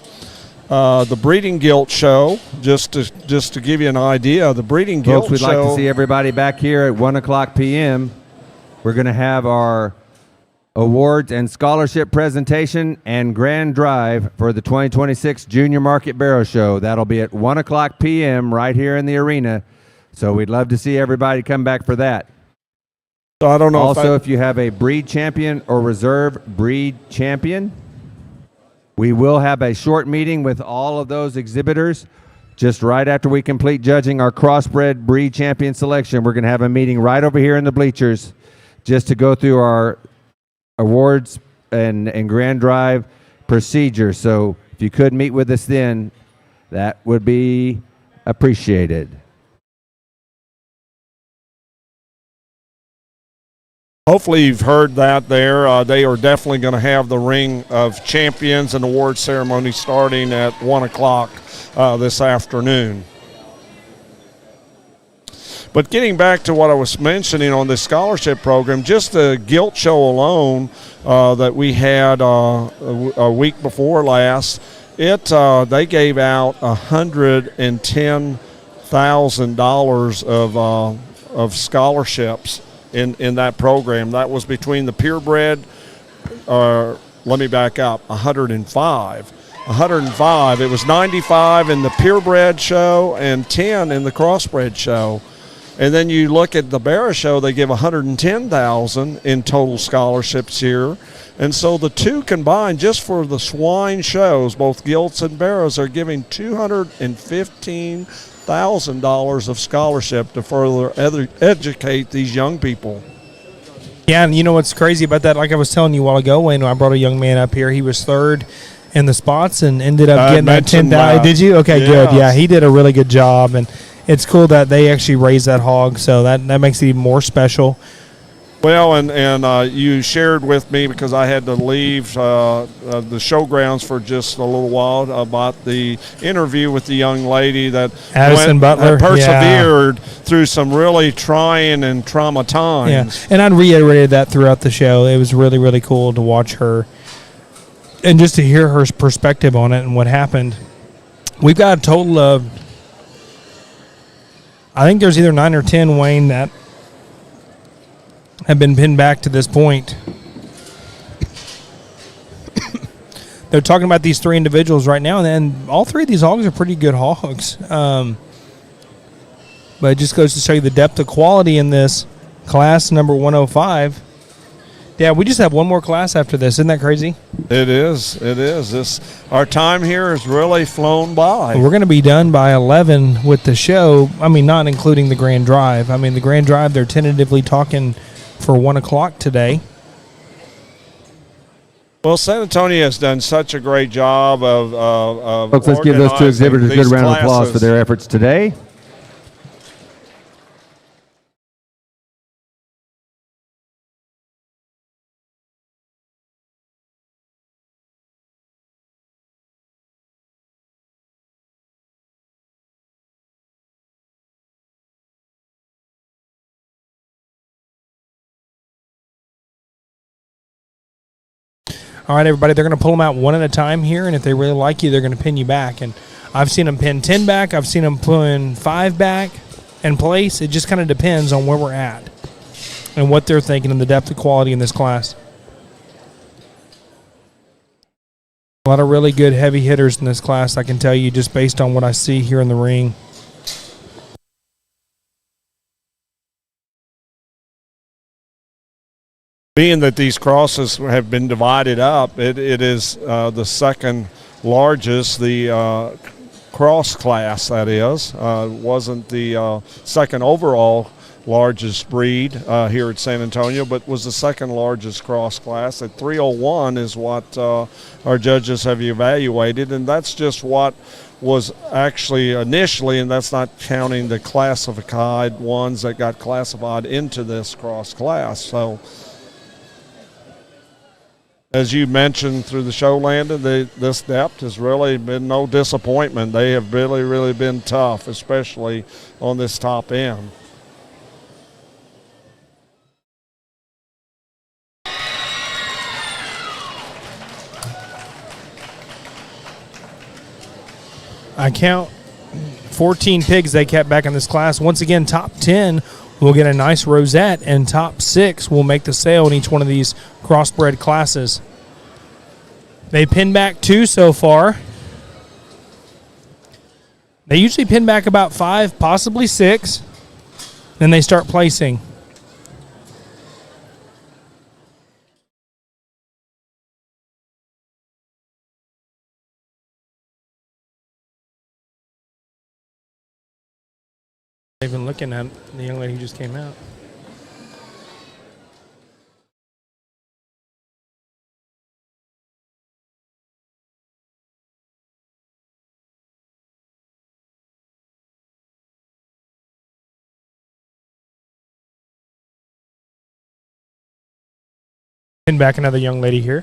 the breeding gilt show, just to give you an idea, the breeding gilt Folks, we'd show. like to see everybody back here at 1 o'clock p.m. We're going to have our awards and scholarship presentation and grand drive for the 2026 Junior Market Barrow Show. That'll be at 1 o'clock p.m. right here in the arena. So we'd love to see everybody come back for that. So I don't know. Also, if you have a breed champion or reserve breed champion, we will have a short meeting with all of those exhibitors just right after we complete judging our crossbred breed champion selection. We're going to have a meeting right over here in the bleachers just to go through our awards and grand drive procedure. So if you could meet with us then, that would be appreciated. Hopefully you've heard that there. They are definitely going to have the Ring of Champions and award ceremony starting at 1 o'clock this afternoon. But getting back to what I was mentioning on the scholarship program, just the gilt show alone that we had a week before last, they gave out $110,000 of scholarships in that program. That was between the purebred, let me back up, 105. It was 95 in the purebred show and 10 in the crossbred show. And then you look at the Barrow show, they give 110,000 in total scholarships here. And so the two combined, just for the swine shows, both Gilts and Barrows, are giving $215,000 of scholarship to further educate these young people. Yeah, and you know what's crazy about that? Like I was telling you a while ago, when I brought a young man up here, he was third in the spots and ended up getting that 10,000. Did you? Okay, yes. Good. Yeah, he did a really good job, and it's cool that they actually raised that hog, so that makes it even more special. Well, and you shared with me, because I had to leave the showgrounds for just a little while, about the interview with the young lady that Addison Butler persevered through some really trying and trauma times. Yeah, and I reiterated that throughout the show. It was really, really cool to watch her and just to hear her perspective on it and what happened. We've got a total of, I think there's either 9 or 10, Wayne, that have been pinned back to this point. They're talking about these three individuals right now, and all three of these hogs are pretty good hogs. But it just goes to show you the depth of quality in this class number 105. Yeah, we just have one more class after this. Isn't that crazy? It is. Our time here has really flown by. We're going to be done by 11 with the show. I mean, not including the grand drive. I mean, the grand drive, they're tentatively talking for 1 o'clock today. Well, San Antonio has done such a great job of Folks, let's give those two exhibitors a good round of applause for their efforts today. All right, everybody, they're going to pull them out one at a time here, and if they really like you, they're going to pin you back. And I've seen them pin 10 back. I've seen them pin 5 back and place. It just kind of depends on where we're at and what they're thinking and the depth of quality in this class. A lot of really good heavy hitters in this class, I can tell you, just based on what I see here in the ring. Being that these crosses have been divided up, it is the second largest, the cross class, that is. Wasn't the second overall largest breed here at San Antonio, but was the second largest cross class. At 301 is what our judges have evaluated, and that's just what was actually initially, and that's not counting the classified ones that got classified into this cross class. So as you mentioned through the show, Landon, this depth has really been no disappointment. They have really been tough, especially on this top end. I count 14 pigs they kept back in this class. Once again, top 10 will get a nice rosette, and top 6 will make the sale in each one of these crossbred classes. They pin back 2 so far. They usually pin back about 5, possibly 6. Then they start placing. Even looking at the young lady who just came out. And back another young lady here.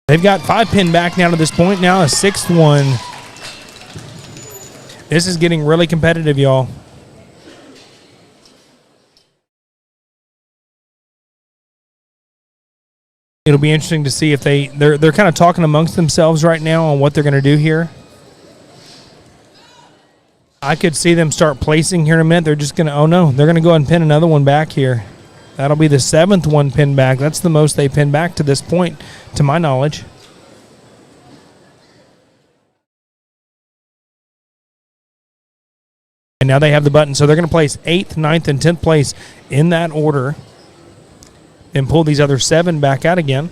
They've got 5 pinned back now to this point. Now a 6th one. This is getting really competitive, y'all. It'll be interesting to see if they're kind of talking amongst themselves right now on what they're going to do here. I could see them start placing here in a minute. They're just going to, oh no, they're going to go ahead and pin another one back here. That'll be the 7th one pinned back. That's the most they pinned back to this point, to my knowledge. And now they have the button. So they're going to place 8th, 9th, and 10th place in that order. And pull these other 7 back out again.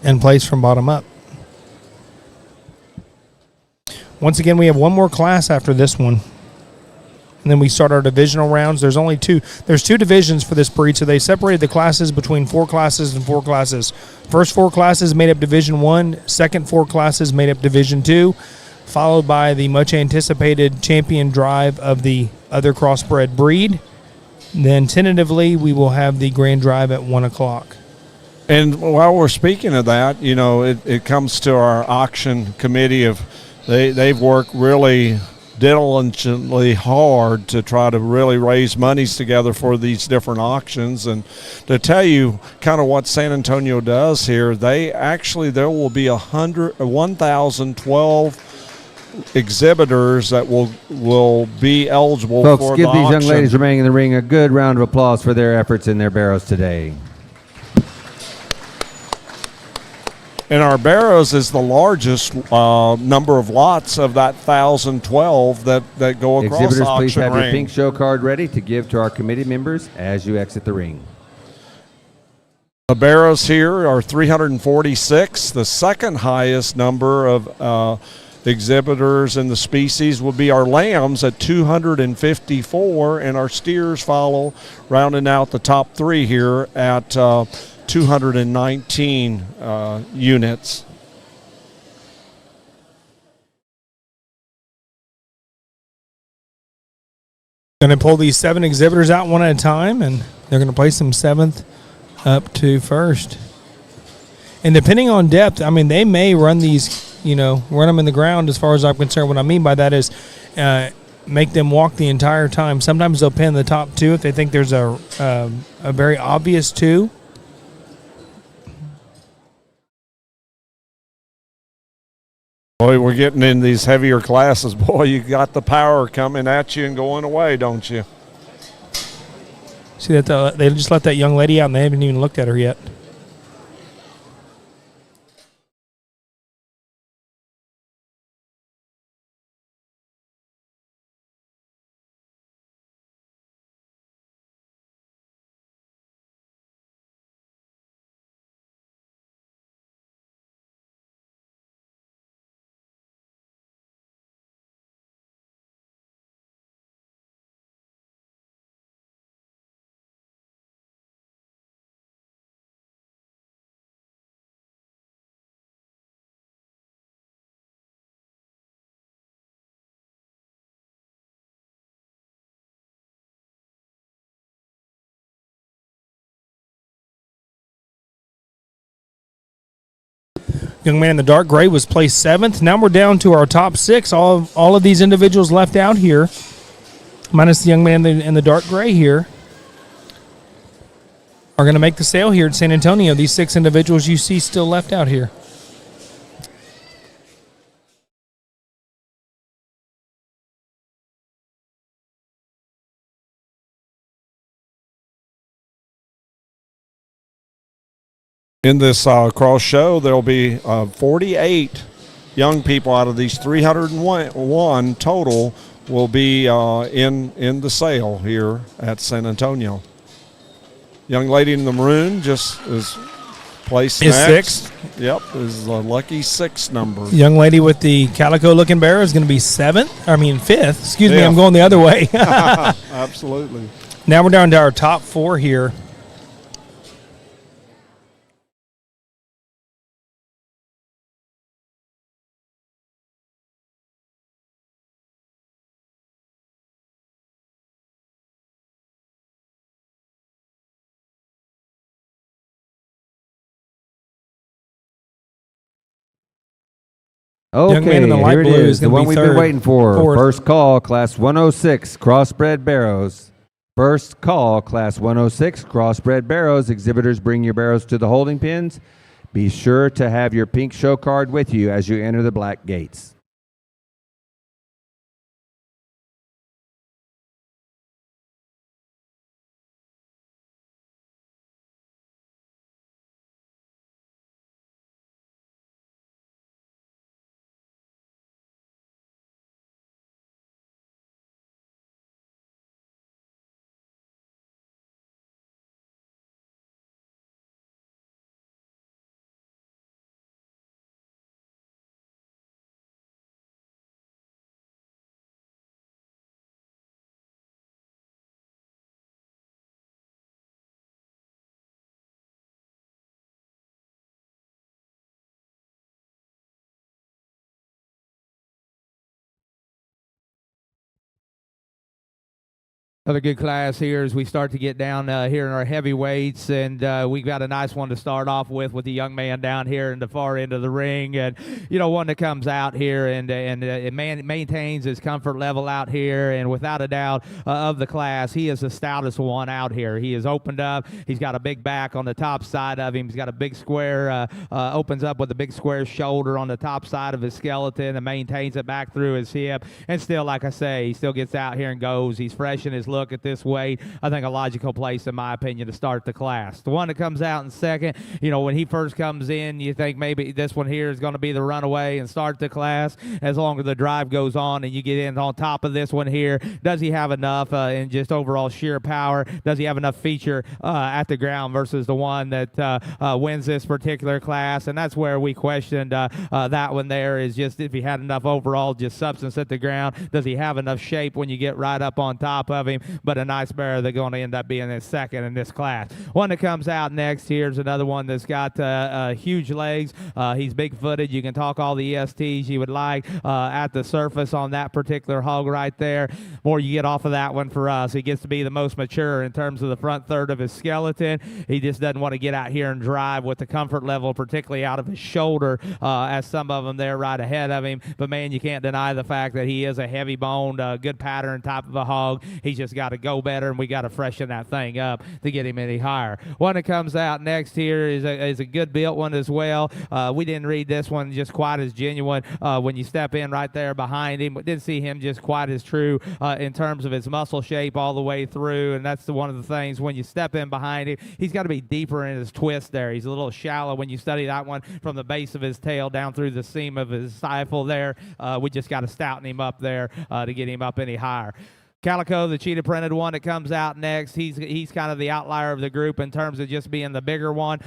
And place from bottom up. Once again, we have one more class after this one. And then we start our divisional rounds. There's only 2. There's 2 divisions for this breed, so they separated the classes between 4 classes and 4 classes. First 4 classes made up Division 1. Second 4 classes made up Division 2, followed by the much-anticipated champion drive of the other crossbred breed. Then tentatively, we will have the grand drive at 1 o'clock. And while we're speaking of that, you know, it comes to our auction committee of they've worked really diligently hard to try to really raise monies together for these different auctions. And to tell you kind of what San Antonio does here, there will be 1,012 exhibitors that will be eligible Folks, for give the these auction. young ladies remaining in the ring a good round of applause for their efforts in their barrows today. And our Barrows is the largest number of lots of that 1,012 that go across the Exhibitors, auction please have ring. your pink show card ready to give to our committee members as you exit the ring. The Barrows here are 346. The second highest number of exhibitors in the species will be our lambs at 254, and our steers follow, rounding out the top 3 here at 219 units. Going to pull these 7 exhibitors out one at a time, and they're going to place them 7th up to 1st. And depending on depth, I mean, they may run these, run them in the ground as far as I'm concerned. What I mean by that is make them walk the entire time. Sometimes they'll pin the top 2 if they think there's a very obvious 2. Boy, we're getting in these heavier classes. Boy, you got the power coming at you and going away, don't you? See that they just let that young lady out and they haven't even looked at her yet. Young man in the dark gray was placed 7th. Now we're down to our top 6. All of these individuals left out here, minus the young man in the dark gray here, are going to make the sale here at San Antonio. These 6 individuals you see still left out here. In this cross show, there'll be 48 young people out of these 301 total will be in the sale here at San Antonio. Young lady in the maroon just is placed next. 6th. Yep, is the lucky 6 number. Young lady with the calico-looking barrow is going to be 5th. Excuse me, Yeah. I'm going the other way. Absolutely. Now we're down to our top 4 here. Young man in the light here it blue is, is the gonna one be we've third. been waiting for. Fourth. First call, Class 106, Crossbred Barrows. First call, Class 106, Crossbred Barrows. Exhibitors, bring your barrows to the holding pins. Be sure to have your pink show card with you as you enter the black gates. Another good class here as we start to get down here in our heavyweights, and we've got a nice one to start off with the young man down here in the far end of the ring, and one that comes out here and maintains his comfort level out here, and without a doubt of the class, he is the stoutest one out here. He is opened up. He's got a big back on the top side of him. He's got a big square, opens up with a big square shoulder on the top side of his skeleton and maintains it back through his hip, and still, like I say, he still gets out here and goes. He's fresh in his look at this weight. I think a logical place, in my opinion, to start the class. The one that comes out in second, when he first comes in, you think maybe this one here is going to be the runaway and start the class. As long as the drive goes on and you get in on top of this one here, does he have enough in just overall sheer power? Does he have enough feature at the ground versus the one that wins this particular class? And that's where we questioned that one there, is just if he had enough overall just substance at the ground. Does he have enough shape when you get right up on top of him? but a nice barrow that's going to end up being in second in this class. One that comes out next here is another one that's got huge legs. He's big-footed. You can talk all the ESTs you would like at the surface on that particular hog right there. More you get off of that one for us. He gets to be the most mature in terms of the front third of his skeleton. He just doesn't want to get out here and drive with the comfort level, particularly out of his shoulder, as some of them there right ahead of him. But, man, you can't deny the fact that he is a heavy-boned, good pattern type of a hog. He's just got to go better, and we got to freshen that thing up to get him any higher. One that comes out next here is a good-built one as well. We didn't read this one just quite as genuine. When you step in right there behind him, we didn't see him just quite as true in terms of his muscle shape all the way through, and that's one of the things when you step in behind him, he's got to be deeper in his twist there. He's a little shallow when you study that one from the base of his tail down through the seam of his stifle there. We just got to stouten him up there to get him up any higher. Calico, the cheetah printed one that comes out next, he's kind of the outlier of the group in terms of just being the bigger one,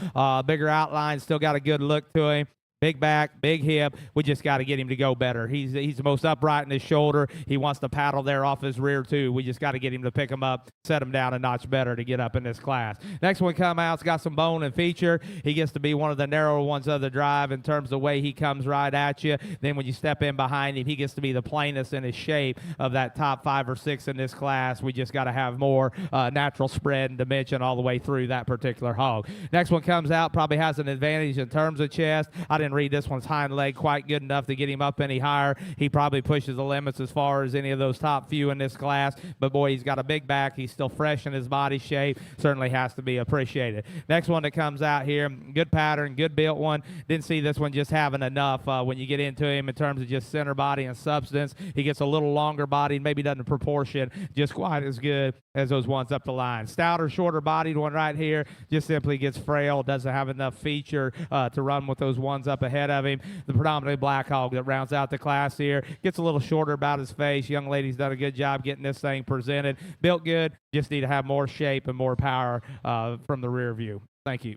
bigger outline, still got a good look to him. Big back, big hip. We just got to get him to go better. He's the most upright in his shoulder. He wants to paddle there off his rear, too. We just got to get him to pick him up, set him down a notch better to get up in this class. Next one come out, it's got some bone and feature. He gets to be one of the narrower ones of the drive in terms of the way he comes right at you. Then when you step in behind him, he gets to be the plainest in his shape of that top 5 or 6 in this class. We just got to have more natural spread and dimension all the way through that particular hog. Next one comes out, probably has an advantage in terms of chest. I didn't read this one's hind leg quite good enough to get him up any higher. He probably pushes the limits as far as any of those top few in this class, but boy, he's got a big back. He's still fresh in his body shape. Certainly has to be appreciated. Next one that comes out here, good pattern, good built one. Didn't see this one just having enough when you get into him in terms of just center body and substance. He gets a little longer body, maybe doesn't proportion just quite as good as those ones up the line. Stouter, shorter bodied one right here just simply gets frail, doesn't have enough feature to run with those ones up ahead of him. The predominantly black hog that rounds out the class here gets a little shorter about his face. Young lady's done a good job getting this thing presented. Built good, just need to have more shape and more power from the rear view. Thank you.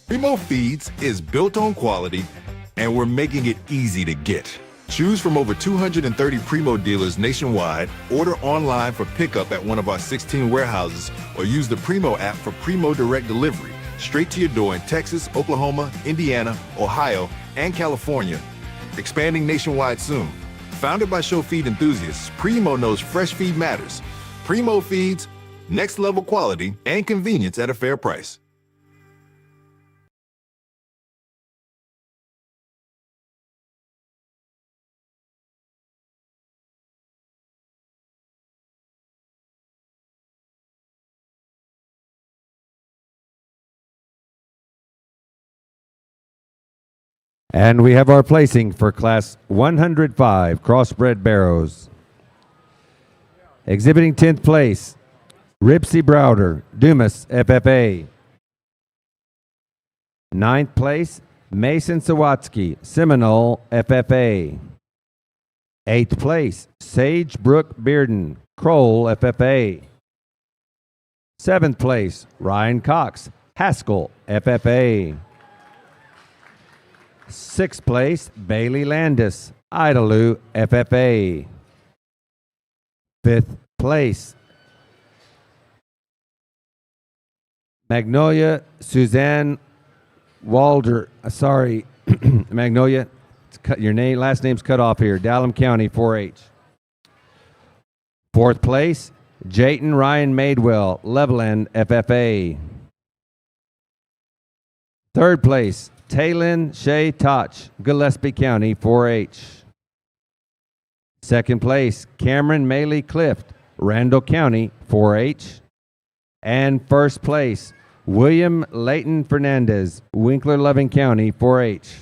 Primo Feeds is built on quality, and we're making it easy to get. Choose from over 230 Primo dealers nationwide, order online for pickup at one of our 16 warehouses, or use the Primo app for Primo Direct Delivery, straight to your door in Texas, Oklahoma, Indiana, Ohio, and California. Expanding nationwide soon. Founded by show feed enthusiasts, Primo knows fresh feed matters. Primo Feeds, next level quality and convenience at a fair price. And we have our placing for Class 105 Crossbred Barrows. Exhibiting 10th place, Ripsy Browder, Dumas, FFA. 9th place, Mason Sawatsky, Seminole, FFA. 8th place, Sage Brooke Bearden, Kroll, FFA. 7th place, Ryan Cox, Haskell, FFA. 6th place, Bailey Landis, Idalou, FFA. 5th place, Magnolia Suzanne Walder. Sorry, Magnolia. Your last name's cut off here. Dallam County, 4-H. 4th place, Jayton Ryan Madewell, Leveland, FFA. 3rd place, Taylin Shea Toch, Gillespie County, 4-H. 2nd place, Cameron Maley Clift, Randall County, 4-H. And 1st place, William Leighton Fernandez, Winkler Loving County, 4-H.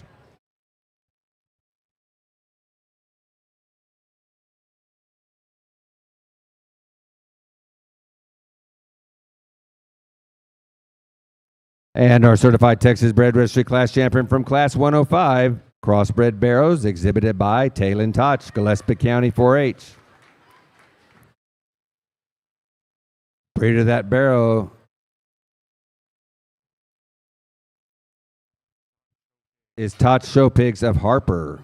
And our certified Texas Bred Registry class champion from Class 105, Crossbred Barrows, exhibited by Taylin Toch, Gillespie County, 4-H. Breed of that barrow is Tot Show Pigs of Harper.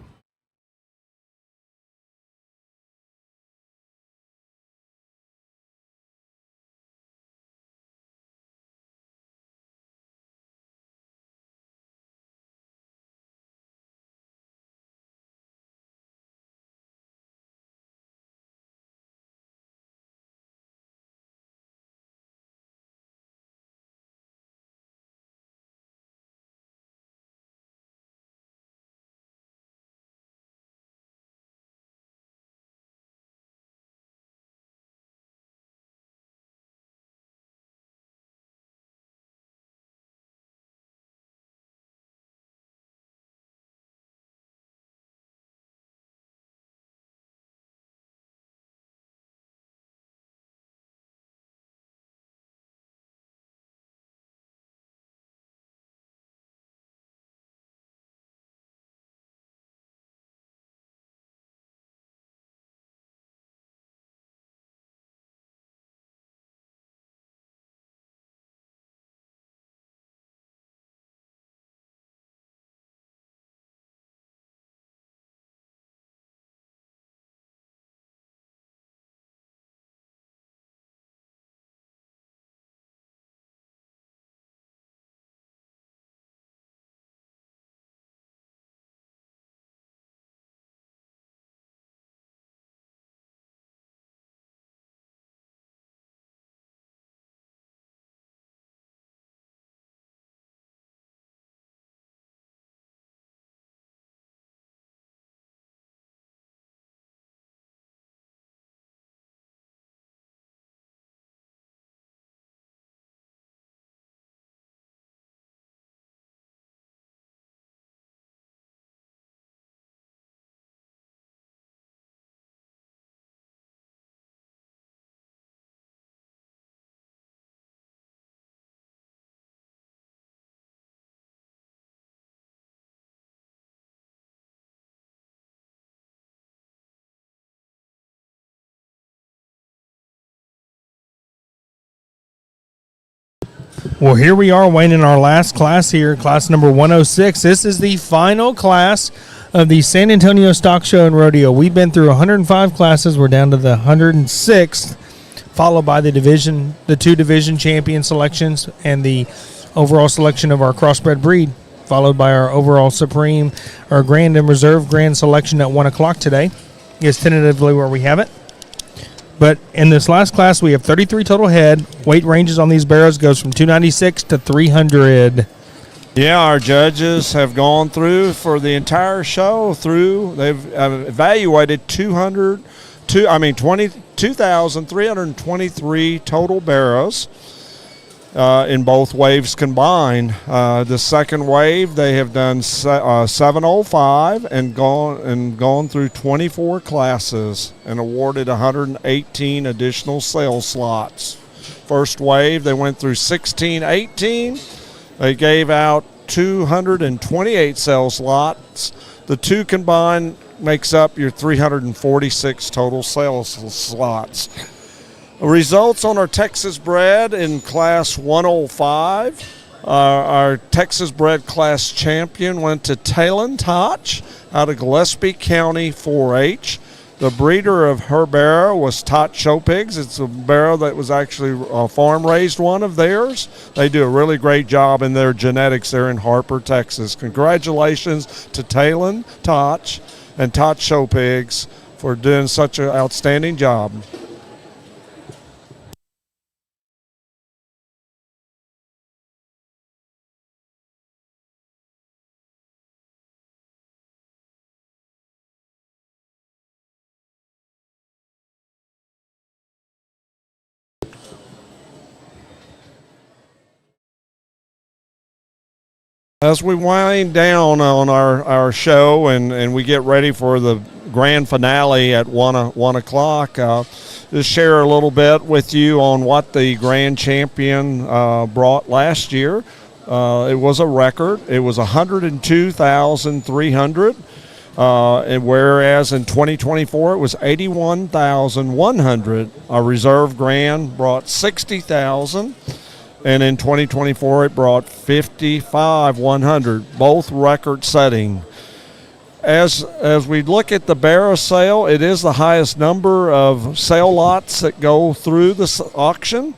Well, here we are, Wayne, in our last class here, class number 106. This is the final class of the San Antonio Stock Show and Rodeo. We've been through 105 classes. We're down to the 106th, followed by the two division champion selections and the overall selection of our crossbred breed, followed by our overall supreme, our grand and reserve grand selection at 1 o'clock today is tentatively where we have it. But in this last class, we have 33 total head. Weight ranges on these barrows goes from 296 to 300. Yeah, our judges have gone through for the entire show. They've evaluated 2,323 total barrows in both waves combined. The second wave, they have done 705 and gone through 24 classes and awarded 118 additional sales slots. First wave, they went through 1618. They gave out 228 sales slots. The two combined makes up your 346 total sales slots. Results on our Texas bred in class 105. Our Texas bred class champion went to Talon Toch out of Gillespie County 4-H. The breeder of her barrow was Tot Show Pigs. It's a barrow that was actually a farm-raised one of theirs. They do a really great job in their genetics there in Harper, Texas. Congratulations to Talon Toch and Tot Show Pigs for doing such an outstanding job. As we wind down on our show and we get ready for the grand finale at 1 o'clock, just share a little bit with you on what the grand champion brought last year. It was a record. It was 102,300, and whereas in 2024 it was 81,100. Our reserve grand brought 60,000. And in 2024, it brought 55,100, both record-setting. As we look at the Barrows sale, it is the highest number of sale lots that go through this auction.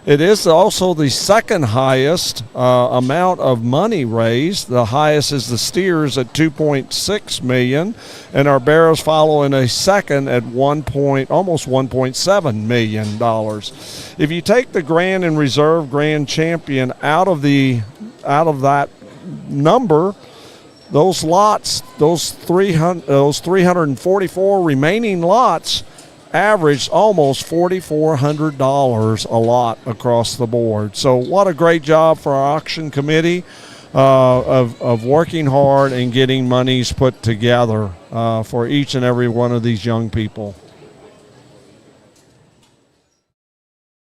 It is also the second highest amount of money raised. The highest is the steers at $2.6 million, and our Barrows follow in a second at almost $1.7 million. If you take the Grand and Reserve Grand Champion out of that number, those lots, those 344 remaining lots, averaged almost $4,400 a lot across the board. So what a great job for our auction committee of working hard and getting monies put together for each and every one of these young people.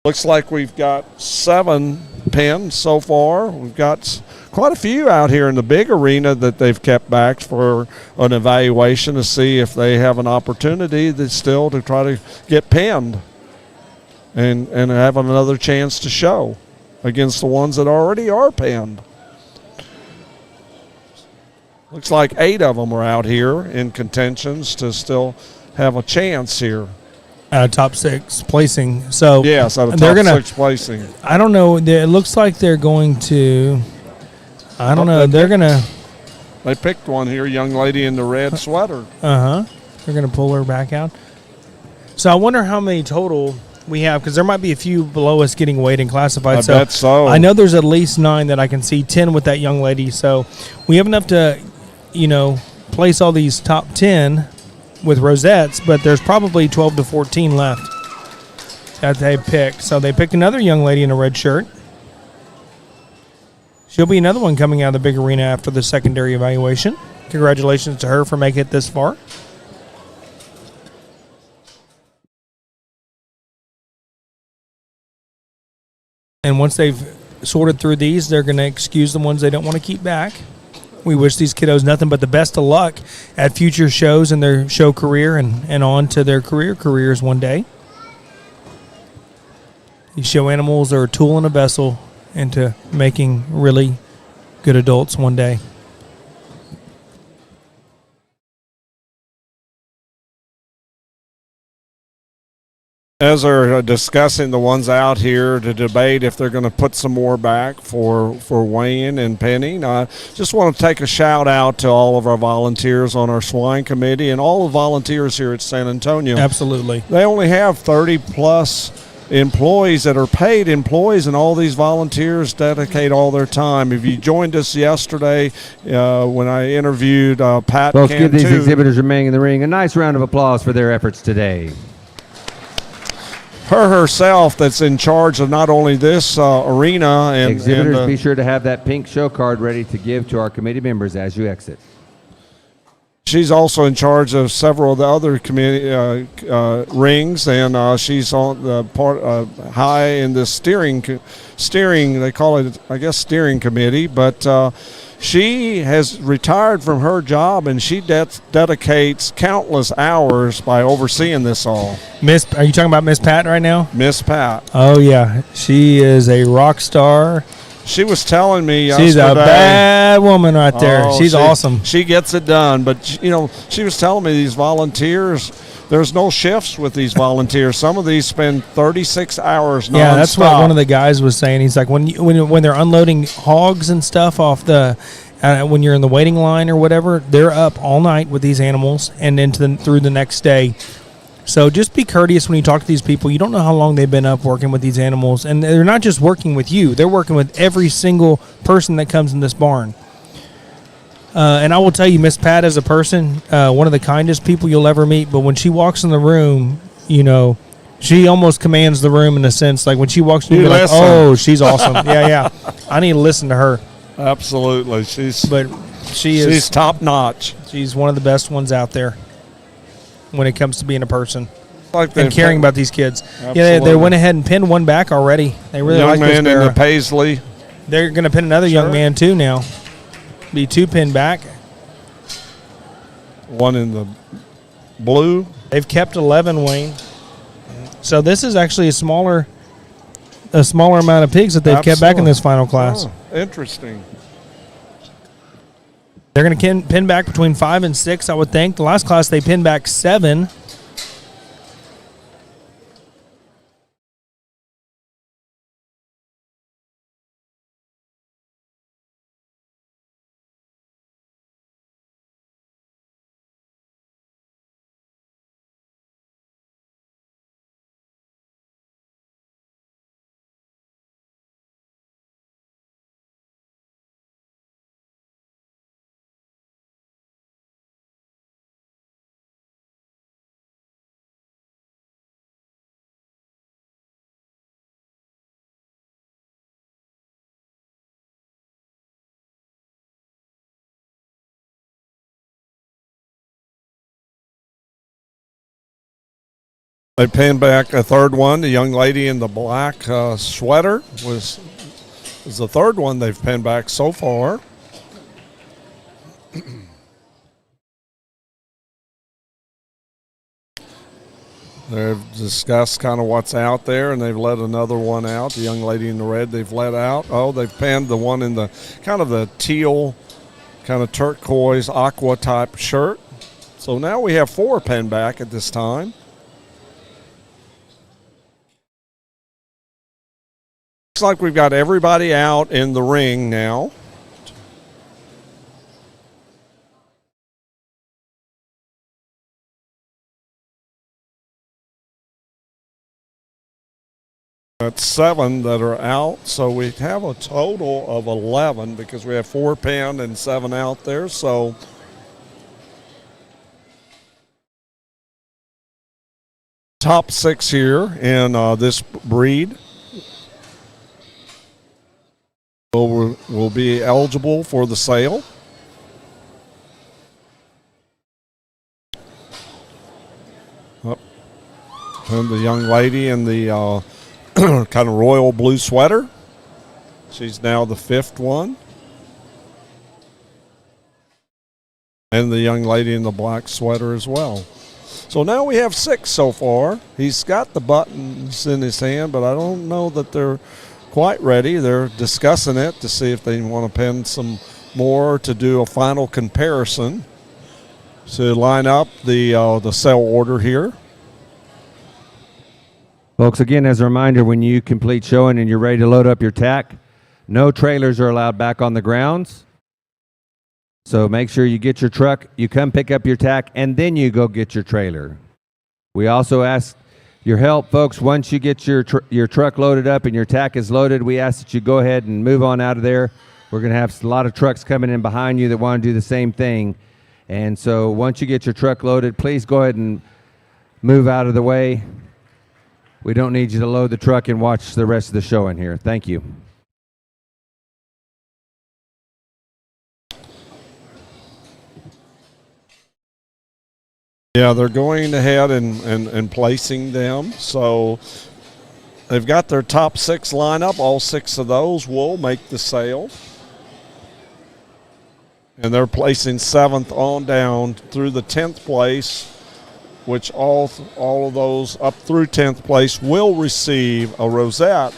Looks like we've got 7 pins so far. We've got quite a few out here in the big arena that they've kept back for an evaluation to see if they have an opportunity that's still to try to get pinned and have another chance to show against the ones that already are pinned. Looks like 8 of them are out here in contentions to still have a chance here. Top 6 placing. So yes, out of top 6 placing. I don't know. It looks like they're going to. I don't know. They're gonna. They picked one here, young lady in the red sweater. They're gonna pull her back out. So I wonder how many total we have, because there might be a few below us getting weighed and classified. I bet so. I know there's at least 9 that I can see. 10 with that young lady. So we have enough to, place all these top 10 with rosettes, but there's probably 12 to 14 left that they picked. So they picked another young lady in a red shirt. She'll be another one coming out of the big arena after the secondary evaluation. Congratulations to her for making it this far. And once they've sorted through these, they're going to excuse the ones they don't want to keep back. We wish these kiddos nothing but the best of luck at future shows in their show career and on to their careers one day. These show animals are a tool and a vessel into making really good adults one day. As they're discussing the ones out here to debate if they're going to put some more back for weighing and pinning, I just want to take a shout out to all of our volunteers on our swine committee and all the volunteers here at San Antonio. Absolutely. They only have 30 plus employees that are paid employees, and all these volunteers dedicate all their time. If you joined us yesterday when I interviewed Pat Folks, Cantu, give these exhibitors remaining in the ring a nice round of applause for their efforts today. Her herself that's in charge of not only this arena and exhibitors, be sure to have that pink show card ready to give to our committee members as you exit. She's also in charge of several of the other committee rings, and she's on the part high in the steering. They call it, I guess, steering committee. But she has retired from her job, and she dedicates countless hours by overseeing this all. Are you talking about Miss Pat right now? Miss Pat. Oh yeah, she is a rock star. She was telling me yesterday. She's a bad woman right there. She's awesome. She gets it done. But, she was telling me these volunteers, there's no shifts with these volunteers. Some of these spend 36 hours nonstop. Yeah, that's what one of the guys was saying. He's like, when they're unloading hogs and stuff off the when you're in the waiting line or whatever, they're up all night with these animals and then through the next day. So just be courteous when you talk to these people. You don't know how long they've been up working with these animals. And they're not just working with you. They're working with every single person that comes in this barn. And I will tell you, Miss Pat as a person, one of the kindest people you'll ever meet. But when she walks in the room, she almost commands the room in a sense. Like when she walks in, you're like, oh, she's awesome. Yeah. I need to listen to her. Absolutely. She's top notch. She's one of the best ones out there when it comes to being a person and caring about these kids. Absolutely. Yeah, they went ahead and pinned one back already. They really like this young man in the paisley. They're going to pin another young man too now. Be 2 pinned back. One in the blue. They've kept 11, Wayne. So this is actually a smaller a smaller amount of pigs that they've kept back in this final class. Oh, interesting. They're going to pin back between 5 and 6, I would think. The last class they pinned back 7. They pinned back a third one. The young lady in the black sweater was the third one they've pinned back so far. They've discussed kind of what's out there, and they've let another one out. The young lady in the red they've let out. Oh, they've pinned the one in the kind of the teal, kind of turquoise, aqua type shirt. So now we have 4 pinned back at this time. Looks like we've got everybody out in the ring now. That's 7 that are out, so we have a total of 11 because we have 4 pinned and 7 out there. So top 6 here in this breed will be eligible for the sale. And the young lady in the kind of royal blue sweater. She's now the 5th one. And the young lady in the black sweater as well. So now we have 6 so far. He's got the buttons in his hand, but I don't know that they're quite ready. They're discussing it to see if they want to pin some more to do a final comparison to line up the sale order here. Folks, again, as a reminder, when you complete showing and you're ready to load up your tack, no trailers are allowed back on the grounds. So make sure you get your truck, you come pick up your tack, and then you go get your trailer. We also ask your help, folks. Once you get your truck loaded up and your tack is loaded, we ask that you go ahead and move on out of there. We're going to have a lot of trucks coming in behind you that want to do the same thing. And so once you get your truck loaded, please go ahead and move out of the way. We don't need you to load the truck and watch the rest of the show in here. Thank you. Yeah, they're going ahead and placing them. So they've got their top 6 lineup. All 6 of those will make the sale. And they're placing 7th on down through the 10th place, which all of those up through 10th place will receive a rosette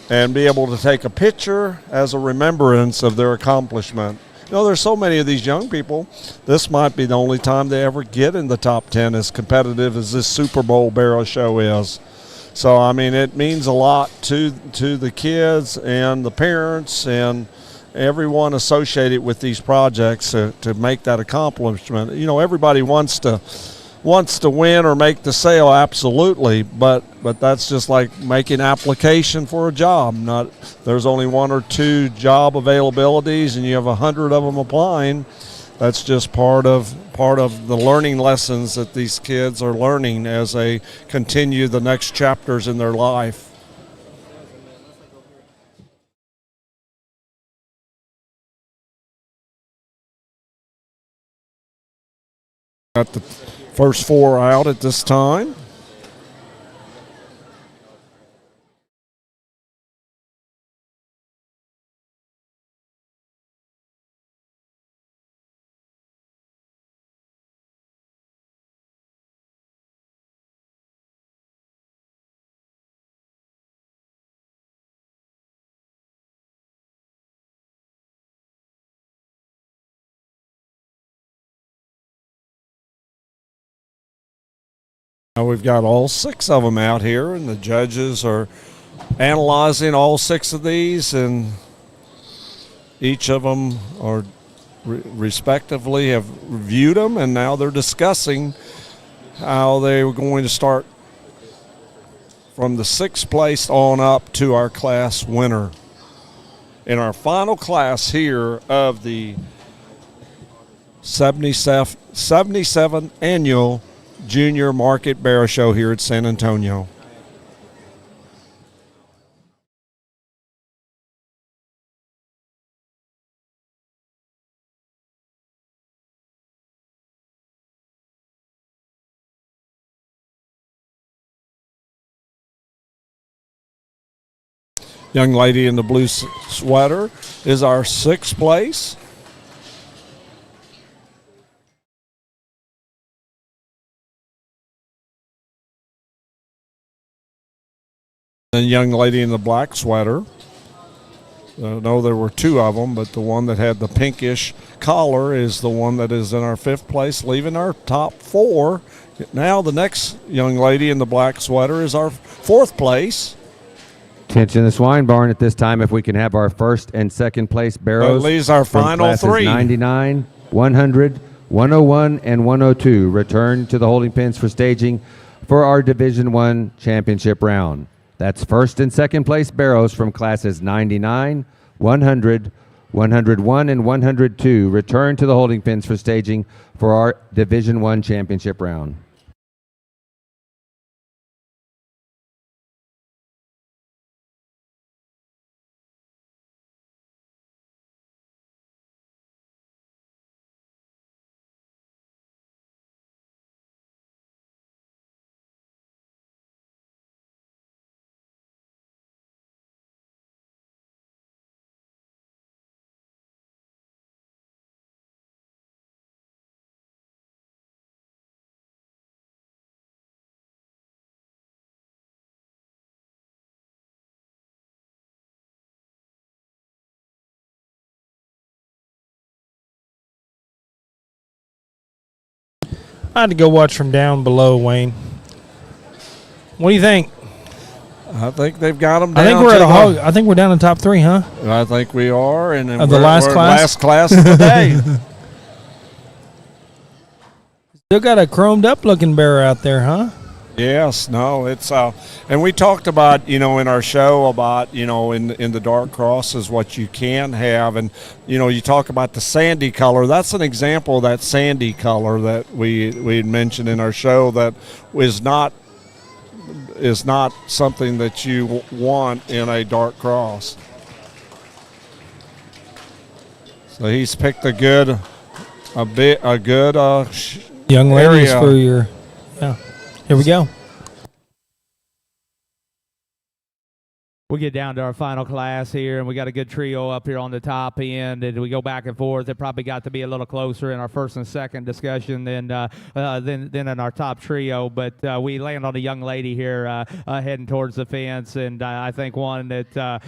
and be able to take a picture as a remembrance of their accomplishment. You know, there's so many of these young people, this might be the only time they ever get in the top 10 as competitive as this Super Bowl Barrow show is. So, I mean, it means a lot to the kids and the parents and everyone associated with these projects to make that accomplishment. You know, everybody wants to win or make the sale, absolutely, but that's just like making application for a job. There's only 1 or 2 job availabilities and you have 100 of them applying. That's just part of the learning lessons that these kids are learning as they continue the next chapters in their life. Got the first 4 out at this time. Now we've got all 6 of them out here, and the judges are analyzing all 6 of these, and each of them are respectively have reviewed them, and now they're discussing how they were going to start from the 6th place on up to our class winner. In our final class here of the 77th Annual Junior Market Barrow Show here at San Antonio. Young lady in the blue sweater is our 6th place. The young lady in the black sweater. I know there were 2 of them, but the one that had the pinkish collar is the one that is in our 5th place, leaving our top 4. Now the next young lady in the black sweater is our 4th place. Attention in the swine barn at this time. If we can have our 1st and 2nd place barrows. That leaves our final classes 3. 99, 100, 101, and 102 return to the holding pens for staging for our Division I championship round. That's 1st and 2nd place barrows from classes 99, 100, 101, and 102 return to the holding pens for staging for our Division I championship round. I had to go watch from down below, Wayne. What do you think? I think they've got them down. I think we're at a hog. I think we're down in the top 3, huh? I think we are, and then Of the last we're class? last class of the day. Still got a chromed up looking barrow out there, huh? Yes, no, it's and we talked about, in our show about, in the dark crosses what you can have, and you talk about the sandy color. That's an example of that sandy color that we had mentioned in our show that is not something that you want in a dark cross. So he's picked a good Young ladies area. for your, yeah. Here we go. We get down to our final class here, and we got a good trio up here on the top end, and we go back and forth. It probably got to be a little closer in our 1st and 2nd discussion than in our top trio, but we land on a young lady here heading towards the fence, and I think one that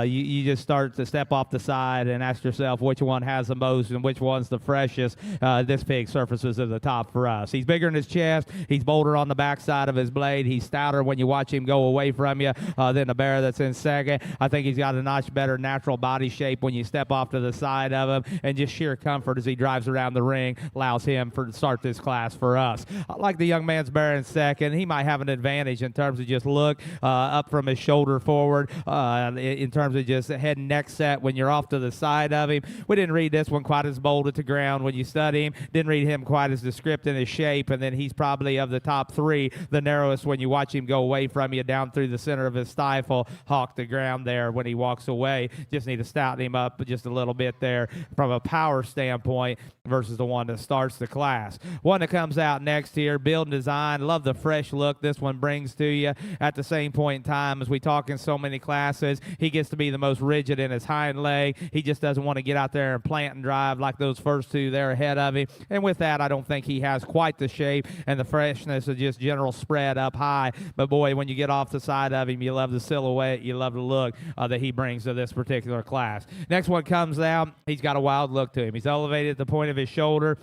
you just start to step off the side and ask yourself which one has the most and which one's the freshest. This pig surfaces at the top for us. He's bigger in his chest. He's bolder on the backside of his blade. He's stouter when you watch him go away from you than the bear that's in 2nd. I think he's got a notch better natural body shape when you step off to the side of him, and just sheer comfort as he drives around the ring allows him to start this class for us. I like the young man's bear in 2nd. He might have an advantage in terms of just look up from his shoulder forward, in terms of just head and neck set when you're off to the side of him. We didn't read this one quite as bold at the ground when you study him. Didn't read him quite as descriptive in his shape, and then he's probably of the top 3 the narrowest when you watch him go away from you down through the center of his stifle, hawk the ground there when he walks away. Just need to stouten him up just a little bit there from a power standpoint versus the one that starts the class. One that comes out next here, build and design. Love the fresh look this one brings to you. At the same point in time, as we talk in so many classes, he gets to be the most rigid in his hind leg. He just doesn't want to get out there and plant and drive like those first 2 there ahead of him. And with that, I don't think he has quite the shape and the freshness of just general spread up high. But boy, when you get off the side of him, you love the silhouette, you love the look that he brings to this particular class. Next one comes out. He's got a wild look to him. He's elevated at the point of his shoulder.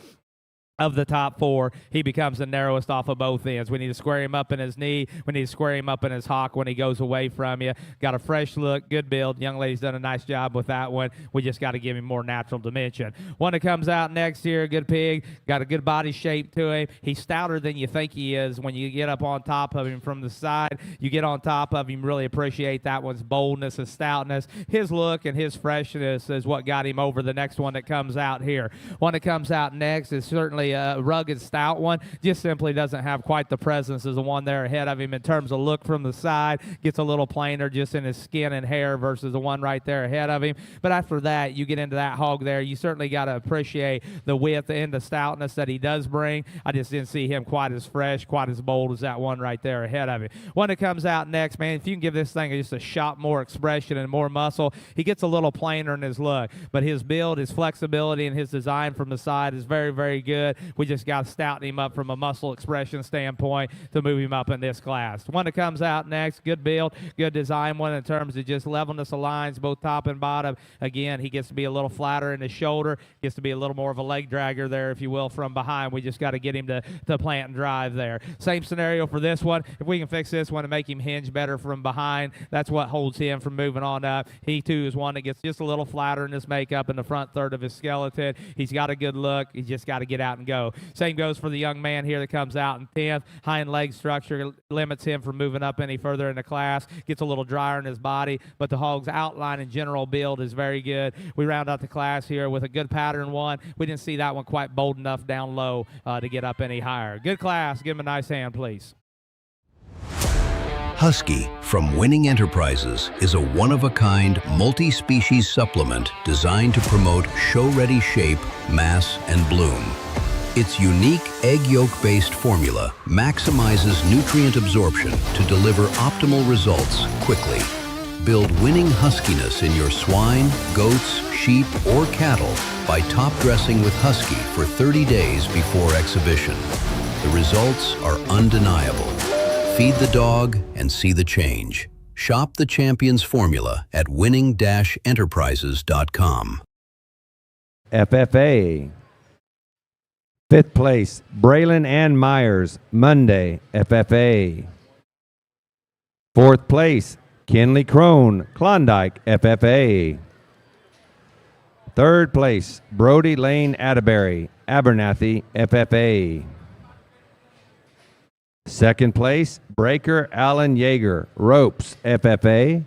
of the top 4, he becomes the narrowest off of both ends. We need to square him up in his knee. We need to square him up in his hock when he goes away from you. Got a fresh look, good build. Young lady's done a nice job with that one. We just got to give him more natural dimension. One that comes out next here, good pig. Got a good body shape to him. He's stouter than you think he is. When you get up on top of him from the side, you get on top of him, really appreciate that one's boldness and stoutness. His look and his freshness is what got him over the next one that comes out here. One that comes out next is certainly a rugged, stout one. Just simply doesn't have quite the presence as the one there ahead of him in terms of look from the side. Gets a little plainer just in his skin and hair versus the one right there ahead of him. But after that, you get into that hog there. You certainly got to appreciate the width and the stoutness that he does bring. I just didn't see him quite as fresh, quite as bold as that one right there ahead of him. One that comes out next, man, if you can give this thing just a shot more expression and more muscle, he gets a little plainer in his look. But his build, his flexibility, and his design from the side is very, very good. We just got to stouten him up from a muscle expression standpoint to move him up in this class. One that comes out next, good build, good design one in terms of just levelness of lines, both top and bottom. Again, he gets to be a little flatter in his shoulder, gets to be a little more of a leg dragger there, if you will, from behind. We just got to get him to plant and drive there. Same scenario for this one. If we can fix this one and make him hinge better from behind, that's what holds him from moving on up. He, too, is one that gets just a little flatter in his makeup in the front third of his skeleton. He's got a good look. He's just got to get out and go. Same goes for the young man here that comes out in 10th. Hind leg structure limits him from moving up any further in the class. Gets a little drier in his body, but the hog's outline and general build is very good. We round out the class here with a good pattern one. We didn't see that one quite bold enough down low to get up any higher. Good class. Give him a nice hand, please. Husky from Winning Enterprises is a one-of-a-kind, multi-species supplement designed to promote show-ready shape, mass, and bloom. Its unique egg yolk-based formula maximizes nutrient absorption to deliver optimal results quickly. Build winning huskiness in your swine, goats, sheep, or cattle by top dressing with Husky for 30 days before exhibition. The results are undeniable. Feed the dog and see the change. Shop the Champions formula at winning-enterprises.com. FFA. 5th place, Braylon Ann Myers, Monday, FFA. 4th place, Kenley Crone, Klondike, FFA. 3rd place, Brody Lane Atterbury, Abernathy, FFA. 2nd place, Breaker Allen Yeager, Ropes, FFA.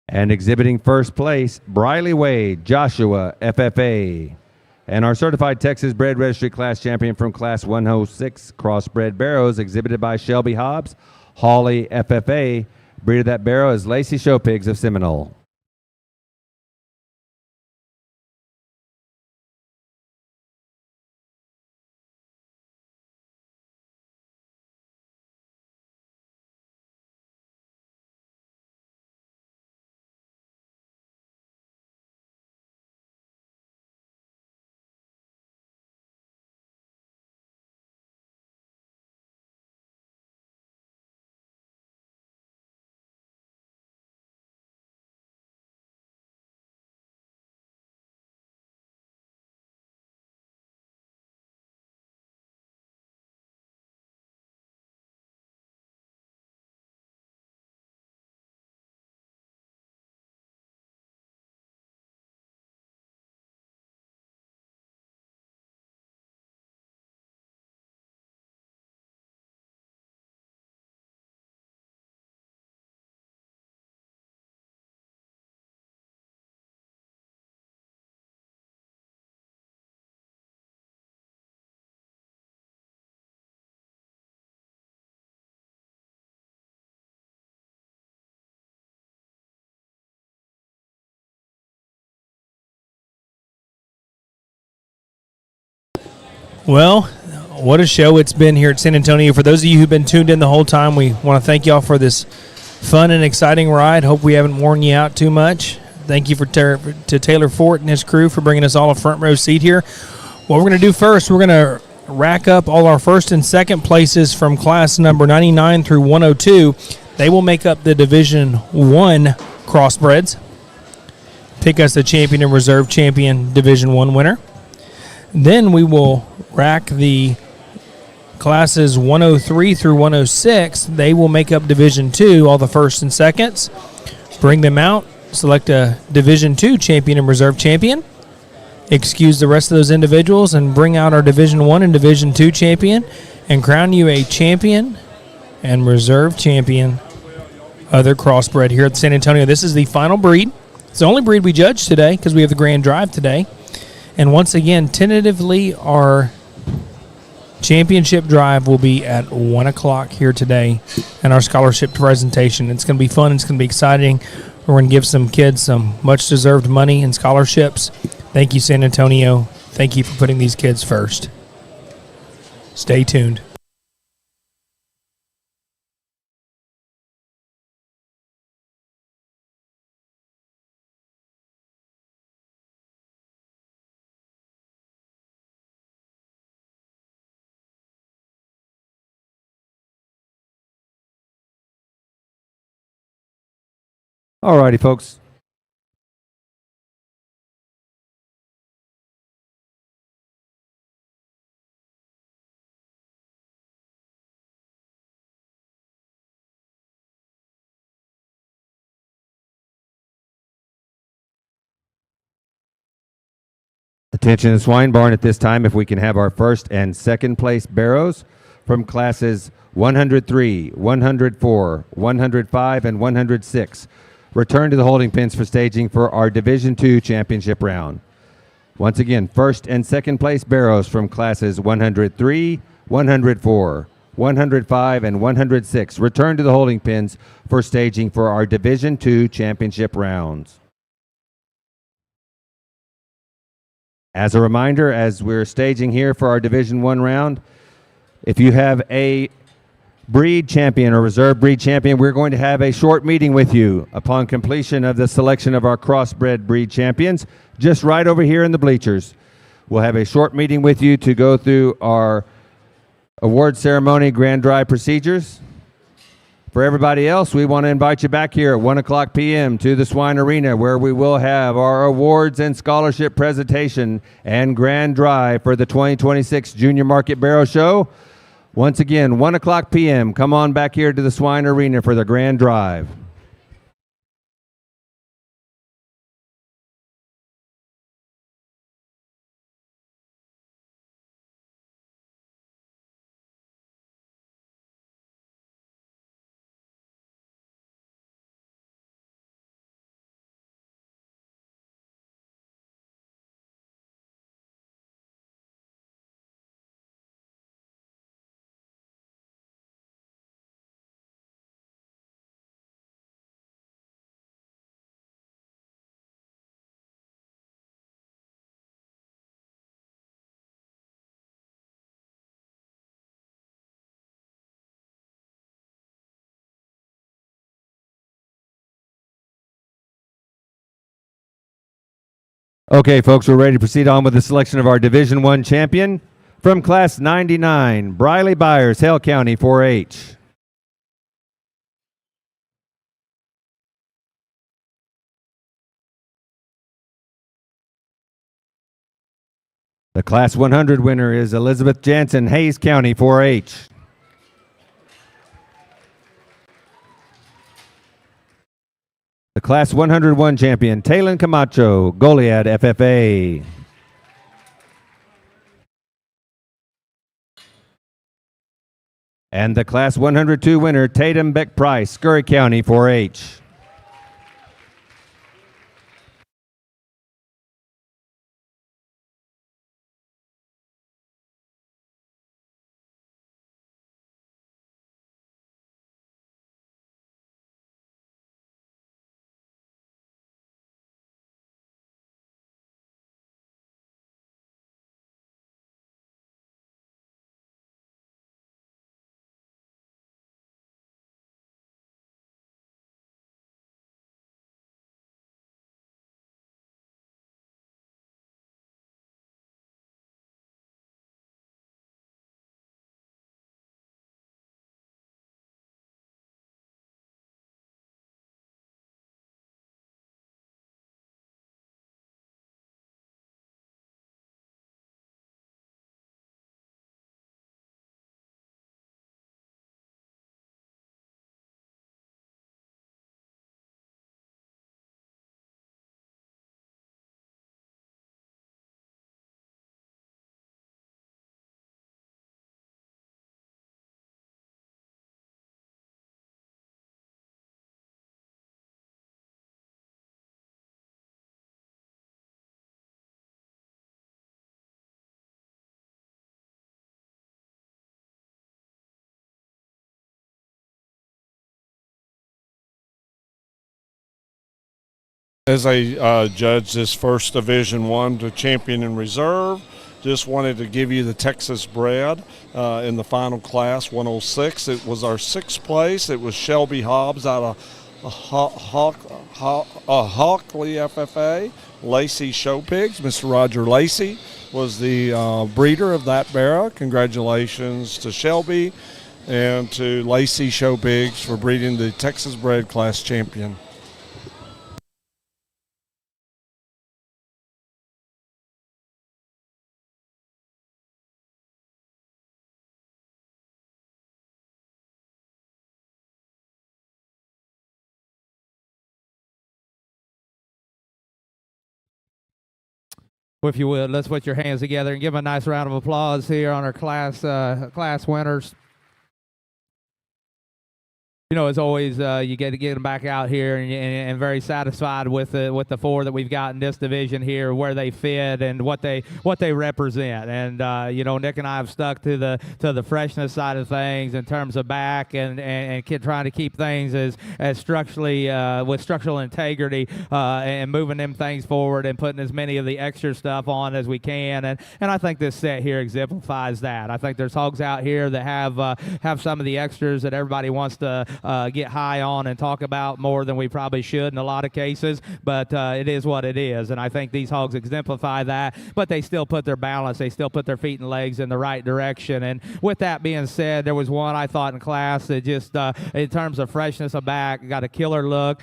And exhibiting 1st place, Briley Wade, Joshua, FFA. And our certified Texas Bred Registry class champion from class 106, Crossbred Barrows, exhibited by Shelby Hobbs, Hawley, FFA. Breed of that barrow is Lacey Show Pigs of Seminole. Well, what a show it's been here at San Antonio. For those of you who've been tuned in the whole time, we want to thank y'all for this fun and exciting ride. Hope we haven't worn you out too much. Thank you to Taylor Fort and his crew for bringing us all a front row seat here. What we're going to do first, we're going to rack up all our first and second places from class number 99 through 102. They will make up the Division 1 Crossbreds. Pick us the champion and reserve champion Division 1 winner. Then we will rack the classes 103 through 106. They will make up Division 2, all the first and seconds. Bring them out, select a Division 2 champion and reserve champion. Excuse the rest of those individuals and bring out our Division 1 and Division 2 champion and crown you a champion and reserve champion of the Crossbred here at San Antonio. This is the final breed. It's the only breed we judge today because we have the grand drive today. And once again, tentatively, our championship drive will be at 1 o'clock here today and our scholarship presentation. It's going to be fun. It's going to be exciting. We're going to give some kids some much-deserved money and scholarships. Thank you, San Antonio. Thank you for putting these kids first. Stay tuned. All righty, folks. Attention, swine barn at this time. If we can have our first and second place barrows from classes 103, 104, 105, and 106 return to the holding pens for staging for our Division II championship round. Once again, first and second place barrows from classes 103, 104, 105, and 106 return to the holding pens for staging for our Division II championship rounds. As a reminder, as we're staging here for our Division I round, if you have a breed champion or reserve breed champion, we're going to have a short meeting with you upon completion of the selection of our crossbred breed champions, just right over here in the bleachers. We'll have a short meeting with you to go through our award ceremony grand drive procedures. For everybody else, we want to invite you back here at 1 o'clock p.m. to the Swine Arena, where we will have our awards and scholarship presentation and grand drive for the 2026 Junior Market Barrow Show. Once again, 1 o'clock p.m. Come on back here to the Swine Arena for the grand drive. Okay, folks, we're ready to proceed on with the selection of our Division I champion from Class 99, Briley Byers, Hale County 4-H. The Class 100 winner is Elizabeth Jansen, Hayes County 4-H. The Class 101 champion, Talon Camacho, Goliad FFA. And the Class 102 winner, Tatum Beck Price, Scurry County 4-H. As I judge this first Division One to champion in reserve, just wanted to give you the Texas bred in the final class, 106. It was our sixth place. It was Shelby Hobbs out of Hockley FFA. Lacey Show Pigs. Mr. Roger Lacey was the breeder of that barrow. Congratulations to Shelby and to Lacey Show Pigs for breeding the Texas bred class champion. Well, if you would, let's put your hands together and give them a nice round of applause here on our class winners. You know, as always, you get to get them back out here, and very satisfied with the four that we've got in this division here, where they fit and what they represent. And you know, Nick and I have stuck to the freshness side of things in terms of back and trying to keep things as structurally with structural integrity and moving them things forward and putting as many of the extra stuff on as we can. And I think this set here exemplifies that. I think there's hogs out here that have some of the extras that everybody wants to get high on and talk about more than we probably should in a lot of cases, but it is what it is, and I think these hogs exemplify that, but they still put their balance, they still put their feet and legs in the right direction. And with that being said, there was one I thought in class that just, in terms of freshness of back, got a killer look,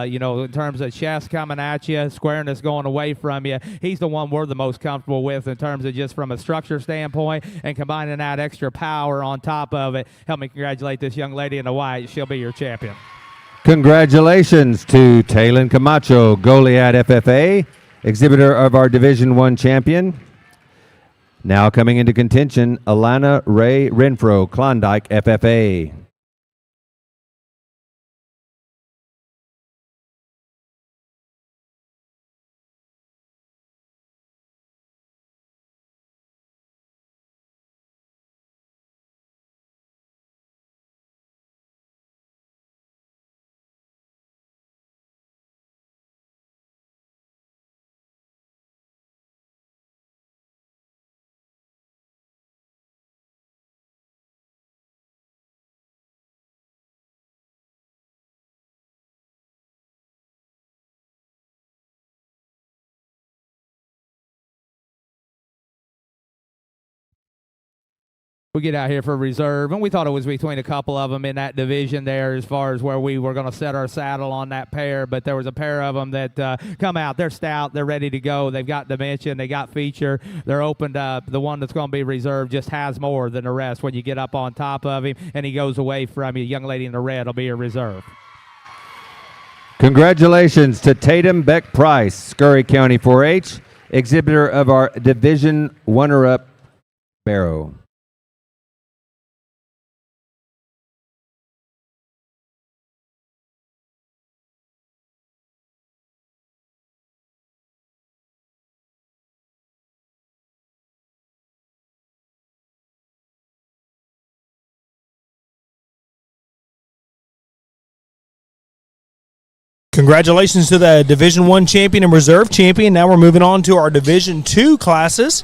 you know, in terms of chest coming at you, squareness going away from you. He's the one we're the most comfortable with in terms of just from a structure standpoint, and combining that extra power on top of it. Help me congratulate this young lady in the white. She'll be your champion. Congratulations to Talon Camacho, Goliad FFA, exhibitor of our Division I champion. Now coming into contention, Alana Ray Renfro, Klondike FFA. We get out here for reserve, and we thought it was between a couple of them in that division there as far as where we were going to set our saddle on that pair, but there was a pair of them that come out. They're stout. They're ready to go. They've got dimension. They got feature. They're opened up. The one that's going to be reserved just has more than the rest when you get up on top of him, and he goes away from you. Young lady in the red will be your reserve. Congratulations to Tatum Beck Price, Scurry County 4-H, exhibitor of our Division Runner-Up Barrow. Congratulations to the Division I champion and reserve champion. Now we're moving on to our Division II classes.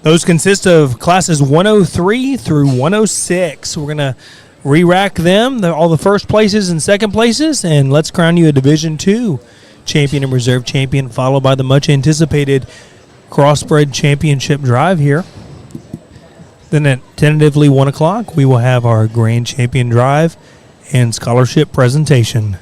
Those consist of classes 103 through 106. We're going to re-rack them, all the first places and second places, and let's crown you a Division II champion and reserve champion, followed by the much-anticipated Crossbred Championship drive here. Then at tentatively 1 o'clock, we will have our Grand Champion drive and scholarship presentation.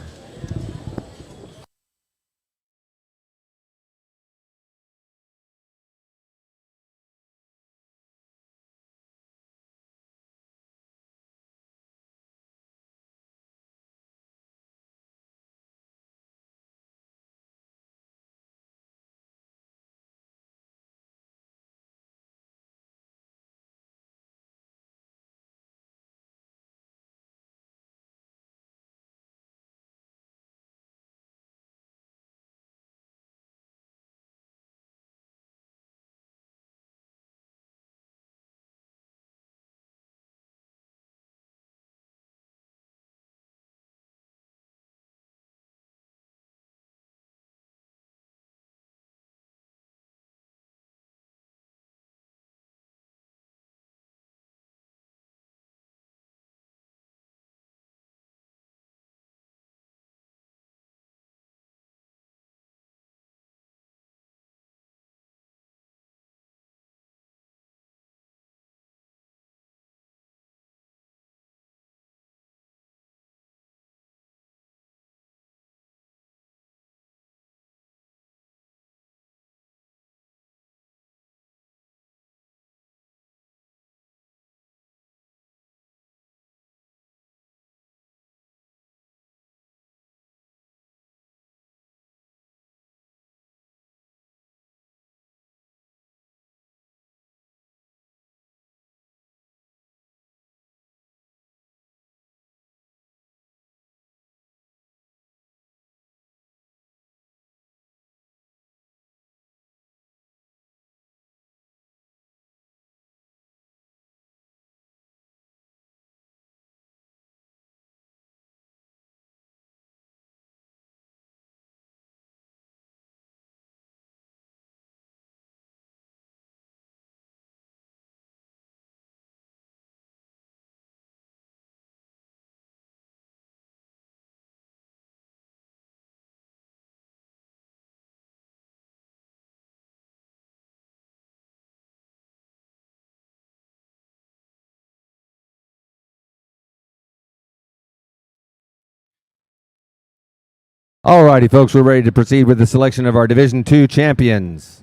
All righty, folks, we're ready to proceed with the selection of our Division II champions.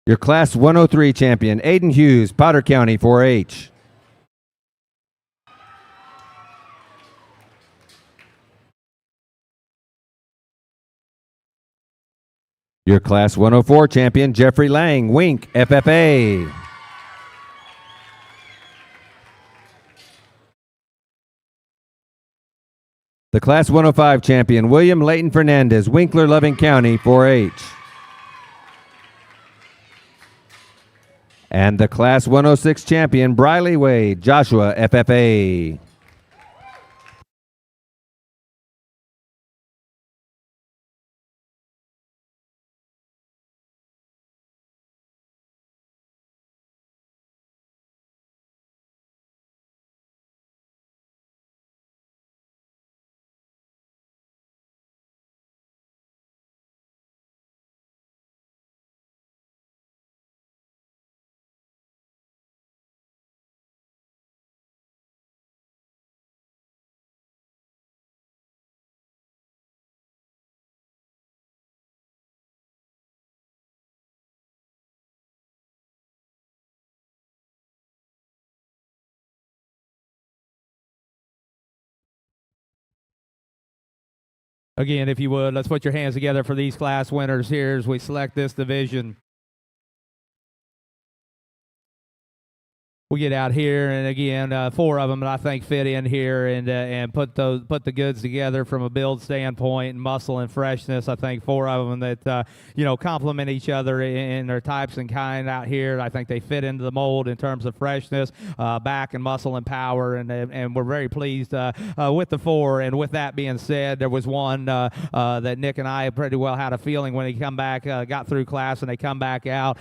Your Class 103 champion, Aiden Hughes, Potter County 4-H. Your Class 104 champion, Jeffrey Lang, Wink, FFA. The Class 105 champion, William Leighton Fernandez, Winkler, Loving County 4-H. And the Class 106 champion, Briley Wade, Joshua, FFA. Again, if you would, let's put your hands together for these class winners here as we select this division. We get out here, and again, 4 of them that I think fit in here and put the goods together from a build standpoint, and muscle and freshness. I think 4 of them that complement each other in their types and kind out here. I think they fit into the mold in terms of freshness, back and muscle and power, and we're very pleased with the 4. And with that being said, there was one that Nick and I pretty well had a feeling when he come back, got through class, and they come back out.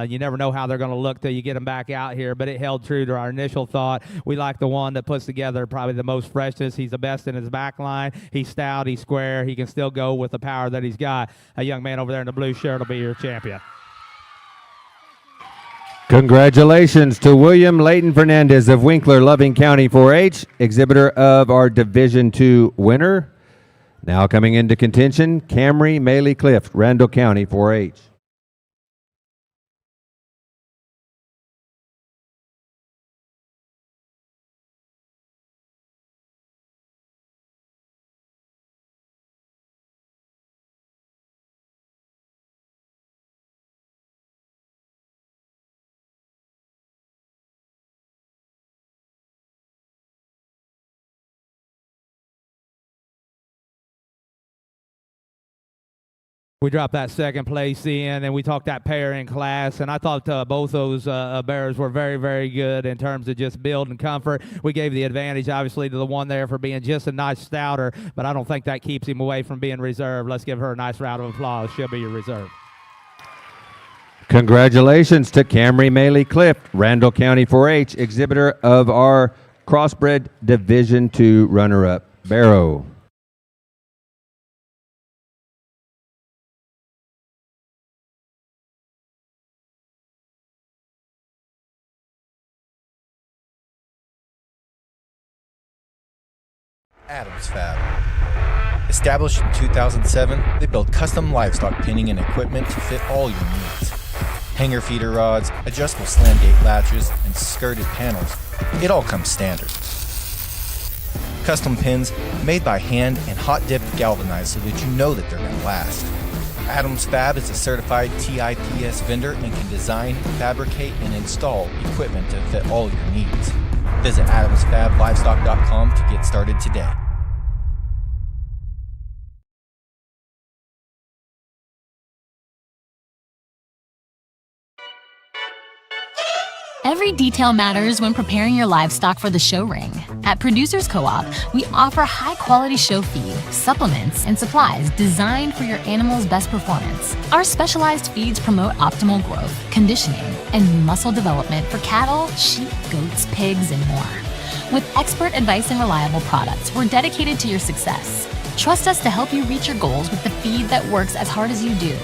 You never know how they're going to look till you get them back out here, but it held true to our initial thought. We like the one that puts together probably the most freshness. He's the best in his back line. He's stout, he's square, he can still go with the power that he's got. A young man over there in the blue shirt will be your champion. Congratulations to William Leighton Fernandez of Winkler, Loving County 4-H, exhibitor of our Division II winner. Now coming into contention, Camry Maley Clift, Randall County 4-H. We dropped that second place in, and we talked that pair in class, and I thought both those bears were very, very good in terms of just build and comfort. We gave the advantage, obviously, to the one there for being just a nice stouter, but I don't think that keeps him away from being reserved. Let's give her a nice round of applause. She'll be your reserve. Congratulations to Camry Maley Clift, Randall County 4-H, exhibitor of our Crossbred Division II runner-up, Barrow. Adams Fab. Established in 2007, they build custom livestock pinning and equipment to fit all your needs. Hanger feeder rods, adjustable slam gate latches, and skirted panels. It all comes standard. Custom pins made by hand and hot dipped galvanized so that you know that they're going to last. Adams Fab is a certified TIPS vendor and can design, fabricate, and install equipment to fit all your needs. Visit adamsfablivestock.com to get started today. Every detail matters when preparing your livestock for the show ring. At Producers Co-op, we offer high-quality show feed, supplements, and supplies designed for your animal's best performance. Our specialized feeds promote optimal growth, conditioning, and muscle development for cattle, sheep, goats, pigs, and more. With expert advice and reliable products, we're dedicated to your success. Trust us to help you reach your goals with the feed that works as hard as you do.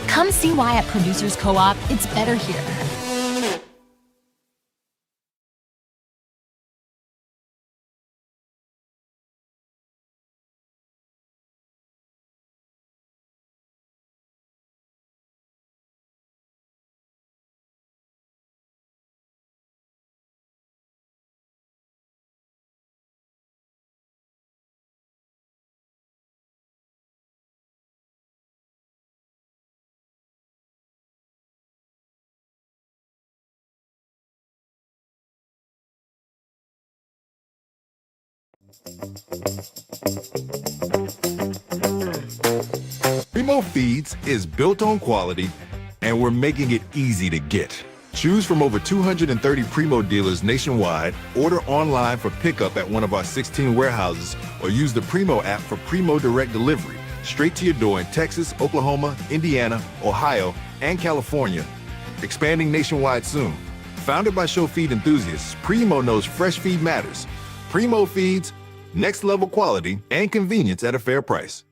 Come see why at Producers Co-op, it's better here. Primo Feeds is built on quality, and we're making it easy to get. Choose from over 230 Primo dealers nationwide, order online for pickup at one of our 16 warehouses, or use the Primo app for Primo Direct Delivery, straight to your door in Texas, Oklahoma, Indiana, Ohio, and California. Expanding nationwide soon. Founded by show feed enthusiasts, Primo knows fresh feed matters. Primo Feeds, next level quality and convenience at a fair price.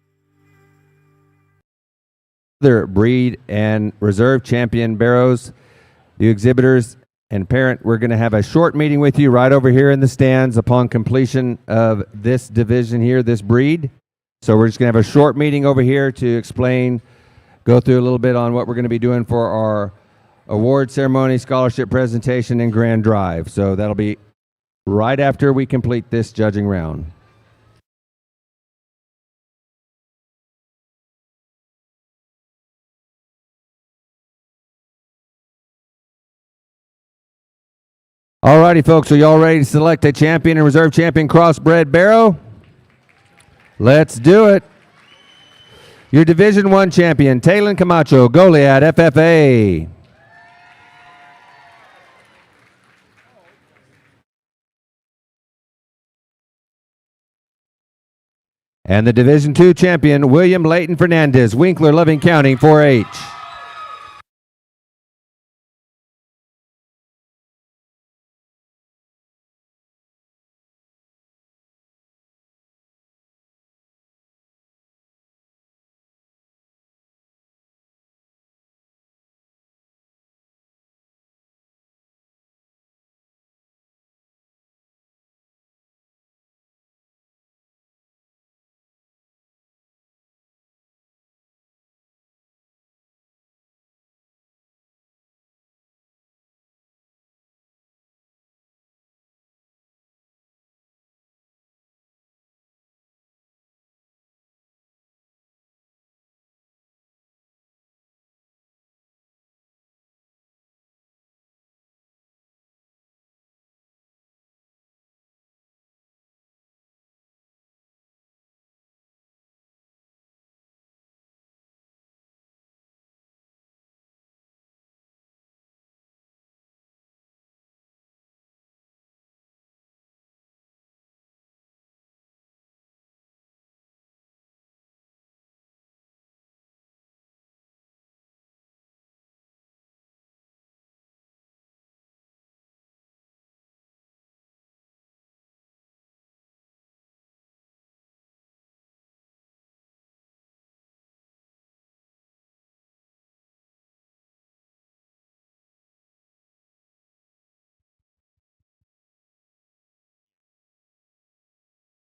Other breed and reserve champion Barrows, the exhibitors and parent, we're going to have a short meeting with you right over here in the stands upon completion of this division here, this breed. So we're just going to have a short meeting over here to explain, go through a little bit on what we're going to be doing for our award ceremony, scholarship presentation, and grand drive. So that'll be right after we complete this judging round. All righty, folks, are y'all ready to select a champion and reserve champion crossbred barrow? Let's do it. Your Division I champion, Talon Camacho, Goliad, FFA. And the Division II champion, William Layton Fernandez, Winkler, Loving County, 4-H.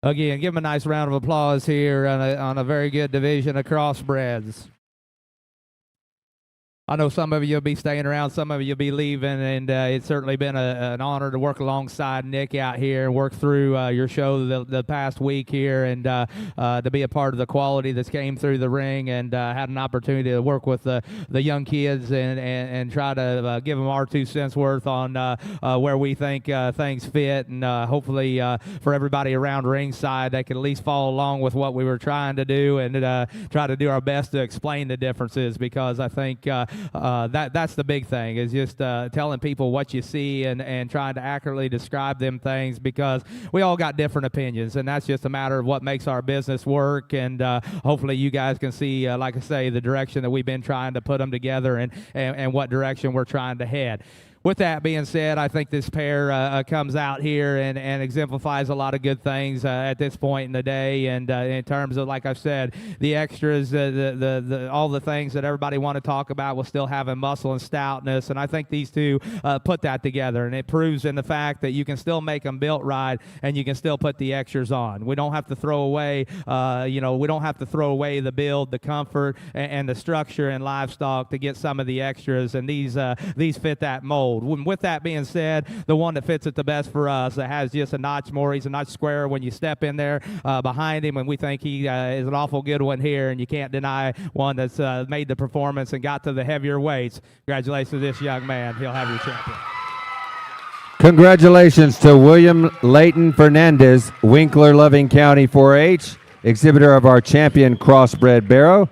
Again, give them a nice round of applause here on a very good division of crossbreds. I know some of you will be staying around, some of you will be leaving, and it's certainly been an honor to work alongside Nick out here and work through your show the past week here, and to be a part of the quality that's came through the ring, and had an opportunity to work with the young kids and try to give them our 2 cents worth on where we think things fit, and hopefully for everybody around ringside that can at least follow along with what we were trying to do, and try to do our best to explain the differences, because I think that's the big thing, is just telling people what you see and trying to accurately describe them things, because we all got different opinions, and that's just a matter of what makes our business work, and hopefully you guys can see, like I say, the direction that we've been trying to put them together, and what direction we're trying to head. With that being said, I think this pair comes out here and exemplifies a lot of good things at this point in the day. And in terms of, like I said, the extras, all the things that everybody want to talk about will still having muscle and stoutness. And I think these two put that together. And it proves in the fact that you can still make them built right, and you can still put the extras on. We don't have to throw away, we don't have to throw away the build, the comfort, and the structure in livestock to get some of the extras. And these fit that mold. With that being said, the one that fits it the best for us, that has just a notch more, he's a notch squarer when you step in there behind him, and we think he is an awful good one here, and you can't deny one that's made the performance and got to the heavier weights. Congratulations to this young man. He'll have your champion. Congratulations to William Layton Fernandez, Winkler, Loving County 4-H, exhibitor of our champion Crossbred Barrow.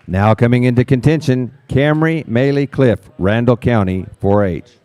Now coming into contention, Camry Maley Cliff, Randall County 4-H.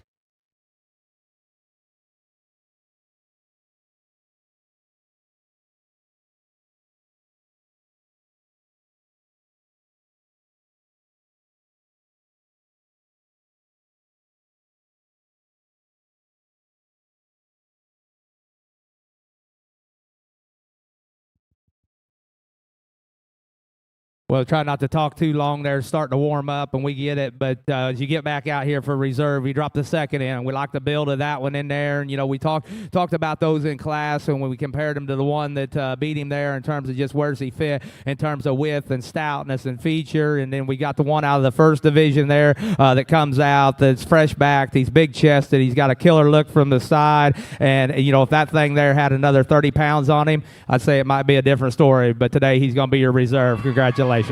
Well, try not to talk too long there, starting to warm up, and we get it. But as you get back out here for reserve, you drop the second in. We like the build of that one in there. And, you know, we talked about those in class, and when we compared him to the one that beat him there in terms of just where's he fit in terms of width and stoutness and feature. And then we got the one out of the first division there that comes out that's fresh-backed. He's big-chested. He's got a killer look from the side. And, you know, if that thing there had another 30 pounds on him, I'd say it might be a different story. But today he's going to be your reserve. Congratulations.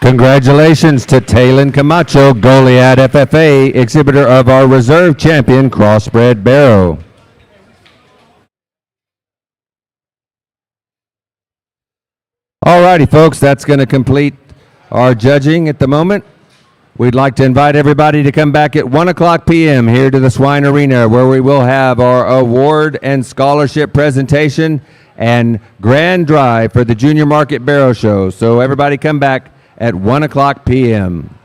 Congratulations to Talon Camacho, Goliad FFA, exhibitor of our reserve champion Crossbred Barrow. All righty, folks, that's going to complete our judging at the moment. We'd like to invite everybody to come back at 1 o'clock p.m. here to the Swine Arena, where we will have our award and scholarship presentation and grand drive for the Junior Market Barrow Show. So everybody come back at 1 o'clock p.m.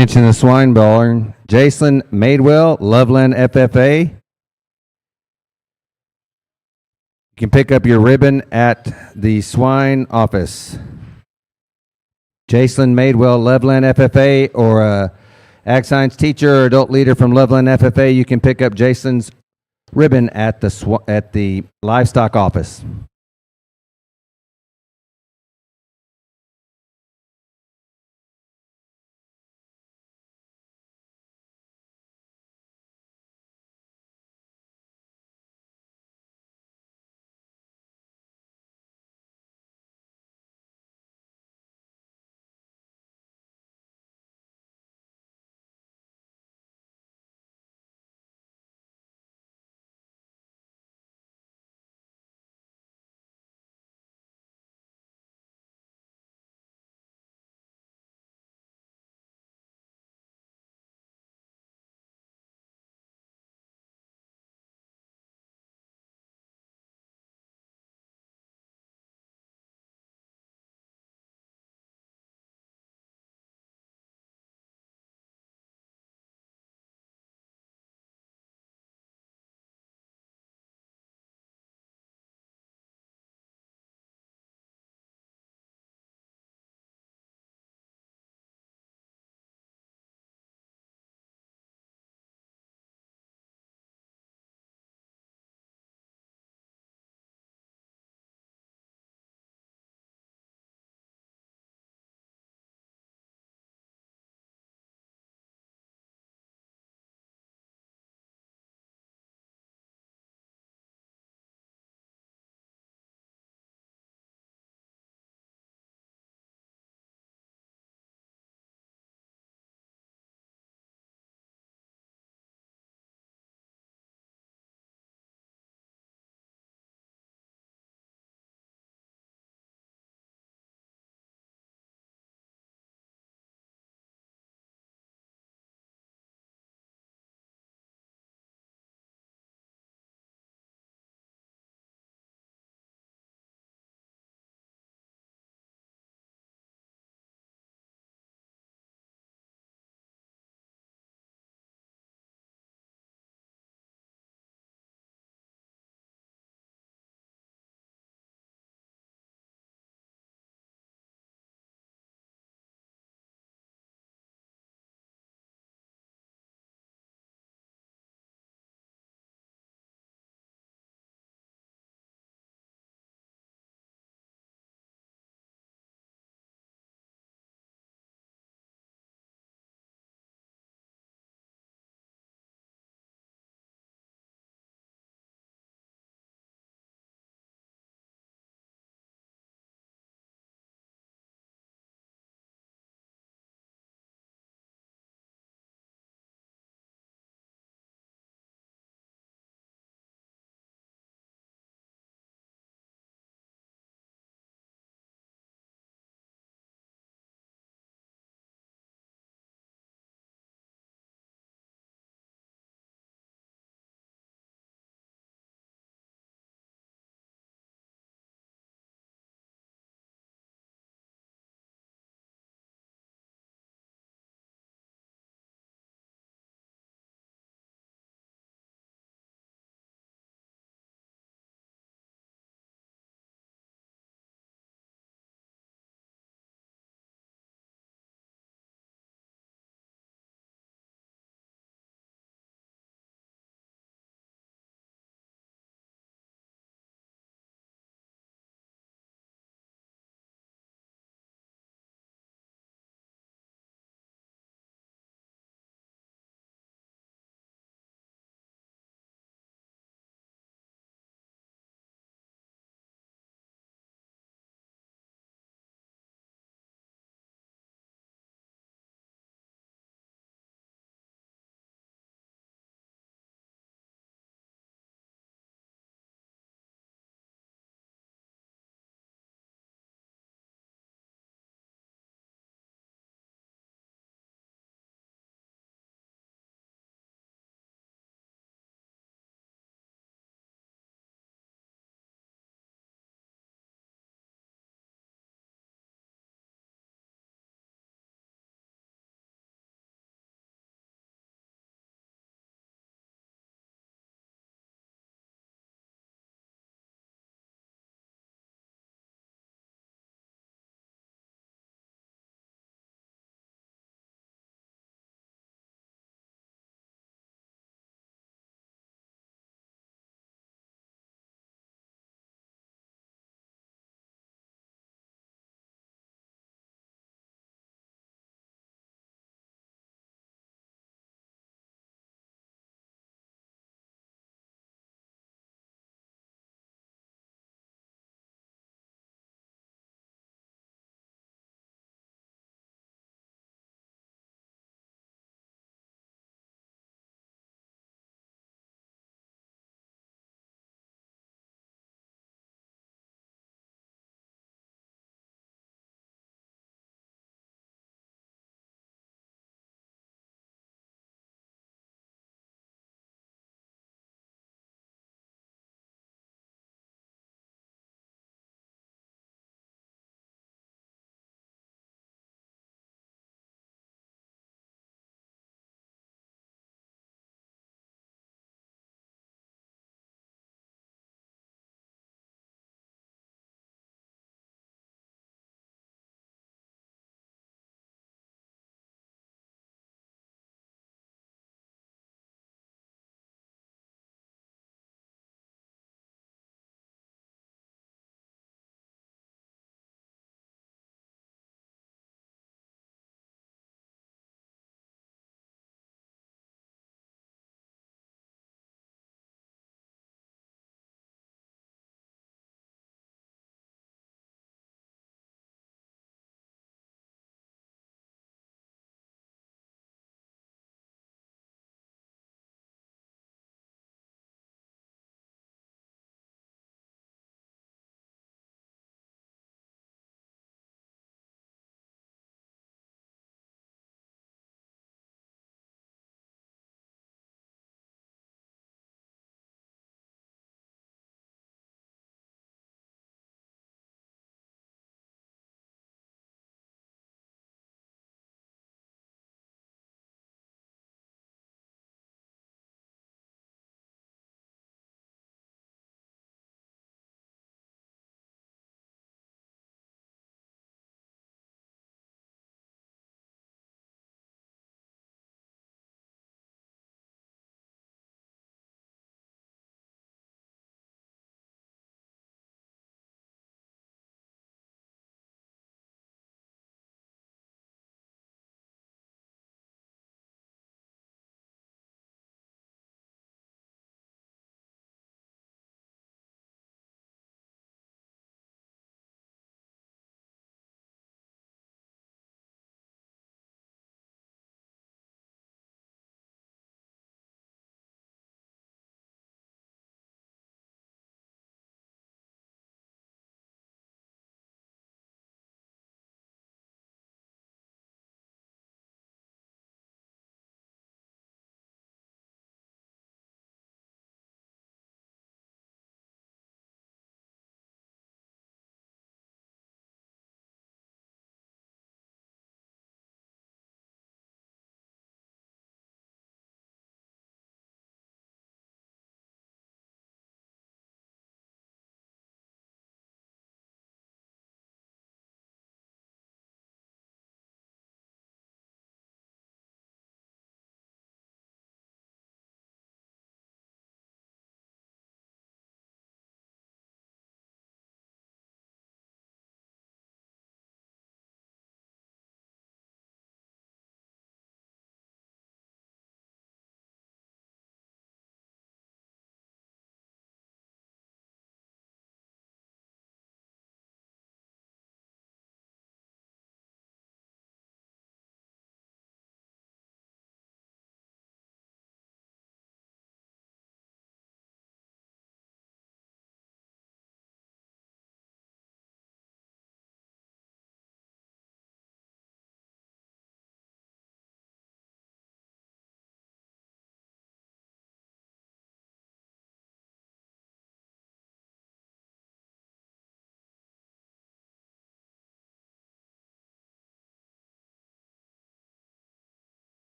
Attention the swine barn. Jason Madewell, Loveland FFA. You can pick up your ribbon at the swine office. Jason Madewell, Loveland FFA, or ag science teacher or adult leader from Loveland FFA, you can pick up Jason's ribbon at the livestock office.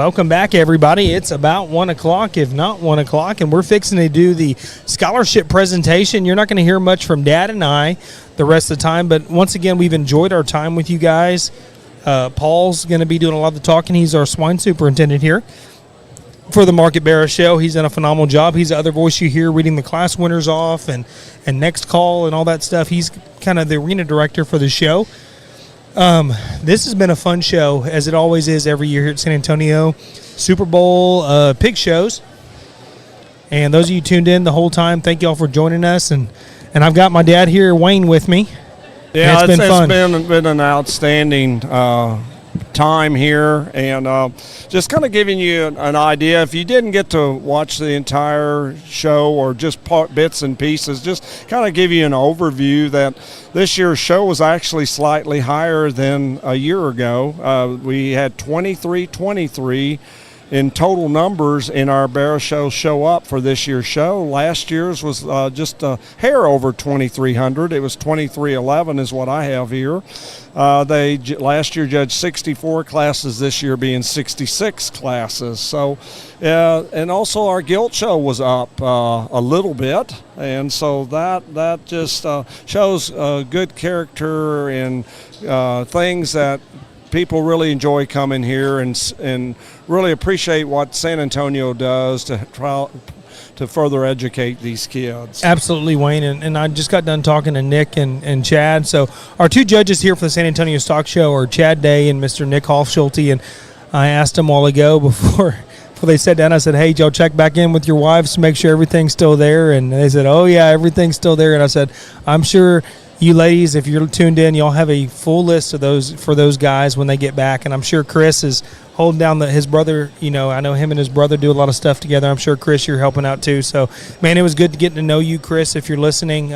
Welcome back, everybody. It's about 1 o'clock, if not 1 o'clock, and we're fixing to do the scholarship presentation. You're not going to hear much from Dad and I the rest of the time, but once again, we've enjoyed our time with you guys. Paul's going to be doing a lot of the talking. He's our swine superintendent here for the Market Barrows show. He's done a phenomenal job. He's the other voice you hear reading the class winners off and next call and all that stuff. He's kind of the arena director for the show. This has been a fun show, as it always is every year here at San Antonio. Super Bowl pig shows. And those of you tuned in the whole time, thank you all for joining us. And I've got my dad here, Wayne, with me. Yeah, it's been fun. It's been an outstanding time here, and just kind of giving you an idea. If you didn't get to watch the entire show or just bits and pieces, just kind of give you an overview that this year's show was actually slightly higher than a year ago. We had 23 in total numbers in our Barrows show up for this year's show. Last year's was just a hair over 2,300. It was 2,311 is what I have here. They last year judged 64 classes, this year being 66 classes. So, and also our gilt show was up a little bit, and so that just shows good character and things that people really enjoy coming here and really appreciate what San Antonio does to try to further educate these kids. Absolutely, Wayne. And I just got done talking to Nick and Chad. So our two judges here for the San Antonio Stock Show are Chad Day and Mr. Nick Hofschulte. And I asked them all ago before they sat down, I said, hey, Joe, check back in with your wives to make sure everything's still there. And they said, oh, yeah, everything's still there. And I said, I'm sure you ladies, if you're tuned in, you'll have a full list of those for those guys when they get back. And I'm sure Chris is holding down his brother. You know, I know him and his brother do a lot of stuff together. I'm sure, Chris, you're helping out too. So, man, it was good to get to know you, Chris, if you're listening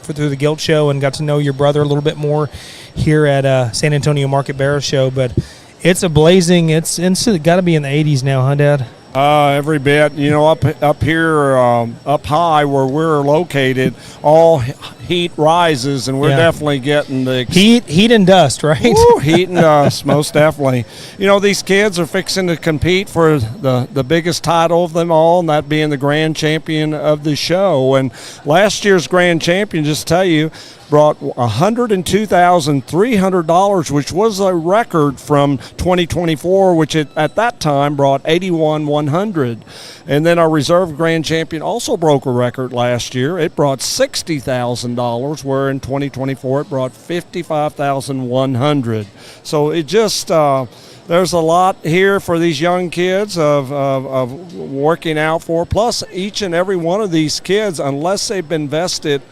through the Gilt Show, and got to know your brother a little bit more here at San Antonio Market Barrows Show. But it's a blazing, it's got to be in the 80s now, huh, Dad? Every bit. You know, up here, up high where we're located, all heat rises, and we're definitely getting the heat and dust, right? Woo, heat and dust, most definitely. You know, these kids are fixing to compete for the biggest title of them all, and that being the grand champion of the show. And last year's grand champion, just to tell you, brought $102,300, which was a record from 2024, which at that time brought $81,100. And then our reserve grand champion also broke a record last year. It brought $60,000, where in 2024 it brought $55,100. So it just there's a lot here for these young kids of working out for. Plus, each and every one of these kids, unless they've been vested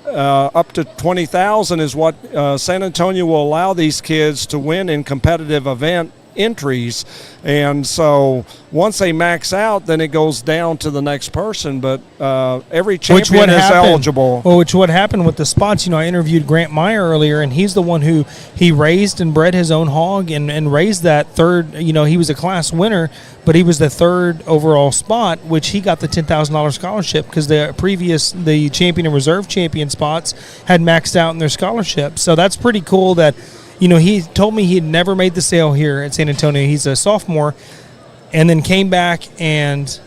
up to $20,000 is what San Antonio will allow these kids to win in competitive event entries. And so once they max out, then it goes down to the next person. But every champion is eligible. Well, which what happened with the spots, you know, I interviewed Grant Meyer earlier, and he's the one who he raised and bred his own hog and raised that third, you know, he was a class winner, but he was the third overall spot, which he got the $10,000 scholarship because the champion and reserve champion spots had maxed out in their scholarship. So that's pretty cool that, you know, he told me he had never made the sale here at San Antonio. He's a sophomore, and then came back and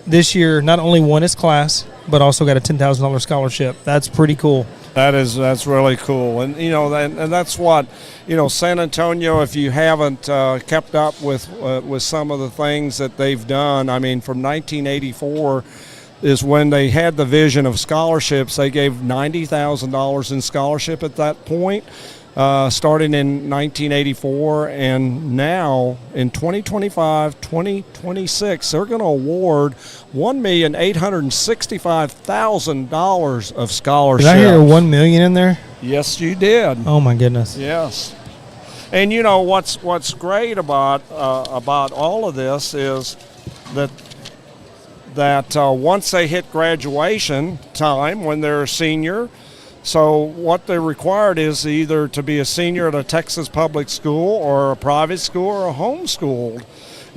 this year not only won his class, but also got a $10,000 scholarship. That's pretty cool. That's really cool. And, you know, and that's what, you know, San Antonio, if you haven't kept up with some of the things that they've done, I mean, from 1984 is when they had the vision of scholarships. They gave $90,000 in scholarship at that point. Starting in 1984, and now in 2025, 2026, they're going to award $1,865,000 of scholarships. Did I hear $1 million in there? Yes, you did. Oh my goodness. Yes. And you know what's great about all of this is that once they hit graduation time, when they're a senior. So what they're required is either to be a senior at a Texas public school or a private school or a homeschooled.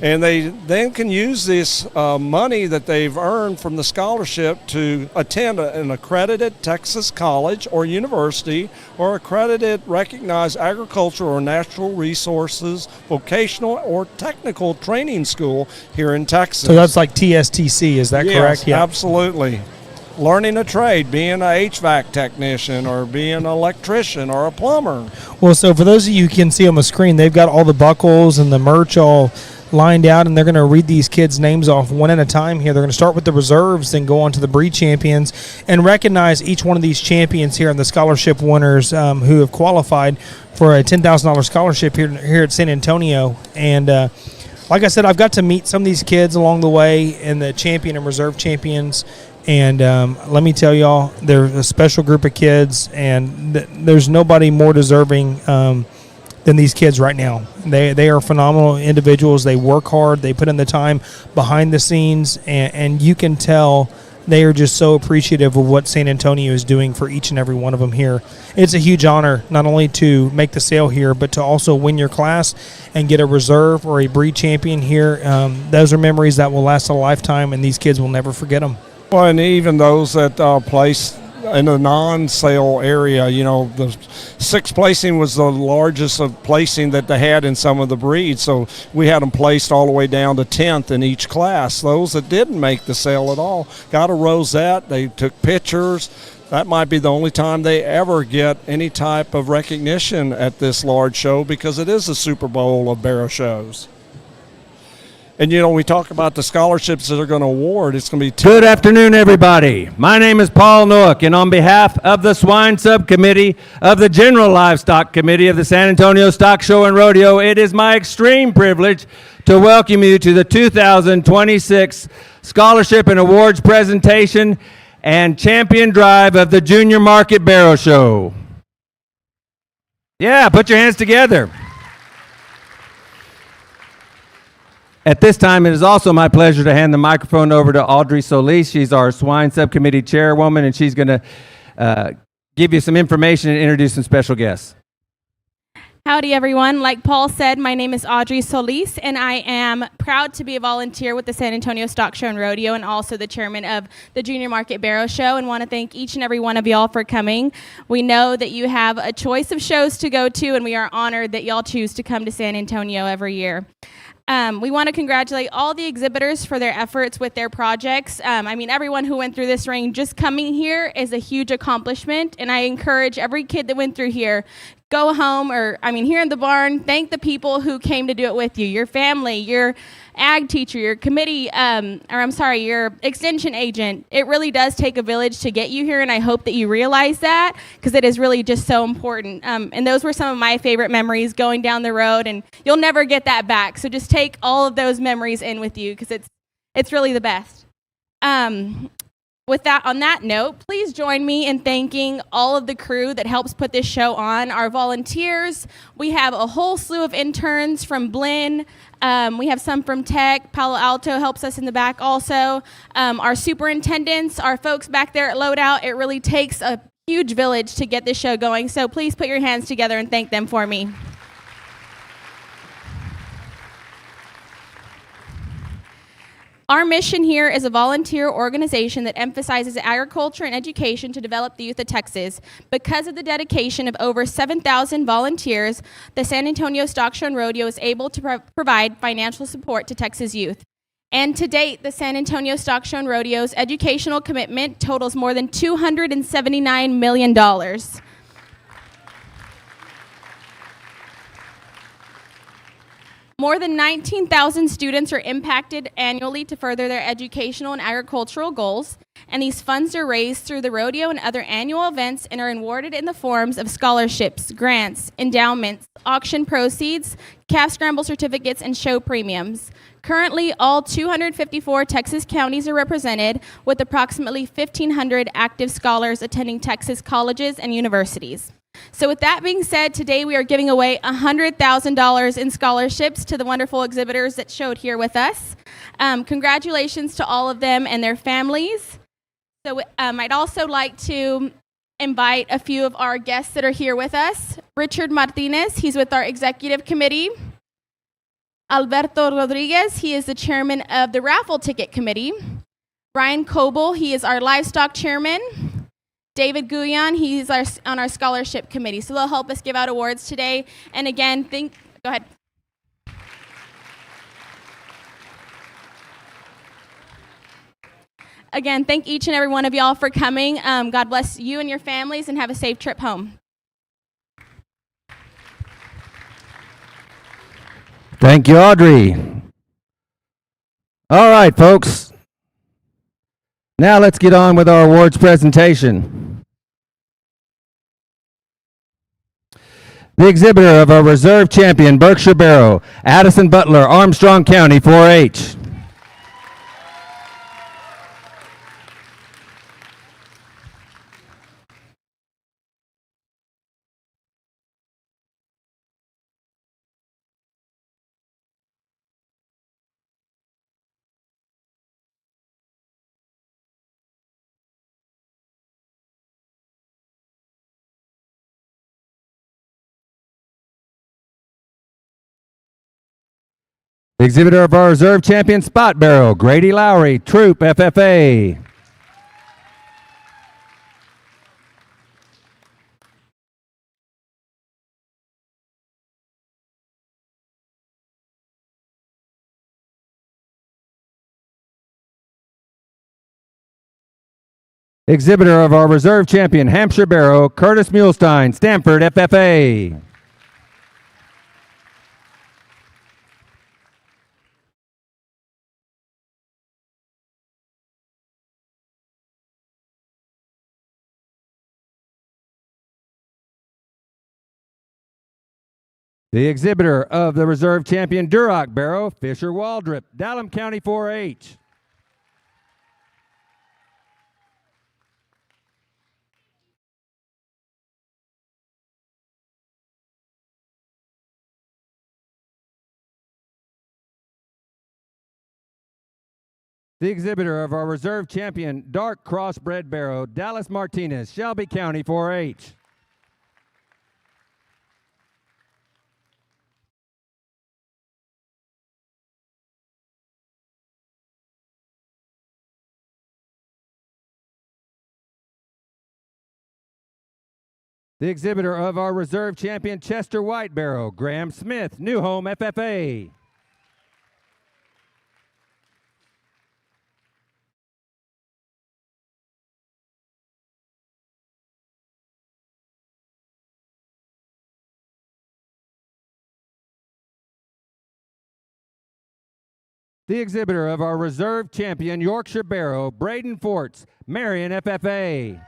And they then can use this money that they've earned from the scholarship to attend an accredited Texas college or university or accredited recognized agricultural or natural resources, vocational or technical training school here in Texas. So that's like TSTC, is that correct? Yeah, absolutely. Learning a trade, being an HVAC technician or being an electrician or a plumber. Well, so for those of you who can see on the screen, they've got all the buckles and the merch all lined out, and they're going to read these kids' names off one at a time here. They're going to start with the reserves, then go on to the breed champions, and recognize each one of these champions here and the scholarship winners who have qualified for a $10,000 scholarship here at San Antonio. And like I said, I've got to meet some of these kids along the way, and the champion and reserve champions. And let me tell y'all, they're a special group of kids, and there's nobody more deserving than these kids right now. They are phenomenal individuals. They work hard. They put in the time behind the scenes, and you can tell they are just so appreciative of what San Antonio is doing for each and every one of them here. It's a huge honor not only to make the sale here, but to also win your class and get a reserve or a breed champion here. Those are memories that will last a lifetime, and these kids will never forget them. Well, and even those that place in a non-sale area, the sixth placing was the largest of placing that they had in some of the breeds. So we had them placed all the way down to 10th in each class. Those that didn't make the sale at all got a rosette. They took pictures. That might be the only time they ever get any type of recognition at this large show, because it is the Super Bowl of barrow shows. And, we talk about the scholarships that are going to award. It's going to be Good afternoon, everybody. My name is Paul Noack, and on behalf of the Swine Subcommittee of the General Livestock Committee of the San Antonio Stock Show and Rodeo, it is my extreme privilege to welcome you to the 2026 Scholarship and Awards presentation and champion drive of the Junior Market Barrow Show. Yeah, put your hands together. At this time, it is also my pleasure to hand the microphone over to Audrey Solis. She's our Swine Subcommittee Chairwoman, and she's going to give you some information and introduce some special guests. Howdy, everyone. Like Paul said, my name is Audrey Solis, and I am proud to be a volunteer with the San Antonio Stock Show and Rodeo, and also the chairman of the Junior Market Barrow Show, and want to thank each and every one of y'all for coming. We know that you have a choice of shows to go to, and we are honored that y'all choose to come to San Antonio every year. We want to congratulate all the exhibitors for their efforts with their projects. Everyone who went through this ring, just coming here is a huge accomplishment, and I encourage every kid that went through here, go home here in the barn, thank the people who came to do it with you, your family, your ag teacher, your committee, your extension agent. It really does take a village to get you here, and I hope that you realize that, because it is really just so important. And those were some of my favorite memories going down the road, and you'll never get that back. So just take all of those memories in with you, because it's really the best. On that note, please join me in thanking all of the crew that helps put this show on. Our volunteers, we have a whole slew of interns from Blinn. We have some from Tech. Palo Alto helps us in the back also. Our superintendents, our folks back there at Loadout. It really takes a huge village to get this show going, so please put your hands together and thank them for me. Our mission here is a volunteer organization that emphasizes agriculture and education to develop the youth of Texas. Because of the dedication of over 7,000 volunteers, the San Antonio Stock Show and Rodeo is able to provide financial support to Texas youth. And to date, the San Antonio Stock Show and Rodeo's educational commitment totals more than $279 million. More than 19,000 students are impacted annually to further their educational and agricultural goals, and these funds are raised through the rodeo and other annual events and are awarded in the forms of scholarships, grants, endowments, auction proceeds, calf scramble certificates, and show premiums. Currently, all 254 Texas counties are represented, with approximately 1,500 active scholars attending Texas colleges and universities. So with that being said, today we are giving away $100,000 in scholarships to the wonderful exhibitors that showed here with us. Congratulations to all of them and their families. So I'd also like to invite a few of our guests that are here with us. Richard Martinez, he's with our executive committee. Alberto Rodriguez, he is the chairman of the raffle ticket committee. Brian Coble, he is our livestock chairman. David Guyon, he's on our scholarship committee. So they'll help us give out awards today. And again, go ahead. Again, thank each and every one of y'all for coming. God bless you and your families, and have a safe trip home. Thank you, Audrey. All right, folks. Now let's get on with our awards presentation. The exhibitor of our reserve champion, Berkshire Barrow, Addison Butler, Armstrong County, 4-H. The exhibitor of our reserve champion spot barrow, Grady Lowry, Troop FFA. Exhibitor of our reserve champion Hampshire Barrow, Curtis Mulestein, Stanford FFA. The exhibitor of the reserve champion Duroc Barrow, Fisher Waldrop, Dallam County 4-H. The exhibitor of our reserve champion dark crossbred barrow, Dallas Martinez, Shelby County 4-H. The exhibitor of our reserve champion Chester White Barrow, Graham Smith, New Home FFA. The exhibitor of our reserve champion Yorkshire Barrow, Braden Forts, Marion FFA.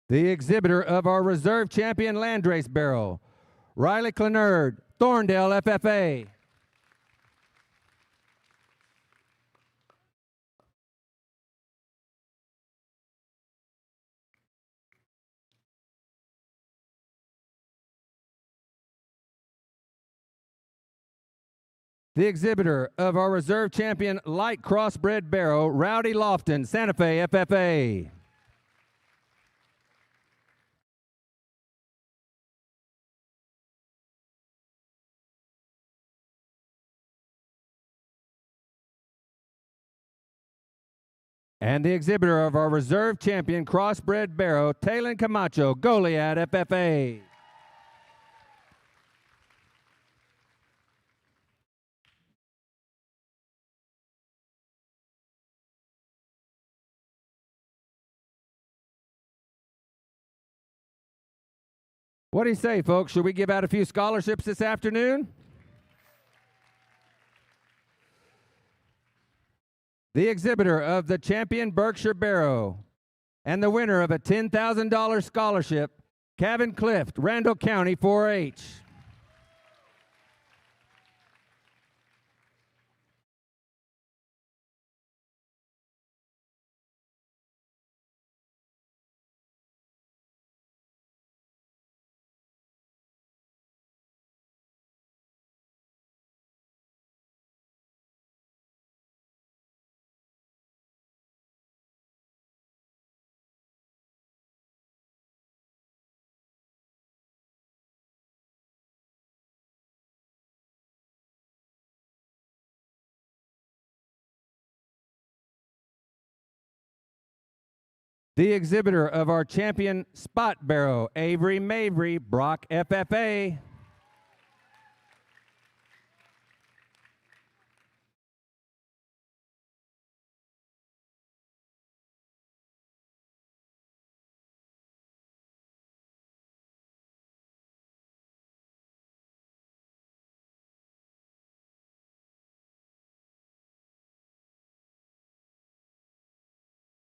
The exhibitor of our reserve champion Landrace Barrow, Riley Clenerd, Thorndale FFA. The exhibitor of our reserve champion light crossbred barrow, Rowdy Lofton, Santa Fe FFA. And the exhibitor of our reserve champion crossbred barrow, Talon Camacho, Goliad FFA. What do you say, folks? Should we give out a few scholarships this afternoon? The exhibitor of the champion Berkshire Barrow and the winner of a $10,000 scholarship, Kevin Clift, Randall County 4-H. The exhibitor of our champion Spot Barrow, Avery Mabry, Brock FFA.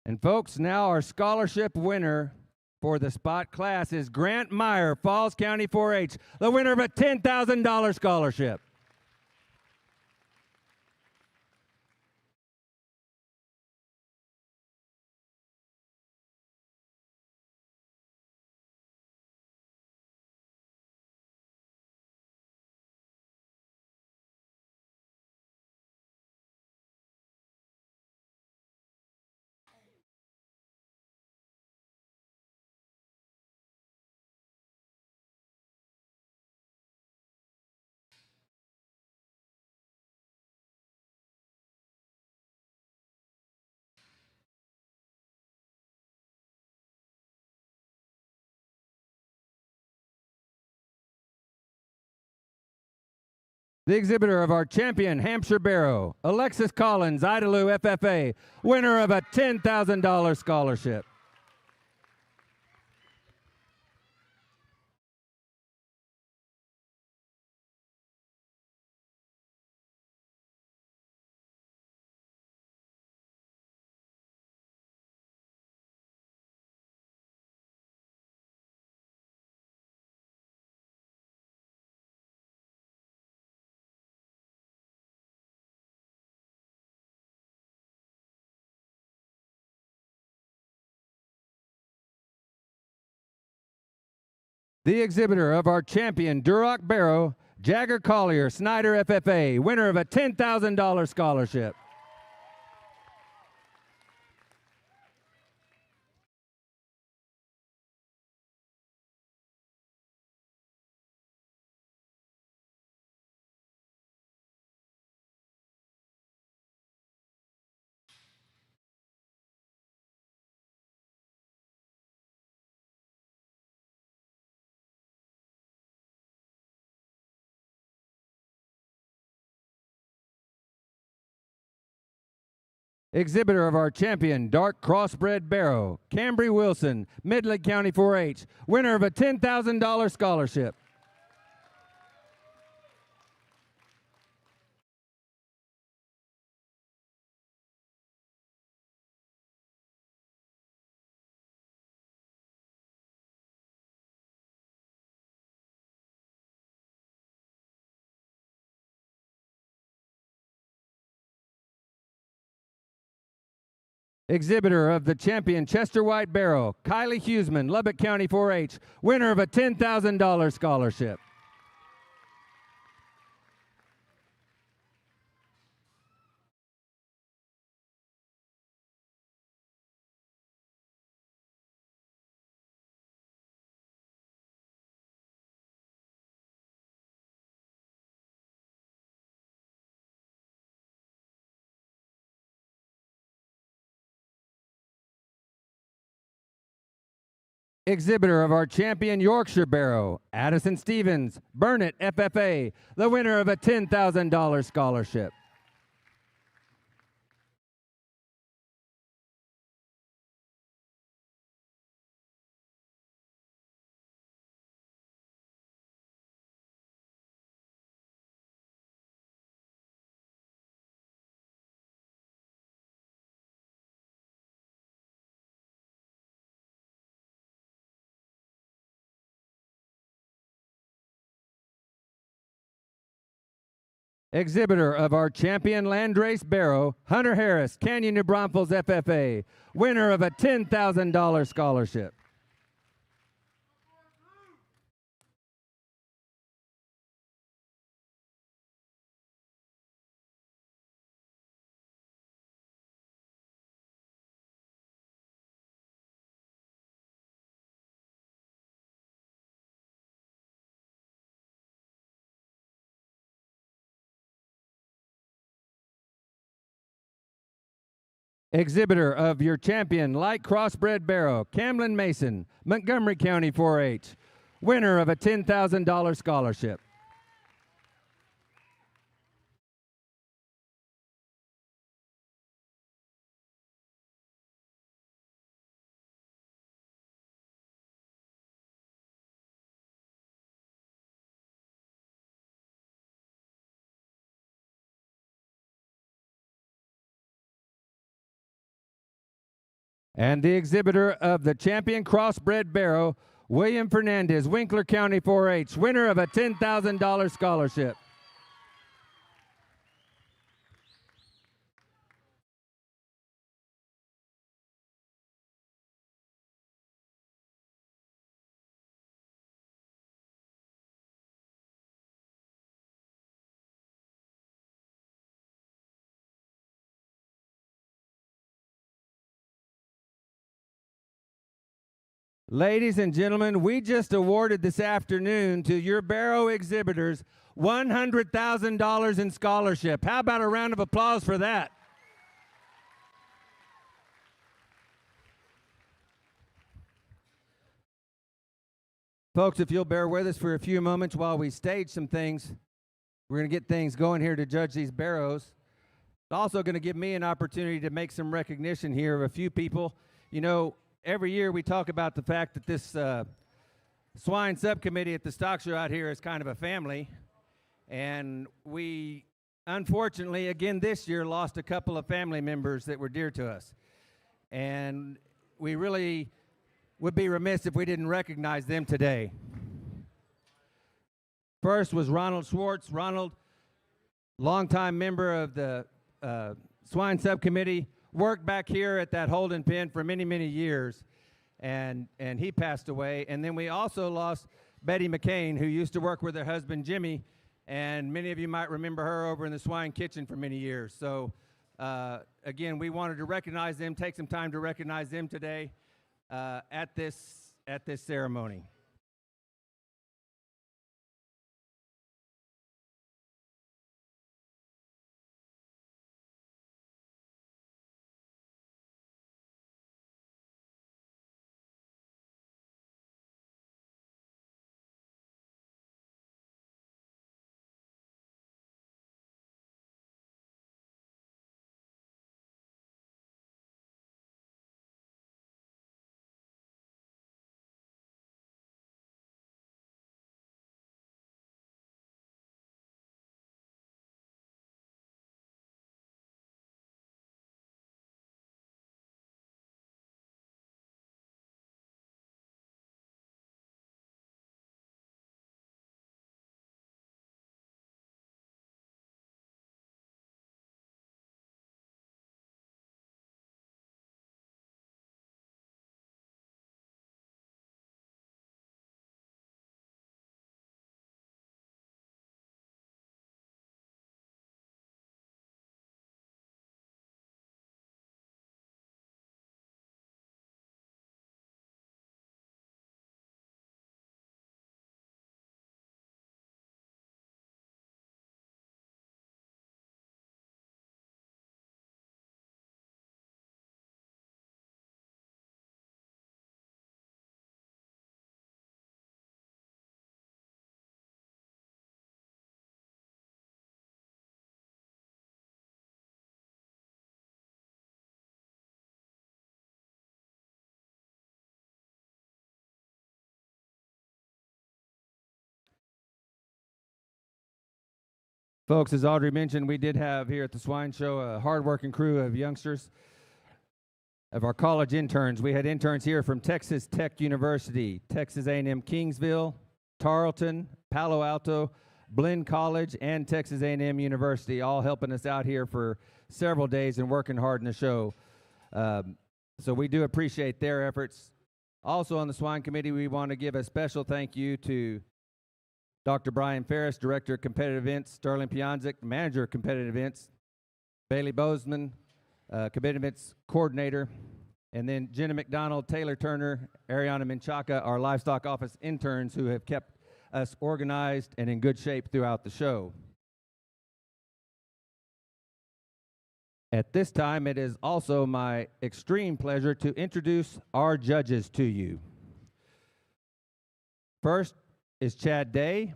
And folks, now our scholarship winner for the spot class is Grant Meyer, Falls County 4-H, the winner of a $10,000 scholarship. The exhibitor of our champion Hampshire Barrow, Alexis Collins, Idalou FFA, winner of a $10,000 scholarship. The exhibitor of our champion Duroc Barrow, Jagger Collier, Snyder FFA, winner of a $10,000 scholarship. Exhibitor of our champion, Dark Crossbred Barrow, Cambry Wilson, Midland County 4-H, winner of a $10,000 scholarship. Exhibitor of the champion Chester White Barrow, Kylie Huseman, Lubbock County 4-H, winner of a $10,000 scholarship. Exhibitor of our champion Yorkshire Barrow, Addison Stevens, Burnett FFA, the winner of a $10,000 scholarship. Exhibitor of our champion Landrace Barrow, Hunter Harris, Canyon New Braunfels FFA, winner of a $10,000 scholarship. Exhibitor of your champion light crossbred barrow, Camlin Mason, Montgomery County 4-H, winner of a $10,000 scholarship. And the exhibitor of the champion crossbred barrow, William Fernandez, Winkler County 4-H, winner of a $10,000 scholarship. Ladies and gentlemen, we just awarded this afternoon to your barrow exhibitors $100,000 in scholarship. How about a round of applause for that? Folks, if you'll bear with us for a few moments while we stage some things, we're going to get things going here to judge these barrows. It's also going to give me an opportunity to make some recognition here of a few people. You know, every year we talk about the fact that this swine subcommittee at the stock show out here is kind of a family. And we, unfortunately, again this year, lost a couple of family members that were dear to us. And we really would be remiss if we didn't recognize them today. First was Ronald Schwartz. Ronald, longtime member of the swine subcommittee, worked back here at that holding pen for many, many years, and he passed away. And then we also lost Betty McCain, who used to work with her husband, Jimmy, and many of you might remember her over in the swine kitchen for many years. So, again, we wanted to recognize them, take some time to recognize them today at this ceremony. Folks, as Audrey mentioned, we did have here at the Swine Show a hardworking crew of youngsters, of our college interns. We had interns here from Texas Tech University, Texas A&M Kingsville, Tarleton, Palo Alto, Blinn College, and Texas A&M University, all helping us out here for several days and working hard in the show. So we do appreciate their efforts. Also on the Swine Committee, we want to give a special thank you to Dr. Brian Ferris, Director of Competitive Events, Sterling Pianzik, Manager of Competitive Events, Bailey Bozeman, Competitive Events Coordinator, and then Jenna McDonald, Taylor Turner, Ariana Menchaca, our livestock office interns who have kept us organized and in good shape throughout the show. At this time, it is also my extreme pleasure to introduce our judges to you. First is Chad Day,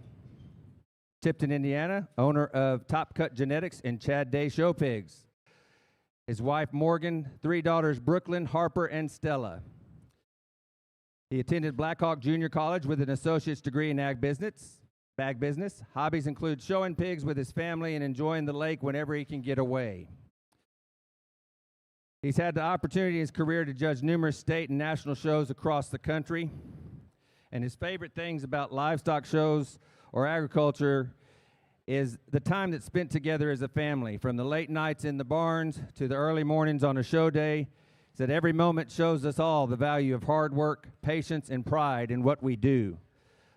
Tipton, Indiana, owner of Top Cut Genetics and Chad Day Show Pigs. His wife, Morgan, 3 daughters, Brooklyn, Harper, and Stella. He attended Blackhawk Junior College with an associate's degree in bag business. Hobbies include showing pigs with his family and enjoying the lake whenever he can get away. He's had the opportunity in his career to judge numerous state and national shows across the country. And his favorite things about livestock shows or agriculture is the time that's spent together as a family, from the late nights in the barns to the early mornings on a show day. He said every moment shows us all the value of hard work, patience, and pride in what we do.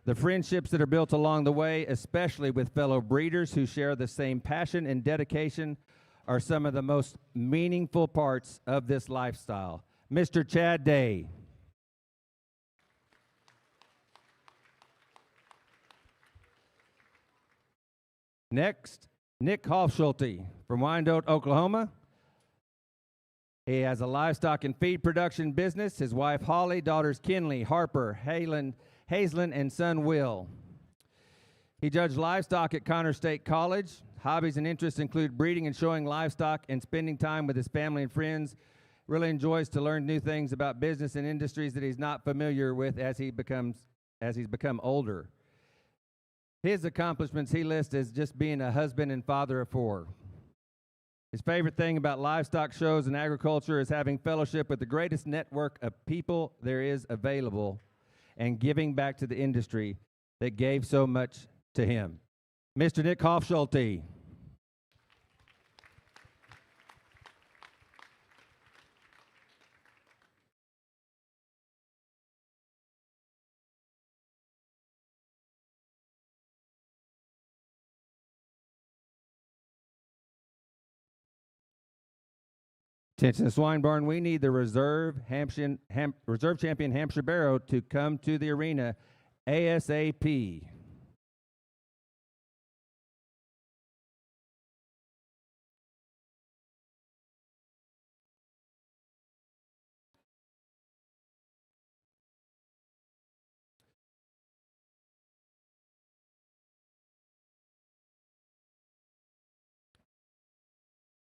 The friendships that are built along the way, especially with fellow breeders who share the same passion and dedication, are some of the most meaningful parts of this lifestyle. Mr. Chad Day. Next, Nick Hofschulte from Wyandotte, Oklahoma. He has a livestock and feed production business. His wife, Holly, daughters, Kinley, Harper, Hazelin, and son, Will. He judged livestock at Connor State College. Hobbies and interests include breeding and showing livestock and spending time with his family and friends. Really enjoys to learn new things about business and industries that he's not familiar with as he's become older. His accomplishments he lists as just being a husband and father of 4. His favorite thing about livestock shows and agriculture is having fellowship with the greatest network of people there is available and giving back to the industry that gave so much to him. Mr. Nick Hofschulte. Attention, the swine barn. We need the reserve champion Hampshire Barrow to come to the arena ASAP.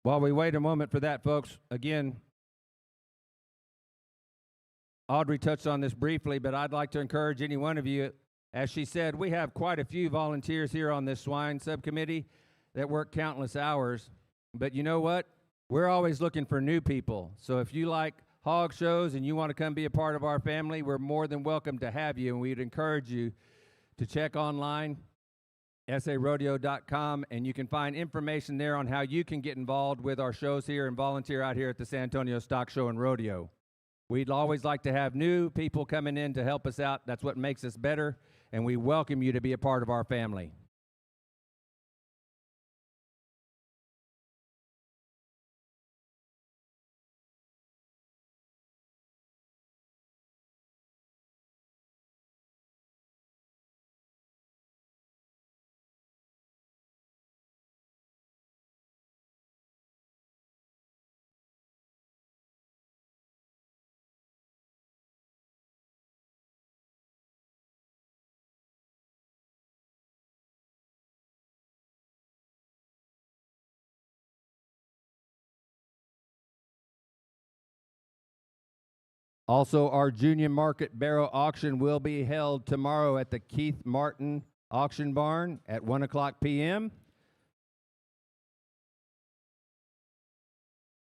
While we wait a moment for that, folks, again, Audrey touched on this briefly, but I'd like to encourage any one of you. As she said, we have quite a few volunteers here on this swine subcommittee that work countless hours. But you know what? We're always looking for new people. So if you like hog shows and you want to come be a part of our family, we're more than welcome to have you. And we'd encourage you to check online, sarodeo.com, and you can find information there on how you can get involved with our shows here and volunteer out here at the San Antonio Stock Show and Rodeo. We'd always like to have new people coming in to help us out. That's what makes us better, and we welcome you to be a part of our family. Also, our Junior Market Barrow auction will be held tomorrow at the Keith Martin Auction Barn at 1 o'clock p.m.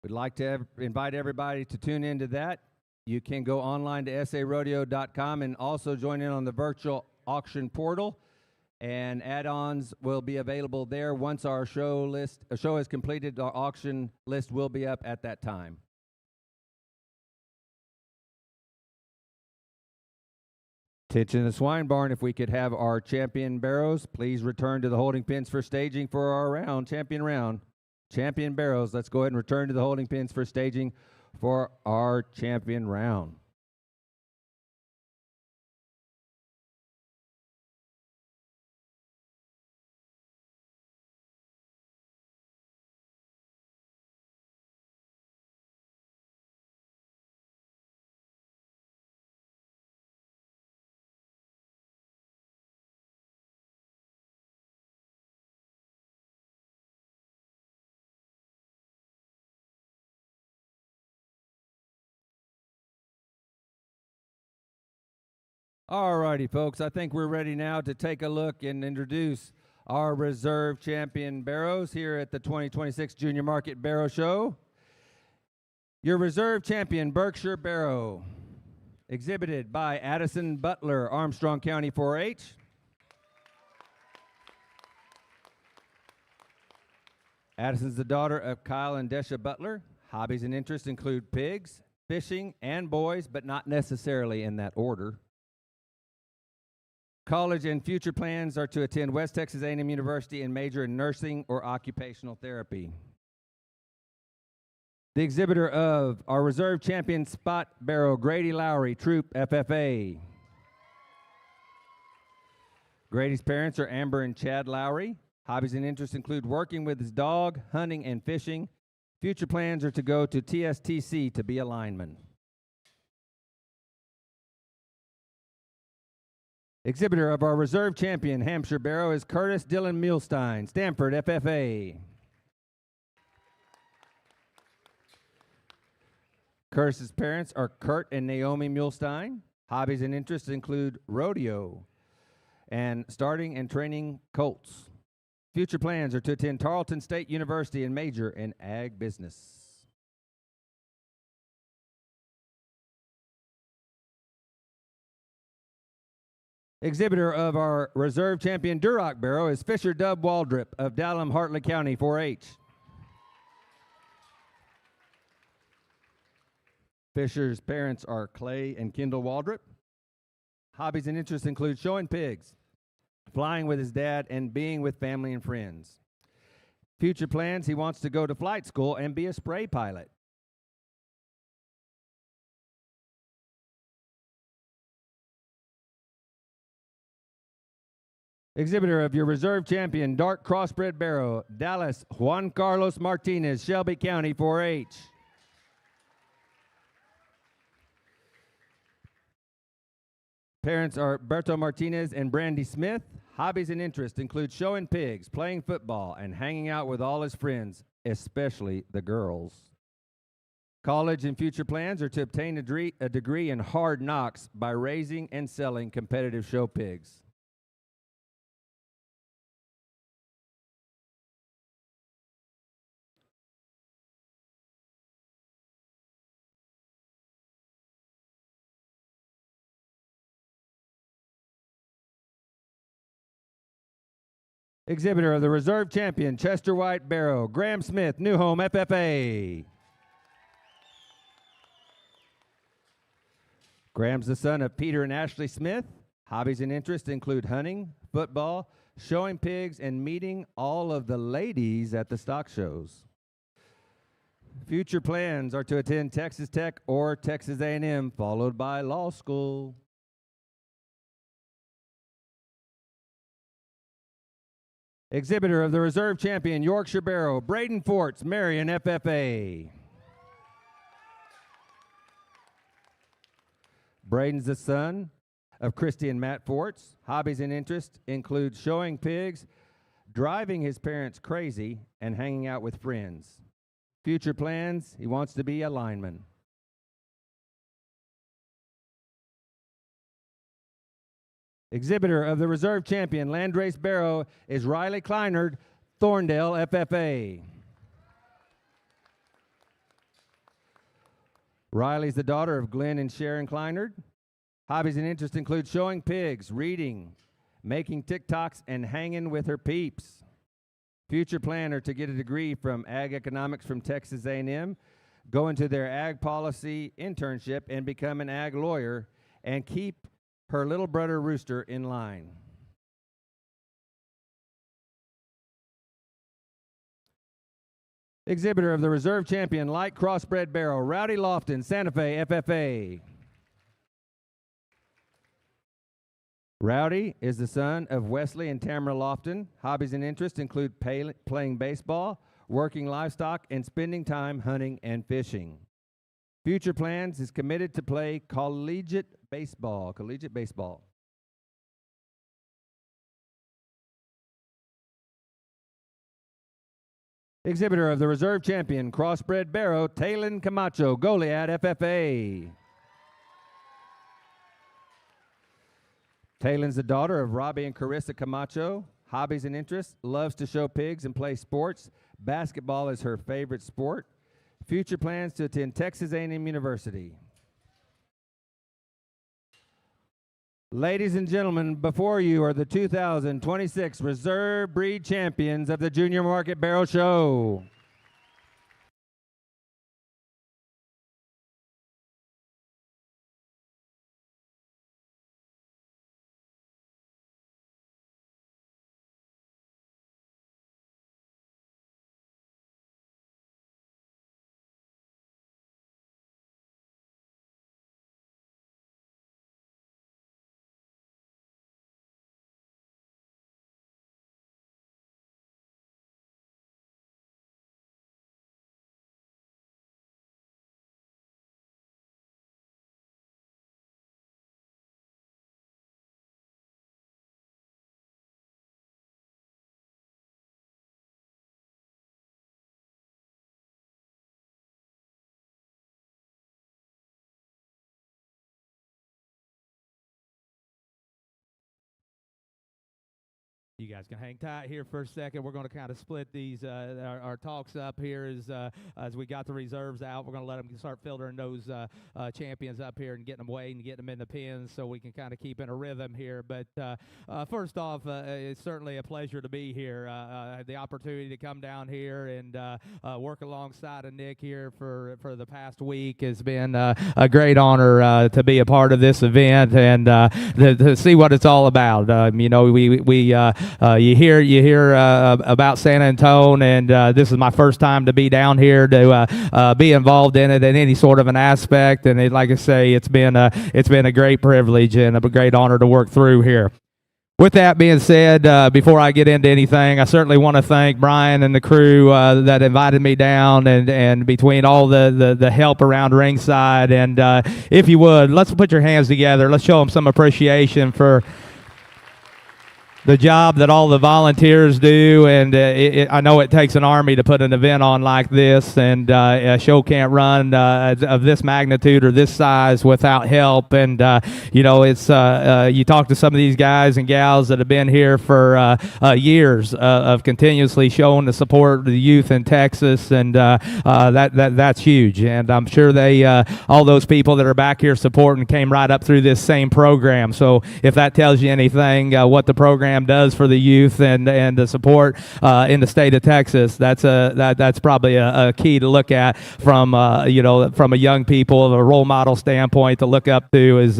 We'd like to invite everybody to tune into that. You can go online to sarodeo.com and also join in on the virtual auction portal. And add-ons will be available there. Once our show is completed, our auction list will be up at that time. Attention the swine barn, if we could have our champion Barrows, please return to the holding pens for staging for our round, champion round. Champion Barrows, let's go ahead and return to the holding pens for staging for our champion round. All righty, folks. I think we're ready now to take a look and introduce our reserve champion Barrows here at the 2026 Junior Market Barrow Show. Your reserve champion, Berkshire Barrow, exhibited by Addison Butler, Armstrong County 4-H. Addison's the daughter of Kyle and Desha Butler. Hobbies and interests include pigs, fishing, and boys, but not necessarily in that order. College and future plans are to attend West Texas A&M University and major in nursing or occupational therapy. The exhibitor of our reserve champion Spot Barrow, Grady Lowry, Troop FFA. Grady's parents are Amber and Chad Lowry. Hobbies and interests include working with his dog, hunting, and fishing. Future plans are to go to TSTC to be a lineman. Exhibitor of our reserve champion, Hampshire Barrow, is Curtis Dillon Muhlstein, Stanford FFA. Curtis's parents are Kurt and Naomi Muhlstein. Hobbies and interests include rodeo and starting and training colts. Future plans are to attend Tarleton State University and major in ag business. Exhibitor of our reserve champion Duroc Barrow is Fisher Dub Waldrip of Dallam Hartley County 4-H. Fisher's parents are Clay and Kendall Waldrip. Hobbies and interests include showing pigs, flying with his dad, and being with family and friends. Future plans, he wants to go to flight school and be a spray pilot. Exhibitor of your reserve champion, Dark Crossbred Barrow, Dallas Juan Carlos Martinez, Shelby County 4-H. Parents are Berto Martinez and Brandy Smith. Hobbies and interests include showing pigs, playing football, and hanging out with all his friends, especially the girls. College and future plans are to obtain a degree in hard knocks by raising and selling competitive show pigs. Exhibitor of the reserve champion, Chester White Barrow, Graham Smith, New Home FFA. Graham's the son of Peter and Ashley Smith. Hobbies and interests include hunting, football, showing pigs, and meeting all of the ladies at the stock shows. Future plans are to attend Texas Tech or Texas A&M, followed by law school. Exhibitor of the reserve champion, Yorkshire Barrow, Braden Forts, Marion FFA. Braden's the son of Christy and Matt Forts. Hobbies and interests include showing pigs, driving his parents crazy, and hanging out with friends. Future plans, he wants to be a lineman. Exhibitor of the reserve champion, Landrace Barrow, is Riley Kleinard, Thorndale FFA. Riley's the daughter of Glenn and Sharon Kleinard. Hobbies and interests include showing pigs, reading, making TikToks, and hanging with her peeps. Future planner to get a degree from Ag Economics from Texas A&M, go into their Ag Policy internship and become an Ag lawyer, and keep her little brother Rooster in line. Exhibitor of the reserve champion, Light Crossbred Barrow, Rowdy Lofton, Santa Fe FFA. Rowdy is the son of Wesley and Tamara Lofton. Hobbies and interests include playing baseball, working livestock, and spending time hunting and fishing. Future plans is committed to play collegiate baseball. Exhibitor of the reserve champion, Crossbred Barrow, Talon Camacho, Goliad FFA. Taylin's the daughter of Robbie and Carissa Camacho. Hobbies and interests, loves to show pigs and play sports. Basketball is her favorite sport. Future plans to attend Texas A&M University. Ladies and gentlemen, before you are the 2026 Reserve Breed Champions of the Junior Market Barrow Show. You guys can hang tight here for a second. We're going to kind of split these our talks up here as we got the reserves out. We're going to let them start filtering those champions up here and getting them weighed and getting them in the pins so we can kind of keep in a rhythm here. But first off, it's certainly a pleasure to be here. I had the opportunity to come down here and work alongside of Nick here for the past week. It's been a great honor to be a part of this event and to see what it's all about. You know, you hear about San Antonio, and this is my first time to be down here to be involved in it in any sort of an aspect. And like I say, it's been a great privilege and a great honor to work through here. With that being said, before I get into anything, I certainly want to thank Brian and the crew that invited me down, and between all the help around ringside. And if you would, let's put your hands together. Let's show them some appreciation for the job that all the volunteers do, and I know it takes an army to put an event on like this, and a show can't run of this magnitude or this size without help. And you know, it's you talk to some of these guys and gals that have been here for years of continuously showing the support of the youth in Texas, and that's huge. And I'm sure they all those people that are back here supporting came right up through this same program. So if that tells you anything, what the program does for the youth and the support in the state of Texas, that's probably a key to look at from you know, from a young people, a role model standpoint to look up to is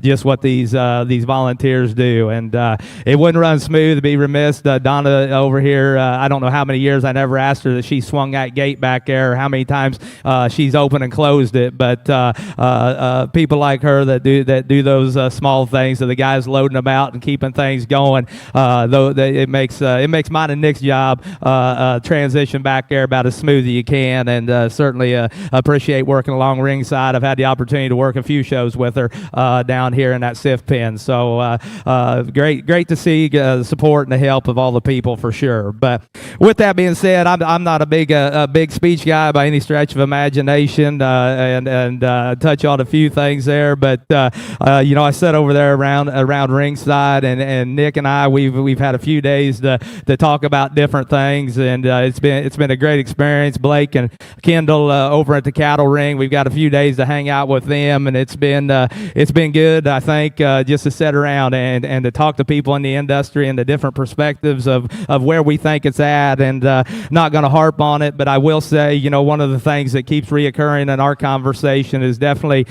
just what these volunteers do. And it wouldn't run smooth to be remiss. Donna over here, I don't know how many years I never asked her that she swung that gate back there, or how many times she's opened and closed it. But people like her that do those small things, so the guys loading them out and keeping things going. Though it makes mine and Nick's job transition back there about as smooth as you can, and certainly appreciate working along ringside. I've had the opportunity to work a few shows with her down here in that SIF pen, so great to see the support and the help of all the people for sure. But with that being said, I'm not a big speech guy by any stretch of imagination, and touch on a few things there. But you know, I sat over there around ringside, and Nick and I, we've had a few days to talk about different things, and it's been a great experience. Blake and Kendall over at the cattle ring, we've got a few days to hang out with them, and it's been good. I think just to sit around and to talk to people in the industry and the different perspectives of where we think it's at, and not going to harp on it, but I will say, you know, one of the things that keeps reoccurring in our conversation is definitely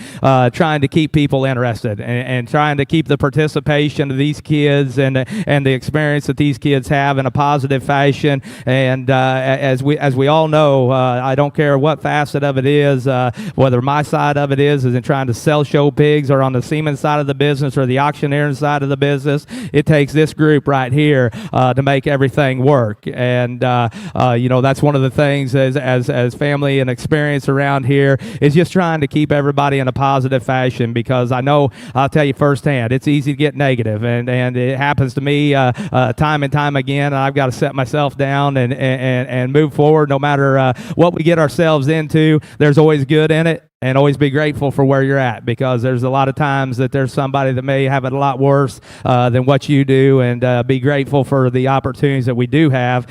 trying to keep people interested and trying to keep the participation of these kids and the experience that these kids have in a positive fashion. And as we all know, I don't care what facet of it is, whether my side of it is in trying to sell show pigs, or on the semen side of the business, or the auctioneering side of the business. It takes this group right here to make everything work. And you know, that's one of the things as family and experience around here is just trying to keep everybody in a positive fashion, because I know, I'll tell you firsthand, it's easy to get negative, and it happens to me time and time again. And I've got to set myself down and move forward. No matter what we get ourselves into, there's always good in it. and always be grateful for where you're at, because there's a lot of times that there's somebody that may have it a lot worse than what you do, and be grateful for the opportunities that we do have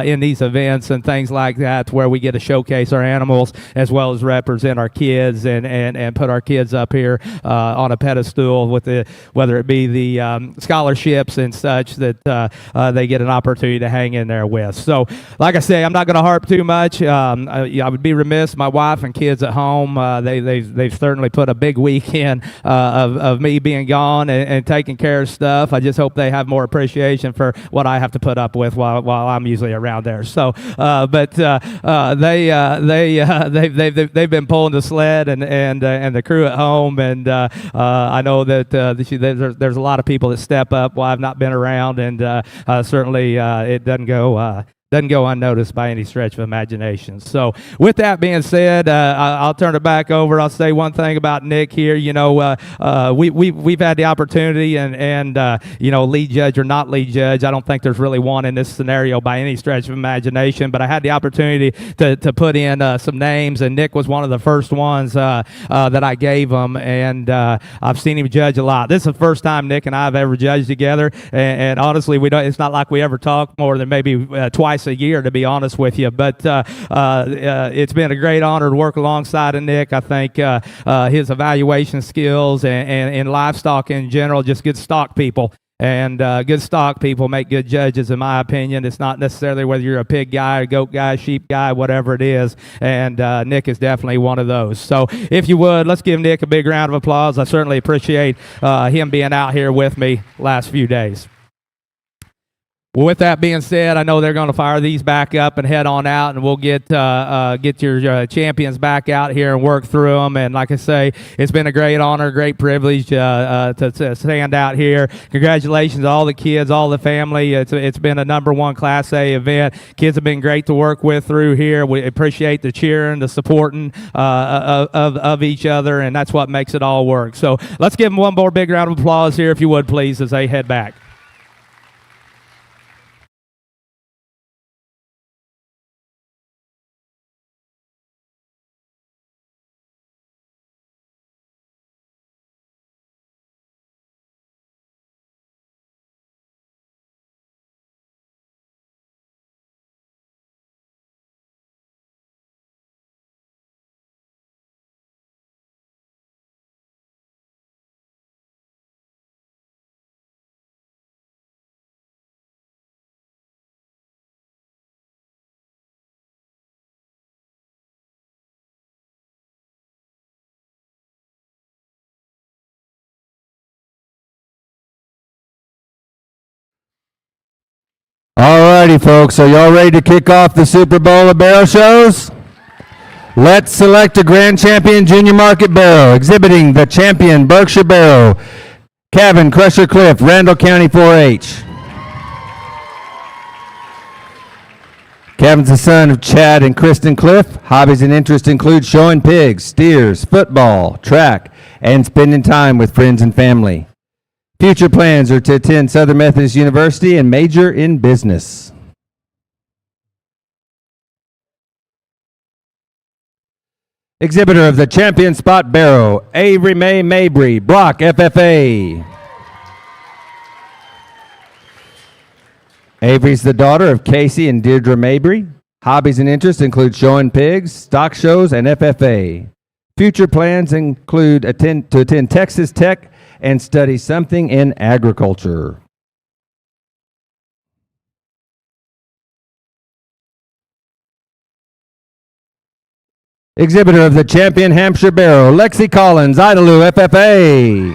in these events and things like that, where we get to showcase our animals as well as represent our kids and put our kids up here on a pedestal with whether it be the scholarships and such that they get an opportunity to hang in there with. So like I say, I'm not going to harp too much. I would be remiss, my wife and kids at home, they've certainly put a big week in of me being gone and taking care of stuff. I just hope they have more appreciation for what I have to put up with while I'm usually around there. So, they've been pulling the sled and the crew at home, and I know that there's a lot of people that step up while I've not been around, and certainly it doesn't go unnoticed by any stretch of imagination. So with that being said, I'll turn it back over. I'll say one thing about Nick here. You know, we've had the opportunity and you know, lead judge or not lead judge. I don't think there's really one in this scenario by any stretch of imagination, but I had the opportunity to put in some names, and Nick was one of the first ones that I gave him, and I've seen him judge a lot. This is the first time Nick and I have ever judged together, and honestly, it's not like we ever talk more than maybe twice a year, to be honest with you. But it's been a great honor to work alongside of Nick. I think his evaluation skills and livestock in general, just good stock people. And good stock people make good judges, in my opinion. It's not necessarily whether you're a pig guy, a goat guy, sheep guy, whatever it is. And Nick is definitely one of those. So if you would, let's give Nick a big round of applause. I certainly appreciate him being out here with me last few days. Well, with that being said, I know they're going to fire these back up and head on out, and we'll get your champions back out here and work through them. And like I say, it's been a great honor, great privilege to stand out here. Congratulations to all the kids, all the family. It's been a #1 Class A event. Kids have been great to work with through here. We appreciate the cheering, the supporting of each other, and that's what makes it all work. So let's give them one more big round of applause here, if you would, please, as they head back. Alrighty, folks, are y'all ready to kick off the Super Bowl of Barrow Shows? Let's select a Grand Champion Junior Market Barrow, exhibiting the champion Berkshire Barrow, Kevin Crusher Cliff, Randall County 4-H. Kevin's the son of Chad and Kristen Cliff. Hobbies and interests include showing pigs, steers, football, track, and spending time with friends and family. Future plans are to attend Southern Methodist University and major in business. Exhibitor of the Champion Spot Barrow, Avery Mae Mabry, Brock FFA. Avery's the daughter of Casey and Deirdre Mabry. Hobbies and interests include showing pigs, stock shows, and FFA. Future plans include to attend Texas Tech and study something in agriculture. Exhibitor of the Champion Hampshire Barrow, Lexi Collins, Idalou FFA.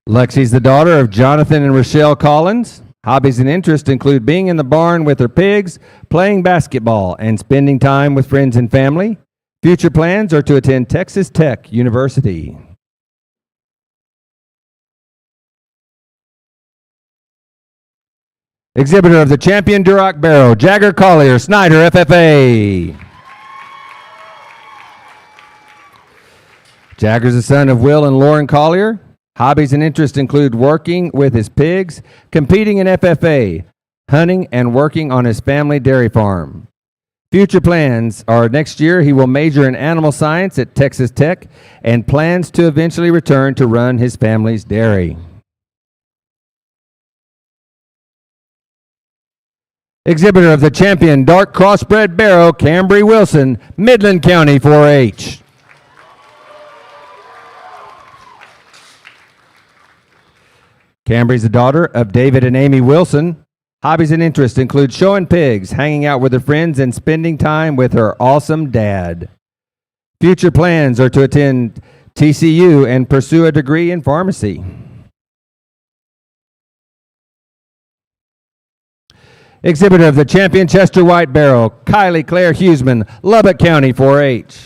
Lexi's the daughter of Jonathan and Rochelle Collins. Hobbies and interests include being in the barn with her pigs, playing basketball, and spending time with friends and family. Future plans are to attend Texas Tech University. Exhibitor of the Champion Duroc Barrow, Jagger Collier, Snyder FFA. Jagger's the son of Will and Lauren Collier. Hobbies and interests include working with his pigs, competing in FFA, hunting, and working on his family dairy farm. Future plans are next year he will major in animal science at Texas Tech and plans to eventually return to run his family's dairy. Exhibitor of the champion dark crossbred barrow, Cambry Wilson, Midland County 4-H. Cambry's the daughter of David and Amy Wilson. Hobbies and interests include showing pigs, hanging out with her friends, and spending time with her awesome dad. Future plans are to attend TCU and pursue a degree in pharmacy. Exhibitor of the champion Chester White Barrow, Kylie Claire Huseman, Lubbock County 4-H.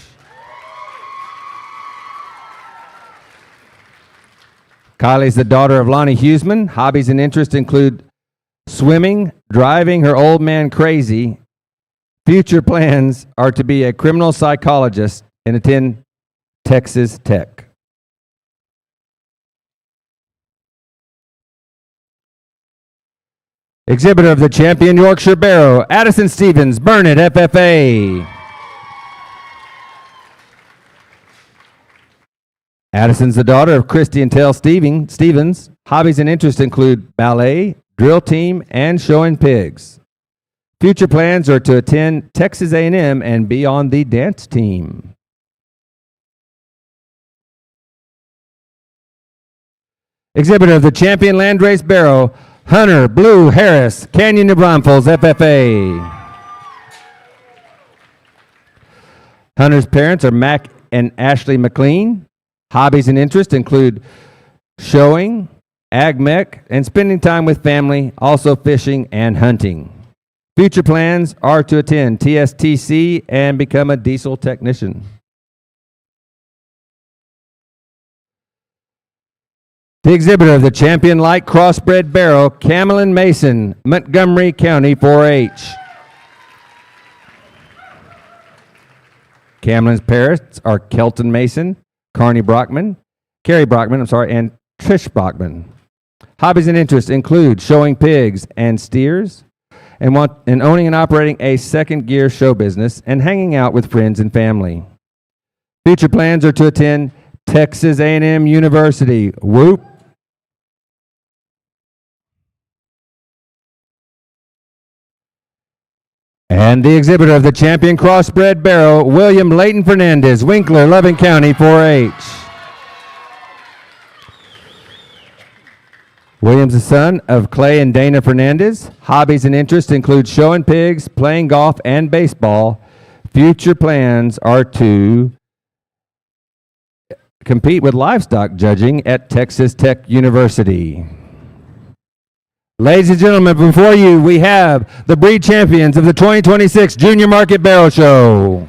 Kylie's the daughter of Lonnie Huseman. Hobbies and interests include swimming, driving her old man crazy. Future plans are to be a criminal psychologist and attend Texas Tech. Exhibitor of the champion Yorkshire Barrow, Addison Stevens, Burnett, FFA. Addison's the daughter of Christy and Tell Stevens. Hobbies and interests include ballet, drill team, and showing pigs. Future plans are to attend Texas A&M and be on the dance team. Exhibitor of the champion landrace barrow, Hunter Blue Harris, Canyon New Braunfels, FFA. Hunter's parents are Mac and Ashley McLean. Hobbies and interests include showing, ag mech, and spending time with family, also fishing and hunting. Future plans are to attend TSTC and become a diesel technician. The exhibitor of the champion light crossbred barrow, Camelin Mason, Montgomery County 4-H. Camelin's parents are Kelton Mason, Carrie Brockman, and Trish Brockman. Hobbies and interests include showing pigs and steers, and owning and operating a second gear show business, and hanging out with friends and family. Future plans are to attend Texas A&M University. Whoop. And the exhibitor of the champion crossbred barrow, William Leighton Fernandez, Winkler, Loving County 4-H. William's the son of Clay and Dana Fernandez. Hobbies and interests include showing pigs, playing golf, and baseball. Future plans are to compete with livestock judging at Texas Tech University. Ladies and gentlemen, before you, we have the breed champions of the 2026 Junior Market Barrow Show.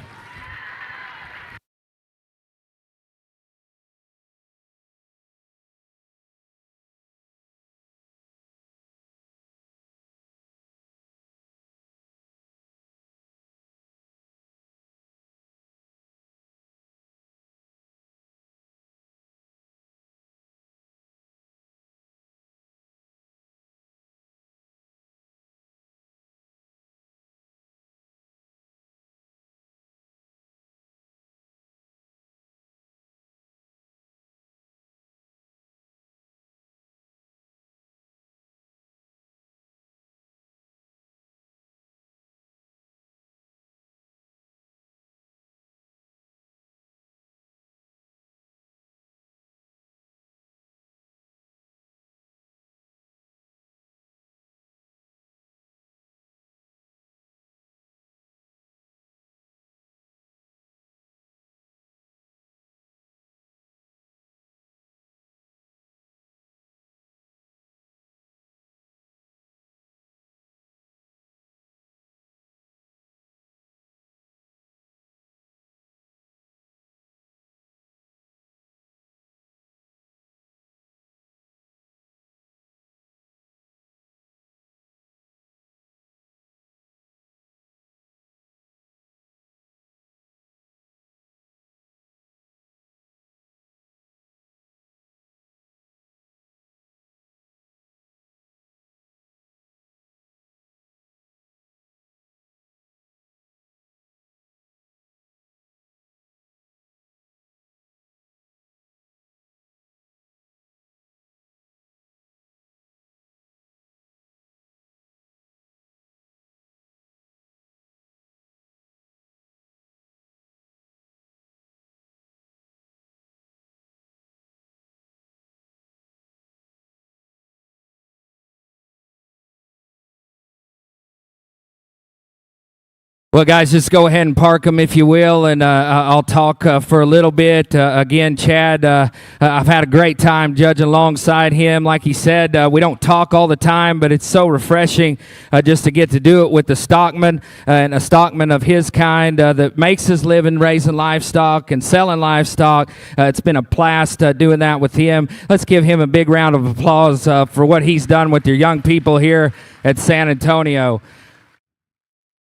Well, guys, just go ahead and park them if you will, and I'll talk for a little bit. Again, Chad, I've had a great time judging alongside him. Like he said, we don't talk all the time, but it's so refreshing just to get to do it with the stockman and a stockman of his kind that makes his living raising livestock and selling livestock. It's been a blast doing that with him. Let's give him a big round of applause for what he's done with your young people here at San Antonio.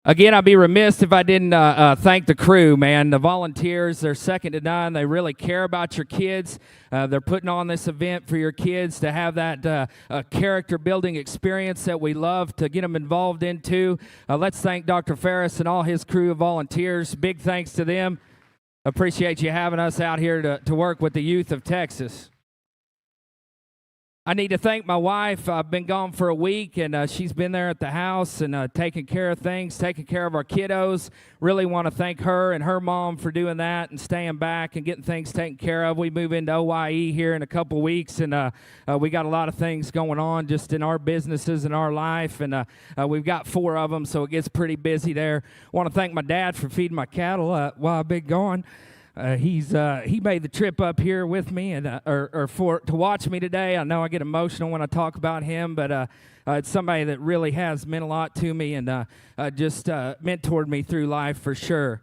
Again, I'd be remiss if I didn't thank the crew, man. The volunteers, they're second to none. They really care about your kids. They're putting on this event for your kids to have that character-building experience that we love to get them involved into. Let's thank Dr. Ferris and all his crew of volunteers. Big thanks to them. Appreciate you having us out here to work with the youth of Texas. I need to thank my wife. I've been gone for a week, and she's been there at the house and taking care of things, taking care of our kiddos. Really want to thank her and her mom for doing that and staying back and getting things taken care of. We move into OYE here in a couple weeks, and we got a lot of things going on just in our businesses and our life, and we've got 4 of them, so it gets pretty busy there. Want to thank my dad for feeding my cattle while I've been gone. He made the trip up here with me and to watch me today. I know I get emotional when I talk about him, but it's somebody that really has meant a lot to me and just mentored me through life for sure.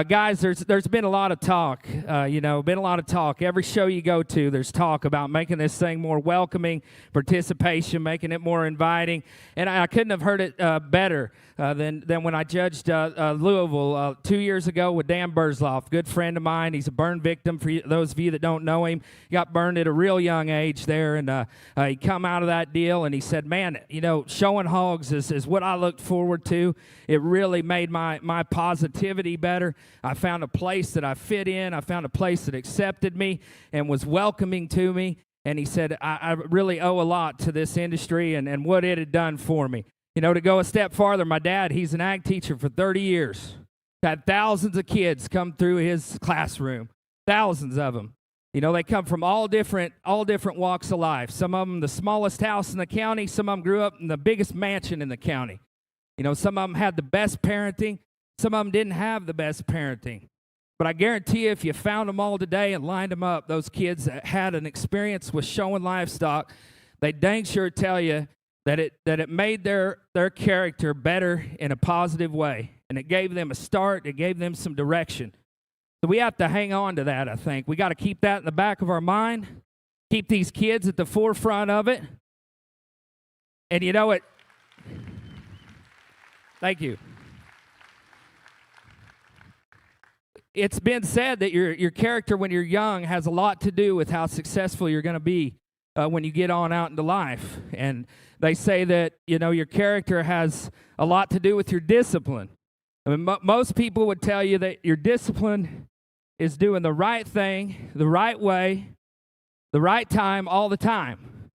Guys, there's been a lot of talk, been a lot of talk. Every show you go to, there's talk about making this thing more welcoming, participation, making it more inviting, and I couldn't have heard it better than when I judged Louisville 2 years ago with Dan Burzloff, good friend of mine. He's a burn victim, for those of you that don't know him. He got burned at a real young age there, and he come out of that deal, and he said, man, showing hogs is what I looked forward to. It really made my positivity better. I found a place that I fit in. I found a place that accepted me and was welcoming to me. And he said, I really owe a lot to this industry and what it had done for me. To go a step farther, my dad, he's an ag teacher for 30 years. Had thousands of kids come through his classroom, thousands of them. They come from all different walks of life. Some of them the smallest house in the county. Some of them grew up in the biggest mansion in the county. Some of them had the best parenting. Some of them didn't have the best parenting. But I guarantee you, if you found them all today and lined them up, those kids that had an experience with showing livestock, they dang sure tell you that it made their character better in a positive way. And it gave them a start. It gave them some direction. So we have to hang on to that, I think. We got to keep that in the back of our mind, keep these kids at the forefront of it. And thank you. It's been said that your character when you're young has a lot to do with how successful you're going to be when you get on out into life. And they say that, your character has a lot to do with your discipline. I mean, most people would tell you that your discipline is doing the right thing, the right way, the right time, all the time.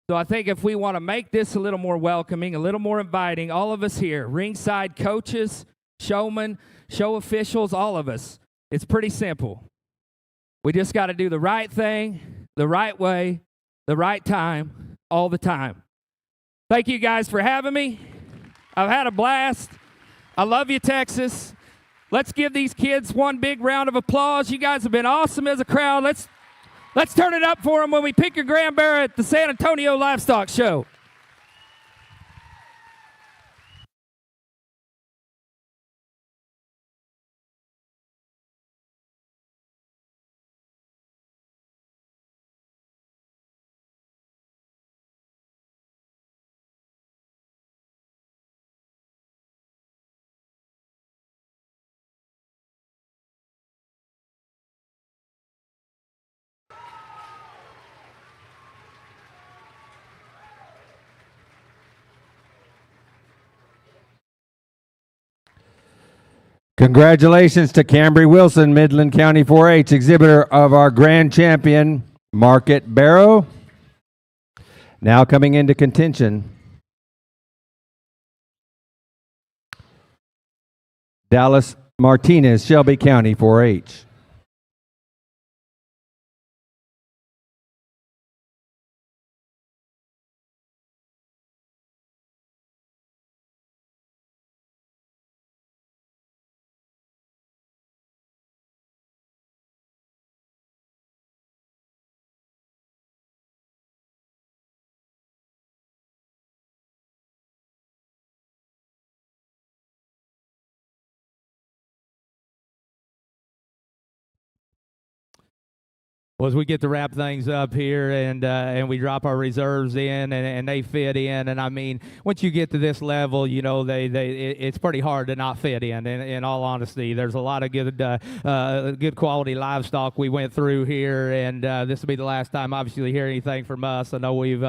So I think if we want to make this a little more welcoming, a little more inviting, all of us here, ringside coaches, showmen, show officials, all of us, it's pretty simple. We just got to do the right thing, the right way, the right time, all the time. Thank you guys for having me. I've had a blast. I love you, Texas. Let's give these kids one big round of applause. You guys have been awesome as a crowd. Let's turn it up for them when we pick your grand bearer at the San Antonio Livestock Show. Congratulations to Cambry Wilson, Midland County 4-H exhibitor of our grand champion, Market Barrow. Now coming into contention, Dallas Martinez, Shelby County 4-H. Well, as we get to wrap things up here and we drop our reserves in and they fit in, and I mean, once you get to this level, you know, it's pretty hard to not fit in all honesty. There's a lot of good quality livestock we went through here, and this will be the last time, obviously, you hear anything from us. I know we've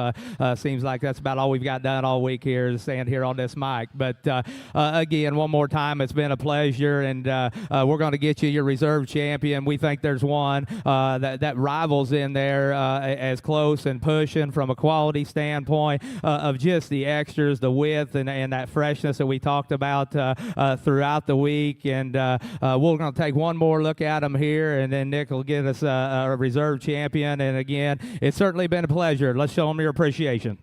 seems like that's about all we've got done all week here is stand here on this mic. But again, one more time, it's been a pleasure, and we're going to get you your reserve champion. We think there's one that rivals in there as close and pushing from a quality standpoint of just the extras, the width, and that freshness that we talked about throughout the week. And we're going to take one more look at them here, and then Nick will get us a reserve champion. And again, it's certainly been a pleasure. Let's show them your appreciation.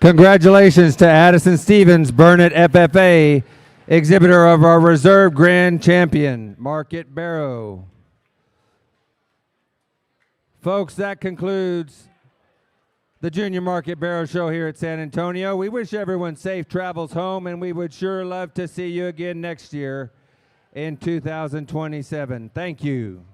Congratulations to Addison Stevens, Burnett FFA, exhibitor of our reserve grand champion, Market Barrow. Folks, that concludes the Junior Market Barrow Show here at San Antonio. We wish everyone safe travels home, and we would sure love to see you again next year in 2027. Thank you.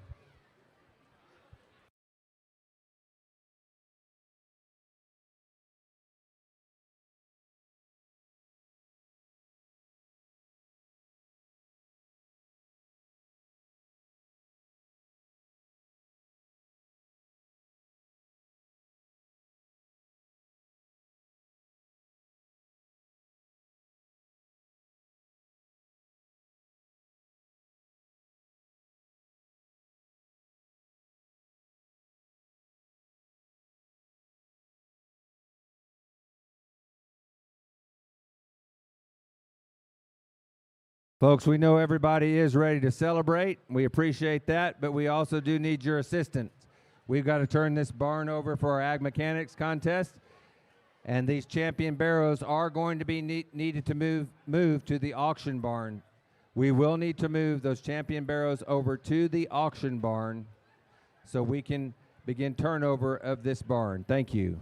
Folks, we know everybody is ready to celebrate. We appreciate that, but we also do need your assistance. We've got to turn this barn over for our Ag Mechanics contest, and these champion barrows are going to be needed to move to the auction barn. We will need to move those champion barrows over to the auction barn so we can begin turnover of this barn. Thank you.